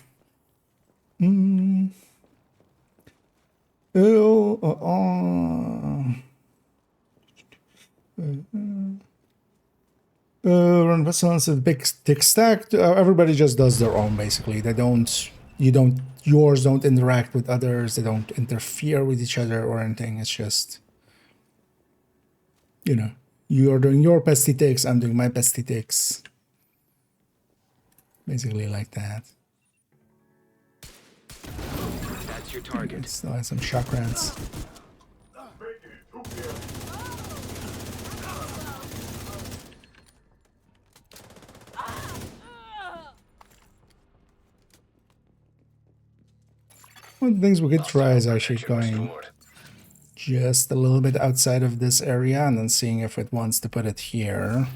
Run vessels is a big thick stack. Everybody just does their own basically. Yours don't interact with others. They don't interfere with each other or anything. It's just, you know, you're doing your pesty ticks, I'm doing my pesty ticks. Basically like that. That's your target. Still have some shock rounds. One of the things we could try is actually going just a little bit outside of this area and then seeing if it wants to put it here.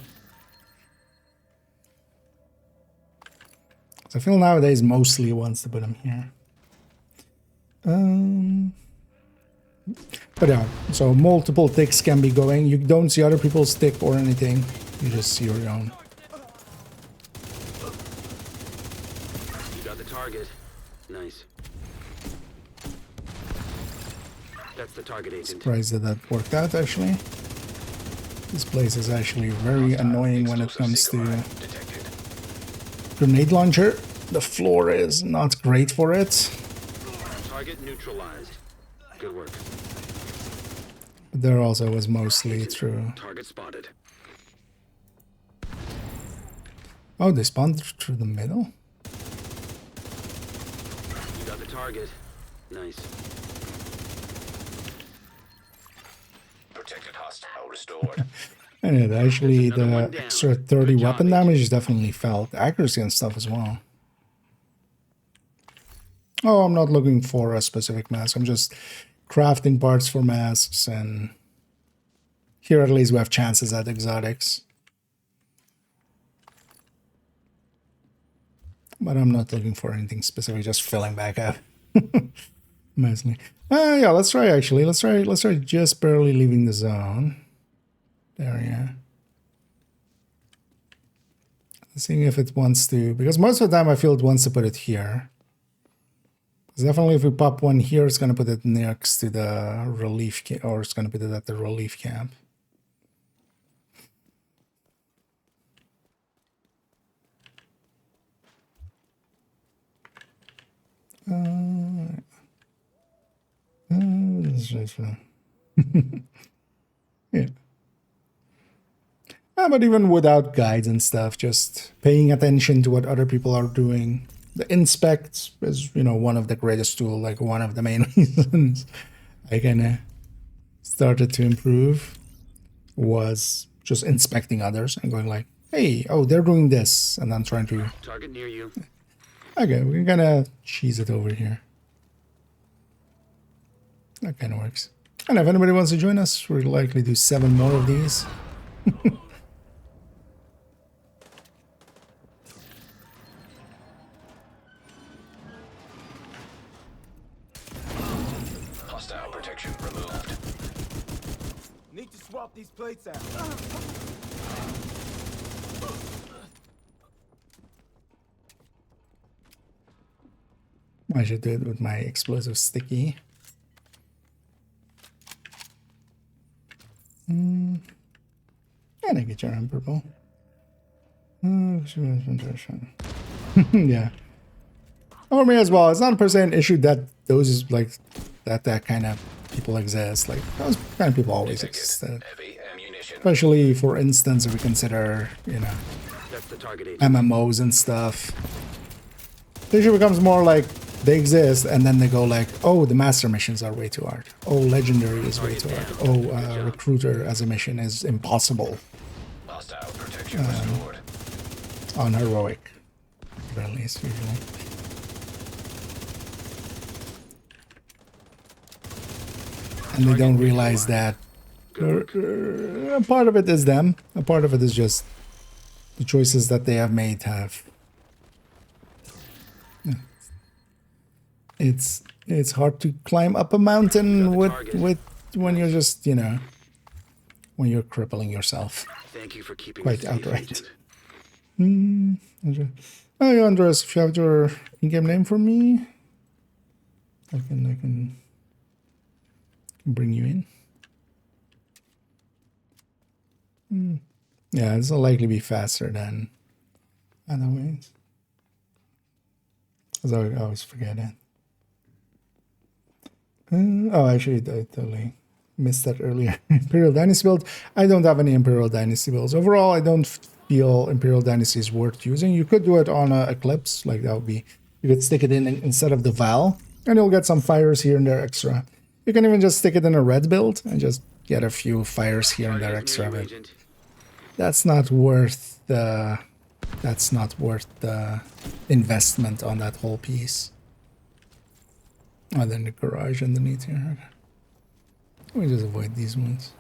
So I feel nowadays mostly it wants to put them here. But yeah, so multiple ticks can be going. You don't see other people's tick or anything. You just see your own. You got the target. Nice. That's the target agent. Surprised that worked out actually. This place is actually very annoying when it comes to grenade launcher. The floor is not great for it. Target neutralized. Good work. But there also was mostly through. Target spotted. Oh, they spawned through the middle? You got the target. Nice. Protected hostile restored. And actually the extra 30 weapon damage is definitely felt. Accuracy and stuff as well. Oh, I'm not looking for a specific mask. I'm just crafting parts for masks, and here at least we have chances at exotics. But I'm not looking for anything specific, just filling back up. Mostly. Yeah, let's try actually. Let's try just barely leaving the zone. There, yeah. Seeing if it wants to, because most of the time I feel it wants to put it here. Definitely if we pop one here, it's going to put it next to the relief camp, or it's going to put it at the relief camp. This is just fun. Yeah. But even without guides and stuff, just paying attention to what other people are doing. The inspect is, you know, one of the greatest tools, like one of the main reasons I kind of started to improve was just inspecting others and going like, hey, oh, they're doing this. And then trying to... Target near you. Okay, we can kind of cheese it over here. that kind of works. And if anybody wants to join us, we'll likely do 7 more of these. Hostile protection removed. Need to swap these plates out. I should do it with my explosive sticky. And I get your own purple. Yeah. For me as well, it's not per se an issue that those like that kind of people exist. Like those kind of people always exist. Heavy ammunition. Especially for instance, if we consider, you know, That's the target agent. MMOs and stuff. The issue becomes more like they exist and then they go like, oh, the master missions are way too hard. Oh, legendary is way too hard. Oh, recruiter as a mission is impossible. Hostile protection restored. On heroic, at least usually. And they don't realize that a part of it is them, a part of it is just the choices that they have made have. Yeah. It's hard to climb up a mountain with when you're just, you know, when you're crippling yourself. Thank you for keeping Quite us safe, outright. Agent. Hey Andres, if you have your in-game name for me, I can bring you in. Yeah, this will likely be faster than other ways. Because I always forget it. Oh, actually, I totally missed that earlier. Imperial Dynasty build. I don't have any Imperial Dynasty builds. Overall, I don't feel Imperial Dynasty is worth using. You could do it on Eclipse, like that would be. You could stick it in instead of the Val, and you'll get some fires here and there extra. You can even just stick it in a red build and just get a few fires here and there extra. But that's not worth the. That's not worth the investment on that whole piece. Oh, then the garage underneath here. Okay. Let me just avoid these ones.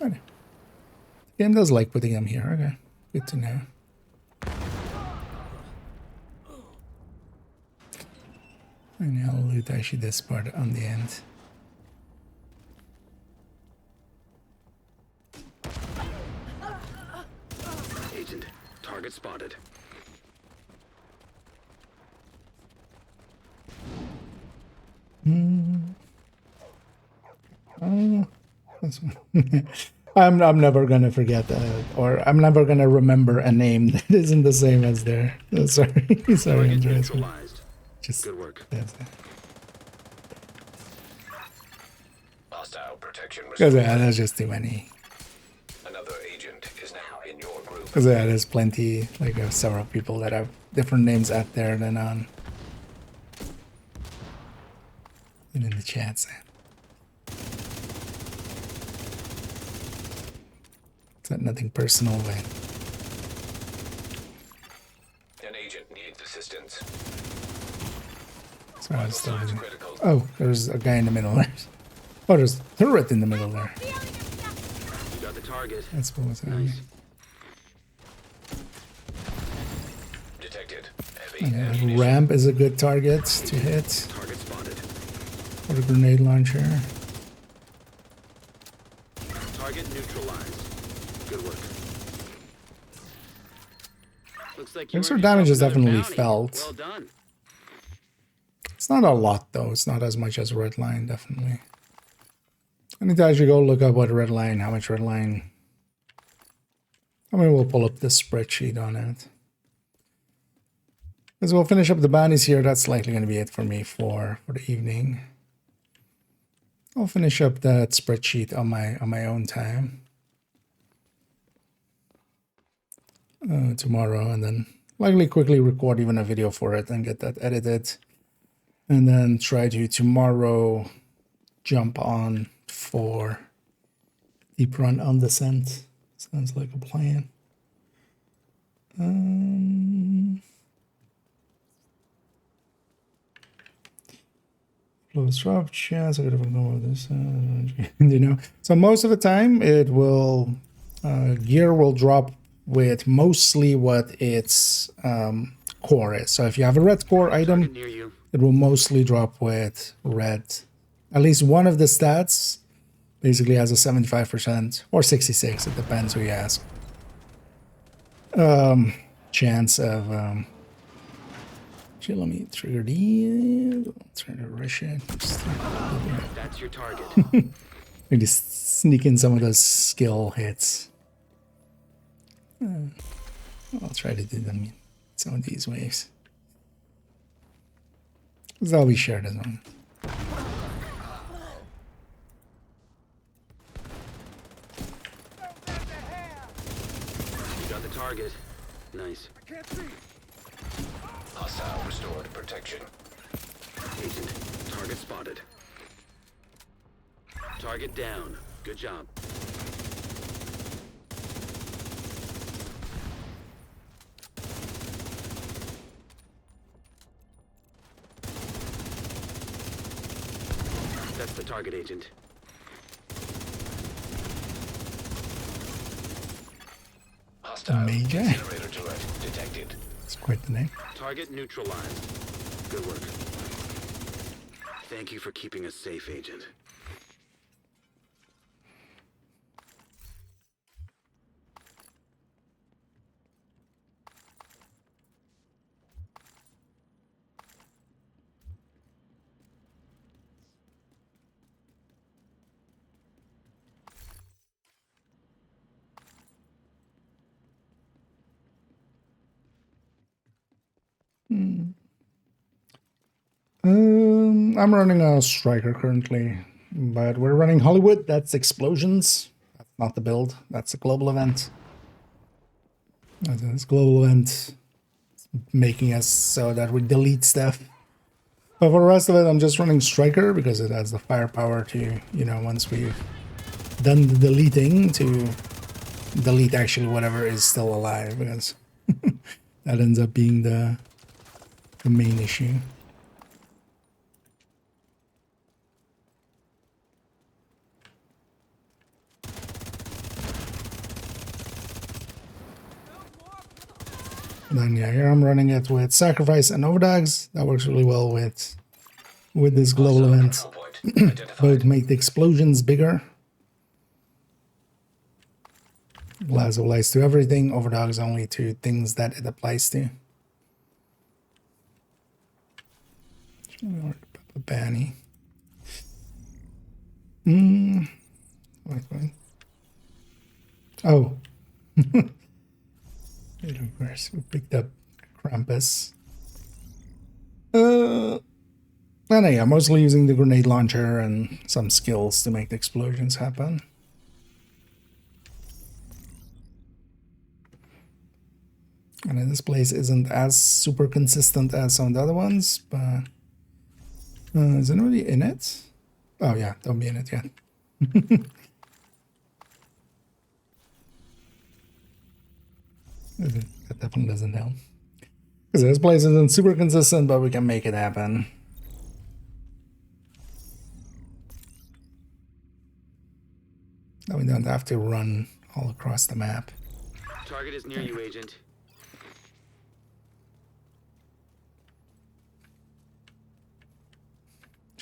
Okay. The game does like putting them here. Okay. Good to know. And I'll loot actually this part on the end. Agent, target spotted. I'm never gonna forget that, or I'm never gonna remember a name that isn't the same as there. Sorry, sorry, Andreas. Just good work. That's it. Hostile protection Because restored. there's just too many. Another agent is now in your group. Because there's plenty, like several people that have different names out there than on. And in the chats. It's not nothing personal, but An agent needs assistance. so I was still losing. Oh, there's a guy in the middle there. Oh, there's a turret in the middle there. You got the target. That's what was happening. Nice. Detected. Heavy Yeah, ammunition. ramp is a good target to hit. Target spotted. Or a grenade launcher. Target neutralized. Good work. Looks like you Extra earned damage yourself is another definitely bounty. felt. Well done. It's not a lot though. It's not as much as red line, definitely. I need to actually go look up what red line, how much red line. I mean, we'll pull up the spreadsheet on it. As we'll finish up the bounties here, that's likely going to be it for me for the evening. I'll finish up that spreadsheet on my own time tomorrow, and then likely quickly record even a video for it and get that edited, and then try to tomorrow jump on for Deep Run on Descent. Sounds like a plan. Close drop chance. I gotta know this. You know, so most of the time it will gear will drop with mostly what its core is. So if you have a red core item, it will mostly drop with red. At least one of the stats basically has a 75% or 66. It depends who you ask. Chance of actually, let me trigger the Russia. That's your target. Maybe sneak in some of those skill hits. I'll try to do them in some of these waves. Because I'll be shared as well. You got the target. Nice. I can't see. Hostile restored protection. Agent, target spotted. Target down. Good job. That's the target, Agent. Hostile Major. incinerator turret detected. It's quite the name. Target neutralized. Good work. Thank you for keeping us safe, Agent. I'm running a striker currently, but we're running Hollywood. That's explosions. That's not the build. That's a global event. This global event making us so that we delete stuff. But for the rest of it, I'm just running striker because it has the firepower to, you know, once we've done the deleting, to delete actually whatever is still alive, because that ends up being the main issue. Then yeah, here I'm running it with sacrifice and overdogs. That works really well with this global event. Both make the explosions bigger. Glass applies to everything. Overdogs only to things that it applies to. Banny. Wait. Oh. Of course, we picked up Krampus. And yeah, mostly using the grenade launcher and some skills to make the explosions happen. And this place isn't as super consistent as some of the other ones, but is anybody in it? Oh yeah, don't be in it yet. That definitely doesn't help. Because this place isn't super consistent, but we can make it happen. Now we don't have to run all across the map. Target is near you, Agent.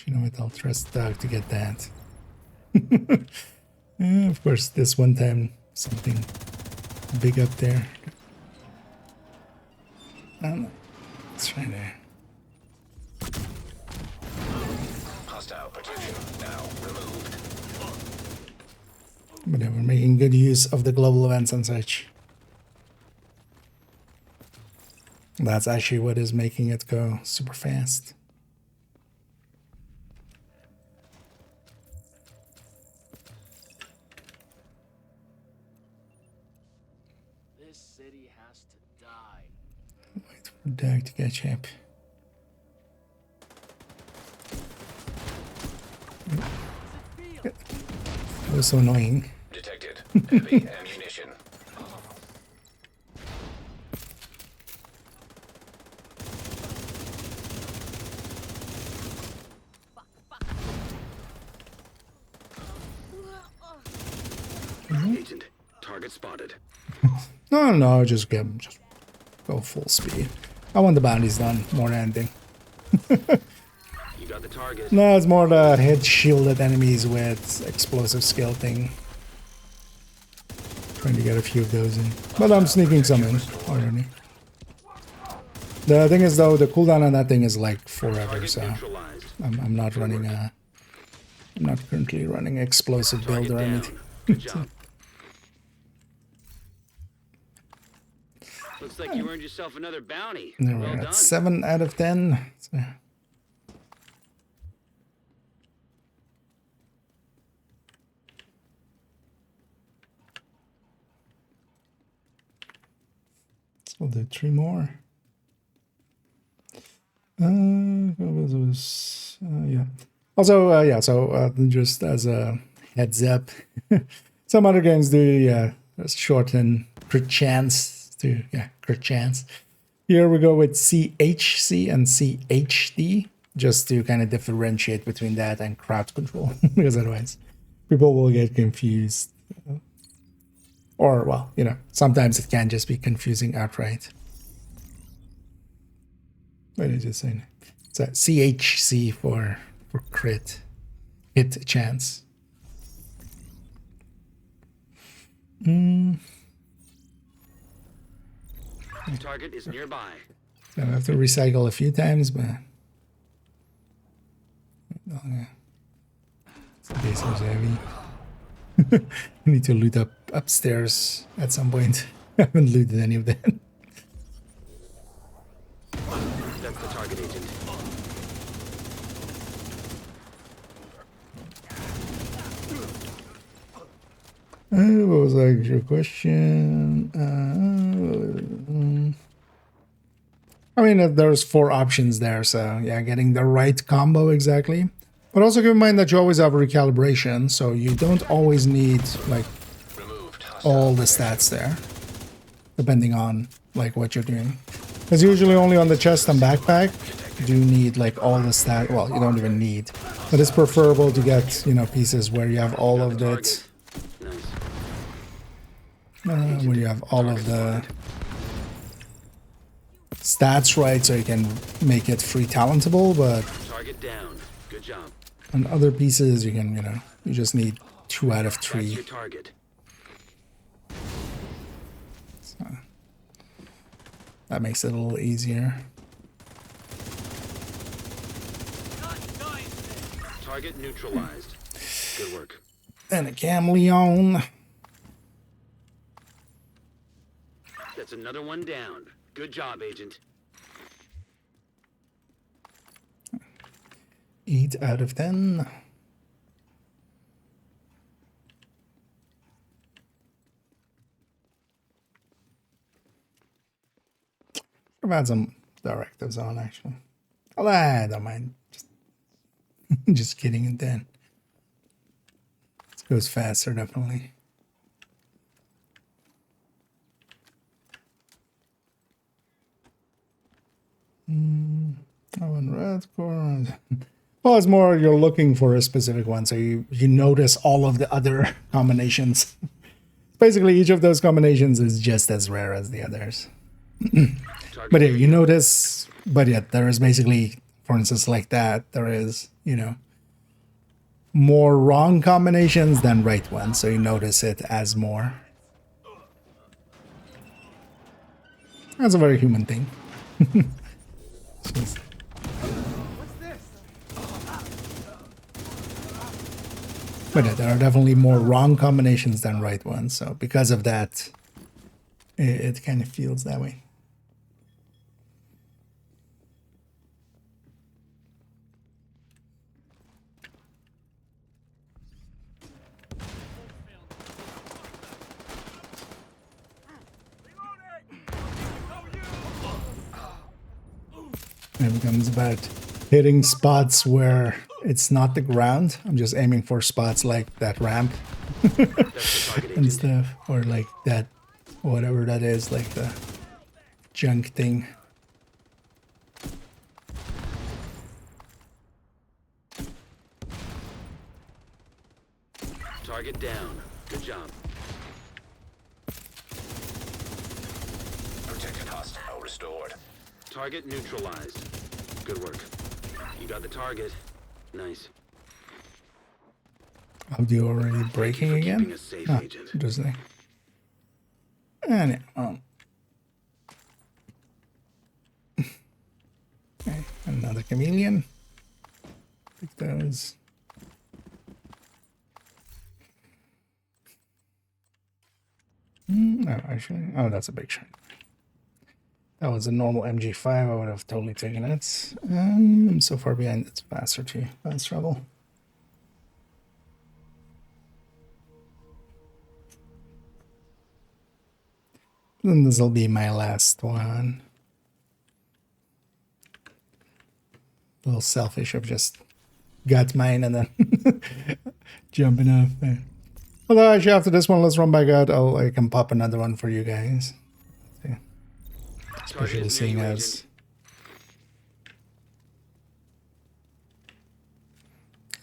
You know what? I'll trust Doug to get that. Of course, this one time something big up there. Let's try to. Hostile protection now removed. But yeah, we're making good use of the global events and such. That's actually what is making it go super fast. This city has to die. Wait for Doug to catch up. That was so annoying. Detected. Heavy ammunition. Agent. Target spotted. No, just go full speed. I want the bounties done more than anything. You got the target. No, it's more the head shielded enemies with explosive skill thing. Trying to get a few of those in. But I'm sneaking some in already. The thing is though, the cooldown on that thing is like forever, so I'm not running I'm not currently running explosive build or anything. Good job. Looks like you earned yourself another bounty. There Well we're done. at 7 out of 10. So, we'll do 3 more. Yeah. Also, yeah. So just as a heads up, some other games do shorten crit chance to crit chance. Here we go with CHC and CHD, just to kind of differentiate between that and crowd control, because otherwise people will get confused. Or, well, you know, sometimes it can just be confusing outright. What did you say? It's a CHC for crit, hit chance. Target is nearby. I have to recycle a few times, but oh, yeah. This is heavy. I need to loot up upstairs at some point. I haven't looted any of them. That's the target, Agent. What was like your question? I mean, there's 4 options there, so yeah, getting the right combo exactly. But also keep in mind that you always have recalibration, so you don't always need like all the stats there, depending on like what you're doing. Because usually only on the chest and backpack do you need like all the stat. Well, you don't even need, but it's preferable to get, you know, pieces where you have all of it. Where you have all of the stats right, so you can make it free talentable, but Target down. Good job. on other pieces you can, you know, you just need 2 out of 3. That's your target. So that makes it a little easier. Target neutralized. Good work. And a Camleon. That's another one down. Good job, Agent. 8 out of 10. I've had some directives on actually. Oh, I don't mind. Just kidding. And then it goes faster, definitely. Oh, and red core. Well, it's more you're looking for a specific one, so you notice all of the other combinations. Basically, each of those combinations is just as rare as the others. But yeah, you notice, but yeah, there is basically, for instance, like that, there is, you know, more wrong combinations than right ones, so you notice it as more. That's a very human thing. Just, but yeah, there are definitely more wrong combinations than right ones, so because of that, it kind of feels that way. It becomes about hitting spots where it's not the ground. I'm just aiming for spots like that ramp and stuff, or like that, whatever that is, like the junk thing. Target down. Good job. Detected hostile restored. Target neutralized. Good work. You got the target. Nice. Audio already breaking Keeping again? us safe, Ah, Agent. interesting. And okay, another chameleon. Pick those. No, actually, oh, that's a big shot. That was a normal MG5. I would have totally taken it. I'm so far behind. It's faster too. Fast travel. Then this will be my last one. A little selfish of just got mine and then jumping off there. Although actually after this one, let's run back out. I can pop another one for you guys. See. Especially seeing as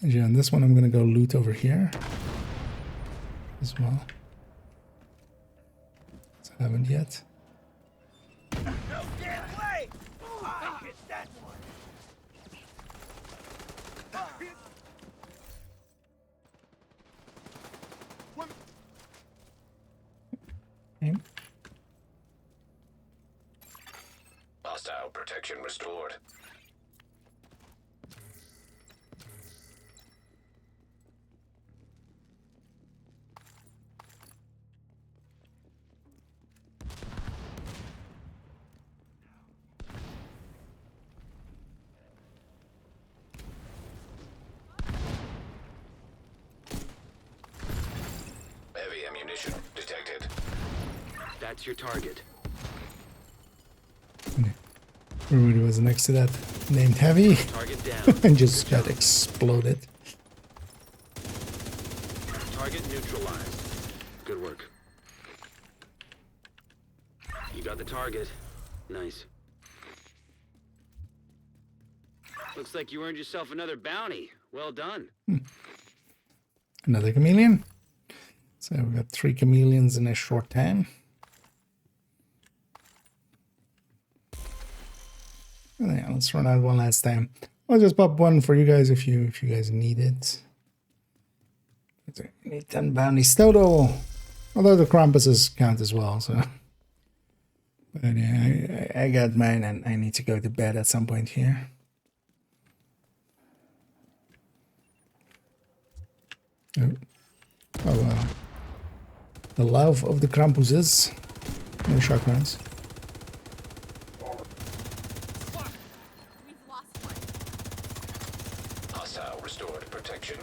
actually on this one, I'm gonna go loot over here as well. I haven't yet. No damn way! I hit that one. Okay. Hostile protection restored. Heavy ammunition detected. That's your target. Everybody was next to that named Heavy Target down. and just got exploded. Target neutralized. Good work. You got the target. Nice. Looks like you earned yourself another bounty. Well done. Another chameleon. So we got 3 chameleons in a short time. And yeah, let's run out one last time. I'll just pop one for you guys if you guys need it. I need 10 bounties total. Although the Krampuses count as well, so. But yeah, I got mine and I need to go to bed at some point here. Oh wow. The love of the Krampuses. No shotguns. Hostile restored protection.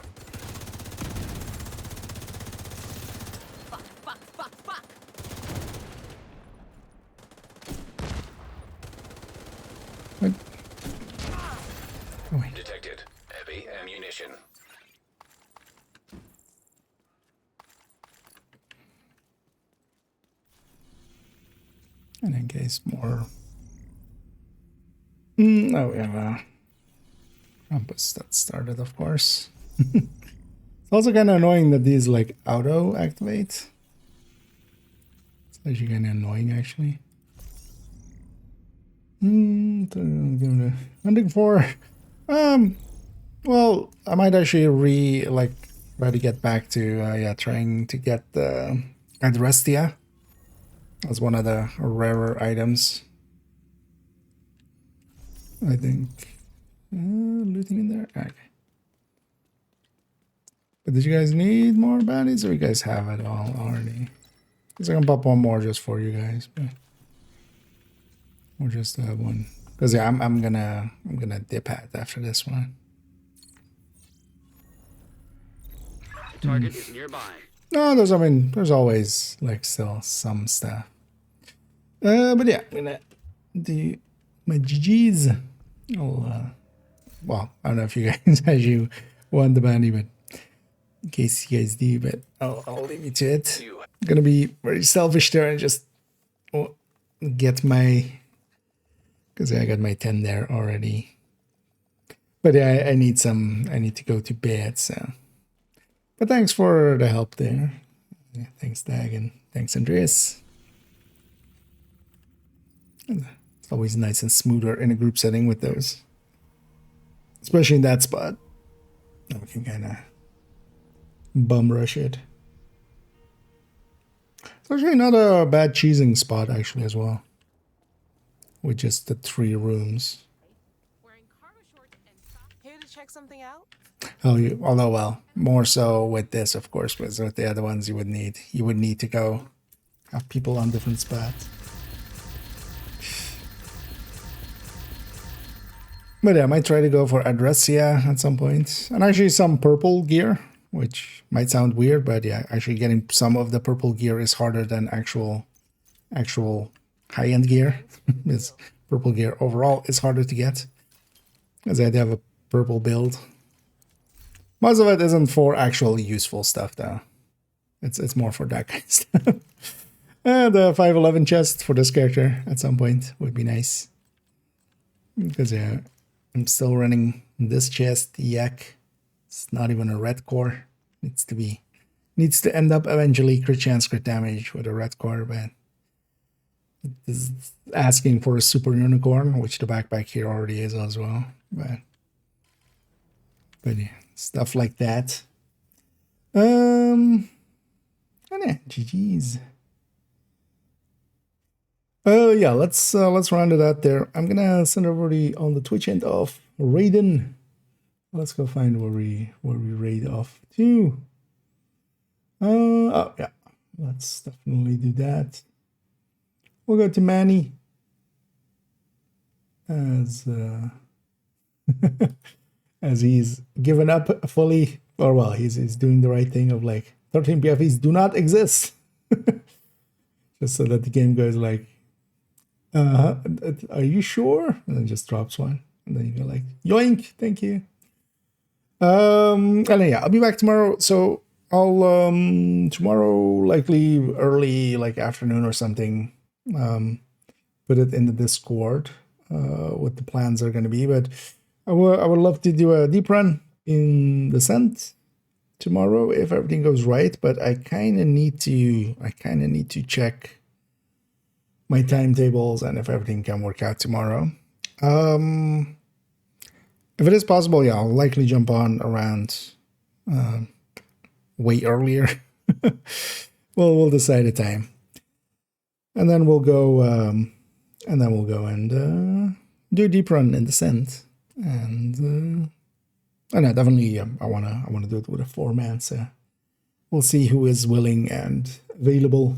What? Oh, wait. Detected heavy ammunition. And in case more. Oh, we have a Krampus that started, of course. It's also kind of annoying that these like auto activate. It's actually kind of annoying, actually. Hunting for. Well, I might actually try to get back to trying to get the Adrestia as one of the rarer items. I think looting in there. Okay. But did you guys need more bounties, or you guys have it all already? Because I can pop one more just for you guys, but or just have one. Because yeah, I'm gonna dip out after this one. Target is nearby. No, there's always like still some stuff. But yeah, I'm gonna do my GG's. Well, I don't know if you guys actually want the bounty, but in case you guys do, but I'll leave you to it. I'm gonna be very selfish there and just get my, because I got my 10 there already. But yeah, I need to go to bed, so. But thanks for the help there. Yeah, thanks, Dag, and thanks, Andreas. It's always nice and smoother in a group setting with those. Especially in that spot. We can kind of bum rush it. It's actually not a bad cheesing spot, actually, as well. With just the 3 rooms. Here to check something out? Oh, although, well, more so with this, of course, but with the other ones you would need to go have people on different spots. But yeah, I might try to go for Adressia at some point. And actually some purple gear, which might sound weird, but yeah, actually getting some of the purple gear is harder than actual high-end gear. This purple gear overall is harder to get, as I had to have a purple build. Most of it isn't for actually useful stuff, though. It's more for that kind of stuff. The 511 chest for this character at some point would be nice. Because yeah, I'm still running this chest, Yak. It's not even a red core. Needs to end up eventually crit chance, crit damage with a red core, but it is asking for a super unicorn, which the backpack here already is as well. But yeah, stuff like that. And yeah, GG's. Yeah, let's round it out there. I'm gonna send everybody on the Twitch end of Raiden. Let's go find where we raid off to. Oh yeah, let's definitely do that. We'll go to Manny as as he's given up fully, or well, he's doing the right thing of like 13 PFEs do not exist, just so that the game goes like, are you sure? And then just drops one, and then you go like, yoink, thank you. And then, yeah, I'll be back tomorrow. So I'll tomorrow likely early, like afternoon or something, put it in the Discord what the plans are going to be. But I would love to do a deep run in Descent tomorrow if everything goes right. But I kind of need to check my timetables and if everything can work out tomorrow. If it is possible, yeah, I'll likely jump on around way earlier. We'll decide a time, and then we'll go and do a deep run in Descent. And I definitely I wanna do it with a 4-man. So we'll see who is willing and available.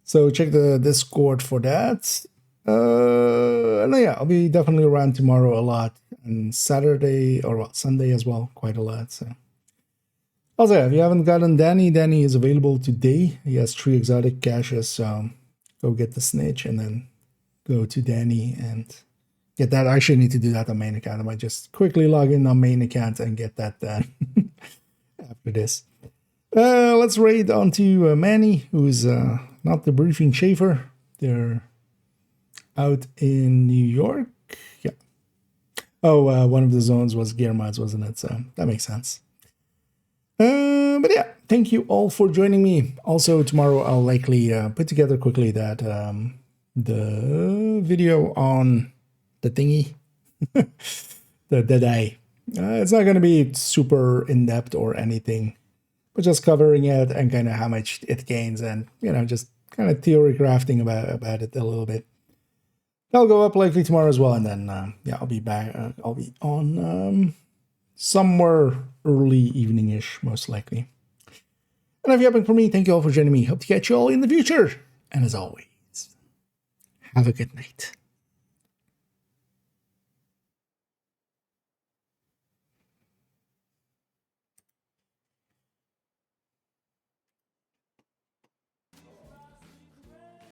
So check the Discord for that. And yeah, I'll be definitely around tomorrow a lot, and Saturday or Sunday as well, quite a lot. So also, if you haven't gotten Danny is available today. He has 3 exotic caches, so go get the snitch and then go to Danny and get that. I actually need to do that on main account. I might just quickly log in on main account and get that done after this. Let's raid onto Manny, who's not the briefing Schaefer. They're out in New York. Yeah. Oh, one of the zones was gear mods, wasn't it? So that makes sense. But yeah, thank you all for joining me. Also, tomorrow I'll likely put together quickly that the video on the thingy, the Deadeye. It's not going to be super in-depth or anything, but just covering it and kind of how much it gains, and just kind of theory crafting about it a little bit. That'll go up likely tomorrow as well, and then yeah, I'll be back. I'll be on somewhere early evening-ish, most likely. And if you happen for me, thank you all for joining me. Hope to catch you all in the future. And as always, have a good night.